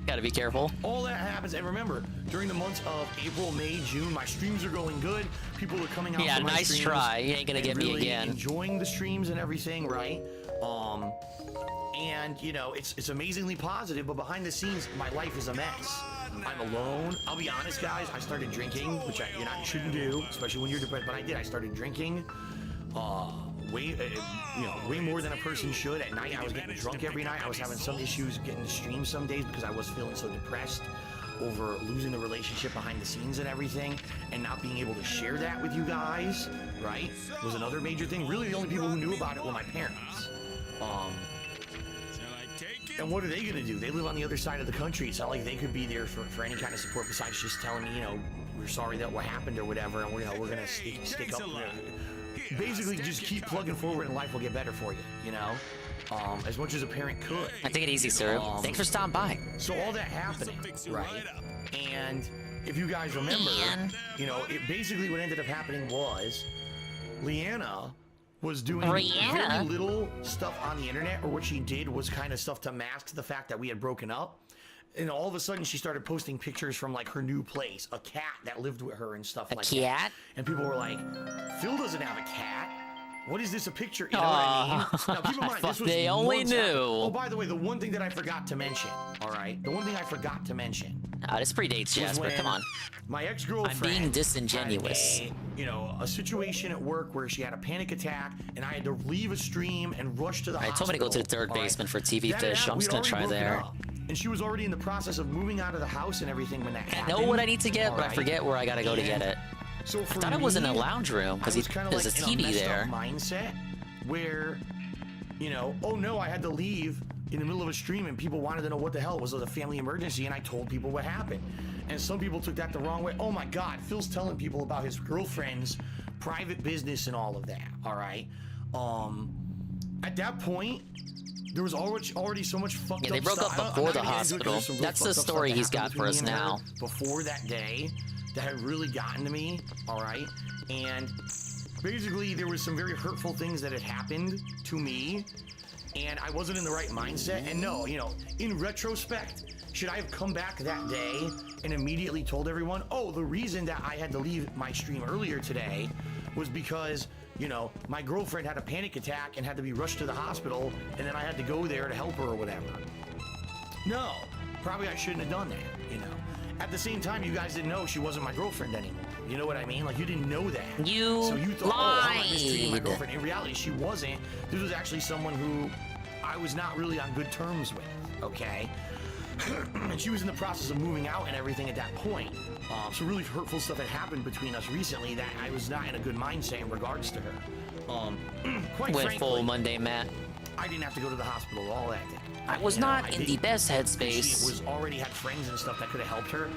gotta be careful. All that happens, and remember, during the months of April, May, June, my streams are going good. People are coming out. Yeah, for my nice streams try. You ain't gonna and get me really again. Enjoying the streams and everything, right? And you know, it's amazingly positive, but behind the scenes, my life is a mess. I'm alone. I'll be honest, guys. I started drinking, which you shouldn't do, especially when you're depressed. But I did. I started drinking. Way more than a person should. At night, I was getting drunk every night. I was having some issues getting to stream some days because I was feeling so depressed over losing the relationship behind the scenes and everything, and not being able to share that with you guys, right? Was another major thing. Really, the only people who knew about it were my parents. And what are they gonna do? They live on the other side of the country. It's not like they could be there for any kind of support besides just telling me, you know, we're sorry that what happened or whatever, and we're gonna stick up. Basically, just keep plugging forward, and life will get better for you. You know, as much as a parent could. I take it easy, sir. Thanks for stopping by. So all that happening, right? And if you guys remember, you know, it basically what ended up happening was Leanna was doing very little stuff on the internet, or what she did was kind of stuff to mask the fact that we had broken up. And all of a sudden, she started posting pictures from like her new place, a cat that lived with her and stuff like that. A cat? And people were like, "Phil doesn't have a cat. What is this a picture?" You know what I mean? Now keep in mind, this was they only months knew. after. Oh, by the way, the one thing that I forgot to mention. All right, the one thing I forgot to mention. This predates Jasper. Come on. My ex-girlfriend. I'm being disingenuous. Had a situation at work where she had a panic attack, and I had to leave a stream and rush to the hospital. I told me to go to the third basement for TV fish. I'm just gonna try there. And she was already in the process of moving out of the house and everything when that happened. I know what I need to get, but I forget where I gotta go to get it. So I thought it was in a lounge room because there's a TV there. Mindset where, you know, oh no, I had to leave in the middle of a stream and people wanted to know what the hell it was. It was a family emergency, and I told people what happened. And some people took that the wrong way. Oh my God, Phil's telling people about his girlfriend's private business and all of that. All right. At that point, there was already so much fucked up. Yeah, they broke up before the hospital. That's the story he's got for us now. Before that day, that had really gotten to me. All right, and basically there was some very hurtful things that had happened to me, and I wasn't in the right mindset. And no, you know, in retrospect, should I have come back that day and immediately told everyone, oh, the reason that I had to leave my stream earlier today was because, you know, my girlfriend had a panic attack and had to be rushed to the hospital, and then I had to go there to help her or whatever. No, probably I shouldn't have done that, you know. At the same time, you guys didn't know she wasn't my girlfriend anymore. You know what I mean? Like, you didn't know that. So you thought, oh, I'm mistreating my girlfriend. In reality, she wasn't. This was actually someone who I was not really on good terms with, okay? And she was in the process of moving out and everything at that point. So really hurtful stuff had happened between us recently that I was not in a good mindset in regards to her. Quite Went frankly, full Monday, Matt. I didn't have to go to the hospital all that day. I was not in the best headspace. She was already had friends and stuff that could have helped her,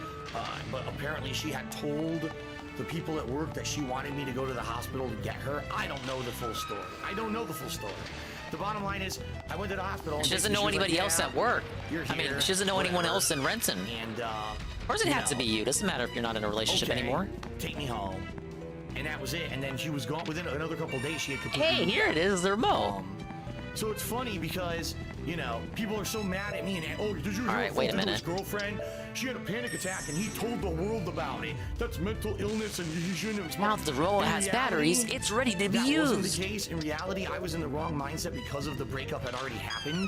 but apparently she had told the people at work that she wanted me to go to the hospital to get her. I don't know the full story. I don't know the full story. The bottom line is, I went to the hospital. She doesn't know anybody else at work. I mean, she doesn't know anyone else in Renton. And or does it have to be you? Doesn't matter if you're not in a relationship anymore. Take me home. And that was it. And then she was gone within another couple of days. She had completely. Hey, here it is, the remote. So it's funny because, you know, people are so mad at me and, oh, did you All right, wait a minute. his girlfriend? She had a panic attack and he told the world about it. That's mental illness and you shouldn't have Now if the robot has batteries, it's ready to be used. That wasn't the case. In reality, I was in the wrong mindset because of the breakup had already happened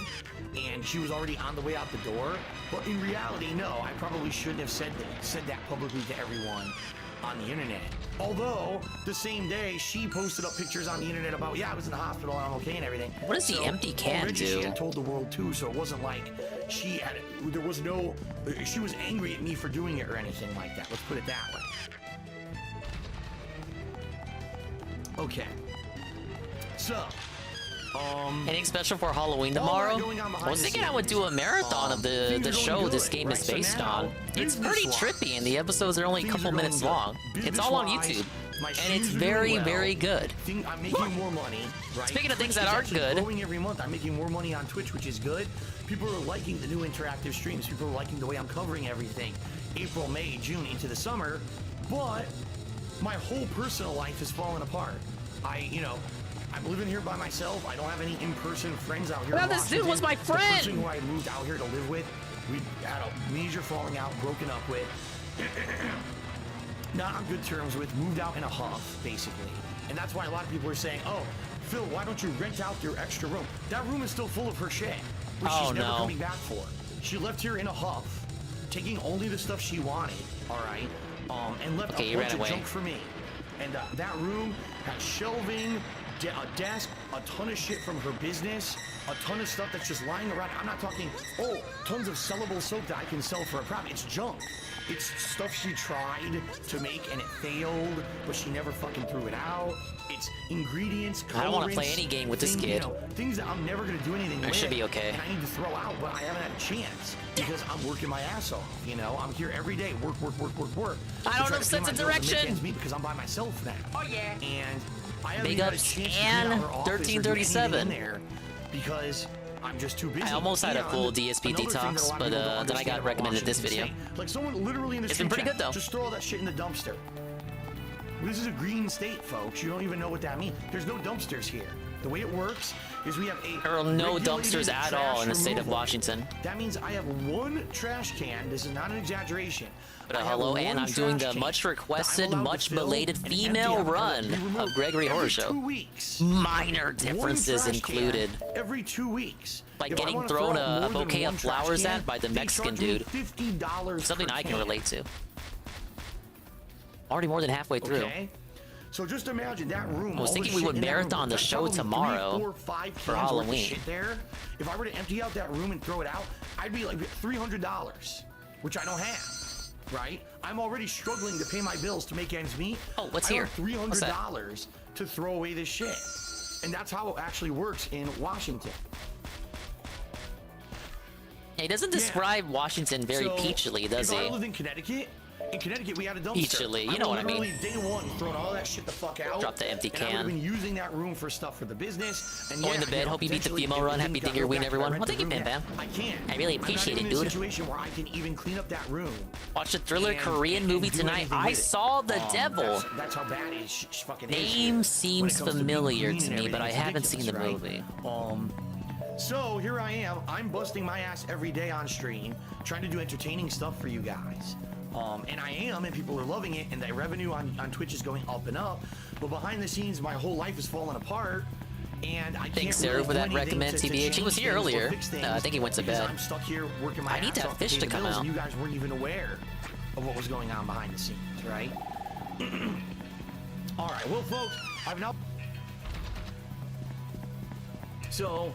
and she was already on the way out the door. But in reality, no, I probably shouldn't have said that publicly to everyone on the internet. Although the same day she posted up pictures on the internet about, yeah, I was in the hospital and I'm okay and everything. What does the empty can already do? She had told the world too, so it wasn't like she was angry at me for doing it or anything like that. Let's put it that way. Okay. So, anything special for Halloween tomorrow? I was thinking I would do a marathon of the show this game is based on. It's pretty trippy, and the episodes are only a couple minutes long. It's all on YouTube, and it's very, very good. I'm making more money. Right? Speaking of things that aren't good, growing every month. I'm making more money on Twitch, which is good. People are liking the new interactive streams. People are liking the way I'm covering everything. April, May, June, into the summer. But my whole personal life is falling apart. I'm living here by myself. I don't have any in-person friends out here. Well, this dude was my friend. The person who I moved out here to live with, we had a major falling out, broken up with. Not on good terms with, moved out in a huff, basically. And that's why a lot of people are saying, oh, Phil, why don't you rent out your extra room? That room is still full of her shit, which she's never coming back for. She left here in a huff, taking only the stuff she wanted, all right? And left a bunch of junk for me. And that room has shelving, a desk, a ton of shit from her business, a ton of stuff that's just lying around. I'm not talking, oh, tons of sellable soap that I can sell for a profit. It's junk. It's stuff she tried to make and it failed, but she never fucking threw it out. It's ingredients, colorants, I don't want to play any game with this kid. You know, things that I'm never going to do anything with. It should be okay. And I need to throw out, but I haven't had a chance because I'm working my ass off. You know, I'm here every day, work. I don't have sense of direction. Because I'm by myself now. Oh yeah. And I haven't Big had a ups chance and to get out her office or do anything 1337 in there because I'm just too busy. I almost had a full DSP detox, but then I got recommended this video. Like someone literally in the It's been pretty good though. Just throw all that shit in the dumpster. This is a green state, folks. You don't even know what that means. There's no dumpsters here. The way it works is we have a there are no dumpsters at all in the state of Washington. That means I have one trash can. This is not an exaggeration. But hello, and I'm doing the much requested, much belated female run of Gregory Horror Show. Minor differences included. Every 2 weeks. Like getting thrown a bouquet of flowers at by the Mexican dude. Something I can relate to. Already more than halfway through. Okay. So just imagine that room. I was thinking we would marathon the show tomorrow for Halloween. If I were to empty out that room and throw it out, I'd be like $300, which I don't have. Right? I'm already struggling to pay my bills to make ends meet. Oh, what's here? $300 to throw away this shit. And that's how it actually works in Washington. He doesn't describe Washington very peachily, does he? If I lived in Connecticut, we had a dumpster. Peachily, you know what I mean. Day one, throwing all that shit the fuck out. Drop the empty and I would have can. been using that room for stuff for the business. And Going to bed. Hope you beat the female run. Happy Dingerween, everyone. Well, thank you, Bam Bam. I can't. I really appreciate it, dude. I'm not in a situation where I can even clean up that room. Watch the thriller Korean movie tonight. I saw The Devil. That's how bad it fucking is. Name seems familiar to me, but I haven't seen the movie. So here I am. I'm busting my ass every day on stream, trying to do entertaining stuff for you guys. And I am, and people are loving it, and the revenue on Twitch is going up and up. But behind the scenes, my whole life is falling apart, and I can't. Thanks, Sarah, for that recommend, TBH. He was here earlier. I think he went to bed. I'm stuck here working my ass off. I need to have fish to come out. And you guys weren't even aware of what was going on behind the scenes, right? All right, well, folks, I've now. So.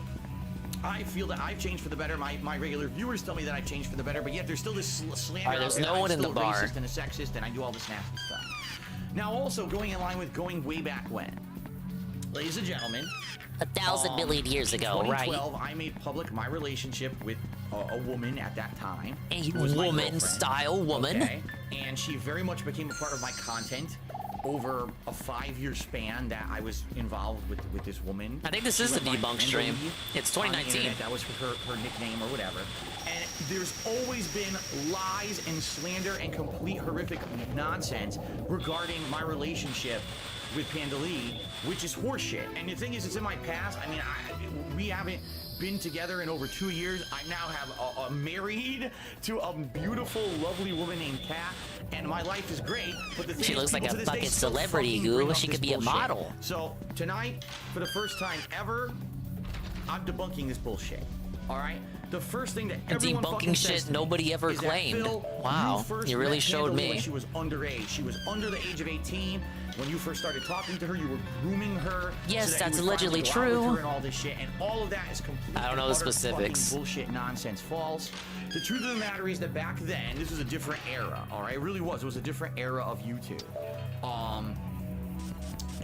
I feel that I've changed for the better. My regular viewers tell me that I've changed for the better, but yet there's still this slander. All right, there's no one in the bar. Racist and a sexist, and I do all this nasty stuff. Now, also going in line with going way back when, ladies and gentlemen, 1,000 million years ago, right? In 2012, I made public my relationship with a woman at that time. A woman-style woman. Okay? And she very much became a part of my content. Over a 5-year span that I was involved with this woman. I think this is the debunk stream. It's 2019. That was her nickname or whatever. And there's always been lies and slander and complete horrific nonsense regarding my relationship with Pandalee, which is horseshit. And the thing is, it's in my past. I mean, we haven't been together in over 2 years. I now have married to a beautiful, lovely woman named Kat, and my life is great. But the thing She is, looks like people a to this day fucking still celebrity, fucking bring Goo. up She this could be a bullshit. model. So tonight, for the first time ever, I'm debunking this bullshit. All right. The first thing that everyone fucking debunking says shit nobody ever is that, claimed. Phil, Wow, first you really met showed Pandalee me. when she was underage. She was under the age of 18 when you first started talking to her. You were grooming her. Yes, so that that's you would finally allegedly go out with true. her and all this shit, and all of that is complete. I don't know the utter specifics. fucking bullshit, nonsense, false. The truth of the matter is that back then, this was a different era. All right, it really was. It was a different era of YouTube.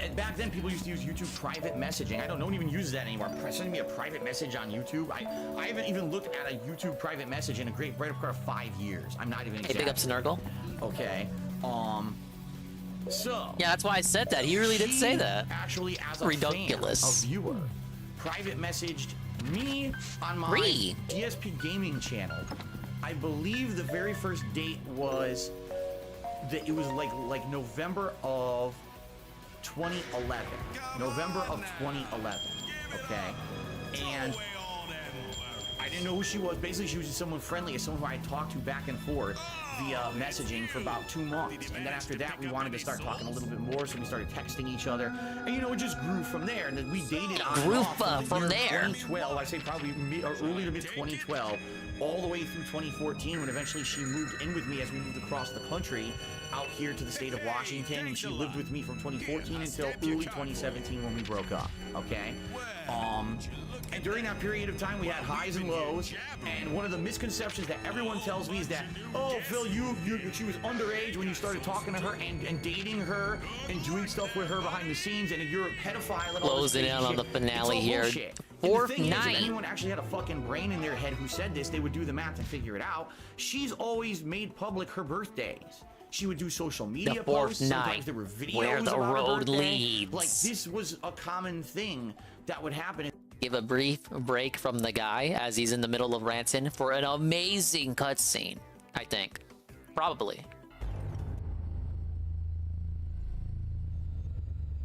And back then, people used to use YouTube private messaging. No one even uses that anymore. Sending me a private message on YouTube. I haven't even looked at a YouTube private message in a right up to 5 years. I'm not even. Hey, big up Snurgle. Okay. So. Yeah, that's why I said that. He really did say that. Actually, as a Ridiculous. fan, a viewer, private messaged me on my DSP gaming channel. I believe the very first date was that it was like November of 2011. November of 2011. Okay. And I didn't know who she was. Basically, she was just someone friendly, someone who I had talked to back and forth via messaging for about 2 months. And then after that, we wanted to start talking a little bit more, so we started texting each other. And it just grew from there. And then we dated on and off from there. 2012, I say probably early to mid 2012, all the way through 2014, when eventually she moved in with me as we moved across the country out here to the state of Washington, and she lived with me from 2014 until early 2017 when we broke up. Okay. And during that period of time, we had highs and lows. And one of the misconceptions that everyone tells me is that, oh, Phil, she was underage when you started talking to her and dating her and doing stuff with her behind the scenes, and you're a pedophile. And all Closing this in on the finale here. Bullshit. Fourth And the thing is, night. if anyone actually had a fucking brain in their head who said this, they would do the math and figure it out. She's always made public her birthdays. She would do social media posts. Sometimes there were videos where the about her road birthday. leads. Like, this was a common thing that would happen. Give a brief break from the guy as he's in the middle of ranting for an amazing cutscene, I think. Probably.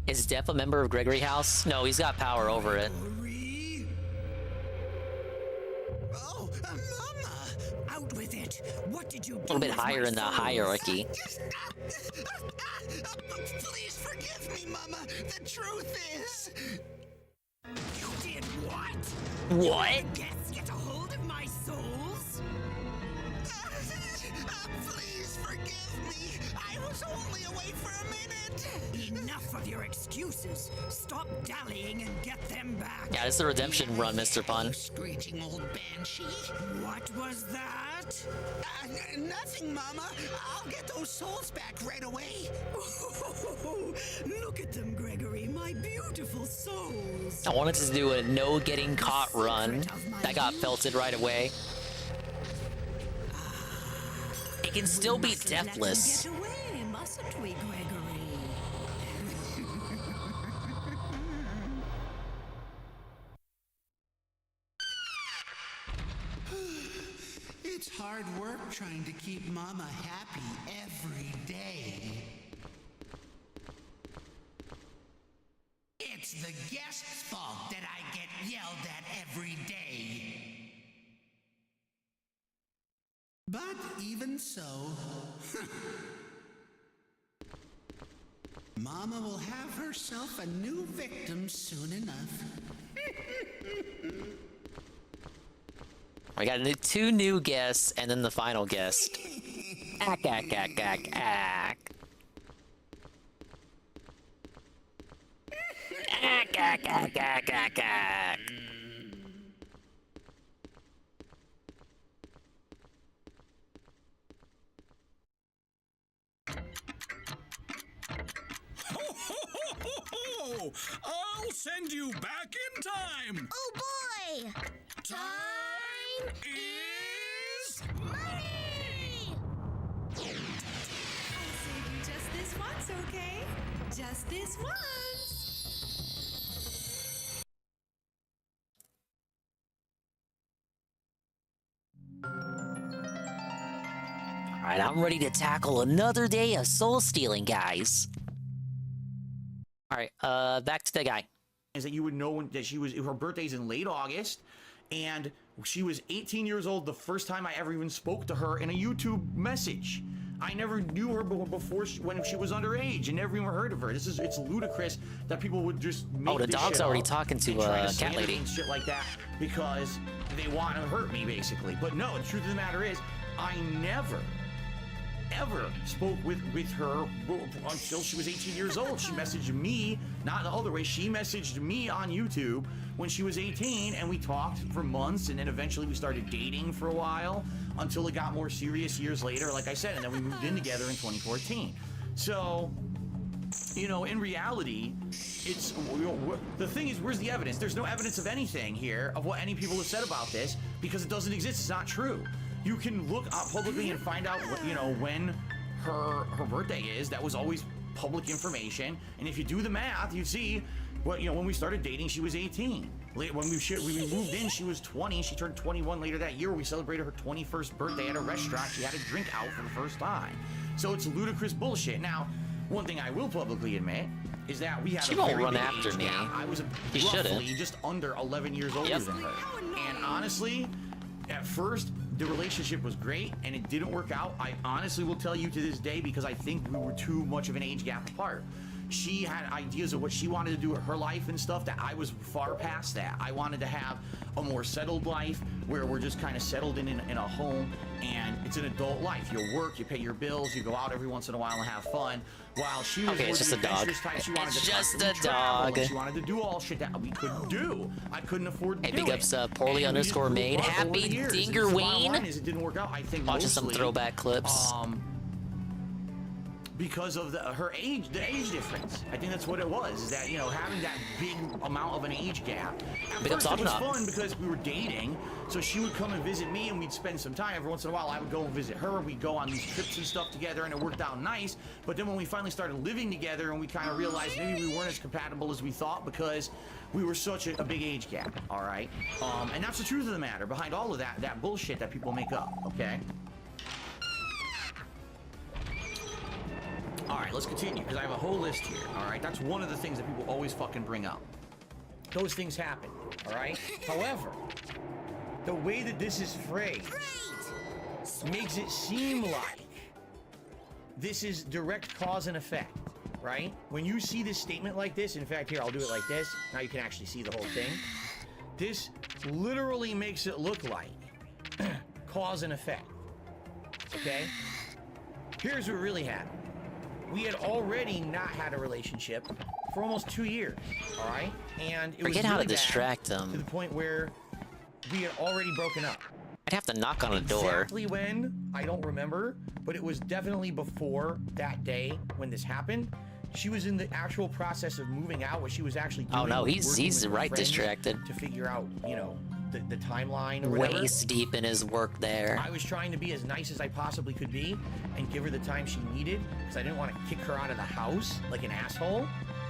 Is Def a member of Gregory House? No, he's got power over it. Oh, Mama! Out with it! What did you do? A little bit higher in the hierarchy. Please forgive me, Mama! The truth is... You did what? What? Get a hold of my souls? Please forgive me. I was only away for a minute. Enough of your excuses. Stop dallying and get them back. Yeah, this is the redemption run, Mr. Pun. Screeching old banshee. What was that? Nothing, Mama. I'll get those souls back right away. Look at them, Gregory. My beautiful souls. I wanted to do a no getting caught run. That got felted right away. It can still be deathless. Get away, mustn't we, Gregory? It's hard work trying to keep Mama happy every day. It's the guest's fault that I get yelled at every day. But even so, Mama will have herself a new victim soon enough. We got two new guests and then the final guest. Ack, ack, ack, ack, ack. Ack, ack, ack, ack, ack, ack. I'll send you back in time. Oh boy! Time is money! I'll save you just this once, okay? Just this once. Alright, I'm ready to tackle another day of soul stealing, guys. All right, back to the guy. Is that you would know when, that her birthday's in late August, and she was 18 years old the first time I ever even spoke to her in a YouTube message. I never knew her before when she was underage and never even heard of her. It's ludicrous that people would just make the this dog's shit already up talking to and try cat say lady. and shit like that because they want to hurt me, basically. But no, the truth of the matter is, I never ever spoke with her until she was 18 years old. She messaged me, not the other way. She messaged me on YouTube when she was 18, and we talked for months, and then eventually we started dating for a while until it got more serious years later, like I said, and then we moved in together in 2014. So, you know, in reality, it's the thing is, where's the evidence? There's no evidence of anything here of what any people have said about this because it doesn't exist. It's not true. You can look up publicly and find out what, you know, when her birthday is. That was always public information. And if you do the math, you see what, you know, when we started dating, she was 18. When we moved in, she was 20. She turned 21 later that year. We celebrated her 21st birthday at a restaurant. She had a drink out for the first time. So it's ludicrous bullshit. Now, one thing I will publicly admit is that we had She a won't very run big after age me. gap. I was You roughly shouldn't. just under 11 years older than her. And honestly, at first, the relationship was great and it didn't work out. I honestly will tell you to this day because I think we were too much of an age gap apart. She had ideas of what she wanted to do with her life and stuff that I was far past that. I wanted to have a more settled life where we're just kind of settled in a home and it's an adult life. You work, you pay your bills, you go out every once in a while and have fun. While she was Okay, more it's the just a dog. adventurous type, she wanted It's to just constantly a travel, dog. and she wanted to do all shit that we couldn't do. I couldn't afford to Hey, do big it. ups, poorly And we just underscore grew made. apart over Happy the years. The bottom line Dingerween. is it didn't work out. I think Watching some mostly, throwback clips. because of her age, the age difference. I think that's what it was, is that, you know, having that big amount of an age gap. At first it was fun because we were dating, so she would come and visit me and we'd spend some time. Every once in a while I would go and visit her, we'd go on these trips and stuff together and it worked out nice. But then when we finally started living together and we kind of realized maybe we weren't as compatible as we thought because we were such a big age gap, all right? And that's the truth of the matter behind all of that bullshit that people make up, okay? All right, let's continue, because I have a whole list here, all right? That's one of the things that people always fucking bring up. Those things happen, all right? However, the way that this is phrased makes it seem like this is direct cause and effect, right? When you see this statement like this, in fact, here, I'll do it like this. Now you can actually see the whole thing. This literally makes it look like cause and effect, okay? Here's what really happened. We had already not had a relationship for almost 2 years, all right? And it was Forget how to really bad distract them. to the point where we had already broken up. I'd have to knock on a door. Exactly when, I don't remember, but it was definitely before that day when this happened. She was in the actual process of moving out, what she was actually doing. Oh no, was he's working with her right friends distracted. to figure out, you know, the timeline or whatever. Waist deep in his work there. I was trying to be as nice as I possibly could be and give her the time she needed because I didn't want to kick her out of the house like an asshole,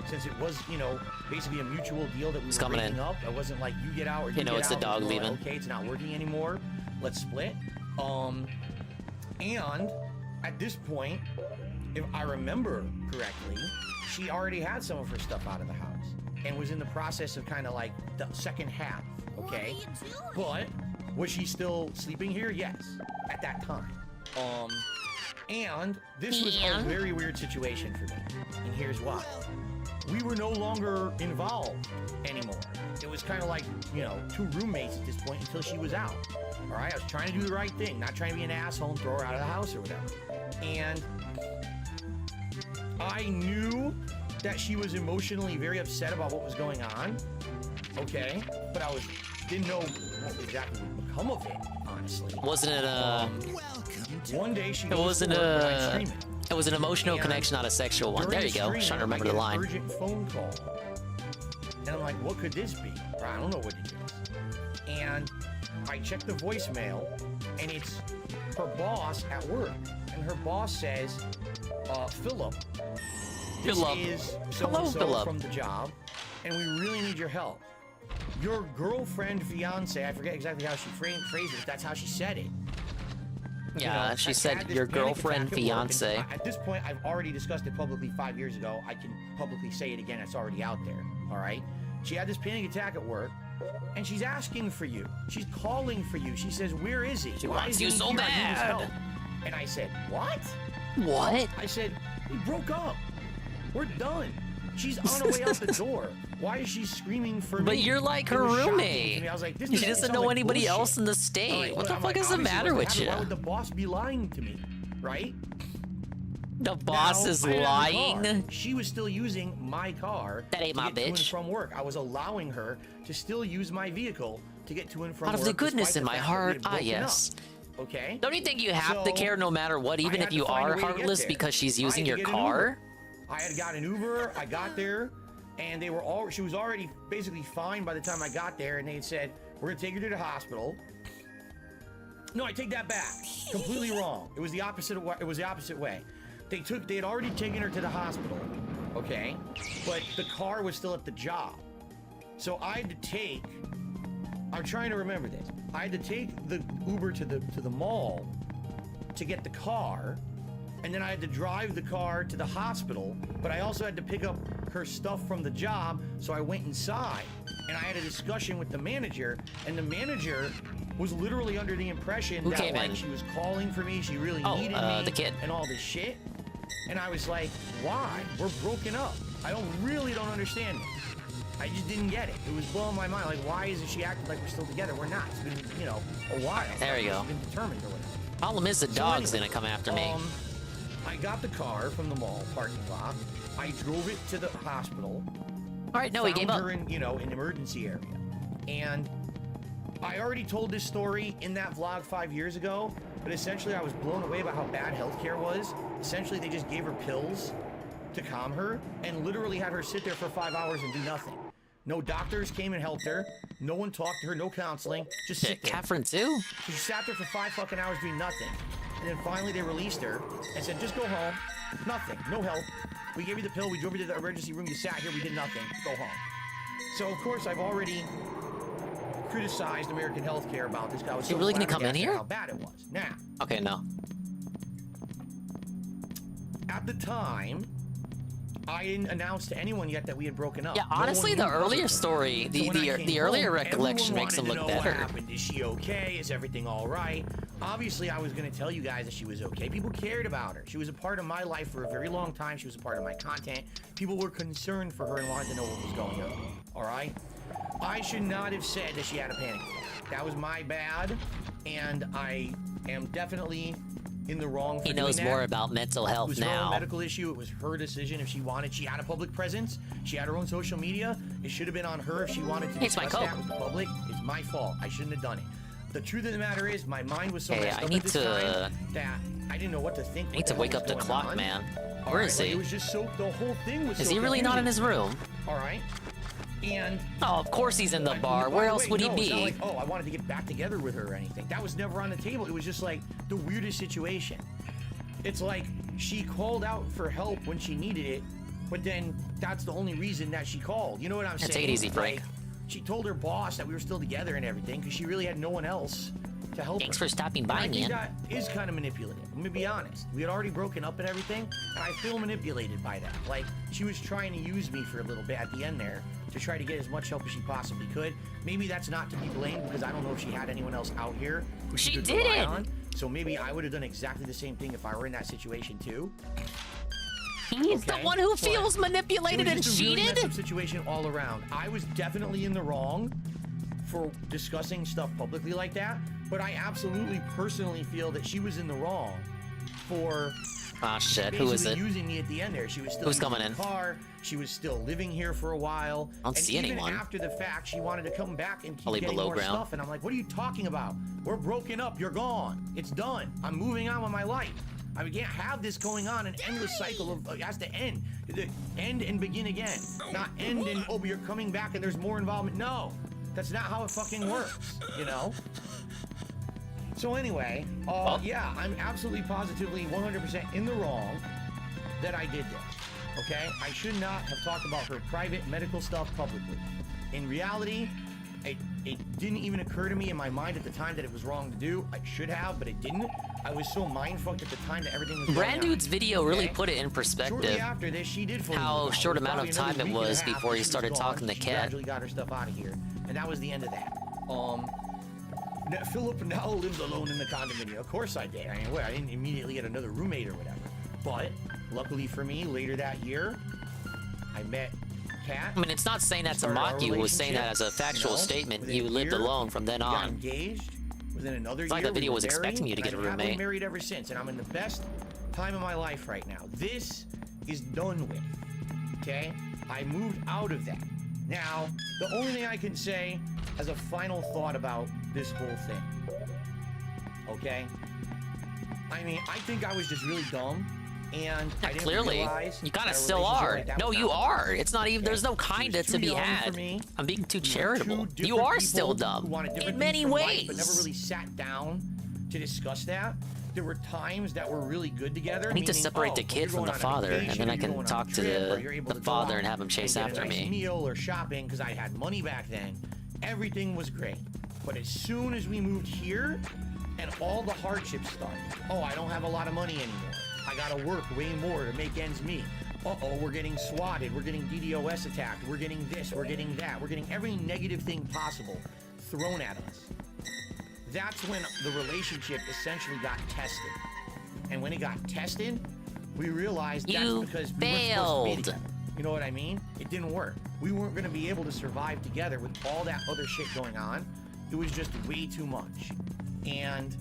since it was, you know, basically a mutual deal that we were breaking up. I wasn't like, you get out or you You know, get it's out. the dog It was more like, leaving. okay, it's not working anymore. Let's split. And at this point, if I remember correctly, she already had some of her stuff out of the house and was in the process of kind of like the second half, okay? But was she still sleeping here? Yes, at that time. And this was a very weird situation for me, and here's why. We were no longer involved anymore. It was kind of like, you know, two roommates at this point until she was out. All right, I was trying to do the right thing, not trying to be an asshole and throw her out of the house or whatever. And I knew that she was emotionally very upset about what was going on, okay? But I didn't know what exactly would become of it, honestly. Wasn't it one day she it goes wasn't to work when I'm streaming. it was an emotional And connection, not a sexual one. During There you go. the Trying to remember I the get line. An urgent phone call. And I'm like, what could this be? Or I don't know what it is. And I check the voicemail, and it's her boss at work. And her boss says, Philip, this Philip. is Hello, so-and-so Philip. from the job, and we really need your help. Your girlfriend, fiance, I forget exactly how she phrased it, but that's how she said it, Yeah, she I've said had this your panic girlfriend, attack at work, and fiance. At this point, I've already discussed it publicly 5 years ago. I can publicly say it again. It's already out there. All right. She had this panic attack at work, and she's asking for you. She's calling for you. She says, "Where is he? She Why wants isn't you he so here? I need his bad." help." And I said, "What? What? I said, "We broke up. We're done." She's on her way out the door. Why is she screaming for me? But you're like It her was shocking to roommate. me. I was like, this She doesn't doesn't sound know like anybody bullshit. else in the state. All right, What the I'm fuck like, is the obviously matter what's with happening? you? Why would the boss be lying to me, right? The boss Now, is I had a lying. car. She was still using my car. That ain't to my get to and bitch. from work. I was allowing her to still use my vehicle to get to and from Out work. of the goodness despite in the my fact that we heart, had broken yes. up. Okay. Don't you think you have to So, care no matter what, even I if had you to find a are way to get heartless there. because she's I had using to your get an car? Uber. I had got an Uber. I got there, and they were all. She was already basically fine by the time I got there, and they had said, "We're gonna take her to the hospital." No, I take that back. Completely wrong. It was the opposite. It was the opposite way. They had already taken her to the hospital, okay, but the car was still at the job, so I had to take. I'm trying to remember this. I had to take the Uber to the mall to get the car, and then I had to drive the car to the hospital, but I also had to pick up her stuff from the job, so I went inside, and I had a discussion with the manager, and the manager was literally under the impression Who that came like in? she was calling for me, she really needed me, the kid. and all this shit, and I was like, why? We're broken up. I don't understand it. I just didn't get it. It was blowing my mind. Like, why isn't she acting like we're still together? We're not. It's been, a while. There you go. It's been determined or whatever. Problem is the dog's gonna come after me. I got the car from the mall parking lot. I drove it to the hospital. All right, no, he gave up. Found her in, an emergency area. And I already told this story in that vlog 5 years ago, but essentially I was blown away by how bad healthcare was. Essentially, they just gave her pills to calm her and literally had her sit there for 5 hours and do nothing. No doctors came and helped her. No one talked to her. No counseling. Just sit there. Catherine too? So she sat there for 5 fucking hours doing nothing. And then finally they released her and said, just go home. Nothing. No help. We gave you the pill. We drove you to the emergency room. You sat here. We did nothing. Go home. So, of course, I've already criticized American healthcare about this guy. I was You so really gonna come in flabbergasted here? how bad it was. Now, Okay, no. at the time, I didn't announce to anyone yet that we had broken up. Yeah, No one honestly, knew the publicly. earlier story, So when I came the earlier home, recollection everyone makes him wanted look to know better. What happened. Is she okay? Is everything all right? Obviously, I was going to tell you guys that she was okay. People cared about her. She was a part of my life for a very long time. She was a part of my content. People were concerned for her and wanted to know what was going on. All right? I should not have said that she had a panic attack. That was my bad, and I am definitely in the wrong for He doing knows that. more about mental It health was her now. own medical issue. It was her decision if she wanted. She had a public presence. She had her own social media. It should have been on her if she wanted to It's my discuss coat. that with the public. It's my fault. I shouldn't have done it. The truth of the matter is, my mind was so Hey, messed I up need at this to- time that I didn't know what to think. I need to wake up the clock, man. Where is he? It was just so. The whole thing was. Is so he really not in his confusing. room? All right. And oh, of course he's in the bar. Where else would he It's not be? like, oh, I wanted to get back together with her or anything. That was never on the table. It was just like the weirdest situation. It's like she called out for help when she needed it, but then that's the only reason that she called. You know what I'm Yeah, saying? take it easy, Frank. Like, she told her boss that we were still together and everything because she really had no one else to help Thanks her. for stopping And by, I think man. that is kind of manipulative. I'm gonna be honest. We had already broken up and everything, and I feel manipulated by that. Like, she was trying to use me for a little bit at the end there to try to get as much help as she possibly could. Maybe that's not to be blamed because I don't know if she had anyone else out here who She could did rely it! on. So maybe I would have done exactly the same thing if I were in that situation too. He's the one who feels manipulated and It was just a really cheated? messed up situation all around. I was definitely in the wrong for discussing stuff publicly like that, but I absolutely personally feel that she was in the wrong for Ah, shit. Who is basically it? using me at the end there. She was still Who's using coming in? the car. She was still living here for a while. I don't and see even anyone. after the fact, she wanted to come back and keep Probably getting below more ground. stuff. And I'm like, what are you talking about? We're broken up. You're gone. It's done. I'm moving on with my life. I can't have this going on, an endless cycle of, it has to end. End and begin again. Not end and, oh, but you're coming back and there's more involvement. No, that's not how it fucking works, you know? So anyway, yeah, I'm absolutely positively 100% in the wrong that I did this, okay? I should not have talked about her private medical stuff publicly. In reality, It didn't even occur to me in my mind at the time that it was wrong to do. I should have, but it didn't. I was so mind-fucked at the time that everything was going Brand on. Dude's video really Okay? put it in Shortly perspective. after this, she did fully How move out. short It was amount of probably time it another week and was a half before that he she started was talking gone. to She Kat. gradually got her stuff out of here, and that was the end of that. Philip now lives alone in the condominium. Of course I did. I mean, what? I didn't immediately get another roommate or whatever. But luckily for me, later that year, I met Kat. I mean, it's not saying that to mock you. It was saying that as a factual statement. You lived alone from then We got on. engaged. Within another It's like year, that video we was were expecting married, you to get a and I've been happily roommate. married ever since, and I'm in the best time of my life right now. This is done with. Okay? I moved out of that. Now, the only thing I can say as a final thought about this whole thing. Okay? I mean, I think I was just really dumb. And I didn't Clearly, realize you kind that of a still relationship are. like that No, was you not are. It's not even. There's no kinda to be young for had. me. I'm being too We were charitable. two You different are still people dumb who wanted different in things many from life, ways. but never really sat down to discuss that. There were times that were really good together. I need to meaning, separate the oh, kid you're from going the on a father, and vacation, then I or you're can going on a talk to trip, or you're able the to go father out and have him chase get a after nice me. meal or shopping because I had money back then. Everything was great. But as soon as we moved here, and all the hardships started. Oh, I don't have a lot of money anymore. I gotta work way more to make ends meet. Uh-oh, we're getting swatted. We're getting DDoS attacked. We're getting this. We're getting that. We're getting every negative thing possible thrown at us. That's when the relationship essentially got tested. And when it got tested, we realized You that's because we weren't supposed to be failed. together. You know what I mean? It didn't work. We weren't going to be able to survive together with all that other shit going on. It was just way too much. And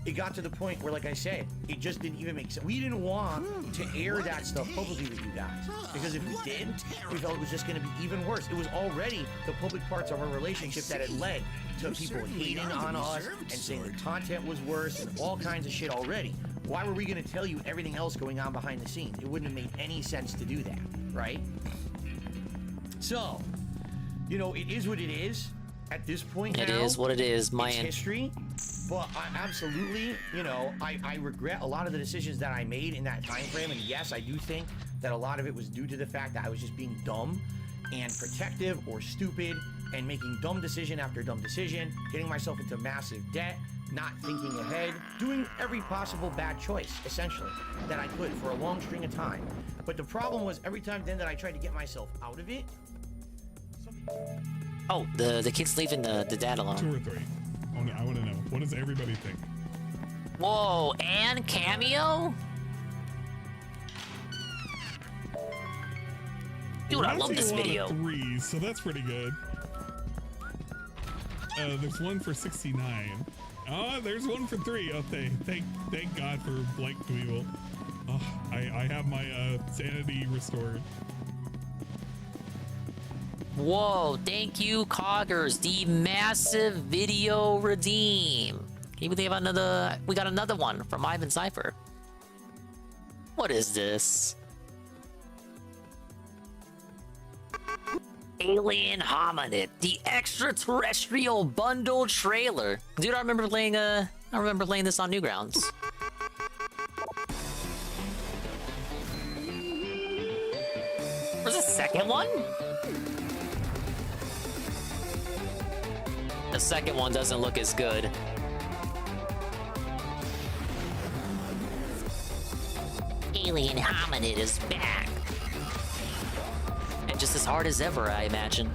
it got to the point where, like I said, it just didn't even make sense. We didn't want to air that stuff publicly with you guys. Because if we did, we felt it was just going to be even worse. It was already the public parts of our relationship that had led to people hating on us and saying the content was worse and all kinds of shit already. Why were we going to tell you everything else going on behind the scenes? It wouldn't have made any sense to do that, right? So, you know, it is what it is at this point It now. is what it is, It's man. history. But I absolutely, you know, I regret a lot of the decisions that I made in that time frame. And yes, I do think that a lot of it was due to the fact that I was just being dumb and protective or stupid and making dumb decision after dumb decision, getting myself into massive debt, not thinking ahead, doing every possible bad choice, essentially, that I could for a long string of time. But the problem was every time then that I tried to get myself out of it. Oh, the kid's leaving the dad alone. 2 or 3. I want to know. What does everybody think? Whoa, and cameo? Dude, I love this video. 3, so that's pretty good. There's one for 69. Oh, there's one for 3. Oh, thank God for Blank Weevil. Oh, I have my sanity restored. Whoa, thank you, Coggers. The massive video redeem. Can you believe we got another one from Ivan Cypher. What is this? Alien Hominid, the extraterrestrial bundle trailer. Dude, I remember playing this on Newgrounds. There's a second one? The second one doesn't look as good. Alien Hominid is back. And just as hard as ever, I imagine.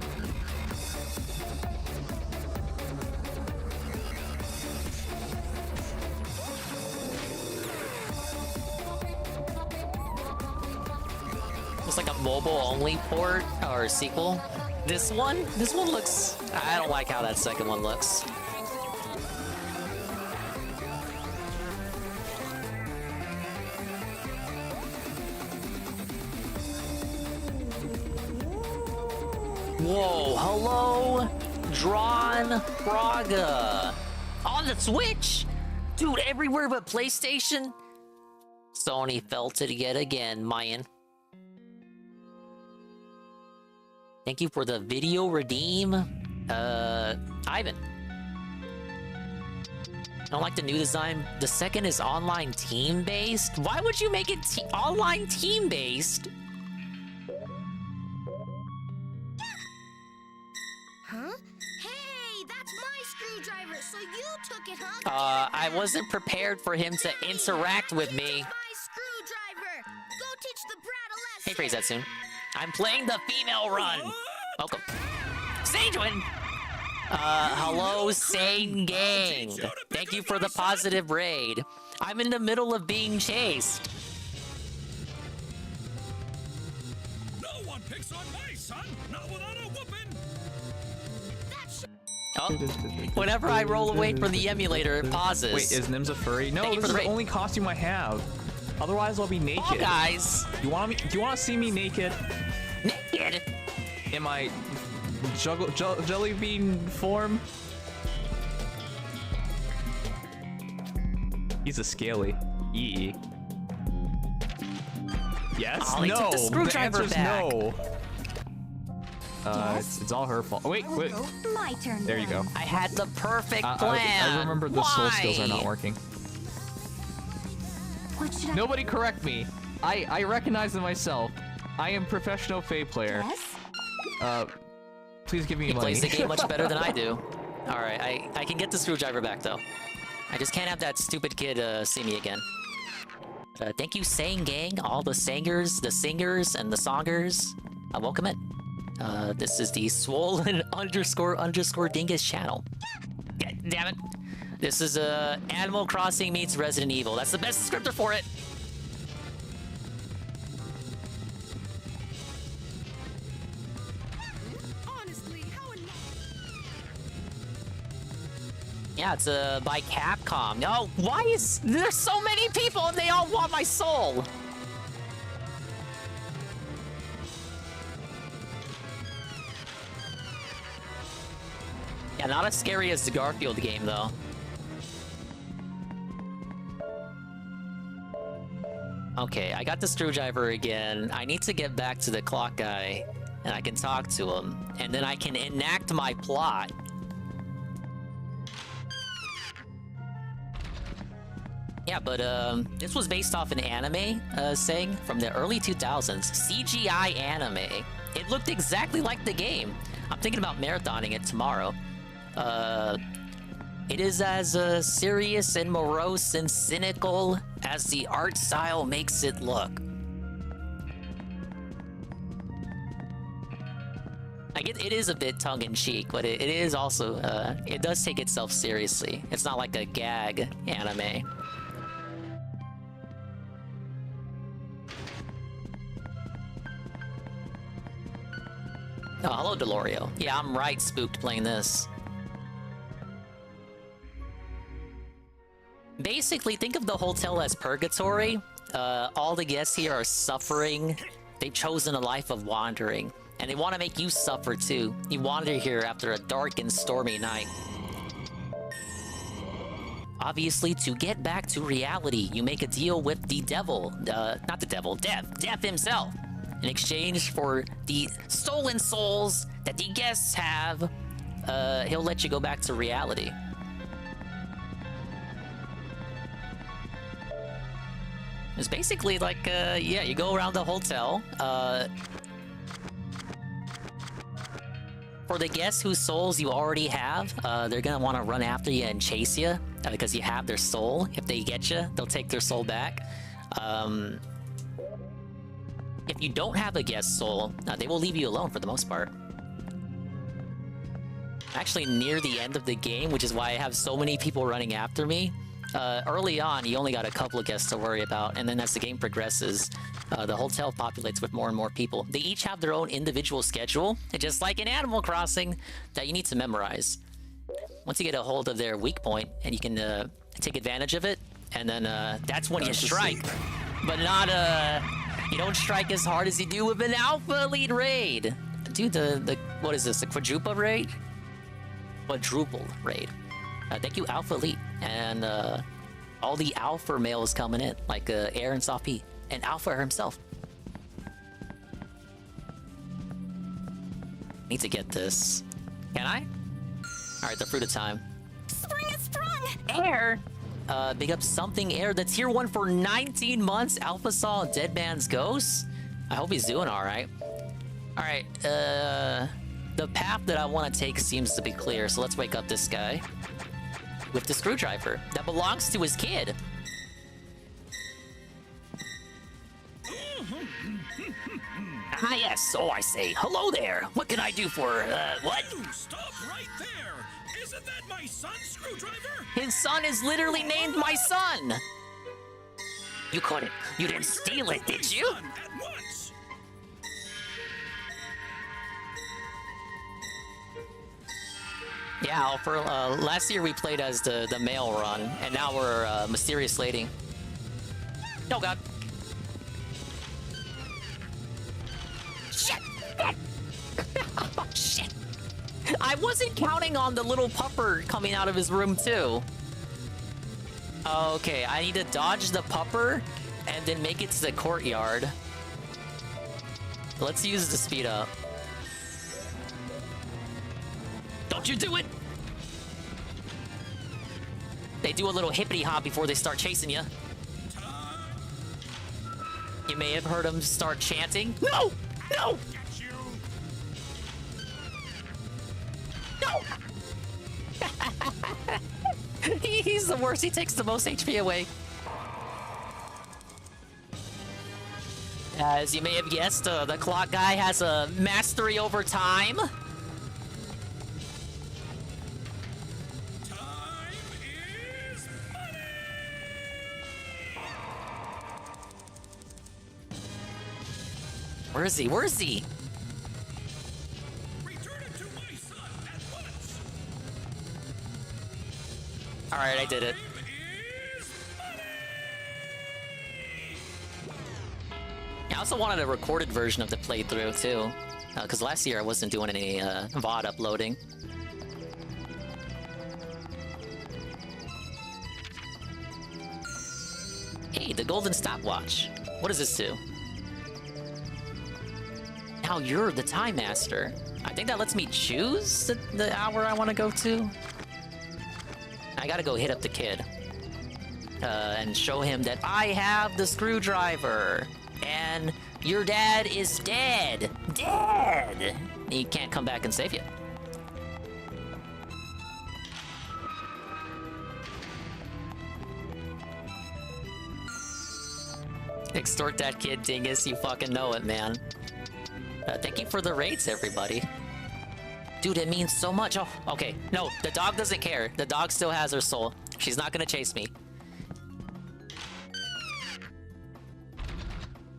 Looks like a mobile-only port or sequel. This one looks... I don't like how that second one looks. Whoa, hello, Drawn Braga. On the Switch? Dude, everywhere but PlayStation? Sony felt it yet again, Mayan. Thank you for the video redeem, Ivan. I don't like the new design. The second is online team-based. Why would you make it online team-based? Huh? Hey! took it, huh? I wasn't prepared for him to interact with me. Screwdriver. Go teach the brat a lesson. Hey, phrase that soon. I'm playing the female run. Welcome. Sagewin! Hello, Sane Gang. Thank you for the positive raid. I'm in the middle of being chased. No one picks on my son, not without a whooping. Oh, whenever I roll away from the emulator, it pauses. Wait, is Nims a furry? No, this is the only costume I have. Otherwise, I'll be naked. Oh, guys. You want to see me naked? Naked? In my jelly bean form? He's a scaly. Yee. Yes? Oh, no. took the screwdriver answer's back. no. Yes? It's all her fault. Oh, wait. My turn. There you go. I had the perfect plan. I remember the soul skills are not working. What should Nobody correct me. I recognize it myself. I am professional Fae player. Yes? Please give me He money. plays the game much better than I do. Alright, I can get the screwdriver back, though. I just can't have that stupid kid see me again. Thank you, Sang Gang, all the singers, and the songers. Welcome in. This is the swollen _ dingus channel. Yeah, damn it. This is Animal Crossing meets Resident Evil. That's the best descriptor for it. Yeah, it's by Capcom. No, why is there's so many people and they all want my soul? Yeah, not as scary as the Garfield game, though. Okay, I got the screwdriver again. I need to get back to the clock guy, and I can talk to him, and then I can enact my plot. Yeah, but this was based off an anime, saying from the early 2000s, CGI anime. It looked exactly like the game. I'm thinking about marathoning it tomorrow. It is as serious and morose and cynical as the art style makes it look. Like it is a bit tongue-in-cheek, but it is also, it does take itself seriously. It's not like a gag anime. Oh, hello, Delorio. Yeah, I'm right spooked playing this. Basically, think of the hotel as purgatory. All the guests here are suffering. They've chosen a life of wandering, and they want to make you suffer too. You wander here after a dark and stormy night. Obviously, to get back to reality, you make a deal with the devil. Not the devil, Death himself. In exchange for the stolen souls that the guests have, he'll let you go back to reality. It's basically like, yeah, you go around the hotel. For the guests whose souls you already have, they're gonna want to run after you and chase you because you have their soul. If they get you, they'll take their soul back. If you don't have a guest soul, they will leave you alone for the most part. Actually, near the end of the game, which is why I have so many people running after me, early on, you only got a couple of guests to worry about, and then as the game progresses, the hotel populates with more and more people. They each have their own individual schedule, and just like in Animal Crossing, that you need to memorize. Once you get a hold of their weak point, and you can take advantage of it, and then that's when you strike. But not, you don't strike as hard as you do with an Alpha Elite raid. Dude, the what is this, the quadruple raid? Quadruple raid. Thank you, Alpha Elite, and all the Alpha males coming in, like Air and Soft P, and Alpha himself. Need to get this. Can I? All right, the fruit of time. Spring is sprung! Air! Big up something Air. The tier 1 for 19 months. Alpha saw Dead Man's Ghost. I hope he's doing all right. All right, the path that I want to take seems to be clear, so let's wake up this guy. with the screwdriver that belongs to his kid. Ah, yes. Oh, I say. Hello there. What can I do for, what? Stop right there! Isn't that my son's screwdriver? His son is literally named my son. You couldn't. You didn't steal it, did you? At once! Yeah, for last year we played as the male run, and now we're mysterious lady. Oh god. Shit! Oh, shit! I wasn't counting on the little pupper coming out of his room too. Okay, I need to dodge the pupper and then make it to the courtyard. Let's use the speed up. Don't you do it! They do a little hippity hop before they start chasing you. You may have heard them start chanting. No! No! No! He's the worst. He takes the most HP away. As you may have guessed, the clock guy has a mastery over time. Where is he? Where is he? Alright, I did it. I also wanted a recorded version of the playthrough too, because last year I wasn't doing any VOD uploading. Hey, the golden stopwatch. What does this do? Now you're the time master. I think that lets me choose the hour I want to go to. I gotta go hit up the kid and show him that I have the screwdriver and your dad is dead. Dead! He can't come back and save you. Extort that kid, Dingus. You fucking know it, man. Thank you for the raids, everybody. Dude, it means so much. Oh, okay. No, the dog doesn't care. The dog still has her soul. She's not gonna chase me.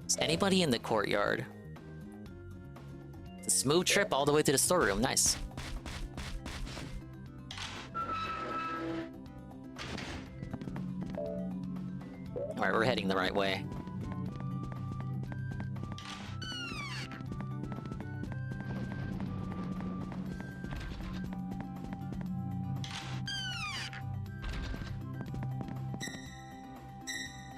Is anybody in the courtyard? It's a smooth trip all the way to the storeroom. Nice. Alright, we're heading the right way.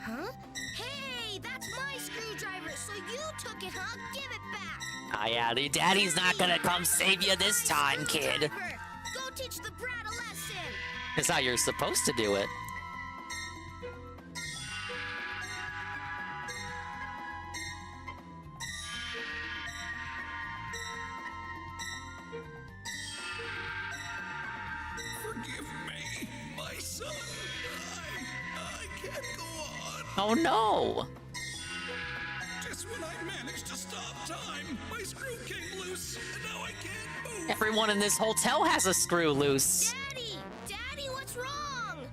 Huh? Hey, that's my screwdriver, so you took it, huh? Give it back. Ah, yeah, the daddy's not gonna come save you this time, kid. Go teach the brat a lesson. That's how you're supposed to do it. Forgive me, my son. I can't go on. Oh no! Just when I managed to stop time, my screw came loose, and now I can't move. Everyone in this hotel has a screw loose. Daddy, what's wrong?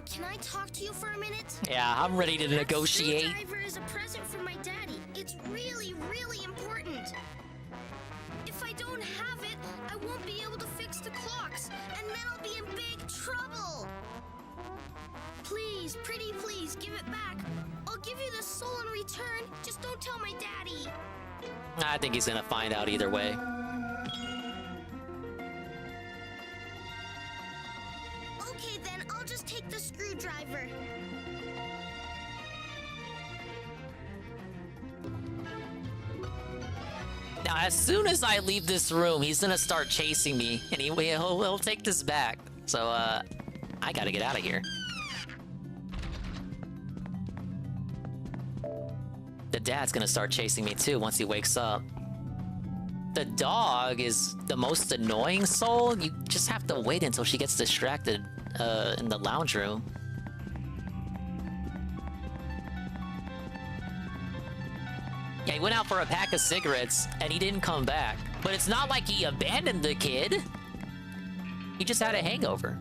Can I talk to you for a minute? Yeah, I'm ready to negotiate. That screwdriver is a present from my daddy. It's really, really important. If I don't have it, I won't be able to fix the clocks, and then I'll be in big trouble. Please, pretty please, give it back. I'll give you the soul in return. Just don't tell my daddy. I think he's gonna find out either way. Okay, then I'll just take the screwdriver. Now, as soon as I leave this room, he's gonna start chasing me, and he'll take this back. So, I gotta get out of here. The dad's gonna start chasing me too once he wakes up. the dog is the most annoying soul, you just have to wait until she gets distracted in the lounge room. Yeah, he went out for a pack of cigarettes and he didn't come back. But it's not like he abandoned the kid. He just had a hangover.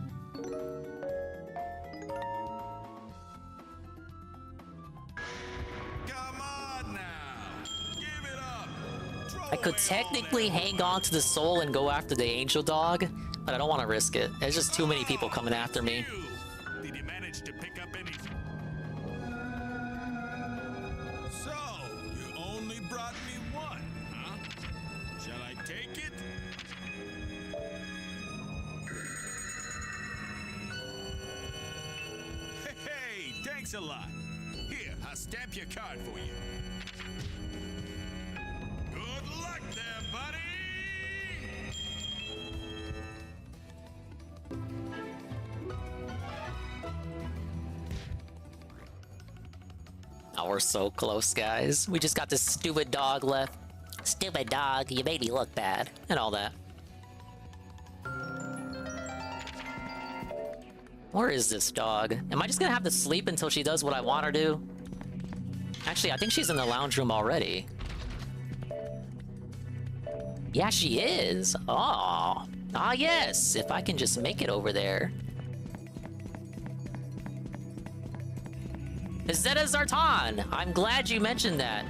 I could technically hang on to the soul and go after the angel dog, but I don't want to risk it. There's just too many people coming after me. Did you manage to pick up any? So, you only brought me one, huh? Shall I take it? Hey, thanks a lot. Here, I'll stamp your card for you. Good luck there, buddy! Oh, we're so close, guys. We just got this stupid dog left. Stupid dog, you made me look bad. And all that. Where is this dog? Am I just gonna have to sleep until she does what I want her to? Actually, I think she's in the lounge room already. Yeah, she is. Oh. Ah, yes. If I can just make it over there. Zeta Zartan. I'm glad you mentioned that.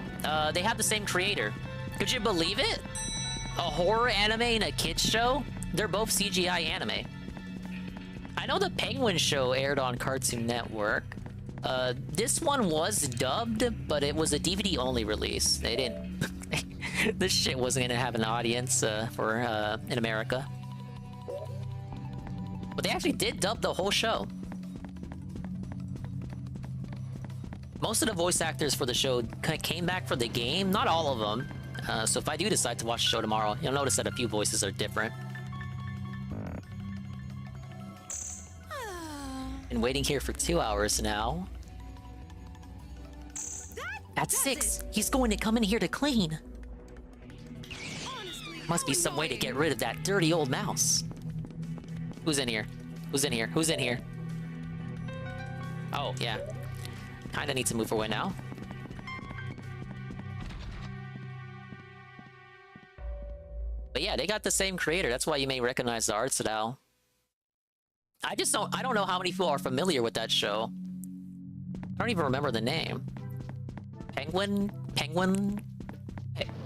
They have the same creator. Could you believe it? A horror anime and a kids show? They're both CGI anime. I know the Penguin show aired on Cartoon Network. This one was dubbed, but it was a DVD-only release. They didn't... This shit wasn't gonna have an audience in America. But they actually did dub the whole show. Most of the voice actors for the show came back for the game. Not all of them. So if I do decide to watch the show tomorrow, you'll notice that a few voices are different. Been waiting here for 2 hours now. At 6, he's going to come in here to clean. Must be some way to get rid of that dirty old mouse. Who's in here? Who's in here? Who's in here? Oh, yeah. Kinda need to move away now. But yeah, they got the same creator. That's why you may recognize the art style. I don't know how many people are familiar with that show. I don't even remember the name. Penguin?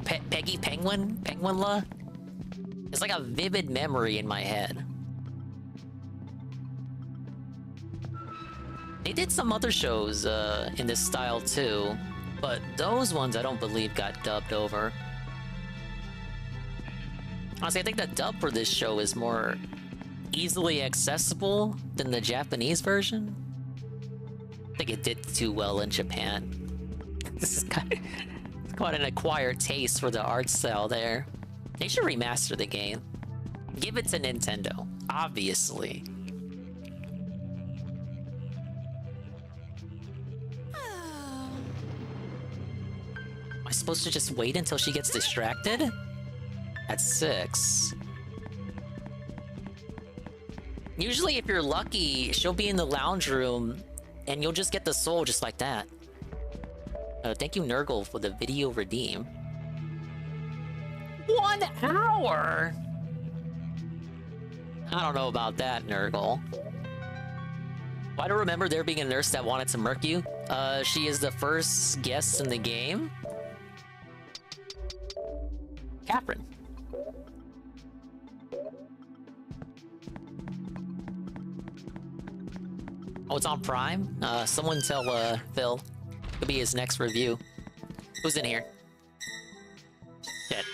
Peggy Penguin? Penguinla? It's like a vivid memory in my head. They did some other shows in this style too, but those ones I don't believe got dubbed over. Honestly, I think the dub for this show is more easily accessible than the Japanese version. I think it did too well in Japan. This is quite an acquired taste for the art style there. They should remaster the game. Give it to Nintendo, obviously. Am I supposed to just wait until she gets distracted? At 6. Usually if you're lucky, she'll be in the lounge room and you'll just get the soul just like that. Thank you, Nurgle, for the video redeem. 1 hour? I don't know about that, Nurgle. Why do I remember there being a nurse that wanted to murk you? She is the first guest in the game. Catherine. Oh, it's on Prime? Someone tell Phil. Could be his next review. Who's in here? Shit.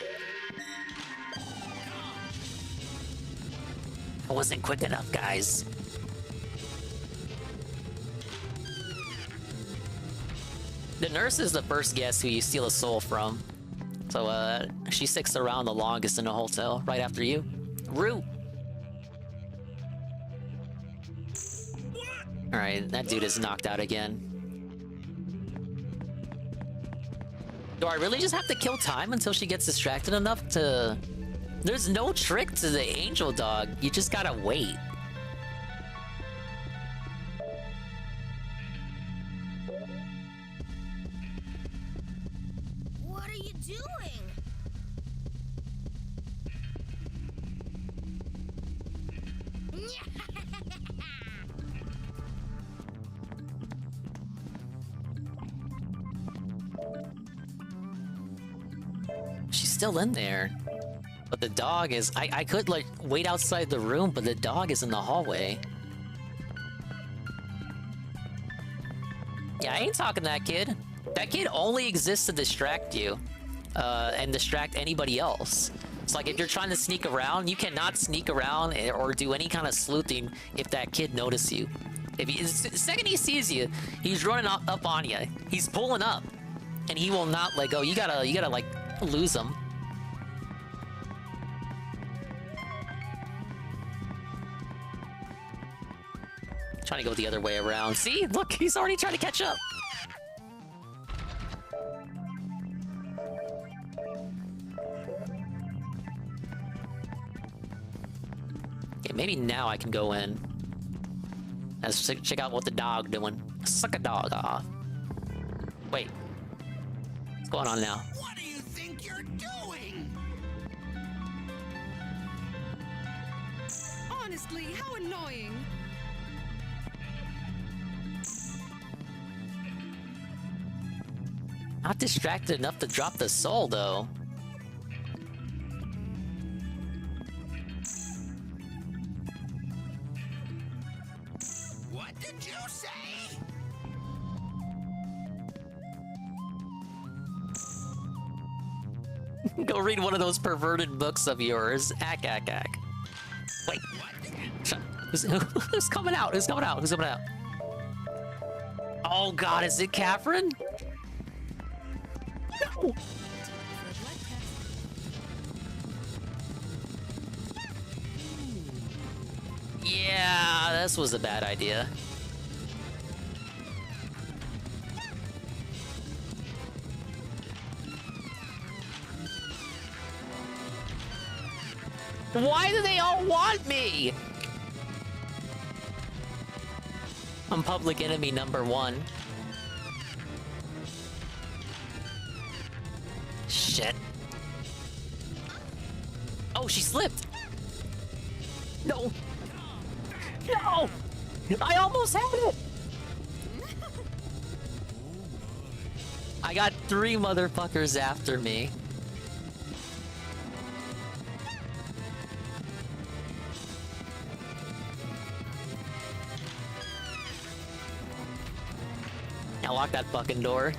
I wasn't quick enough, guys. The nurse is the first guest who you steal a soul from. So, she sticks around the longest in the hotel, right after you. Rue! Alright, that dude is knocked out again. Do I really just have to kill time until she gets distracted enough to... There's no trick to the angel dog. You just gotta wait. What are you doing? She's still in there. But the dog is... I could, like, wait outside the room, but the dog is in the hallway. Yeah, I ain't talking to that kid. That kid only exists to distract you. And distract anybody else. It's like, if you're trying to sneak around, you cannot sneak around or do any kind of sleuthing if that kid notices you. If he, the second he sees you, he's running up on you. He's pulling up. And he will not let go. You gotta, like, lose him. Trying to go the other way around. See? Look, he's already trying to catch up. Okay, maybe now I can go in. Let's check out what the dog doing. Suck a dog off. Wait. What's going on now? What do you think you're doing? Honestly, how annoying. Not distracted enough to drop the soul, though. What did you say? Go read one of those perverted books of yours. Ack. Wait. Who's coming out? Who's coming out? Who's coming out? Oh god, is it Catherine? No! Yeah, this was a bad idea. Why do they all want me? I'm public enemy number 1. Shit. Oh, she slipped. No. No! I almost had it! I got 3 motherfuckers after me. Now lock that fucking door.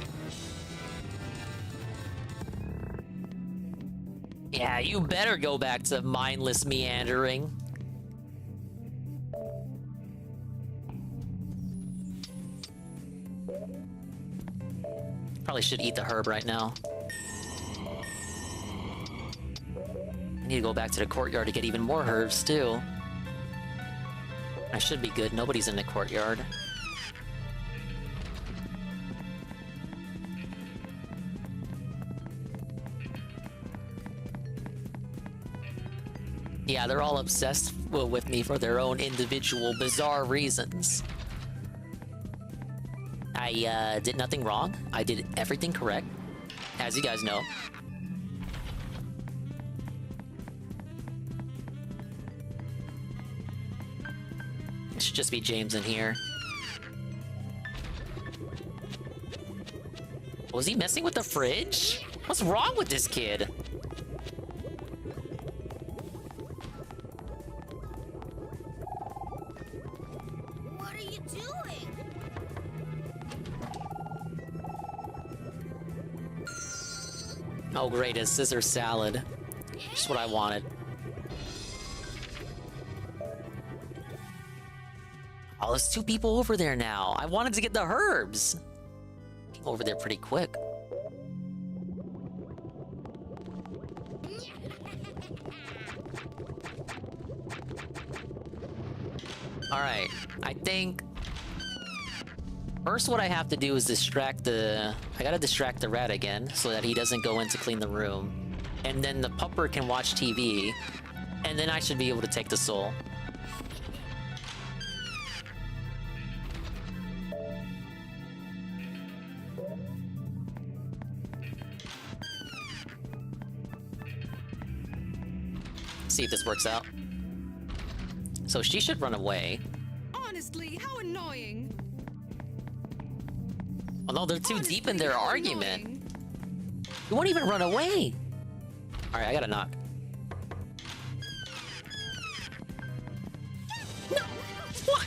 Yeah, you better go back to mindless meandering. Probably should eat the herb right now. I need to go back to the courtyard to get even more herbs, too. I should be good. Nobody's in the courtyard. Yeah, they're all obsessed with me for their own individual bizarre reasons. I did nothing wrong. I did everything correct, as you guys know. It should just be James in here. Was he messing with the fridge? What's wrong with this kid? What are you doing? Oh great, a Caesar salad. Just what I wanted. Oh, there's 2 people over there now. I wanted to get the herbs. Came over there pretty quick. Alright, I think... First, what I have to do is distract the... I gotta distract the rat again, so that he doesn't go in to clean the room. And then the pupper can watch TV, and then I should be able to take the soul. See if this works out. So she should run away. Honestly, how annoying. Oh no, they're too deep in their argument. You won't even run away. All right, I gotta knock. No!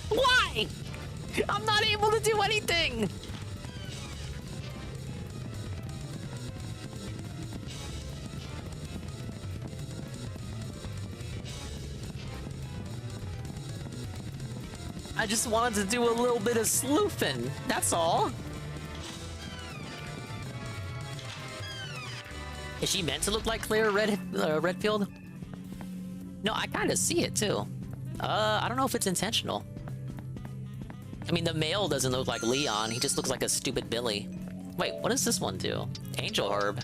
Why? I'm not able to do anything. I just wanted to do a little bit of sleuthing, that's all. Is she meant to look like Claire Redfield? No, I kind of see it too. I don't know if it's intentional. I mean, the male doesn't look like Leon, he just looks like a stupid Billy. Wait, what does this one do? Angel Herb.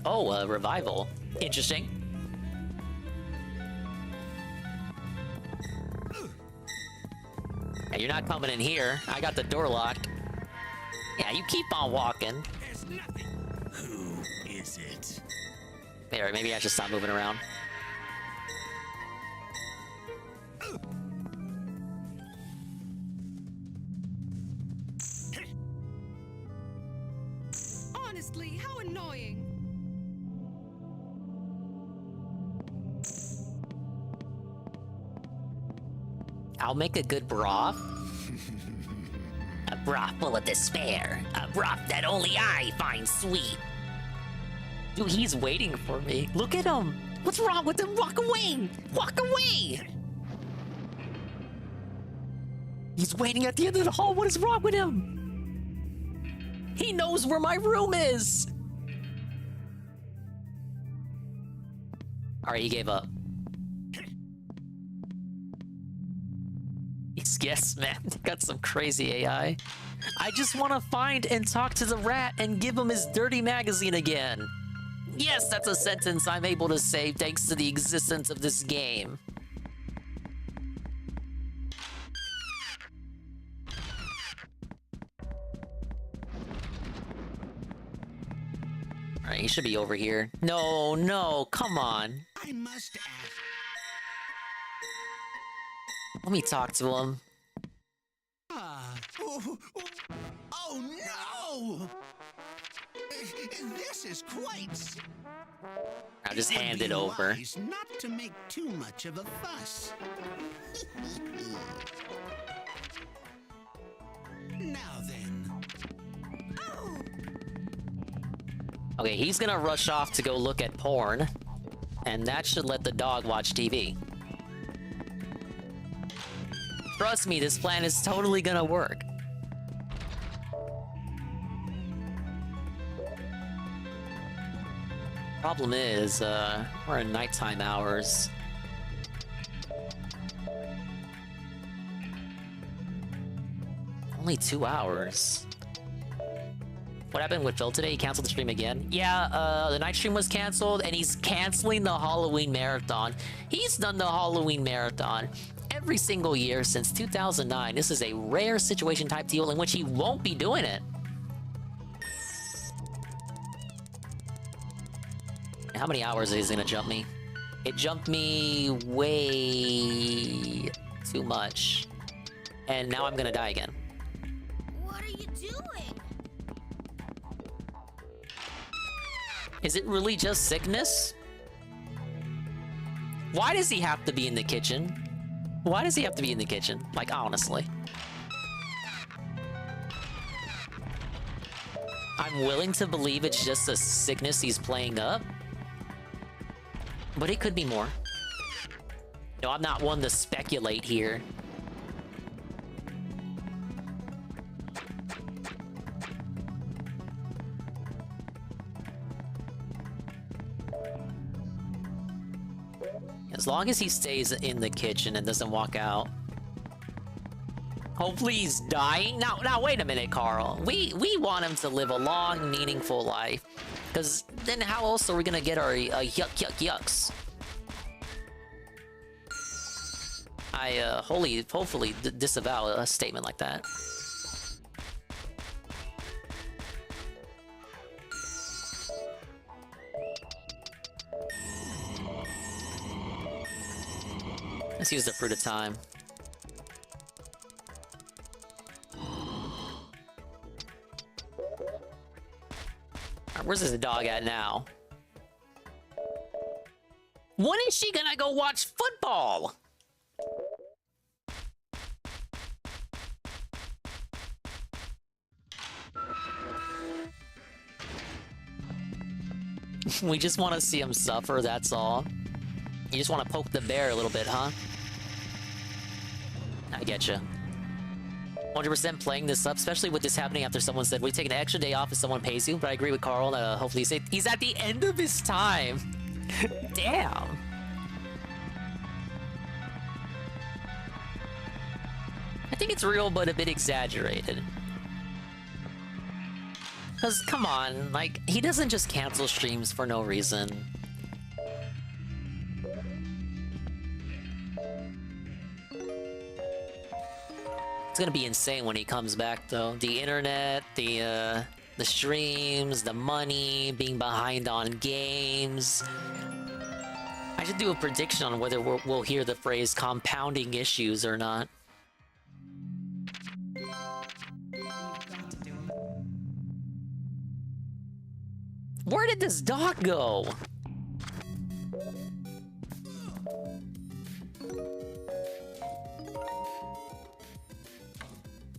Oh, revival. Interesting. Hey, you're not coming in here. I got the door locked. Yeah, you keep on walking. There's nothing. Who is it? There, maybe I should stop moving around. Honestly, how annoying. I'll make a good broth. A broth full of despair. A broth that only I find sweet. Dude, he's waiting for me. Look at him. What's wrong with him? Walk away. Walk away. He's waiting at the end of the hall. What is wrong with him? He knows where my room is. All right, he gave up. Yes, man, got some crazy AI. I just want to find and talk to the rat and give him his dirty magazine again. Yes, that's a sentence I'm able to say thanks to the existence of this game. Alright, he should be over here. No, no, come on. I must ask. Let me talk to him. Oh no! This is quite. I'll just hand would it be over. wise not to make too much of a fuss. Now then. Okay, he's gonna rush off to go look at porn, and that should let the dog watch TV. Trust me, this plan is totally gonna work. Problem is, we're in nighttime hours. Only 2 hours. What happened with Phil today? He canceled the stream again? Yeah, the night stream was canceled, and he's canceling the Halloween marathon. He's done the Halloween marathon every single year since 2009. This is a rare situation type deal in which he won't be doing it. How many hours is he gonna jump me? It jumped me way too much. And now I'm gonna die again. What are you doing? Is it really just sickness? Why does he have to be in the kitchen? Why does he have to be in the kitchen? Like, honestly. I'm willing to believe it's just a sickness he's playing up. But it could be more. No, I'm not one to speculate here. As long as he stays in the kitchen and doesn't walk out. Hopefully he's dying. Now wait a minute, Carl. We want him to live a long, meaningful life. Because then how else are we gonna get our yucks? I hopefully disavow a statement like that. Let's use the fruit of time. Alright, where's this dog at now? When is she gonna go watch football? We just want to see him suffer, that's all. You just want to poke the bear a little bit, huh? I get you. 100% playing this up, especially with this happening after someone said, we take an extra day off if someone pays you, but I agree with Carl, hopefully he's at the end of his time. Damn. I think it's real, but a bit exaggerated. Because, come on, like, he doesn't just cancel streams for no reason. It's gonna be insane when he comes back, though. The internet, the streams, the money, being behind on games. I should do a prediction on whether we'll hear the phrase compounding issues or not. Where did this dog go?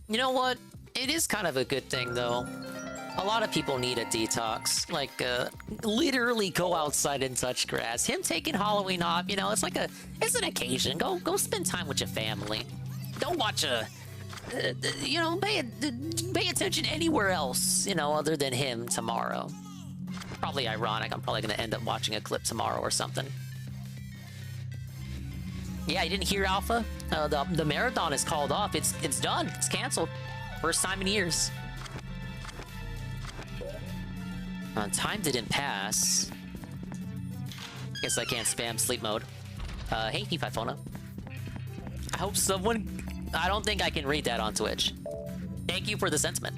You know what? It is kind of a good thing, though. A lot of people need a detox. Like, literally go outside and touch grass. Him taking Halloween off, you know, it's like it's an occasion. Go spend time with your family. Don't watch you know, pay attention anywhere else, you know, other than him tomorrow. Probably ironic. I'm probably gonna end up watching a clip tomorrow or something. Yeah, you didn't hear Alpha? The marathon is called off. It's done. It's canceled. First time in years. Time didn't pass. Guess I can't spam sleep mode. Hey, P5 I hope someone... I don't think I can read that on Twitch. Thank you for the sentiment.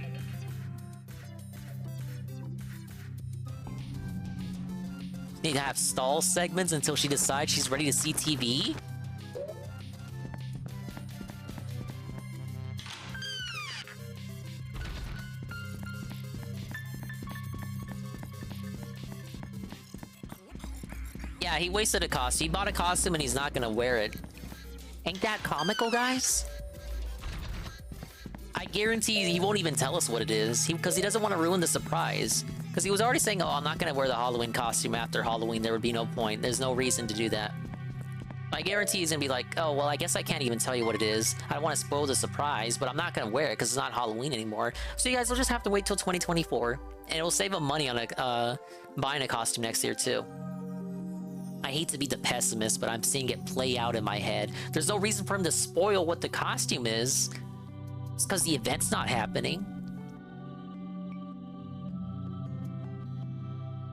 Need to have stall segments until she decides she's ready to see TV? Yeah, he wasted a costume. He bought a costume and he's not gonna wear it. Ain't that comical, guys? I guarantee he won't even tell us what it is, because he doesn't want to ruin the surprise. Because he was already saying, oh, I'm not gonna wear the Halloween costume after Halloween. There would be no point. There's no reason to do that. I guarantee he's gonna be like, oh, well, I guess I can't even tell you what it is. I don't want to spoil the surprise, but I'm not gonna wear it because it's not Halloween anymore. So you guys will just have to wait till 2024. And it will save him money on buying a costume next year, too. I hate to be the pessimist, but I'm seeing it play out in my head. There's no reason for him to spoil what the costume is. It's because the event's not happening.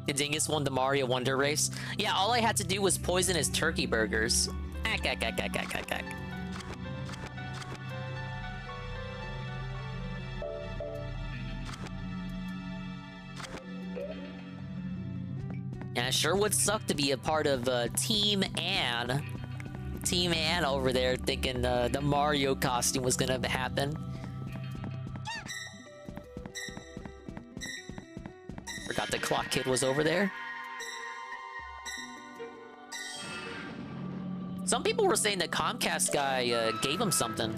The Dingus won the Mario Wonder Race. Yeah, all I had to do was poison his turkey burgers. Yeah, it sure would suck to be a part of Team Ann. Team Ann over there thinking the Mario costume was gonna happen. Forgot the Clock Kid was over there. Some people were saying the Comcast guy gave him something.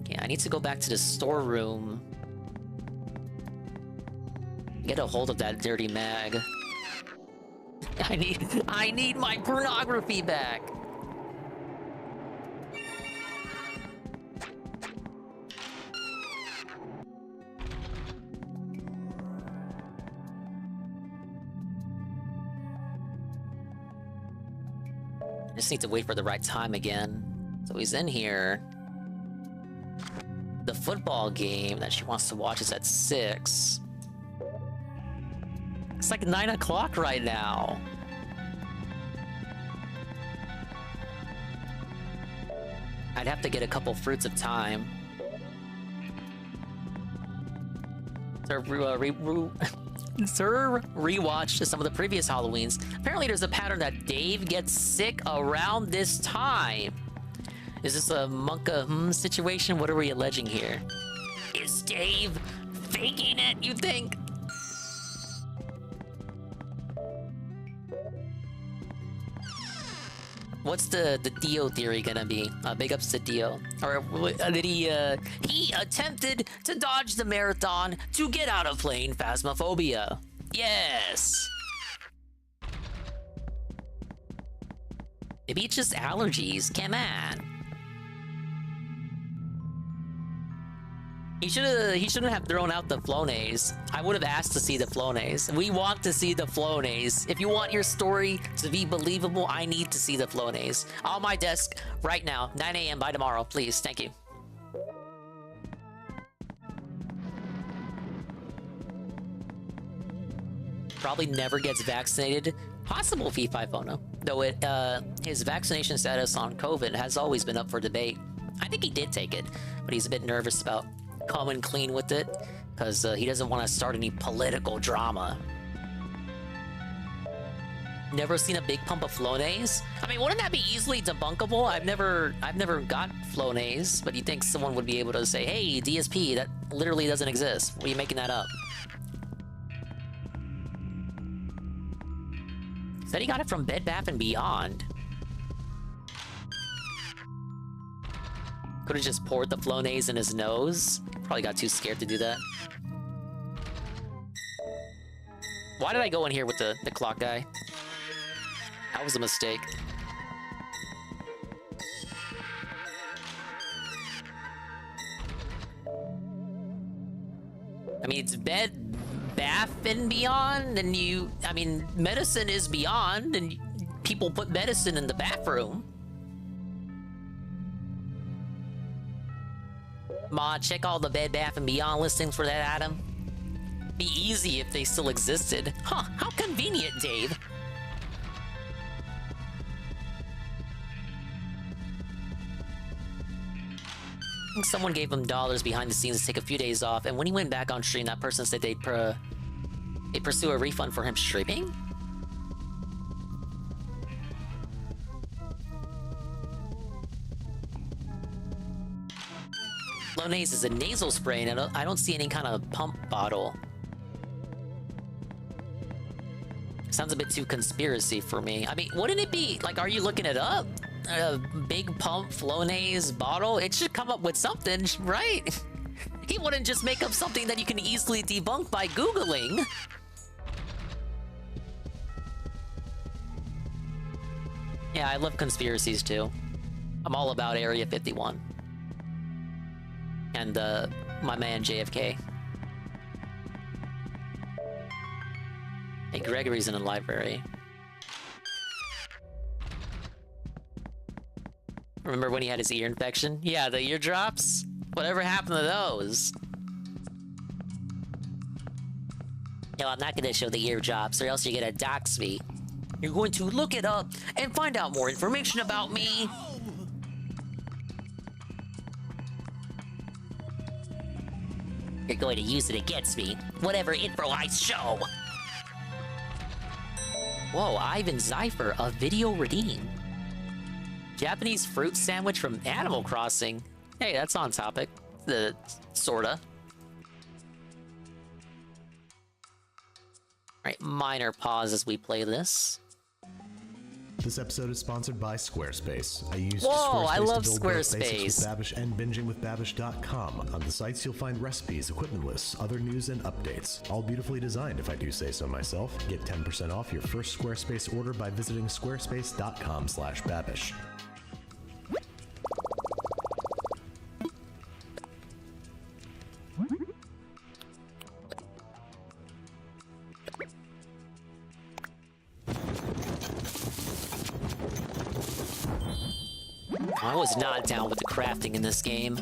Okay, I need to go back to the storeroom. Get a hold of that dirty mag. I need my pornography back. I just need to wait for the right time again. So he's in here. The football game that she wants to watch is at 6. It's like 9 o'clock right now. I'd have to get a couple fruits of time. Sir, rewatched some of the previous Halloweens. Apparently there's a pattern that Dave gets sick around this time. Is this a Monka situation? What are we alleging here? Is Dave faking it, you think? What's the Dio theory gonna be? Big ups to Dio. Or did he attempted to dodge the marathon to get out of playing Phasmophobia. Yes! Maybe it's just allergies, come on. He shouldn't have thrown out the Flonase. I would have asked to see the Flonase. We want to see the Flonase. If you want your story to be believable, I need to see the Flonase. On my desk right now, 9 a.m. by tomorrow, please. Thank you. Probably never gets vaccinated. Possible V5 though his vaccination status on COVID has always been up for debate. I think he did take it, but he's a bit nervous about coming clean with it because he doesn't want to start any political drama. Never seen a big pump of Flonase? I mean, wouldn't that be easily debunkable? I've never got Flonase, but you think someone would be able to say, hey, DSP, that literally doesn't exist. What are you making that up? Said he got it from Bed Bath & Beyond. Could have just poured the Flonase in his nose. Probably got too scared to do that. Why did I go in here with the clock guy? That was a mistake. I mean, it's Bed Bath & Beyond, and medicine is beyond, and people put medicine in the bathroom. Ma, check all the Bed Bath & Beyond listings for that item. Be easy if they still existed. Huh, how convenient, Dave. I think someone gave him dollars behind the scenes to take a few days off, and when he went back on stream, that person said they'd pursue a refund for him streaming? Flonase is a nasal spray, and I don't see any kind of pump bottle. Sounds a bit too conspiracy for me. I mean, wouldn't it be, like, are you looking it up? A big pump Flonase bottle? It should come up with something, right? He wouldn't just make up something that you can easily debunk by Googling. Yeah, I love conspiracies too. I'm all about Area 51. And my man JFK. Hey, Gregory's in the library. Remember when he had his ear infection? Yeah, the eardrops? Whatever happened to those? No, I'm not gonna show the eardrops, or else you're gonna dox me. You're going to look it up and find out more information about me. You're going to use it against me. Whatever info I show. Whoa, Ivan Zypher, a video redeemed. Japanese fruit sandwich from Animal Crossing. Hey, that's on topic. Sorta. Alright, minor pause as we play this. This episode is sponsored by Squarespace. I use Whoa, Squarespace I love to build both Squarespace. Basics with Babish and bingingwithbabish.com. On the sites, you'll find recipes, equipment lists, other news, and updates. All beautifully designed, if I do say so myself. Get 10% off your first Squarespace order by visiting squarespace.com/babish. I was not down with the crafting in this game.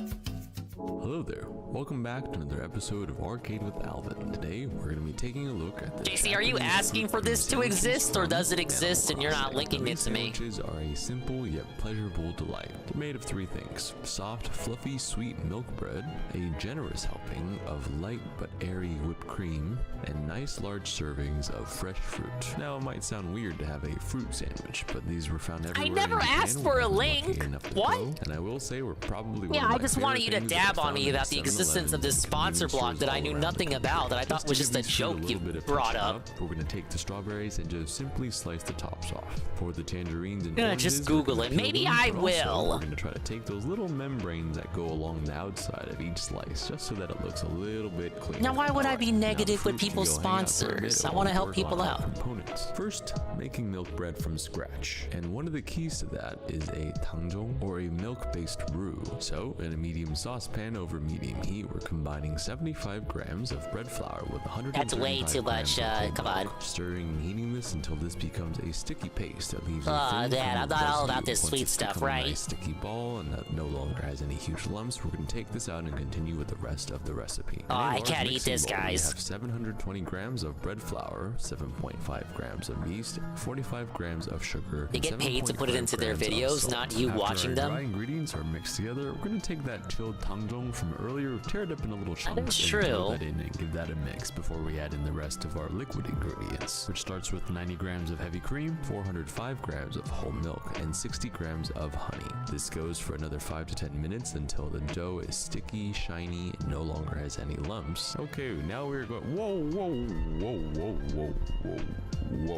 Hello there. Welcome back to another episode of Arcade with Alvin. Today, we're going to be taking a look at the JC, are you asking for this to exist, or does it exist and you're not linking it to me? Sandwiches are a simple yet pleasurable delight. They're made of three things: soft, fluffy, sweet milk bread, a generous helping of light but airy whipped cream, and nice large servings of fresh fruit. Now, it might sound weird to have a fruit sandwich, but these were found everywhere. I never asked for a link. What? And I will say we're probably I just wanted you to dab on me about the existence of this sponsor block that I knew nothing about, that I thought was just a joke you brought up. We're going to take the strawberries and just simply slice the tops off. For the tangerines and I'm gonna just Google it. Maybe I will. We're going to try to take those little membranes that go along the outside of each slice, just so that it looks a little bit cleaner. Now, why would I be negative with people's sponsors? I want to help people out. Components. First, making milk bread from scratch. And one of the keys to that is a tangjong, or a milk-based roux. So, in a medium saucepan over medium heat, we're combining 75 grams of bread flour with 125 That's way too much, come on. Stirring and heating this until this becomes a sticky paste that leaves Dad, I'm not all about this sweet stuff, right? A nice sticky ball and that no longer has any huge lumps. We're going to take this out and continue with the rest of the recipe. Oh, I can't eat this, guys. We have 720 grams of bread flour, 7.5 grams of yeast, 45 grams of sugar. They get paid to put it into their videos, not you watching them. Dry ingredients are mixed together. We're going to take that chilled tangjong from earlier, tear it up in a little chunk, That's and true. throw that in and give that a mix before we add in the rest of our liquid ingredients, which starts with 90 grams of heavy cream, 405 grams of whole milk, and 60 grams of honey. This goes for another 5 to 10 minutes until the dough is sticky, shiny, and no longer has any lumps. Okay, now we're going. Whoa.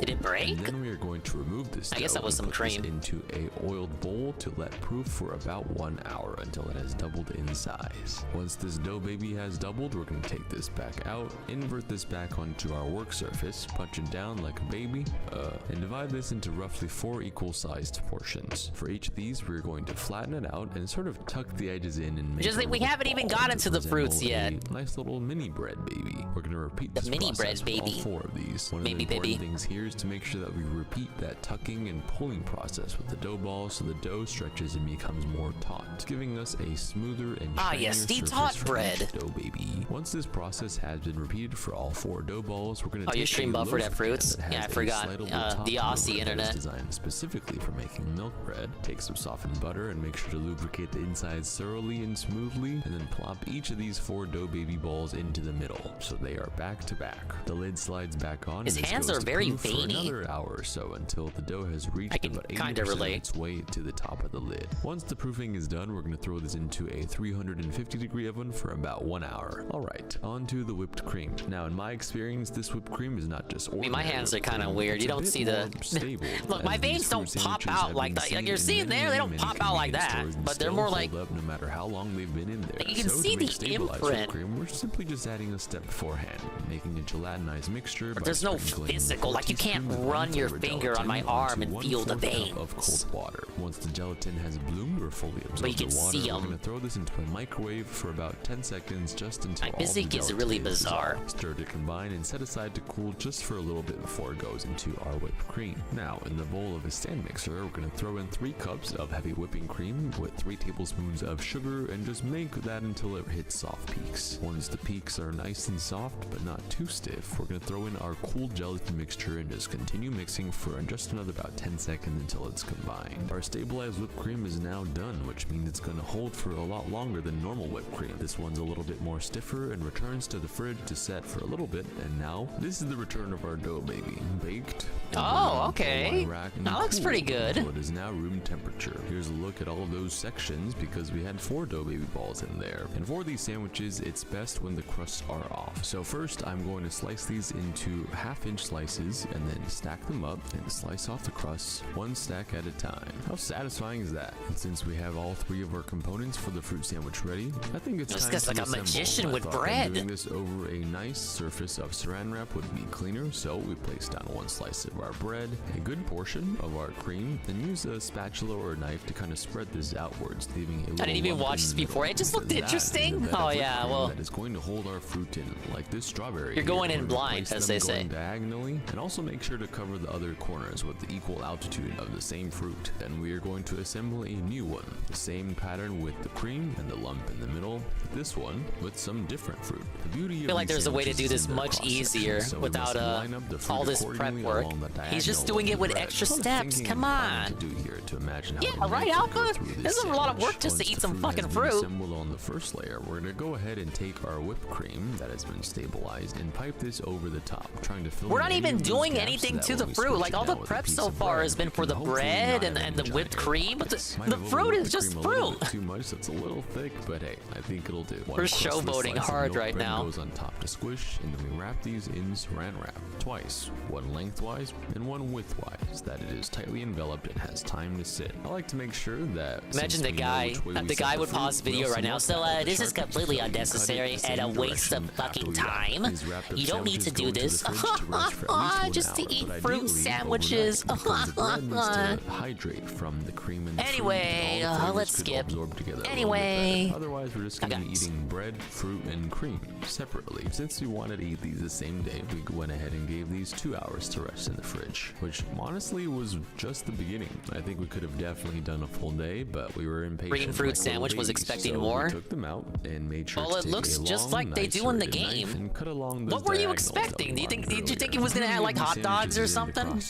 Did it break? And then we are going to remove this dough. I guess that was some cream. Into a oiled bowl to let proof for about 1 hour until it has doubled in size. Once this dough baby has doubled, we're going to take this back out, invert this back onto our work surface, punch it down like a baby, and divide this into roughly 4 equal-sized portions. For each of these, we're going to flatten it out and sort of tuck the edges in and make Just like we haven't even gotten to the fruits yet. Nice little mini bread baby. We're going to repeat this mini bread process baby. for all 4 of these. One of the important things here is to make sure that we repeat that tucking and pulling process with the dough ball so the dough stretches and becomes more taut, giving us a smoother and shinier surface taut for bread. each dough baby. Once this process has been repeated for all 4 dough balls, we're going to take your stream buffered at fruits? Yeah, I forgot. The Aussie internet. Designed specifically for making milk bread. Take some softened butter and make sure to lubricate the insides thoroughly and smoothly, and then plop each of these 4 dough baby balls into the middle so they are back to back. The lid slides back on. His hands are very veiny. For another hour or so until the dough has reached about 80% of its way to the top of the lid. Once the proofing is done, we're going to throw this into a 350-degree oven for about 1 hour. Alright, on to the whipped cream. Now, in my experience, this whipped cream is not just ordinary. My hands are kind of weird. You don't see the... Look, my veins don't pop out like that. Like you're seeing there, they don't pop out like that. But they're more like... no matter how long they've been in there. You can see the imprint. Cream, we're simply just adding a step beforehand, making a gelatinized mixture. But there's no physical, like you can't run your finger on my arm and feel the veins. Of cold water. Once the gelatin has bloomed or fully absorbed but you can the water, see we're going to throw this into a microwave for about 10 seconds, just until my physics is really bizarre. Stir to combine and set aside to cool just for a little bit before it goes into our whipped cream. Now, in the bowl of a stand mixer, we're going to throw in 3 cups of heavy whipping cream with 3 tablespoons of sugar, and just make that until it hits soft peaks. Once the peaks are nice and soft but not too stiff, we're going to throw in our cool gelatin mixture and just continue mixing for just another about 10 seconds until it's combined. Our stabilized whipped cream is now done, which means it's going to hold for a lot longer than normal whipped cream. This one's a little bit more stiffer and returns to the fridge to set for a little bit, and now this is the return of our dough baby. Baked. Oh, okay. That looks pretty good. It is now room temperature. Here's a look at all of those sections because we had 4 dough baby balls in there. And for these sandwiches, it's best when the crusts are off. So first, I'm going to slice these into 1/2-inch slices and then stack them up and slice off the crusts 1 stack at a time. How satisfying is that? And since we have all 3 of our components for the fruit sandwich ready, I think it's time to like a magician with assemble. bread. I'm doing this over a nice surface of saran wrap would be cleaner, so we place down one slice of our bread, a good portion of our cream, and use a spatula or a knife to kind of spread this outwards, leaving a little I didn't even watch this before. It just looked interesting. Oh yeah, well. That is going to hold our fruit in, like this strawberry. You're going here. in blind, as they say. Diagonally, and also make sure to cover the other corners with the equal altitude of the same fruit. Then we are going to assemble a new one, the same pattern with the cream and the lump in the middle. This one with some different fruit. The beauty I feel like there's a way to do this much easier without all this prep work. He's just doing it with extra steps. Come on. Yeah, right, Alpha? This is a lot of work just to eat some fucking fruit. Assembled on the first layer, we're going to go ahead and take our whipped cream that has been stabilized and pipe this over the top, trying to fill. We're not even doing anything to the fruit. Like all the prep so far has been for the bread and the whipped cream, but the fruit is just fruit. Too much, that's a little thick, but hey, I think it'll do. We're showboating hard right now. Goes on top to squish, and then we wrap these in saran wrap twice, one lengthwise and one widthwise, that it is tightly enveloped and has time to sit. I like to make sure that. Imagine the guy would pause the video right now. So this is completely unnecessary and a waste of fucking time. You don't need to do this just to eat fruit sandwiches. Hydrate from the cream and anyway, let's skip. Anyway, otherwise we're just gonna be eating bread, fruit, and cream separately. Since we wanted to eat these the same day, we went ahead and gave these 2 hours to rest in the fridge, which honestly was just the beginning. I think we could have definitely done a full day, but we were impatient. Green fruit sandwich was expecting more. We took them out and made sure well, it looks just like they do in the game. What were you expecting? Did you think it was gonna have like hot dogs or something?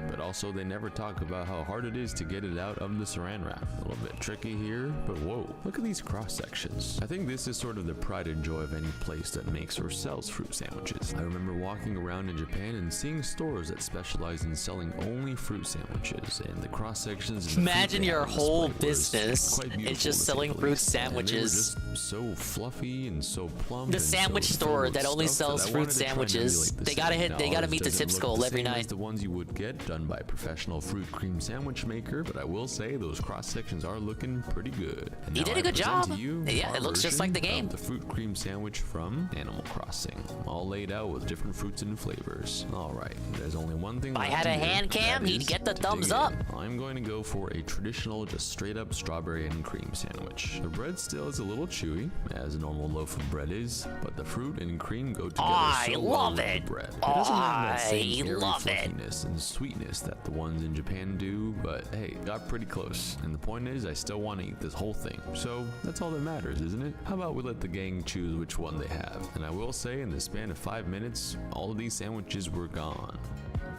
But also they never talk about how hard it is to get it out of the saran wrap. A little bit tricky here, but whoa, look at these cross sections. I think this is sort of the pride and joy of any place that makes or sells fruit sandwiches. I remember walking around in Japan and seeing stores that specialize in selling only fruit sandwiches, and the cross sections. Imagine your whole business is just selling fruit sandwiches. Just so fluffy and so plump. The sandwich store that only sells fruit sandwiches. They gotta meet the tips goal every night. The ones you would get done by a professional fruit cream sandwich maker, but I will say those cross sections are looking pretty good. And he did a good job. Yeah, it looks just like the game. The fruit cream sandwich from Animal Crossing, all laid out with different fruits and flavors. All right, there's only one thing. If I had a hand cam, he'd get the thumbs up. I'm going to go for a traditional, just straight up strawberry and cream sandwich. The bread still is a little chewy, as a normal loaf of bread is, but the fruit and cream go together so well with the bread. It doesn't have that same airy fluffiness and sweetness that the ones in Japan do, but hey, got pretty close. And the point is, I still want to eat this whole thing. So that's all that matters, isn't it? How about we let the gang choose which one they have? And I will say, in the span of 5 minutes, all of these sandwiches were gone.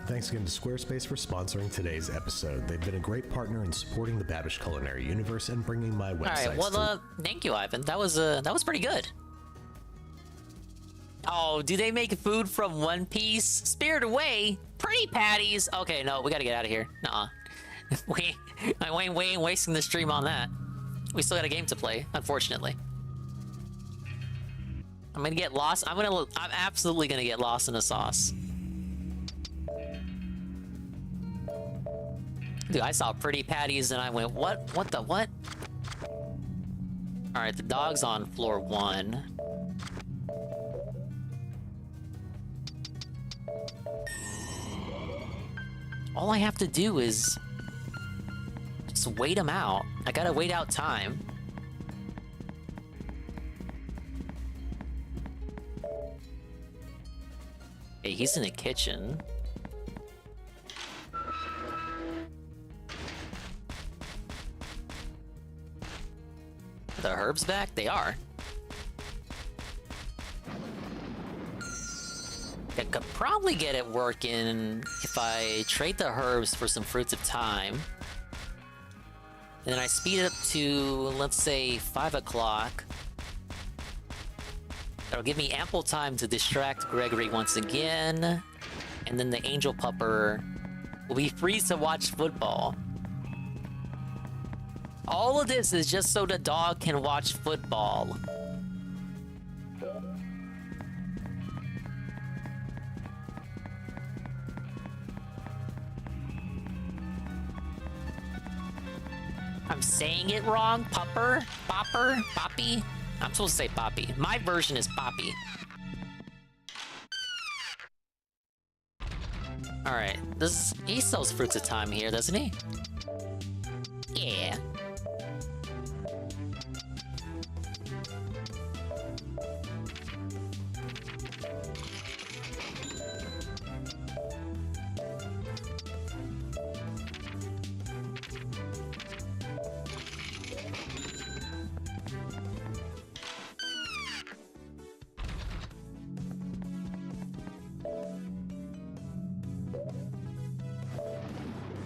Thanks again to Squarespace for sponsoring today's episode. They've been a great partner in supporting the Babish culinary universe and bringing my website. All right, well, thank you, Ivan. That was pretty good. Oh, do they make food from One Piece? Spirited Away? Pretty patties? Okay, no, we gotta get out of here. Nuh-uh. I ain't wasting the stream on that. We still got a game to play, unfortunately. I'm gonna get lost. I'm absolutely gonna get lost in the sauce. Dude, I saw pretty patties and I went, what? What the what? Alright, the dog's on floor 1. All I have to do is just wait him out. I gotta wait out time. Hey, he's in the kitchen. Are the herbs back? They are. I could probably get it working if I trade the herbs for some fruits of time. And then I speed it up to, let's say, 5 o'clock. That'll give me ample time to distract Gregory once again. And then the angel pupper will be free to watch football. All of this is just so the dog can watch football. I'm saying it wrong? Pupper? Popper? Poppy? I'm supposed to say Poppy. My version is Poppy. Alright, he sells fruits of time here, doesn't he? Yeah.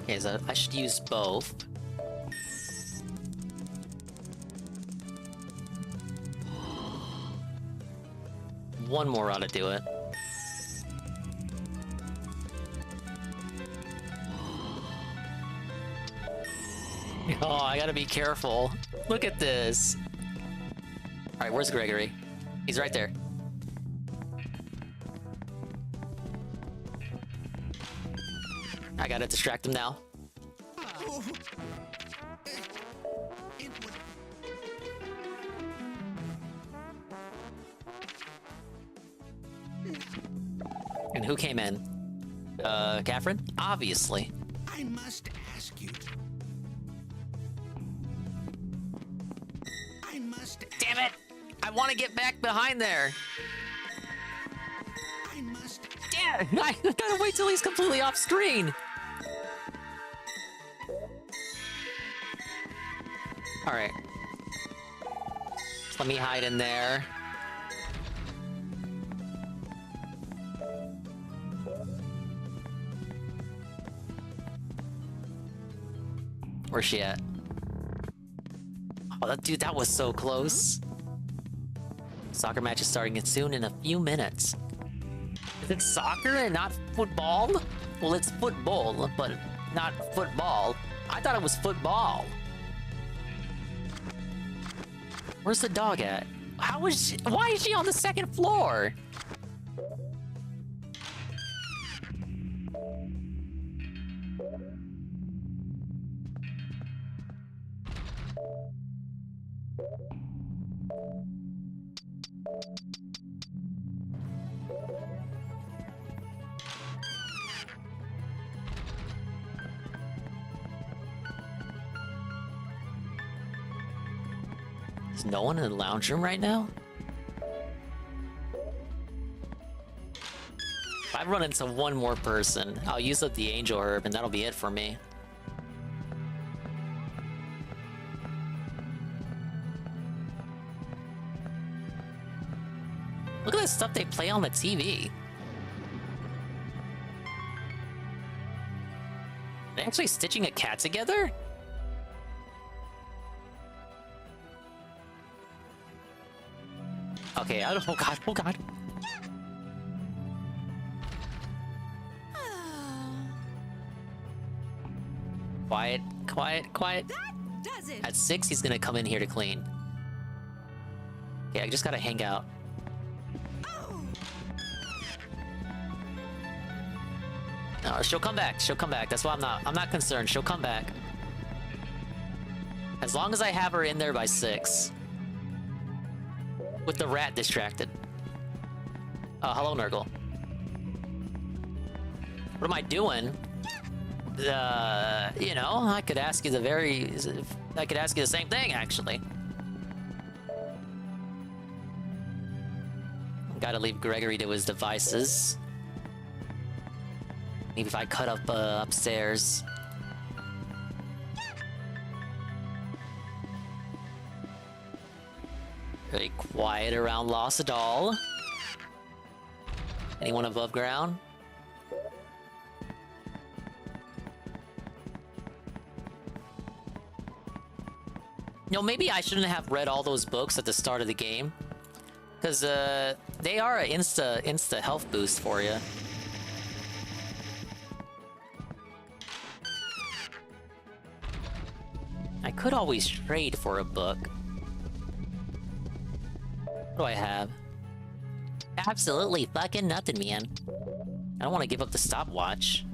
Okay, so I should use both. One more ought to do it. Oh, I gotta be careful. Look at this. Alright, where's Gregory? He's right there. I gotta distract him now. And who came in? Catherine? Obviously. I must ask you. Damn it! I want to get back behind there. Damn! I gotta wait till he's completely off screen. All right. Let me hide in there. Where's she at? Oh, that was so close. Soccer match is starting soon in a few minutes. Is it soccer and not football? Well, it's football, but not football. I thought it was football. Where's the dog at? Why is she on the second floor? Is no one in the lounge room right now? If I run into one more person, I'll use up the angel herb and that'll be it for me. Look at the stuff they play on the TV. They're actually stitching a cat together? Okay, I don't. Oh god! Oh god! Quiet, quiet, quiet. Does it? At 6, he's gonna come in here to clean. Okay, I just gotta hang out. No, she'll come back. She'll come back. That's why I'm not concerned. She'll come back. As long as I have her in there by 6. With the rat distracted. Hello, Nurgle. What am I doing? You know, I could ask you the same thing, actually. Gotta leave Gregory to his devices. Maybe if I cut up upstairs. Very quiet around Lossadal. Anyone above ground? No, maybe I shouldn't have read all those books at the start of the game. Because they are an insta health boost for you. I could always trade for a book. What do I have? Absolutely fucking nothing, man. I don't want to give up the stopwatch.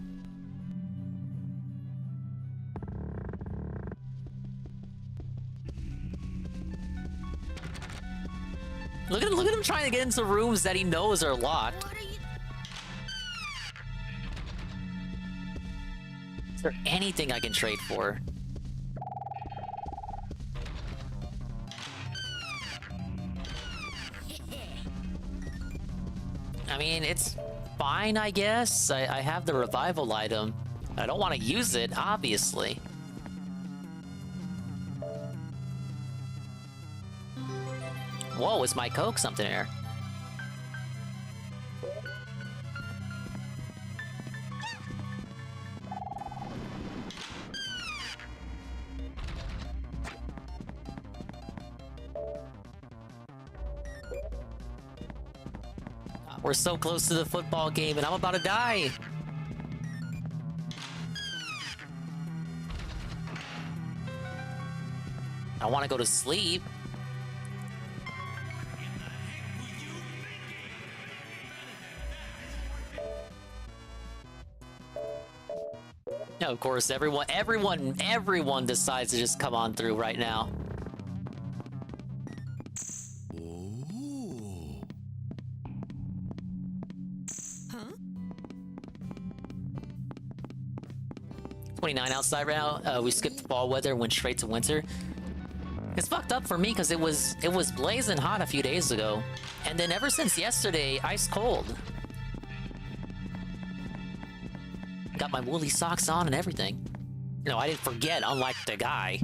Look at him trying to get into rooms that he knows are locked. Is there anything I can trade for? I mean, it's fine, I guess. I have the revival item. I don't want to use it, obviously. Whoa, is my Coke something here? We're so close to the football game and I'm about to die. I want to go to sleep. No, of course, everyone decides to just come on through right now. Huh? 29 outside right now. We skipped fall weather and went straight to winter. It's fucked up for me because it was blazing hot a few days ago, and then ever since yesterday, ice cold. Got my woolly socks on and everything. No, I didn't forget, unlike the guy.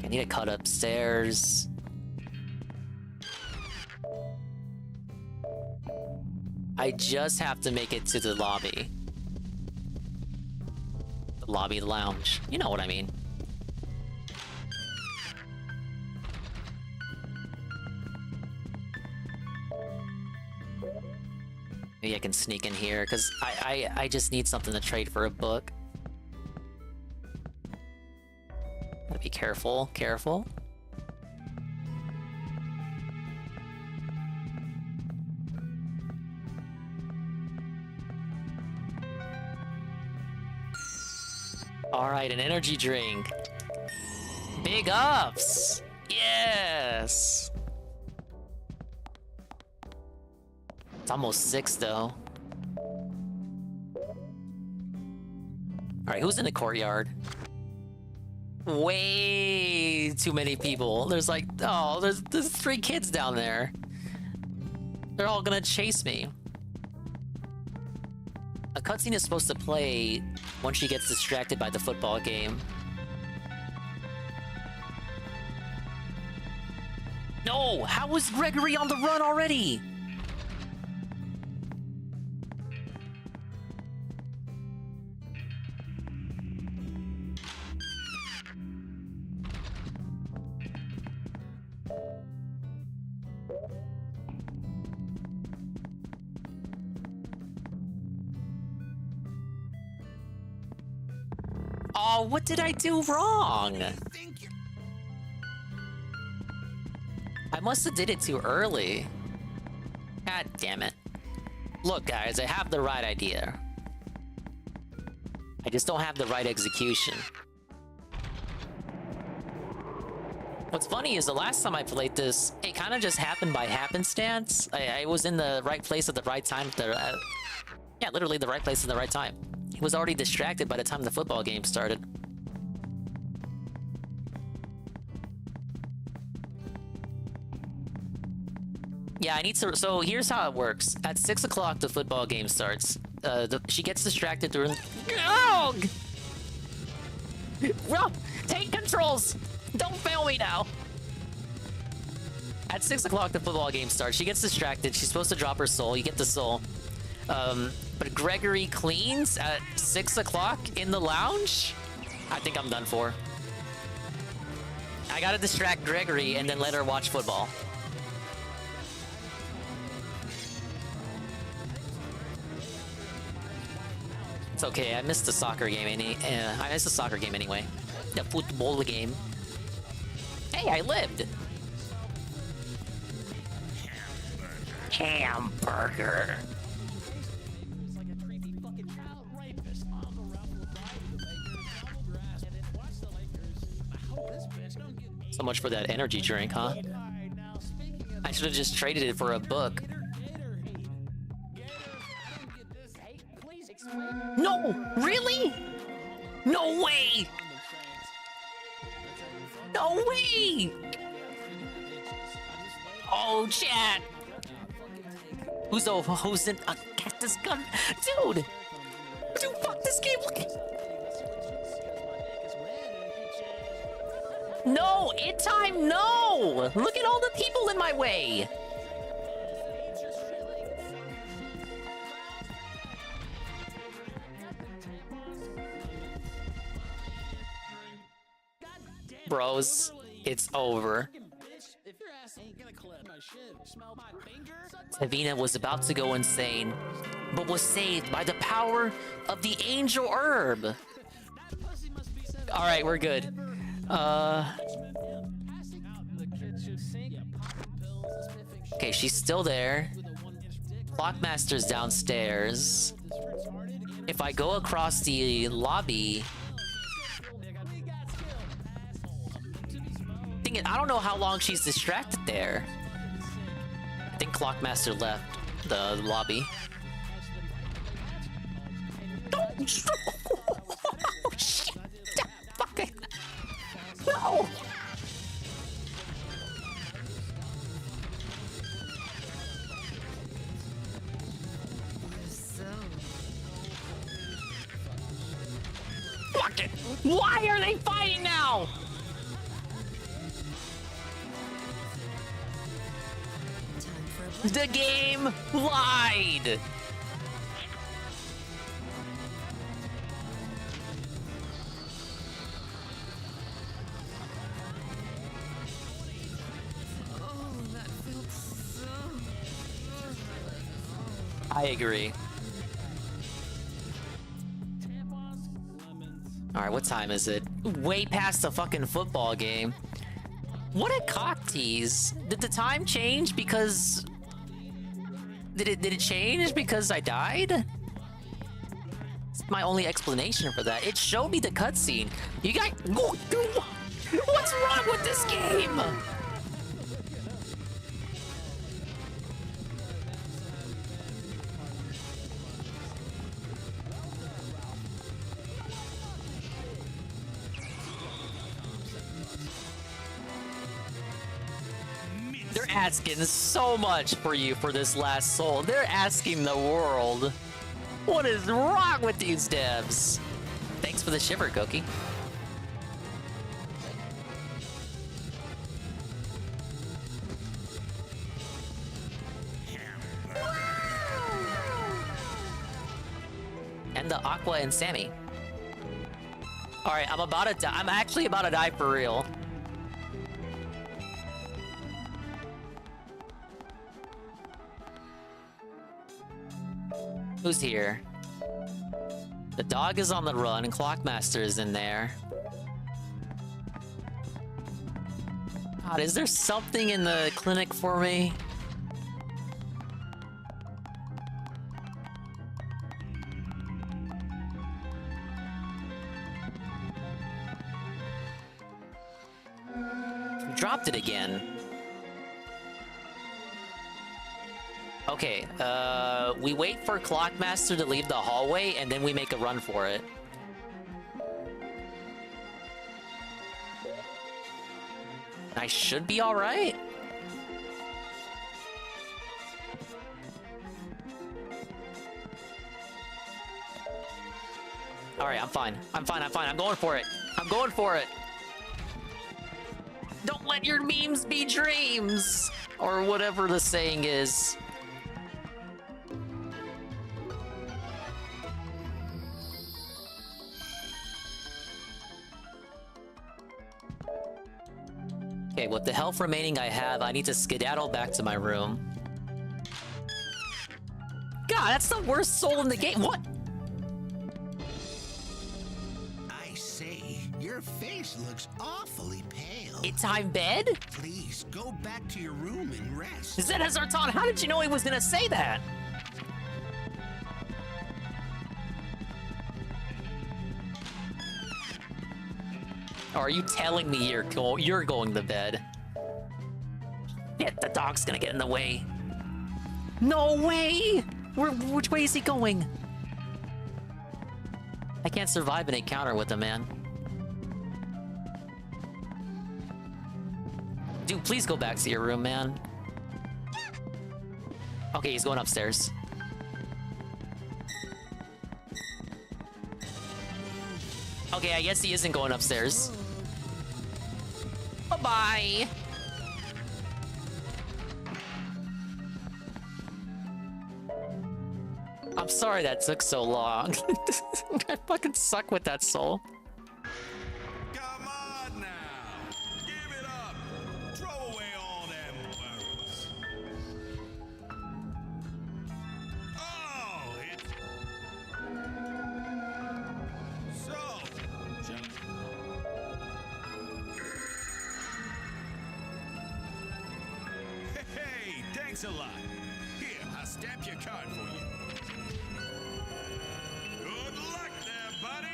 I need to cut upstairs. I just have to make it to the lobby. The lobby lounge. You know what I mean. Maybe I can sneak in here, because I just need something to trade for a book. Gotta be careful, careful. Alright, an energy drink. Big ups! Yes! It's almost 6 though. Alright, who's in the courtyard? Way too many people. There's like, oh, there's 3 kids down there. They're all gonna chase me. A cutscene is supposed to play once she gets distracted by the football game. No! How was Gregory on the run already? Oh, what did I do wrong? I must have did it too early. God damn it. Look, guys, I have the right idea. I just don't have the right execution. What's funny is the last time I played this, it kind of just happened by happenstance. I was in the right place at the right time. Yeah, literally the right place at the right time. He was already distracted by the time the football game started. Yeah, I need to... So here's how it works. At 6 o'clock, the football game starts. She gets distracted during... Oh! Well, take controls! Don't fail me now! At 6 o'clock, the football game starts. She gets distracted. She's supposed to drop her soul. You get the soul. But Gregory cleans at 6 o'clock in the lounge? I think I'm done for. I gotta distract Gregory and then let her watch football. It's okay, I missed the soccer game I missed the soccer game anyway. The football game. Hey, I lived! Hamburger. So much for that energy drink, huh? I should have just traded it for a book. No! Really? No way! No way! Oh, chat! Who's in a cactus gun? Dude! Dude, fuck this game! Look at... No! In time, no! Look at all the people in my way! Bros, it's over. Tavina was about to go insane, but was saved by the power of the angel herb. Alright, we're good. Okay, she's still there. Clockmaster's downstairs. If I go across the lobby... I don't know how long she's distracted there. I think Clockmaster left the lobby. Oh, shit! Fuck it! No! Fuck it! Why are they fighting now? The game lied! I agree. Alright, what time is it? Way past the fucking football game. What a cock tease. Did the time change because... Did it change because I died? It's my only explanation for that. It showed me the cutscene. You guys... What's wrong with this game? They're asking so much for you for this last soul. They're asking the world. What is wrong with these devs? Thanks for the shiver, Cookie. And the Aqua and Sammy. Alright, I'm about to die. I'm actually about to die for real. Who's here? The dog is on the run, and Clockmaster is in there. God, is there something in the clinic for me? Dropped it again. Okay, we wait for Clockmaster to leave the hallway, and then we make a run for it. I should be alright? Alright, I'm fine. I'm fine, I'm fine. I'm going for it. I'm going for it. Don't let your memes be dreams! Or whatever the saying is. Okay, with the health remaining I have, I need to skedaddle back to my room. God, that's the worst soul in the game. What? I say, your face looks awfully pale. It's I'm bed? Please, go back to your room and rest. Zenazartan, how did you know he was gonna say that? Or are you telling me you're going to bed? Yeah, the dog's gonna get in the way. No way! Which way is he going? I can't survive an encounter with him, man. Dude, please go back to your room, man. Okay, he's going upstairs. Okay, I guess he isn't going upstairs. Bye-bye! I'm sorry that took so long. I fucking suck with that soul. Come on now. Give it up. Throw away all them worries. Oh, it's... So, hey, thanks a lot. Here, I'll stamp your card for you. Good luck there, buddy!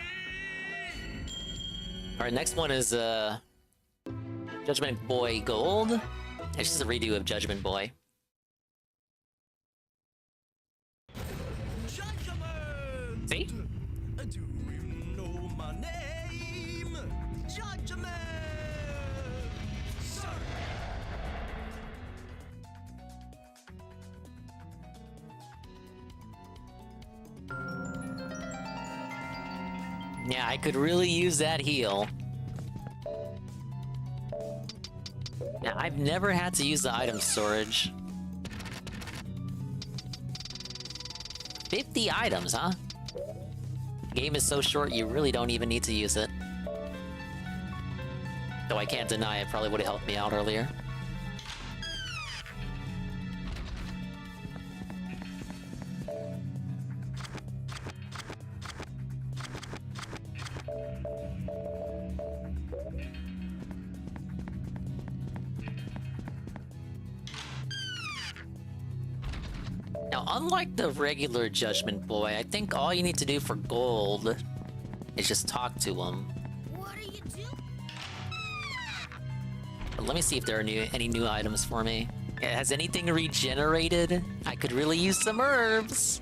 Alright, next one is, Judgment Boy Gold. It's just a redo of Judgment Boy. See? Do you know my name? Judgment! Sir! Yeah, I could really use that heal. Yeah, I've never had to use the item storage. 50 items, huh? Game is so short, you really don't even need to use it. Though I can't deny it probably would have helped me out earlier. Now, unlike the regular Judgment Boy, I think all you need to do for gold is just talk to him. What are you doing? But let me see if there are any new items for me. Has anything regenerated? I could really use some herbs.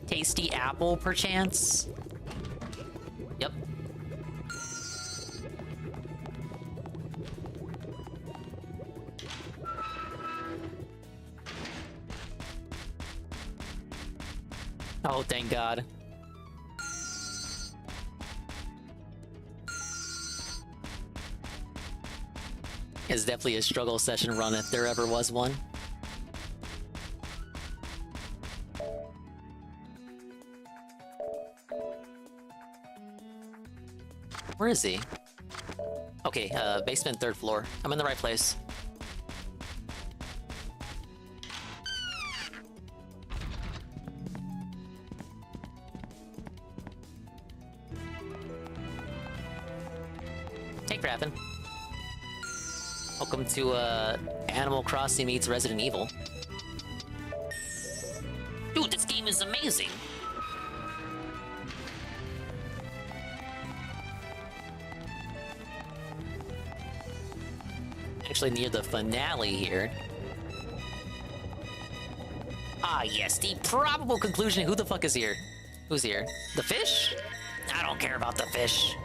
Tasty apple, perchance? Yep. Oh, thank God. It's definitely a struggle session run if there ever was one. Where is he? Okay, basement, 3rd floor. I'm in the right place. Hey, Kraven. Welcome to, Animal Crossing meets Resident Evil. Dude, this game is amazing! Actually near the finale here. Ah, yes, the probable conclusion. Who the fuck is here? Who's here? The fish? I don't care about the fish.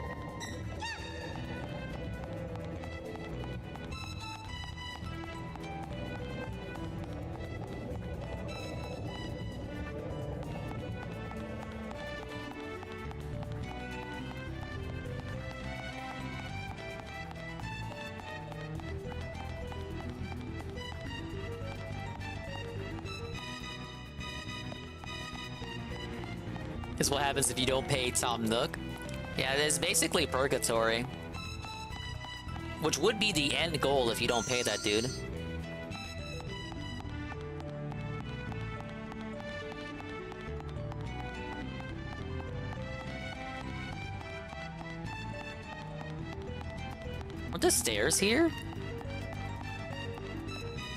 Is what happens if you don't pay Tom Nook. Yeah, it's basically purgatory. Which would be the end goal if you don't pay that dude. Are the stairs here?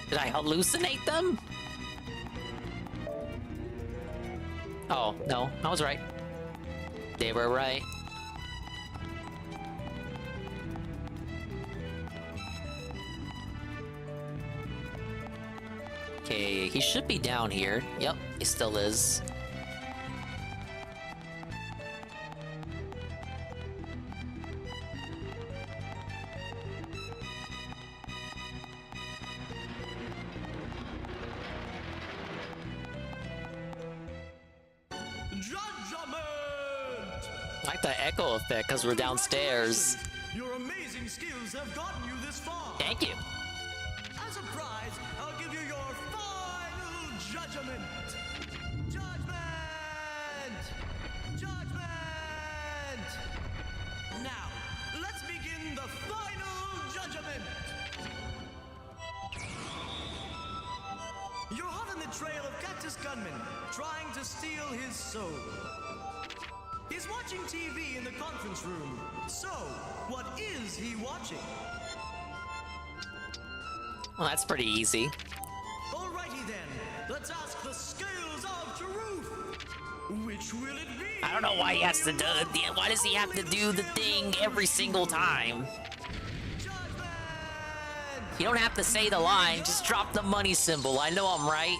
Did I hallucinate them? Oh, no, I was right. They were right. Okay, he should be down here. Yep, he still is. I like the echo effect because we're downstairs. Your amazing skills have gotten you this far. Thank you. As a prize, I'll give you your final judgment. Judgment! Judgment! Now, let's begin the final judgment. You're hot on the trail of Cactus Gunman, trying to steal his soul. He's watching TV in the conference room. So, what is he watching? Well, that's pretty easy. Alrighty then, let's ask the scales of truth. Which will it be? I don't know why he has to do it. Why does he have to do the thing every single time? You don't have to say the line, just drop the money symbol. I know I'm right.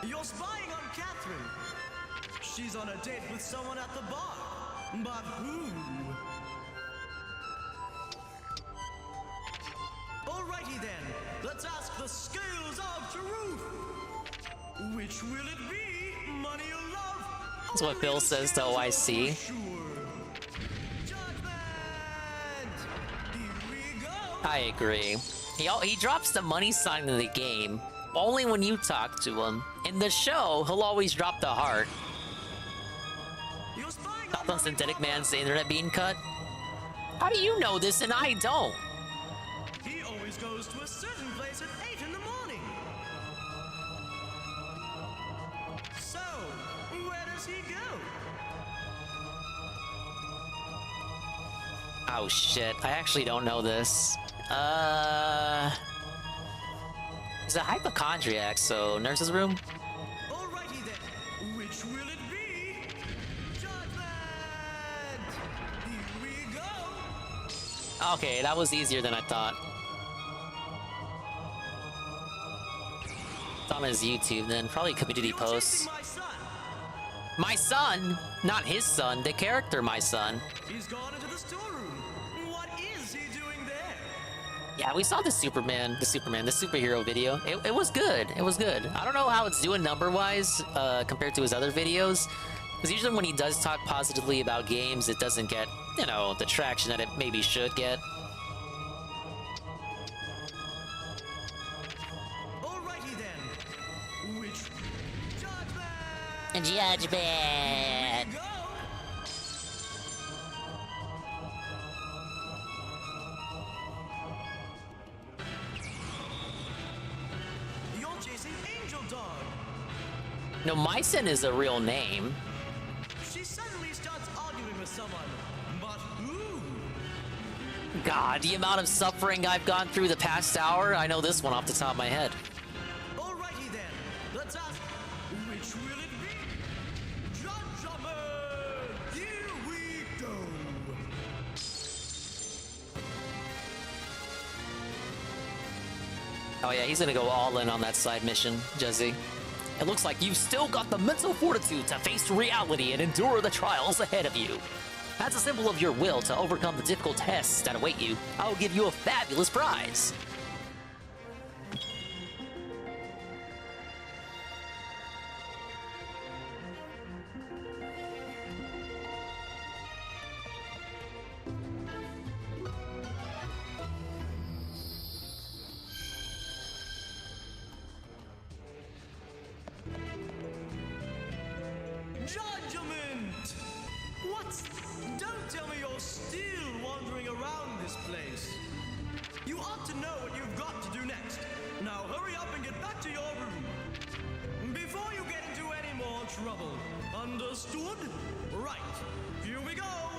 You're spying on Catherine. She's on a date with someone at the bar. But who? Alrighty then, let's ask the scales of truth. Which will it be? Money or love? That's what Bill says to OIC. I agree. He drops the money sign in the game only when you talk to him. In the show, he'll always drop the heart. Thoughts on Synthetic Man's internet being cut? How do you know this and I don't? He always goes to a certain place at 8 in the morning. So, where does he go? Oh shit, I actually don't know this. He's a hypochondriac, so nurse's room? Alrighty then, which will it be? Judgment! Here we go! Okay, that was easier than I thought. It's on his YouTube then, probably community posts. My son? Not his son, the character my son. He's gone into the storeroom. What is he doing there? Yeah, we saw the superhero video. It was good. It was good. I don't know how it's doing number-wise compared to his other videos. Because usually when he does talk positively about games, it doesn't get, you know, the traction that it maybe should get. Alrighty then. Which Judgment! You're chasing Angel Dog. No, Mycen is a real name. She suddenly starts arguing with someone. But who? God, the amount of suffering I've gone through the past hour, I know this one off the top of my head. Alrighty then. Let's ask, which will it be? Judgment! Here we go! Oh yeah, he's gonna go all in on that side mission, Jesse. It looks like you've still got the mental fortitude to face reality and endure the trials ahead of you. As a symbol of your will to overcome the difficult tests that await you, I will give you a fabulous prize. Judgment! What? Don't tell me you're still wandering around this place. You ought to know what you've got to do next. Now hurry up and get back to your room. Before you get into any more trouble. Understood? Right. Here we go. I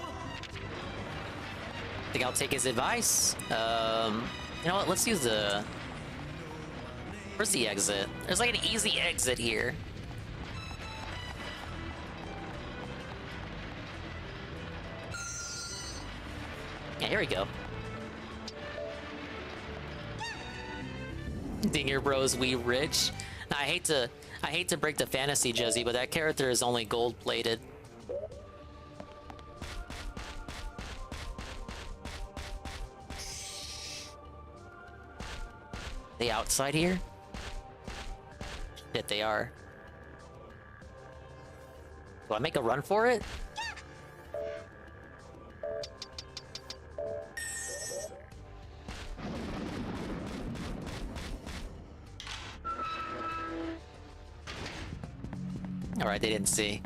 think I'll take his advice. You know what? Let's use the... Where's the exit? There's like an easy exit here. Yeah, here we go. Dinger Bros, we rich. Now, I hate to break the fantasy, Juzzy, but that character is only gold-plated. They outside here? Shit, they are. Do I make a run for it? Alright, they didn't see.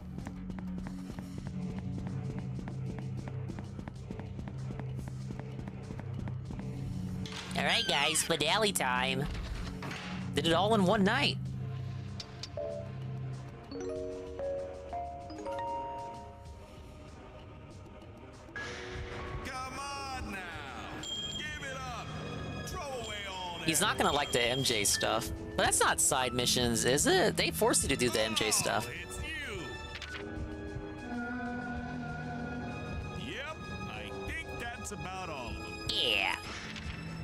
Alright guys, finale time. Did it all in one night. He's not gonna like the MJ stuff. But that's not side missions, is it? They forced you to do the MJ stuff. Yep, I think that's about all of them. Yeah.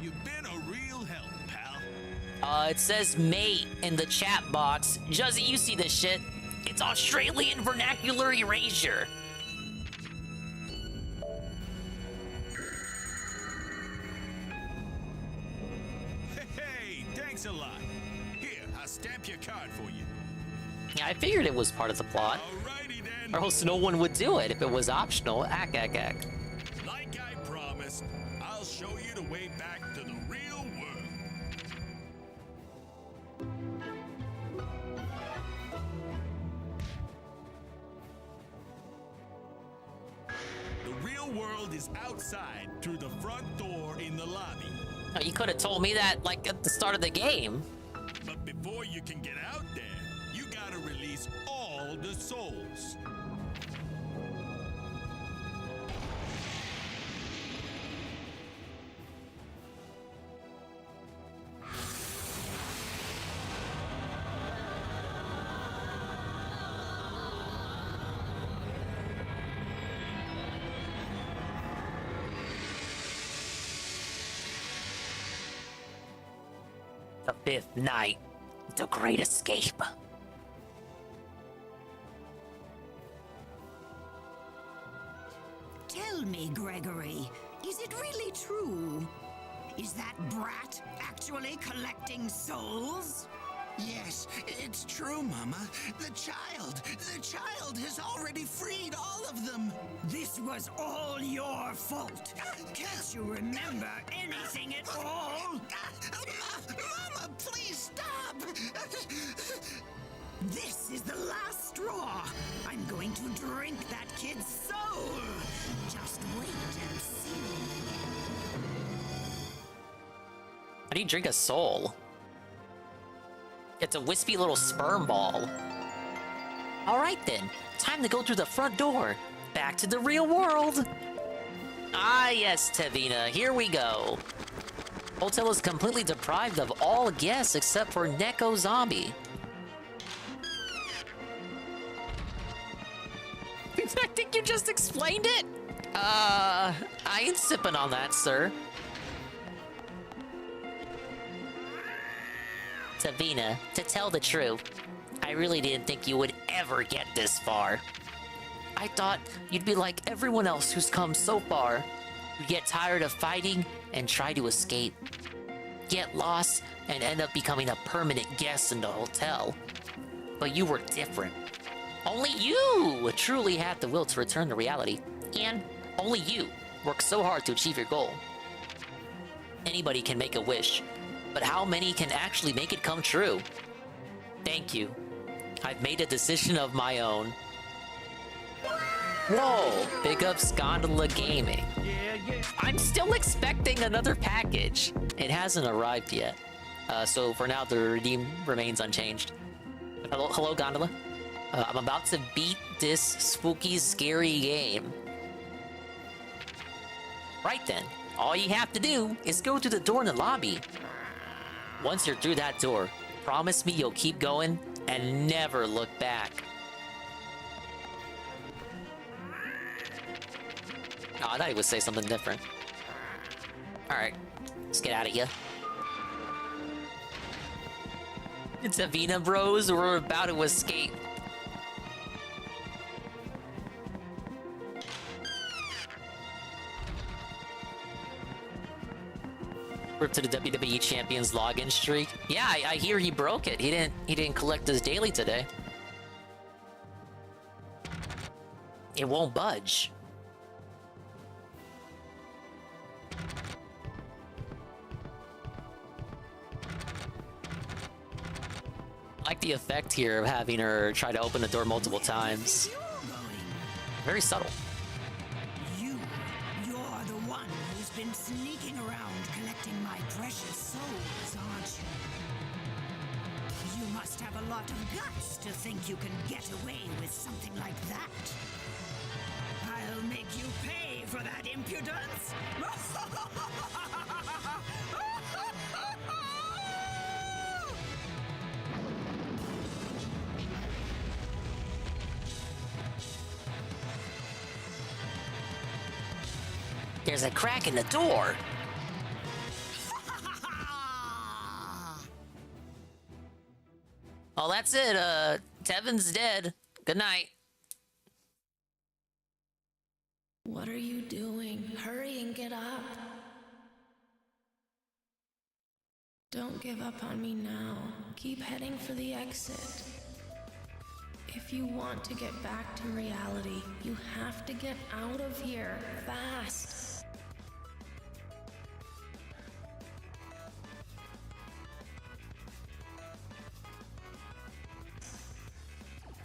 You've been a real help, pal. It says mate in the chat box. Juzzy, you see this shit. It's Australian vernacular erasure. Hey, thanks a lot. Here, I'll stamp your card for you. Yeah, I figured it was part of the plot. Or else no one would do it if it was optional. Ack. Like I promised, I'll show you the way back to the real world. The real world is outside through the front door in the lobby. Oh, you could have told me that, like, at the start of the game. But before you can get out there, you gotta release all the souls. The fifth night. The Great Escape. Tell me, Gregory, is it really true? Is that brat actually collecting souls? Yes, it's true, Mama. The child has already freed all of them. This was all your fault. Can't you remember anything at all? Mama, please stop. This is the last straw. I'm going to drink that kid's soul. Just wait and see. How do you drink a soul? It's a wispy little sperm ball. Alright then, time to go through the front door. Back to the real world. Ah yes, Tevina, here we go. Hotel is completely deprived of all guests except for Neko Zombie. I think you just explained it. I ain't sipping on that, sir. Tevina, to tell the truth, I really didn't think you would ever get this far. I thought you'd be like everyone else who's come so far. You'd get tired of fighting and try to escape. Get lost and end up becoming a permanent guest in the hotel. But you were different. Only you truly had the will to return to reality. And only you worked so hard to achieve your goal. Anybody can make a wish, but how many can actually make it come true? Thank you. I've made a decision of my own. Whoa, big up Scondola Gaming. I'm still expecting another package. It hasn't arrived yet. So for now, the redeem remains unchanged. Hello, Gondola. I'm about to beat this spooky, scary game. Right then, all you have to do is go through the door in the lobby. Once you're through that door, promise me you'll keep going and never look back. Oh, I thought he would say something different. Alright, let's get out of here. It's Avina Bros. We're about to escape. Rip to the WWE Champions login streak. Yeah, I hear he broke it. He didn't collect his daily today. It won't budge. I like the effect here of having her try to open the door multiple times. Very subtle. You're the one who's been sneaking around collecting my precious souls, aren't you? You must have a lot of guts to think you can get away with something like that. I'll make you pay for that impudence. There's a crack in the door. Oh, that's it. Tevin's dead. Good night. What are you doing? Hurry and get up. Don't give up on me now. Keep heading for the exit. If you want to get back to reality, you have to get out of here fast.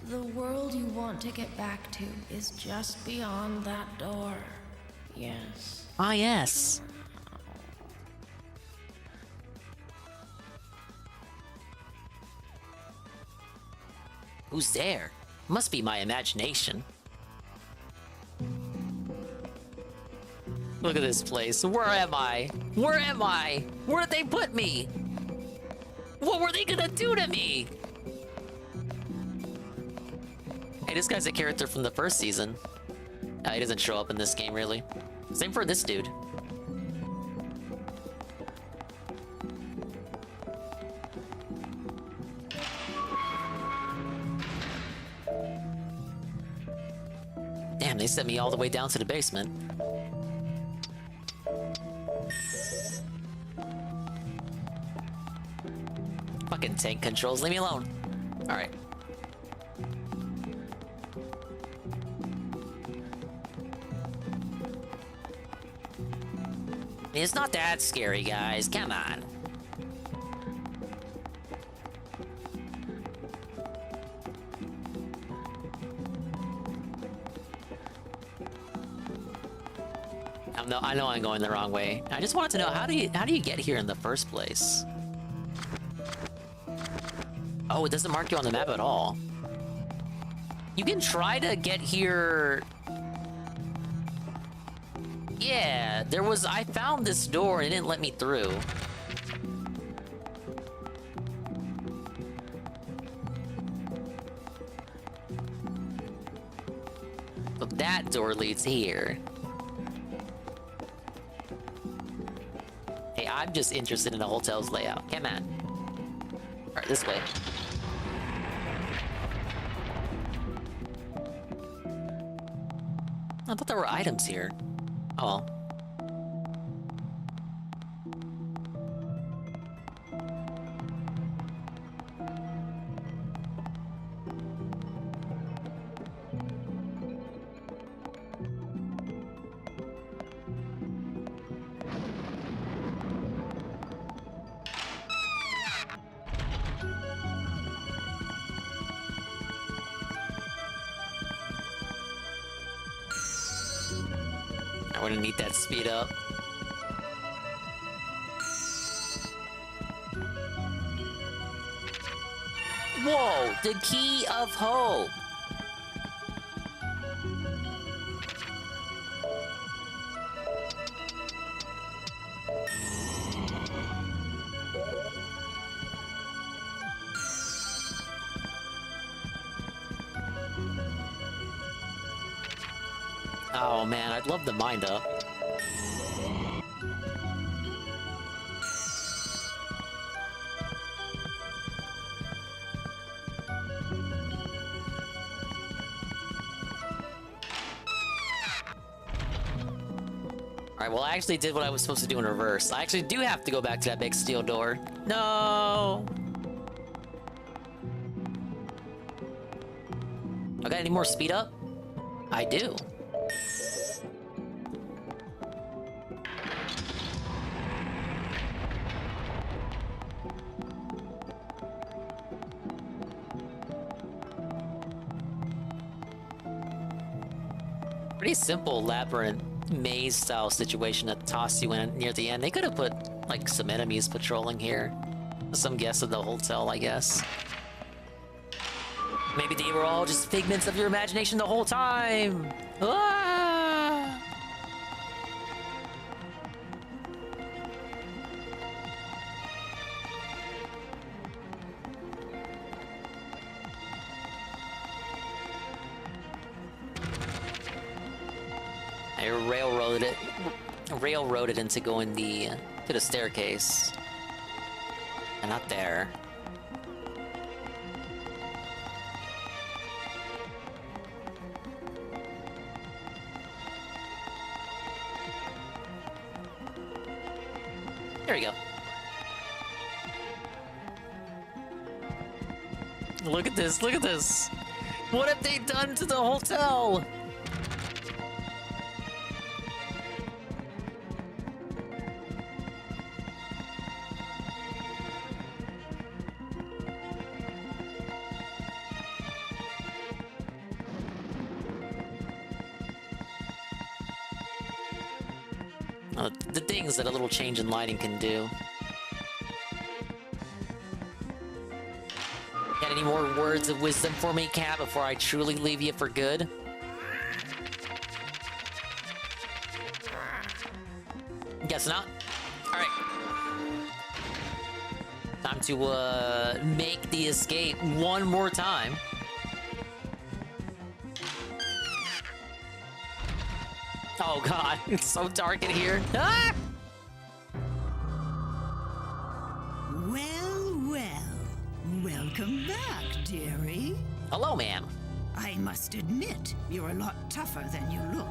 The world you want to get back to is just beyond that door. Yes. Ah, yes. Who's there? Must be my imagination. Look at this place. Where am I? Where am I? Where did they put me? What were they gonna do to me? Hey, this guy's a character from the first season. He doesn't show up in this game, really. Same for this dude. Damn, they sent me all the way down to the basement. Fucking tank controls, leave me alone. Alright. It's not that scary, guys. Come on. I know I'm going the wrong way. I just wanted to know, how do you get here in the first place? Oh, it doesn't mark you on the map at all. You can try to get here. Yeah, I found this door and it didn't let me through. So that door leads here. Hey, I'm just interested in the hotel's layout. Come on. Alright, this way. I thought there were items here. Oh well. We're gonna need that speed up. Whoa! The key of hope! Oh man, I'd love the mind up. Alright, well, I actually did what I was supposed to do in reverse. I actually do have to go back to that big steel door. No! I got any more speed up? I do. Pretty simple labyrinth maze style situation that toss you in near the end. They could have put like some enemies patrolling here. Some guess of the hotel, I guess. Maybe they were all just figments of your imagination the whole time. Ah! I railroaded into going to the staircase. And not there. There we go. Look at this, look at this! What have they done to the hotel? The things that a little change in lighting can do. Got any more words of wisdom for me, Cat, before I truly leave you for good? Guess not. Alright. Time to, make the escape one more time. Oh god, it's so dark in here. Ah! Well, welcome back, dearie. Hello, ma'am. I must admit, you're a lot tougher than you look.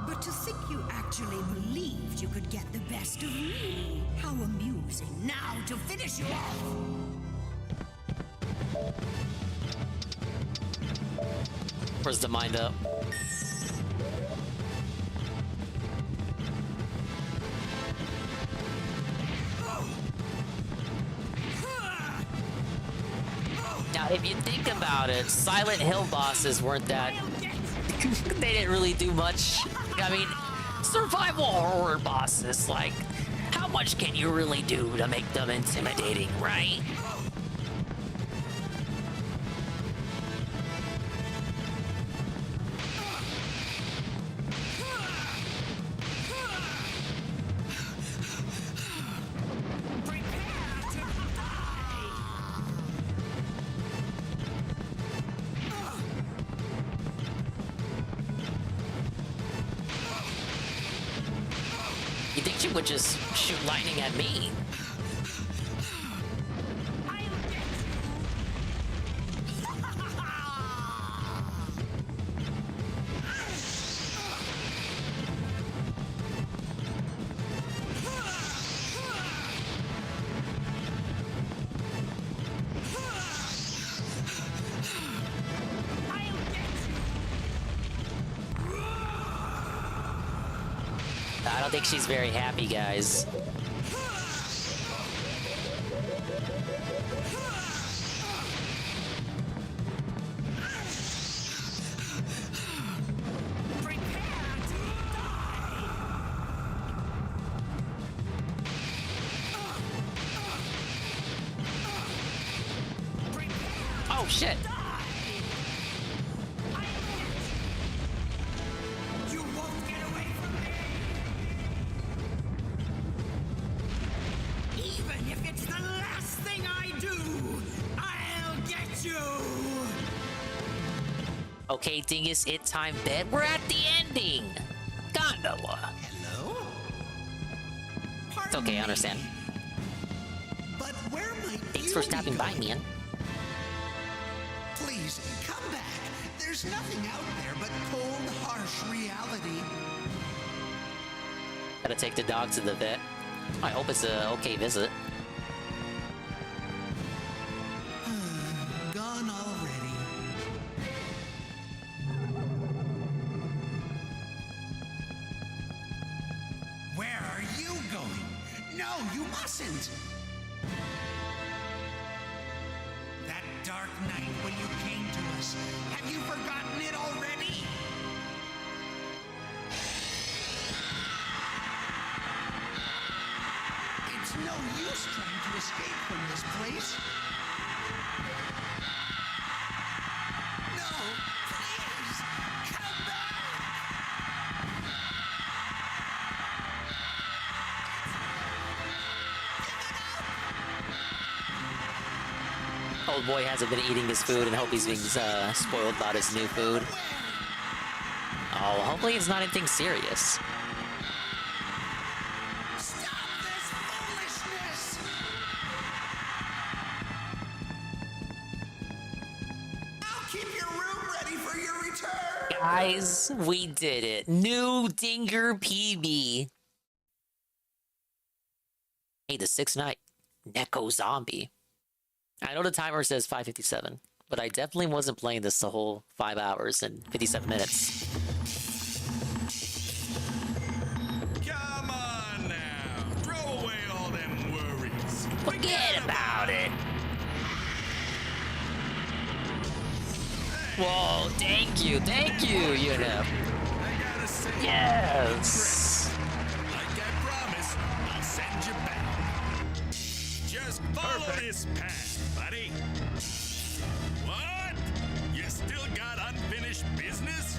But to think you actually believed you could get the best of me. How amusing. Now to finish you off. Where's the mind up? Now, if you think about it, Silent Hill bosses weren't that... they didn't really do much. I mean, survival horror bosses, like, how much can you really do to make them intimidating, right? You think she would just shoot lightning at me? I don't think she's very happy, guys. Oh, shit. Okay, Dingus, it's time bet. We're at the ending. Gondola. Hello? It's okay, I understand. But where might Thanks for stopping by, man. Please, come back. There's nothing out there but cold, harsh reality. Gotta take the dog to the vet. I hope it's a okay visit. Gone already. Where are you going? No, you mustn't. That dark night when you came to us. Have you forgotten it already? It's no use trying to escape from this place. No, please, come Old boy hasn't been eating his food and hope he's being spoiled about his new food. Oh, hopefully it's not anything serious. I'll keep your room ready for your return. Guys, we did it. New Dinger PB. Hey, the 6th night. Neko Zombie. I know the timer says 5:57, but I definitely wasn't playing this the whole 5 hours and 57 minutes. Come on now. Throw away all them worries. Forget about it. Whoa, thank you, you know. Yes. Like I promised, I'll send you back. Just follow this path, buddy. What? You still got unfinished business?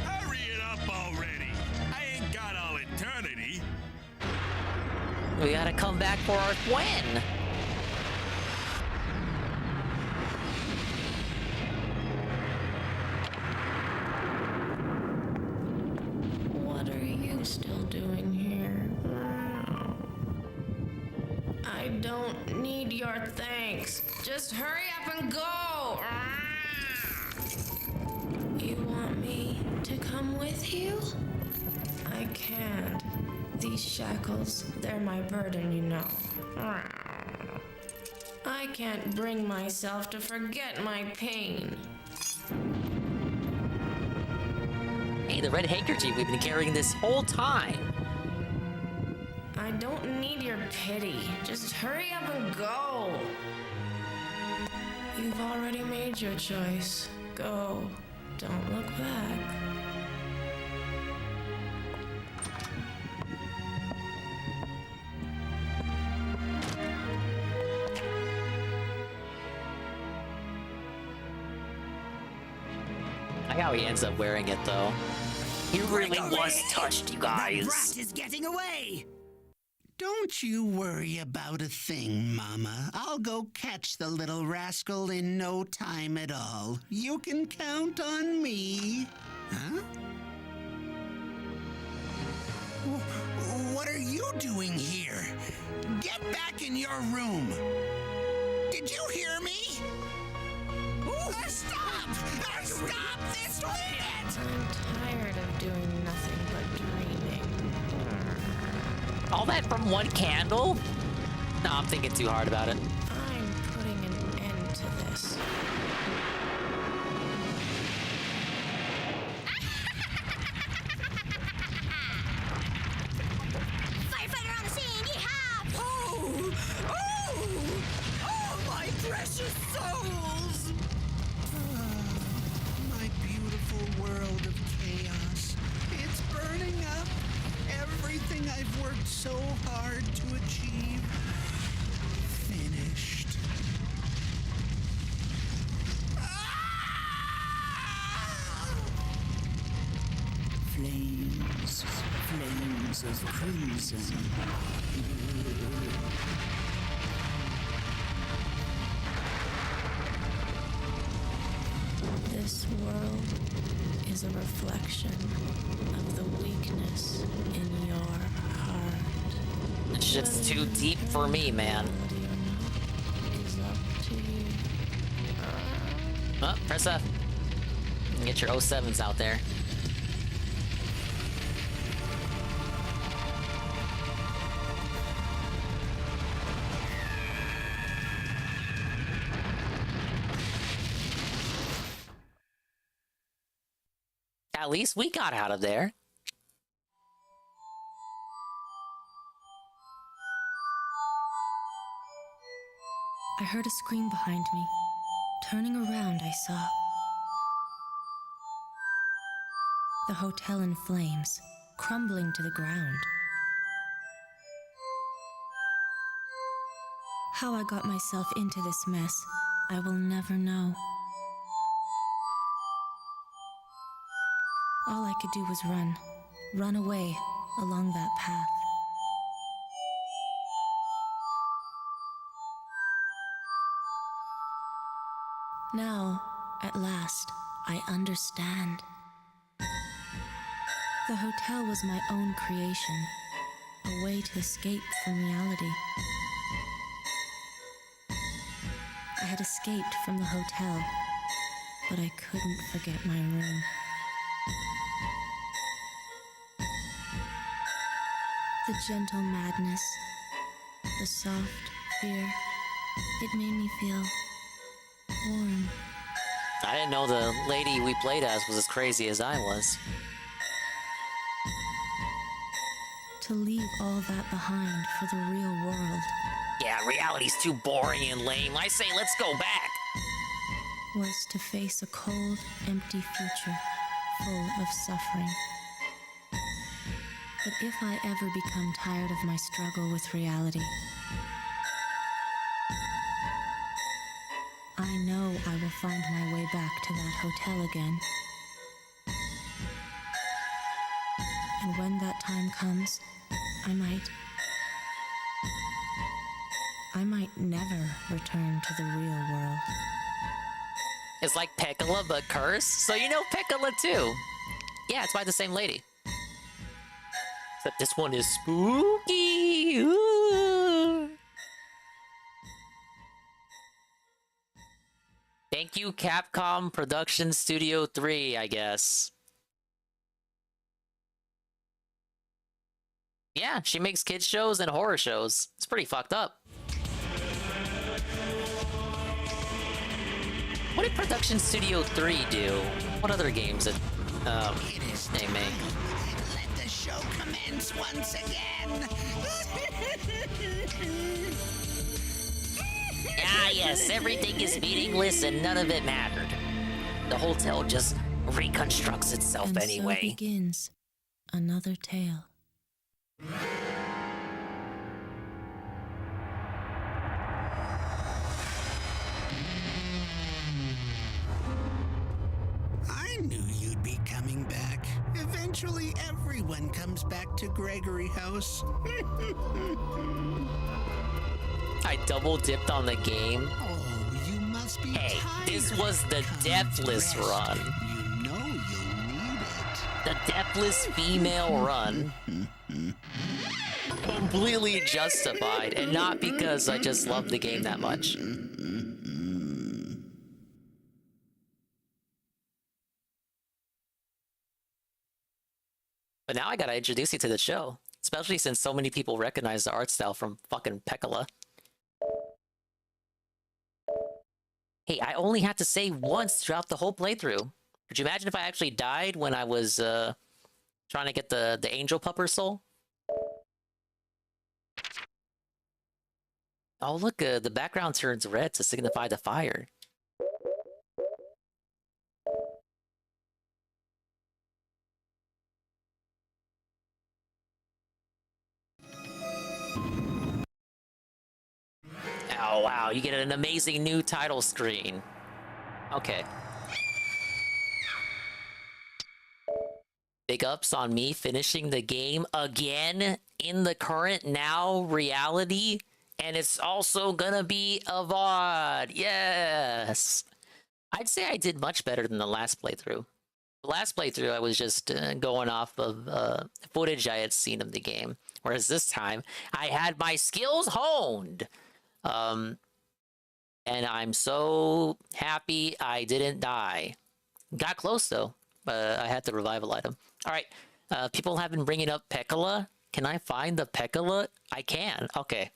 Hurry it up already. I ain't got all eternity. We gotta come back for our win. What are you still doing here? I don't need your thanks. Just hurry up and go. You want me to come with you? I can't. These shackles, they're my burden, you know. I can't bring myself to forget my pain. Hey, the red handkerchief we've been carrying this whole time. I don't need your pity. Just hurry up and go. You've already made your choice. Go. Don't look back. I like how he ends up wearing it, though. He really was touched, you guys. That brat is getting away. Don't you worry about a thing, Mama. I'll go catch the little rascal in no time at all. You can count on me. Huh? What are you doing here? Get back in your room. Did you hear me? Stop! Stop this minute! I'm tired of doing nothing but dreaming. All that from one candle? No, I'm thinking too hard about it. I'm putting an end to this. Firefighter on the scene, yeehaw! Oh, my precious souls! My beautiful world of chaos. It's burning up. Everything I've worked so hard to achieve. Finished. Flames. Flames of crimson. This world is a reflection of the weakness in your heart. It's just too deep for me, man. Is up to you. Oh, press F. Get your 07s out there. At least we got out of there. I heard a scream behind me. Turning around, I saw the hotel in flames, crumbling to the ground. How I got myself into this mess, I will never know. All I could do was run away along that path. Now, at last, I understand. The hotel was my own creation, a way to escape from reality. I had escaped from the hotel, but I couldn't forget my room. The gentle madness, the soft fear, it made me feel warm. I didn't know the lady we played as was as crazy as I was. To leave all that behind for the real world. Yeah, reality's too boring and lame. I say let's go back. Was to face a cold, empty future full of suffering. But if I ever become tired of my struggle with reality, I know I will find my way back to that hotel again. And when that time comes, I might never return to the real world. It's like Pekala, but cursed. So you know Pekala too. Yeah, it's by the same lady. Except this one is spooky. Ooh. Thank you, Capcom Production Studio 3, I guess. Yeah, she makes kids shows and horror shows. It's pretty fucked up. What did Production Studio 3 do? What other games did they make? Let the show commence once again. Ah, yes, everything is meaningless and none of it mattered. The hotel just reconstructs itself anyway. So begins another tale. I knew you'd be coming back. Eventually, everyone comes back to Gregory House. I double dipped on the game. Oh, you must be Hey, tired. this was the Deathless run. You know you'll need it. The Deathless female run. Completely justified, and not because I just love the game that much. But now I gotta introduce you to the show, especially since so many people recognize the art style from fucking Pekala. Hey, I only had to save once throughout the whole playthrough. Could you imagine if I actually died when I was trying to get the angel pupper soul? Oh look, the background turns red to signify the fire. Oh wow, you get an amazing new title screen. Okay. Big ups on me finishing the game again in the current now reality. And it's also gonna be a VOD. Yes! I'd say I did much better than the last playthrough. The last playthrough, I was just going off of footage I had seen of the game. Whereas this time, I had my skills honed. And I'm so happy I didn't die. Got close though, but I had the revival item. Alright, people have been bringing up Pekala. Can I find the Pekala? I can, okay.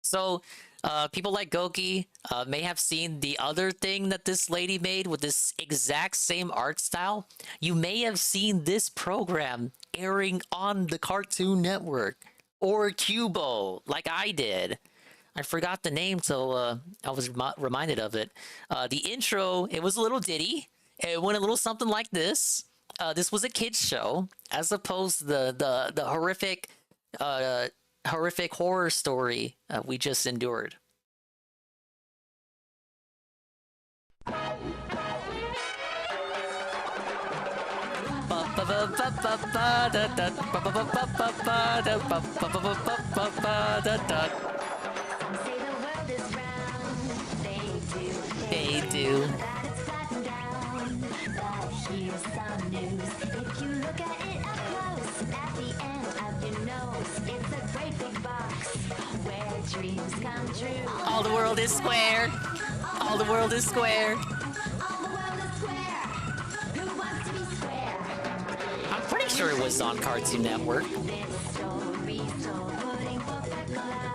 So, People like Goki may have seen the other thing that this lady made with this exact same art style. You may have seen this program airing on the Cartoon Network or Cubo, like I did. I forgot the name till I was reminded of it. The intro, it was a little ditty. It went a little something like this. This was a kids show, as opposed to the horrific horrific horror story we just endured. They do. Here's some news. If you look at it up close, at the end of your nose, it's a great big box where dreams come true. All the world is square. All the world is square. All the world is square. Who wants to be square? I'm pretty sure it was on Cartoon Network. This story's told, putting forth the color.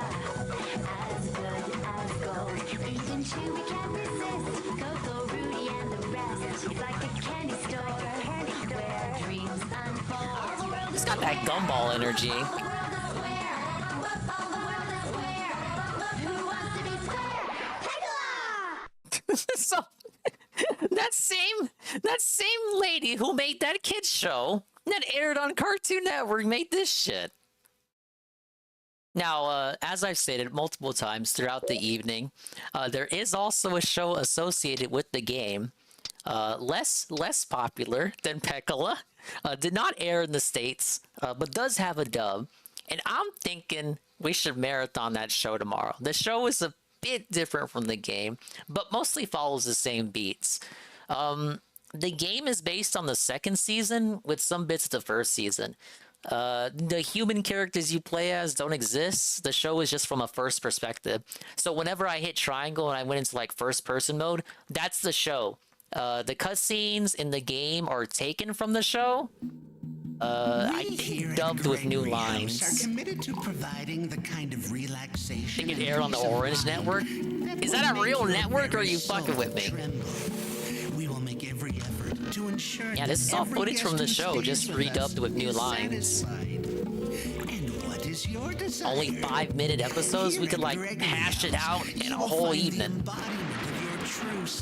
As good as gold. Even Chewy can't resist. Coco, Rudy, and the rest. It's like a candy store. Where dreams unfold. It's got that gumball energy. So that same lady who made that kids show that aired on Cartoon Network made this shit. Now, as I've stated multiple times throughout the evening, there is also a show associated with the game, less popular than Pekala, did not air in the States, but does have a dub. And I'm thinking we should marathon that show tomorrow. The show is a bit different from the game, but mostly follows the same beats. The game is based on the second season with some bits of the first season. The human characters you play as don't exist. The show is just from a first perspective. So whenever I hit triangle and I went into like first person mode, that's the show. The cutscenes in the game are taken from the show. I think dubbed with new lines. Are committed to providing the kind of relaxation. I think it aired on the Orange Network. Is that a real network, or are you fucking with me? We will make every effort to ensure. Yeah, this is all footage from the show, just redubbed with new lines. And what is your desire? Only 5-minute episodes. We could like hash it out in a whole evening.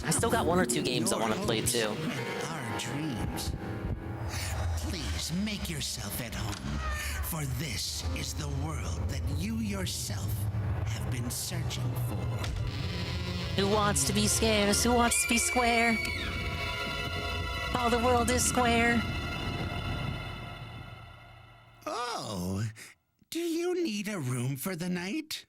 I still got 1 or 2 games I want to play too. Our dreams. Please make yourself at home, for this is the world that you yourself have been searching for. Who wants to be scarce? Who wants to be square? All the world is square. Oh, do you need a room for the night?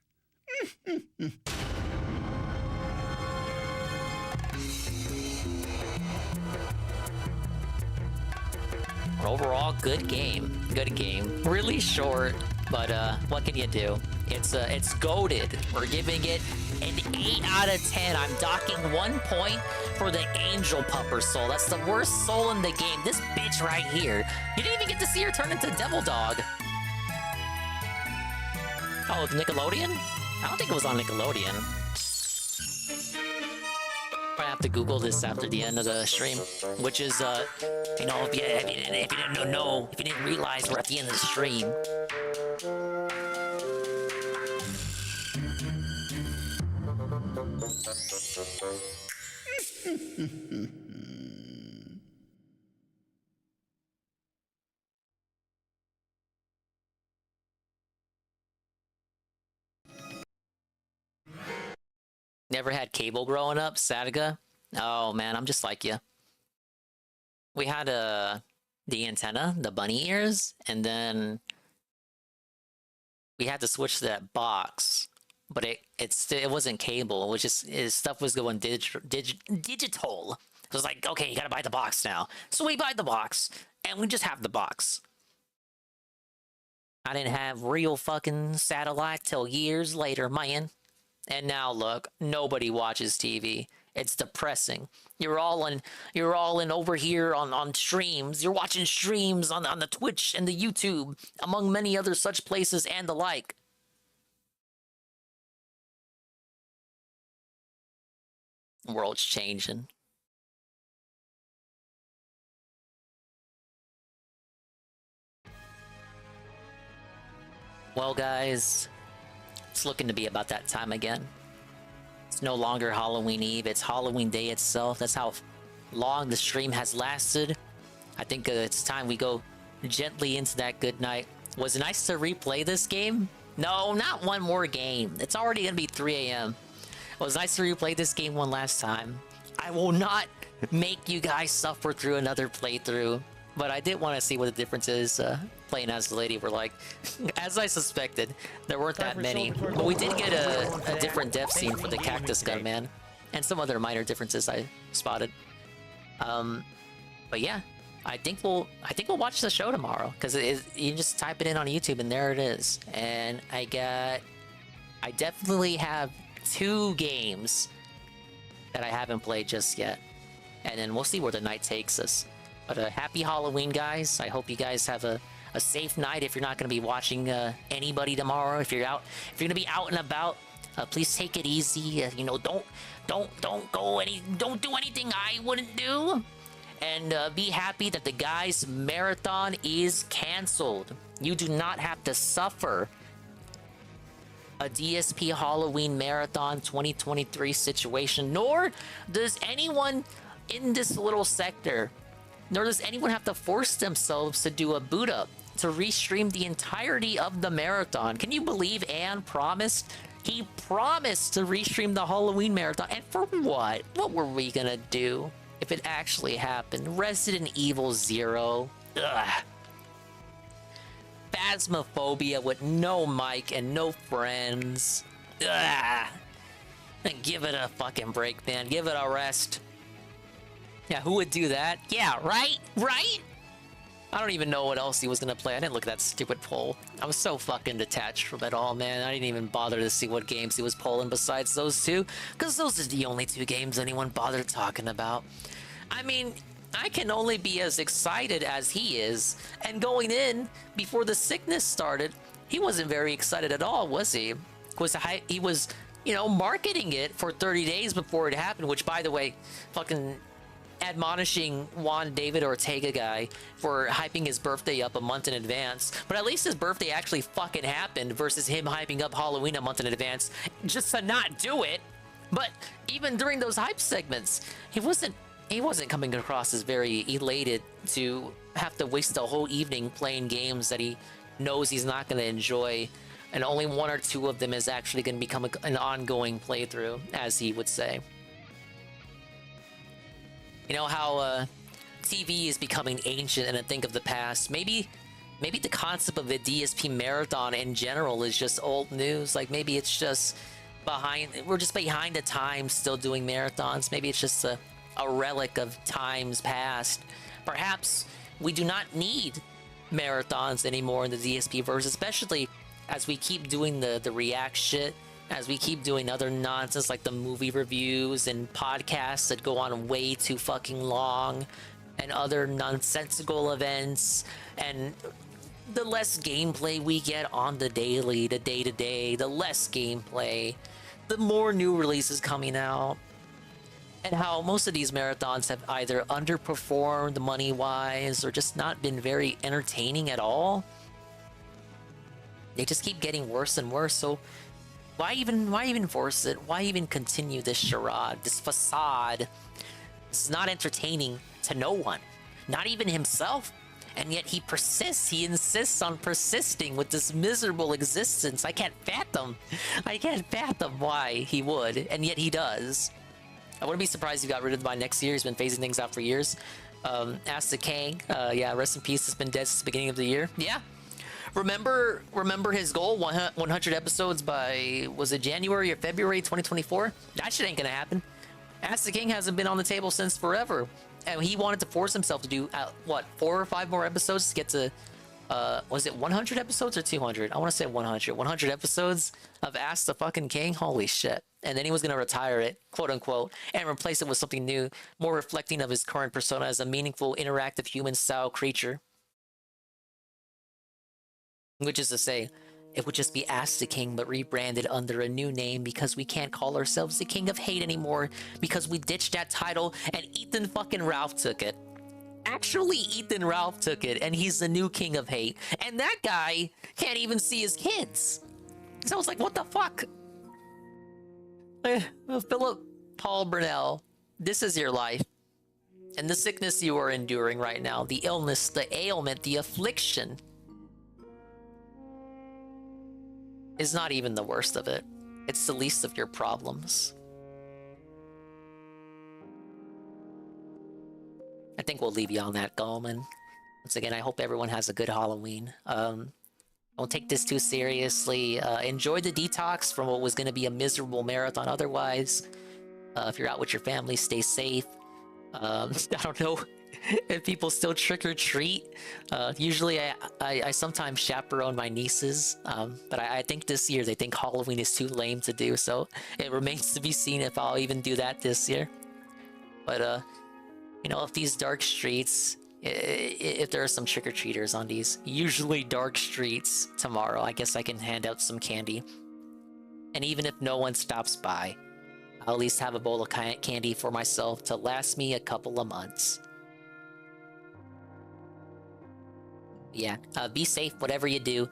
Overall, good game. Good game. Really short, but what can you do? It's goated. We're giving it an 8 out of 10. I'm docking 1 point for the Angel Pupper Soul. That's the worst soul in the game. This bitch right here. You didn't even get to see her turn into Devil Dog. Oh, Nickelodeon? I don't think it was on Nickelodeon. I have to Google this after the end of the stream, which is, you know, if you didn't know, if you didn't realize we're at the end of the stream. Never had cable growing up, Sataga? Oh man, I'm just like you. We had the antenna, the bunny ears, and then we had to switch to that box. But it wasn't cable. It was just stuff was going digital. It was like, okay, you gotta buy the box now. So we buy the box, and we just have the box. I didn't have real fucking satellite till years later, man. And now look, nobody watches TV. It's depressing. You're all in over here on streams. You're watching streams on the Twitch and the YouTube, among many other such places and the like. World's changing. Well, guys, it's looking to be about that time again. It's no longer Halloween Eve, it's Halloween Day itself. That's how long the stream has lasted. I think it's time we go gently into that good night. Was it nice to replay this game? No, not one more game. It's already gonna be 3 a.m. It was nice to replay this game one last time. I will not make you guys suffer through another playthrough, but I did want to see what the difference is playing as the lady. We're like, as I suspected, there weren't that many, but we did get a different death scene for the cactus gun man, and some other minor differences I spotted. But yeah, I think we'll watch the show tomorrow, because you just type it in on YouTube and there it is. And I definitely have 2 games that I haven't played just yet, and then we'll see where the night takes us. But happy Halloween, guys. I hope you guys have a safe night. If you're not going to be watching anybody tomorrow, if you're going to be out and about, please take it easy. You know, don't do anything I wouldn't do. And be happy that the guys' marathon is canceled. You do not have to suffer a DSP Halloween Marathon 2023 situation, nor does anyone in this little sector, nor does anyone have to force themselves to do a boot up to restream the entirety of the marathon. Can you believe Ann promised? He promised to restream the Halloween Marathon, and for what? What were we gonna do if it actually happened? Resident Evil 0. Ugh. Phasmophobia with no mic and no friends. Ugh. Give it a fucking break, man. Give it a rest. Yeah, who would do that? Yeah, right? Right? I don't even know what else he was gonna play. I didn't look at that stupid poll. I was so fucking detached from it all, man. I didn't even bother to see what games he was polling besides those 2, because those are the only 2 games anyone bothered talking about. I mean, I can only be as excited as he is, and going in, before the sickness started, he wasn't very excited at all, was he? He was, you know, marketing it for 30 days before it happened, which, by the way, fucking admonishing Juan David Ortega guy for hyping his birthday up a month in advance. But at least his birthday actually fucking happened versus him hyping up Halloween a month in advance just to not do it. But even during those hype segments, he wasn't coming across as very elated to have to waste the whole evening playing games that he knows he's not going to enjoy, and only 1 or 2 of them is actually going to become an ongoing playthrough, as he would say. You know how TV is becoming ancient and a thing of the past. Maybe the concept of a DSP marathon in general is just old news. Like, maybe it's just we're just behind the times still doing marathons. Maybe it's just a relic of times past. Perhaps we do not need marathons anymore in the DSP verse, especially as we keep doing the react shit, as we keep doing other nonsense like the movie reviews and podcasts that go on way too fucking long, and other nonsensical events, and the less gameplay we get on the daily, the day-to-day, the less gameplay, the more new releases coming out, and how most of these marathons have either underperformed money-wise or just not been very entertaining at all. They just keep getting worse and worse, so why even force it? Why even continue this charade, this facade? This is not entertaining to no one, not even himself. And yet he persists, he insists on persisting with this miserable existence. I can't fathom why he would, and yet he does. I wouldn't be surprised if he got rid of it by next year. He's been phasing things out for years. Ask the King, yeah, rest in peace, has been dead since the beginning of the year. Yeah. Remember his goal, 100 episodes by, was it January or February 2024? That shit ain't gonna happen. Ask the King hasn't been on the table since forever. And he wanted to force himself to do, 4 or 5 more episodes to get to, was it 100 episodes or 200? I want to say 100. 100 episodes of Ask the fucking King? Holy shit. And then he was going to retire it, quote unquote, and replace it with something new, more reflecting of his current persona as a meaningful, interactive human-style creature. Which is to say, It would just be Ask the King, but rebranded under a new name because we can't call ourselves the King of Hate anymore because we ditched that title and Ethan fucking Ralph took it. Actually, Ethan Ralph took it, and he's the new King of Hate. And that guy can't even see his kids. So I was like, what the fuck? Philip Paul Burnell, this is your life. And the sickness you are enduring right now, the illness, the ailment, the affliction, is not even the worst of it. It's the least of your problems. I think we'll leave you on that, Gallman. Once again, I hope everyone has a good Halloween. Don't take this too seriously. Enjoy the detox from what was going to be a miserable marathon otherwise. If you're out with your family, stay safe. I don't know if people still trick-or-treat. Usually I sometimes chaperone my nieces, but I think this year they think Halloween is too lame to do, so it remains to be seen if I'll even do that this year. But, you know, if these dark streets, if there are some trick-or-treaters on these usually dark streets tomorrow, I guess I can hand out some candy. And even if no one stops by, I'll at least have a bowl of candy for myself to last me a couple of months. Yeah, be safe, whatever you do.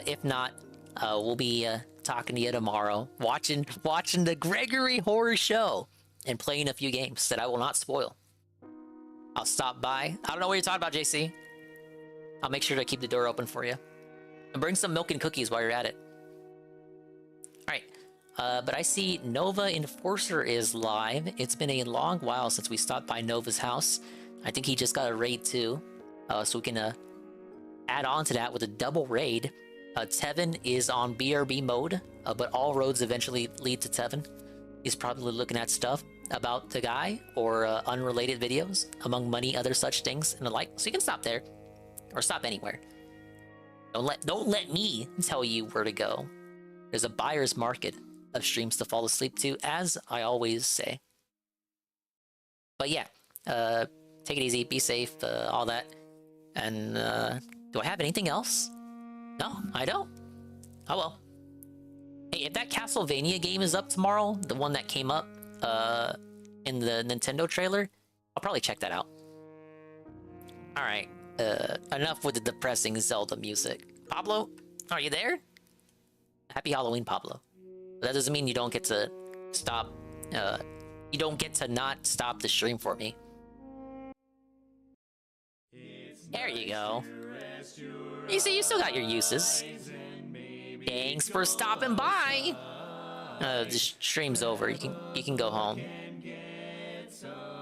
If not, we'll be talking to you tomorrow, watching the Gregory Horror Show, and playing a few games that I will not spoil. I'll stop by. I don't know what you're talking about, JC. I'll make sure to keep the door open for you. And bring some milk and cookies while you're at it. Alright. But I see Nova Enforcer is live. It's been a long while since we stopped by Nova's house. I think he just got a raid too. So we can add on to that with a double raid. Tevin is on BRB mode, but all roads eventually lead to Tevin. He's probably looking at stuff about the guy or unrelated videos, among many other such things and the like. So you can stop there, or stop anywhere. Don't let me tell you where to go. There's a buyer's market of streams to fall asleep to, as I always say. But yeah, take it easy, be safe, all that. And do I have anything else? No, I don't. Oh well. Hey, if that Castlevania game is up tomorrow, the one that came up in the Nintendo trailer, I'll probably check that out. Alright, enough with the depressing Zelda music. Pablo, are you there? Happy Halloween, Pablo. But that doesn't mean you don't get to stop, you don't get to not stop the stream for me. There you go. You see, you still got your uses. Thanks for stopping by. The stream's over. You can go home.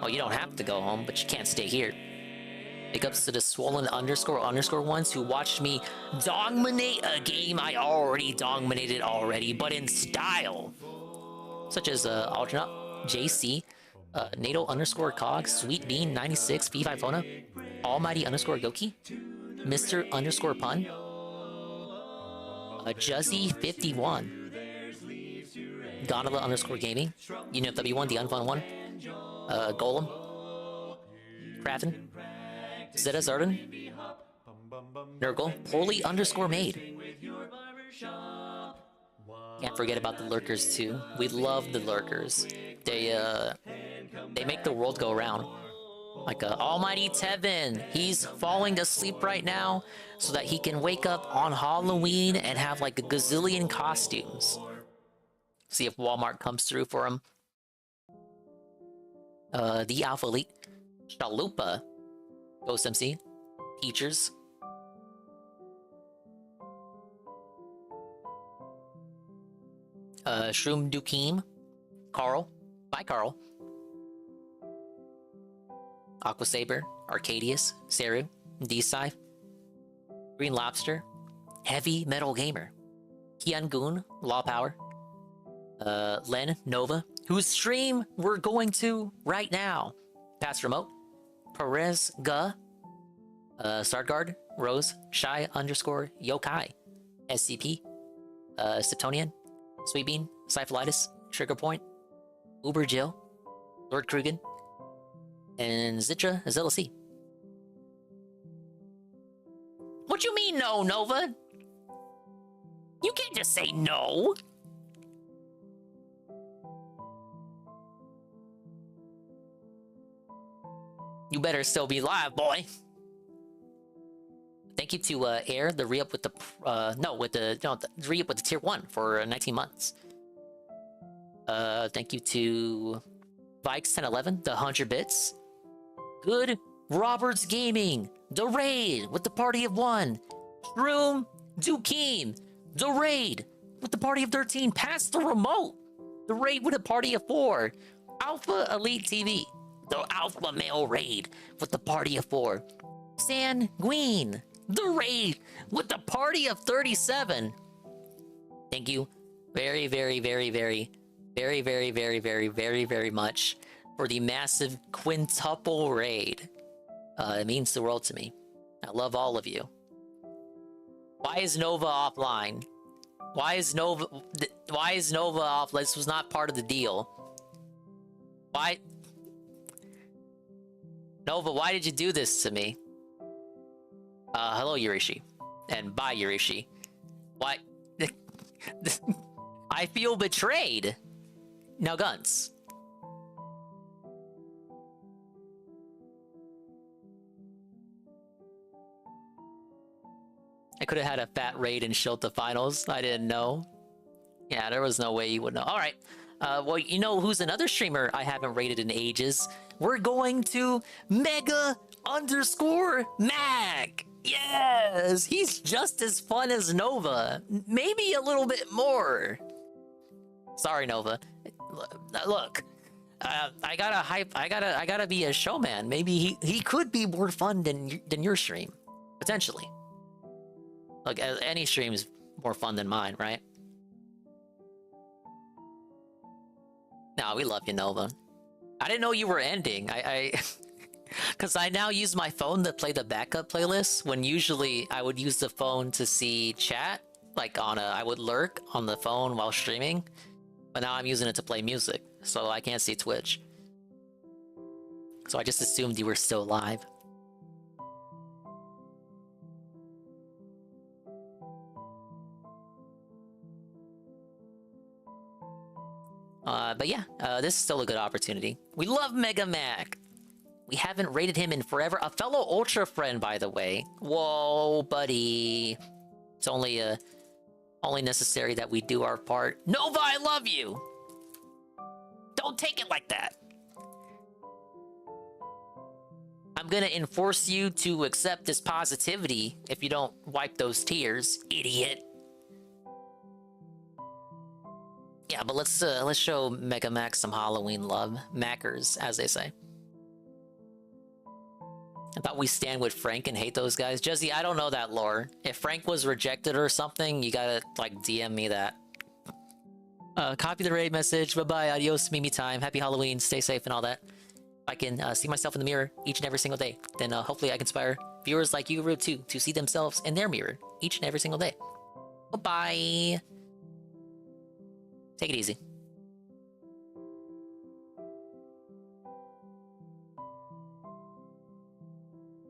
Well, you don't have to go home, but you can't stay here. Big ups to the swollen underscore ones who watched me dominate a game I already dominated but in style. Such as Alternate, JC, NATO underscore Cog, Sweet Bean 96, V5 Almighty underscore Goki, Mr. underscore Pun, Juzzy 51, Gondola underscore Gaming, Unit W1, the unfun one, Golem, Kraven, Zeta Zarden, Nurgle, Holy underscore Made. Can't forget about the lurkers too. We love the lurkers. They make the world go round. Like Almighty Tevin, he's falling asleep right now so that he can wake up on Halloween and have like a gazillion costumes. See if Walmart comes through for him. The Alpha Elite, Shalupa, Ghost MC, Teachers, Shroom Dukeem, Carl, bye Carl, Aqua Saber, Arcadius, Seru, D-Sci, Green Lobster, Heavy Metal Gamer, Kian Goon, Law Power, Len, Nova, whose stream we're going to right now, Pass Remote, Perez, Ga, Sardguard, Rose, Shy underscore Yokai, SCP, Septonian, Sweetbean, Syphilitis, Trigger Point, Uber Jill, Lord Krugen, and Zitra Zelasi. What you mean no, Nova? can't just say no. You better still be live, boy. Thank you to Air, the re-up with the re-up with the tier 1 for 19 months. Thank you to Vikes1011, the 100 bits. Good Roberts Gaming, the raid with the party of 1. Shroom Dukeen, the raid with the party of 13. Pass the remote, the raid with a party of 4. Alpha Elite TV, the alpha male raid with the party of 4. Sanguine, the raid with the party of 37. Thank you very, very, very, very, very, very, very, very, very, very much for the massive quintuple raid. It means the world to me. I love all of you. Why is Nova offline? Why is Nova off? This was not part of the deal. Why? Nova, why did you do this to me? Hello, Yurishi. And bye, Yurishi. Why? I feel betrayed. Now, guns. I could have had a fat raid and shield the finals. I didn't know. Yeah, there was no way you would know. All right. Well, you know who's another streamer I haven't rated in ages? We're going to Mega_Mag. Yes, he's just as fun as Nova. Maybe a little bit more. Sorry, Nova. Look, I gotta be a showman. Maybe he could be more fun than your stream, potentially. Look, any stream is more fun than mine, right? Nah, we love you, Nova. I didn't know you were ending. Because I now use my phone to play the backup playlist, when usually I would use the phone to see chat. Like I would lurk on the phone while streaming. But now I'm using it to play music, so I can't see Twitch. So I just assumed you were still live. But yeah, this is still a good opportunity. We love Mega Mac. We haven't rated him in forever. A fellow Ultra friend, by the way. Whoa, buddy. It's only necessary that we do our part. Nova, I love you! Don't take it like that. I'm gonna enforce you to accept this positivity if you don't wipe those tears, idiot. Yeah, but let's show Mega Max some Halloween love. Mackers, as they say. I thought we stand with Frank and hate those guys. Jesse, I don't know that lore. If Frank was rejected or something, you gotta, like, DM me that. Copy the raid message. Bye-bye, adios, Mimi time. Happy Halloween, stay safe and all that. If I can see myself in the mirror each and every single day, then hopefully I can inspire viewers like you, Rube, too, to see themselves in their mirror each and every single day. Bye-bye. Take it easy.